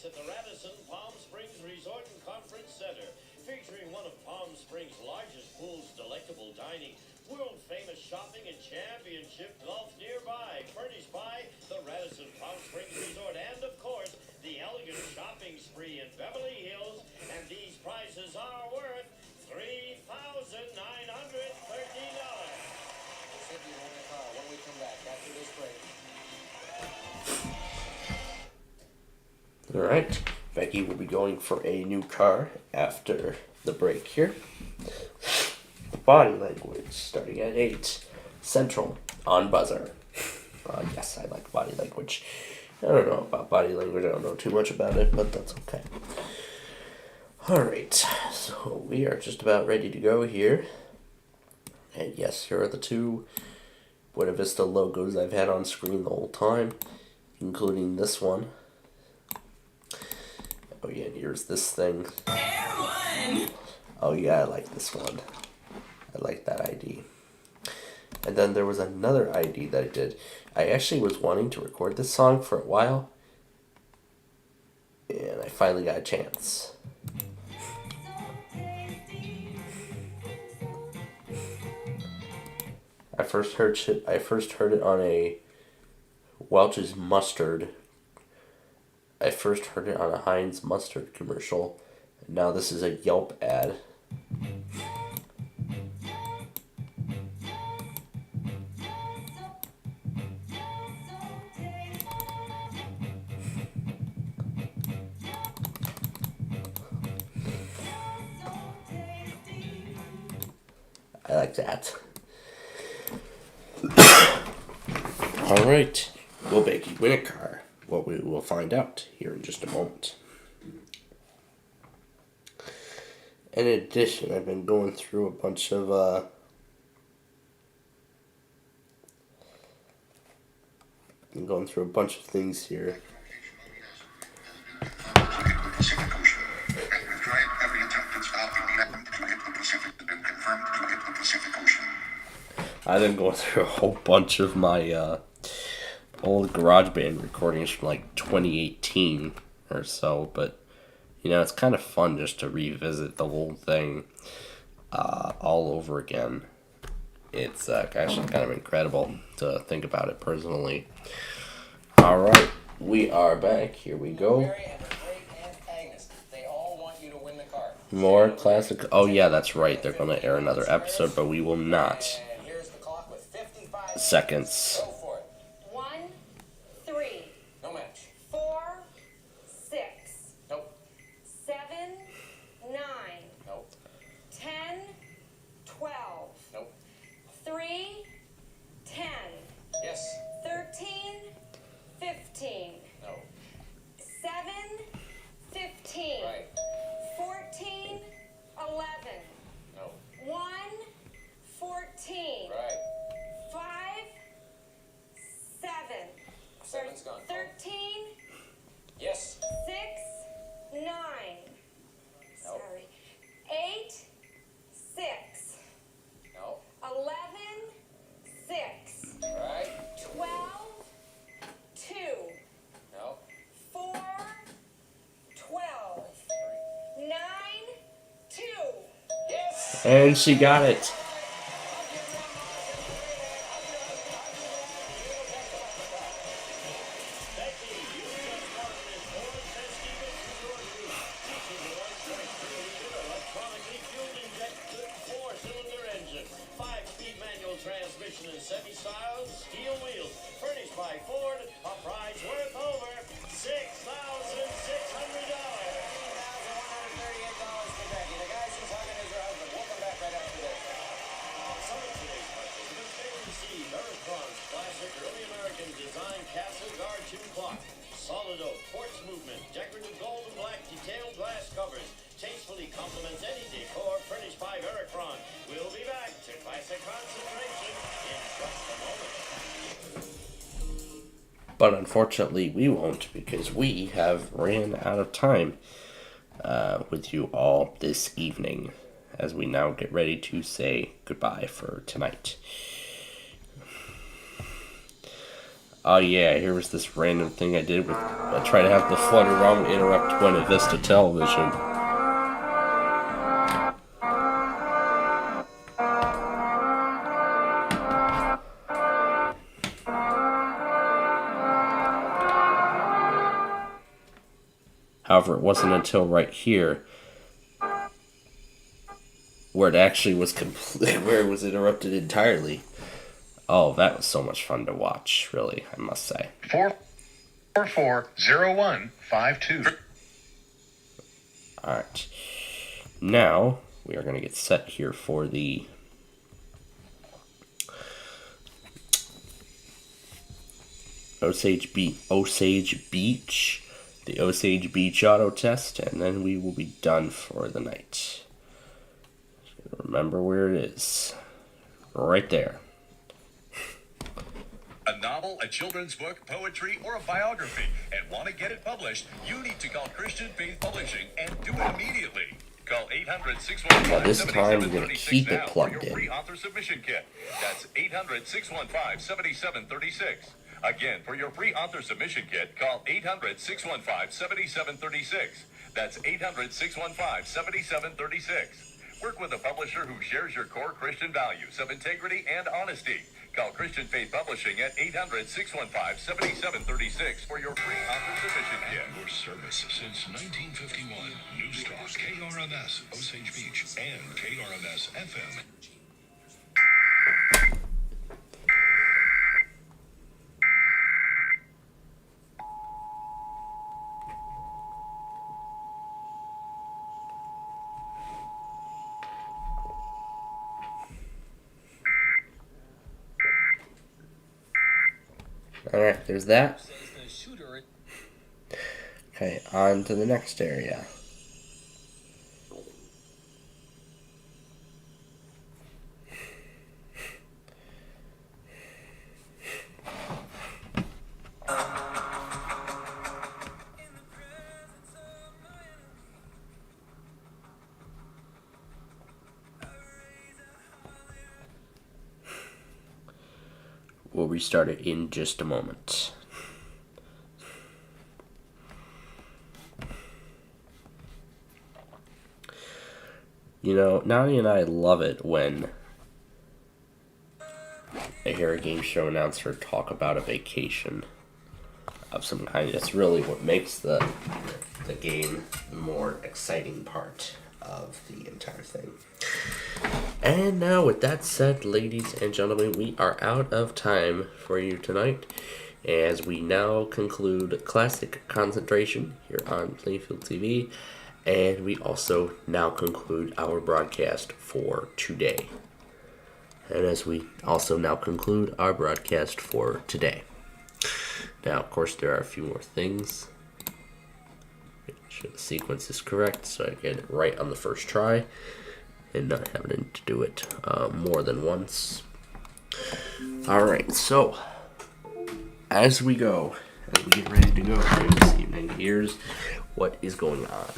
At the Radisson Palm Springs Resort and Conference Center, featuring one of Palm Springs' largest pools, delectable dining, world-famous shopping, and championship golf nearby, furnished by the Radisson Palm Springs Resort, and, of course, the elegant shopping spree in Beverly Hills, and these prizes are worth $3,913. We'll see you in the car when we come back after this break. Alright, Becky will be going for a new car after the break here. Body language, starting at 8. Central on buzzer. Yes, I like body language. I don't know about body language, I don't know too much about it, but that's okay. Alright, so we are just about ready to go here. And yes, here are the two Buena Vista logos I've had on screen the whole time, including this one. Oh yeah, and here's this thing. Oh yeah, I like this one. I like that ID. And then there was another ID that I did. I actually was wanting to record this song for a while, and I finally got a chance. I first heard it on a Welch's mustard. I first heard it on a Heinz mustard commercial. And now this is a Yelp ad. I like that. Alright, will Becky win a car? Well, we will find out here in just a moment. In addition, I've been going through a bunch of things here. I've been going through a whole bunch of my old GarageBand recordings from like 2018 or so, but you know, it's kind of fun just to revisit the whole thing all over again. It's actually kind of incredible to think about it personally. Alright, we are back. Here we go. More classic. Oh yeah, that's right. They're going to air another episode, but we will not. Seconds. 1, 3. No match. 4, 6. Nope. 7, 9. Nope. 10, 12. Nope. 3, 10. Yes. 13, 15. No. 7, 15. Right. 14, 11. No. 1, 14. Right. 5, 7. 7's gone. 13. Yes. 6, 9. Nope. Sorry. 8, 6. No. 11, 6. Right. 12, 2. No. 4, 12. 9, 2. Yes. And she got it. suspension clock, solid oak, quartz movement, decorative gold and black detailed glass covers, tastefully complements any decor furnished by Verifron. We'll be back to classic concentration in just a moment. But unfortunately, we won't, because we have ran out of time with you all this evening, as we now get ready to say goodbye for tonight. Oh yeah, here was this random thing I did with try to have the Flutter ROM interrupt Gwinnett Vista television. However, it wasn't until right here where it actually was where it was interrupted entirely. Oh, that was so much fun to watch, really, I must say. 4440152. Alright. Now, we are going to get set here for the Osage Beach, the Osage Beach auto test, and then we will be done for the night. Remember where it is. Right there. A novel, a children's book, poetry, or a biography, and want to get it published, you need to call Christian Faith Publishing and do it immediately. Call 800-615-7736 Now this time we're going to keep it plugged for your in. free author submission kit. That's 800-615-7736. Again, for your free author submission kit, call 800-615-7736. That's 800-615-7736. Work with a publisher who shares your core Christian values of integrity and honesty. Call Christian Faith Publishing at 800-615-7736 for your free author submission kit. Your service since 1951. News Talk, KRMS, Osage Beach, and KRMS FM. Alright, there's that. Okay, on to the next area. We'll restart it in just a moment. You know, Nani and I love it when I hear a game show announcer talk about a vacation of some kind. That's really what makes the game the more exciting part of the entire thing. And now, with that said, ladies and gentlemen, we are out of time for you tonight, as we now conclude Classic Concentration here on Plainfield TV, and we also now conclude our broadcast for today. And as we also now conclude our broadcast for today. Now, of course, there are a few more things. Make sure the sequence is correct so I get it right on the first try, and not having to do it more than once. Alright, so as we go, as we get ready to go here this evening, here's what is going on.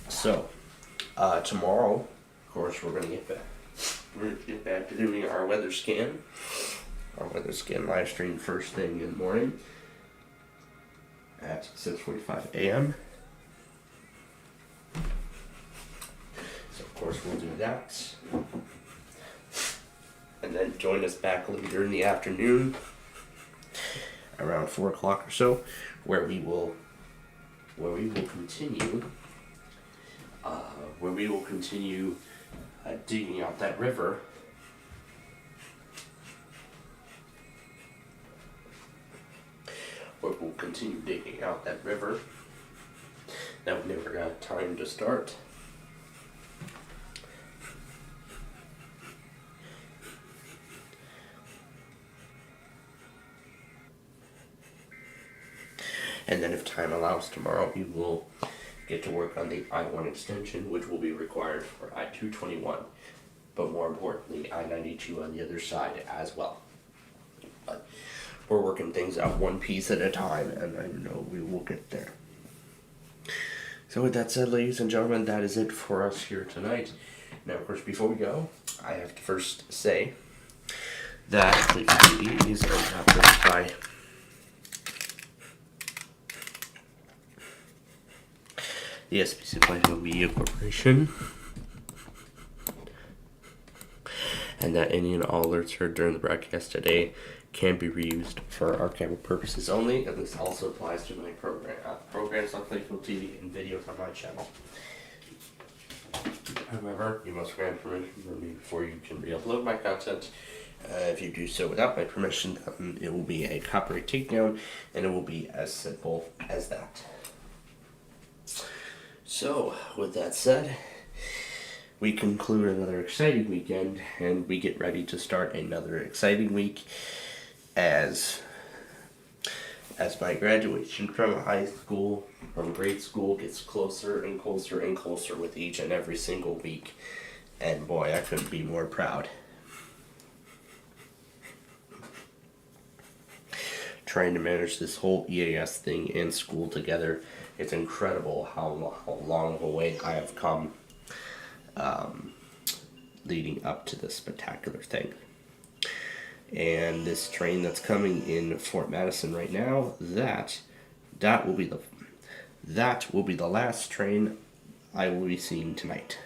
So, tomorrow, of course, we're gonna get back to doing our weather scan. Our weather scan live stream first thing in the morning at 6:45 a.m. So of course we'll do that. And then join us back later in the afternoon around 4 o'clock or so, where we will continue digging out that river. Where we'll continue digging out that river that we never got time to start. And then if time allows, tomorrow we will get to work on the I-1 extension, which will be required for I-221. But more importantly, I-92 on the other side as well. But we're working things out one piece at a time, and I know we will get there. So with that said, ladies and gentlemen, that is it for us here tonight. Now, of course, before we go, I have to first say that Plainfield TV is adopted by the SPCPlainfield Media Corporation, and that any and all alerts heard during the broadcast today can be reused for archival purposes only, and this also applies to my programs on Plainfield TV and videos on my channel. However, you must grant permission from me before you can re-upload my content. If you do so without my permission, it will be a copyright takedown, and it will be as simple as that. So, with that said, we conclude another exciting weekend, and we get ready to start another exciting week as my graduation from high school, from grade school, gets closer and closer and closer with each and every single week. And boy, I couldn't be more proud. Trying to manage this whole EAS thing in school together, it's incredible how long of a way I have come leading up to this spectacular thing. And this train that's coming in Fort Madison right now, that will be the last train I will be seeing tonight.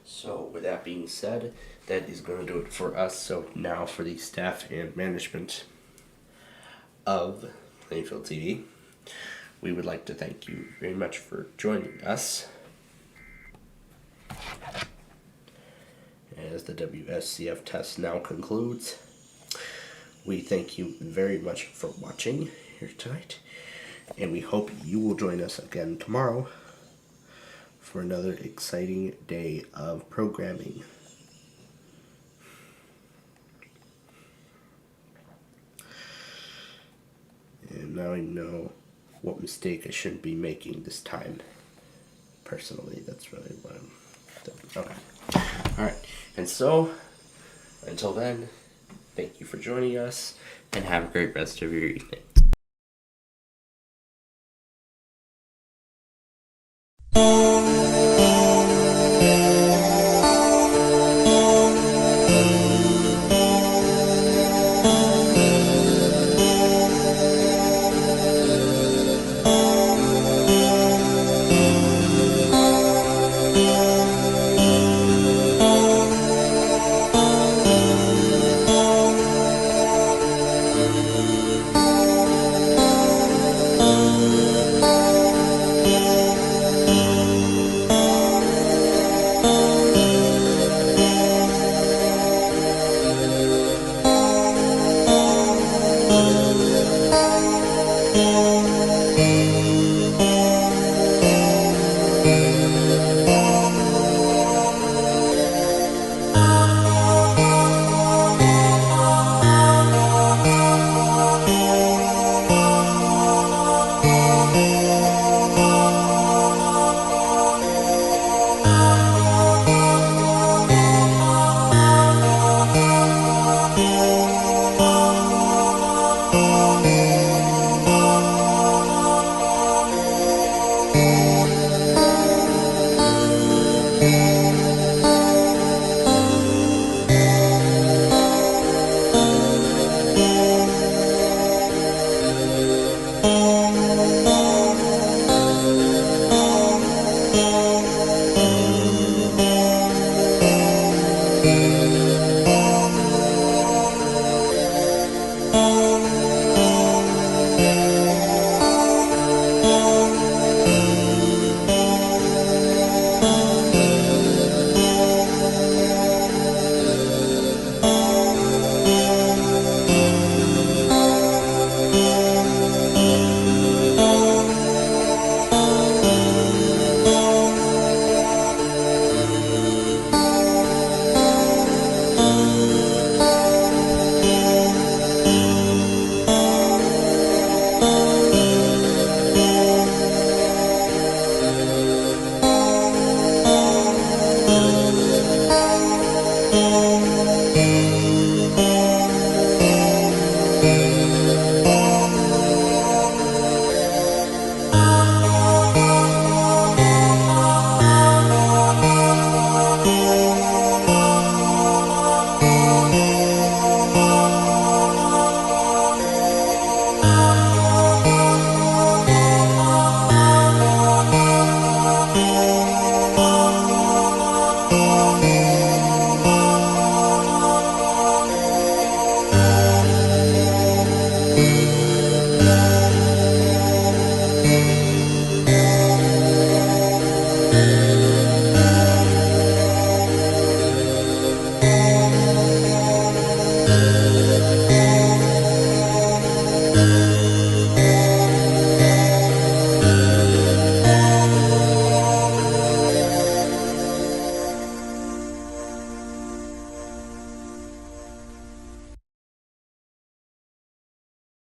So with that being said, that is going to do it for us. So now for the staff and management of Plainfield TV, we would like to thank you very much for joining us as the WSCF test now concludes. We thank you very much for watching here tonight, and we hope you will join us again tomorrow for another exciting day of programming. And now I know what mistake I shouldn't be making this time. Personally, that's really what I'm doing. Okay. Alright. And so, until then, thank you for joining us, and have a great rest of your evening.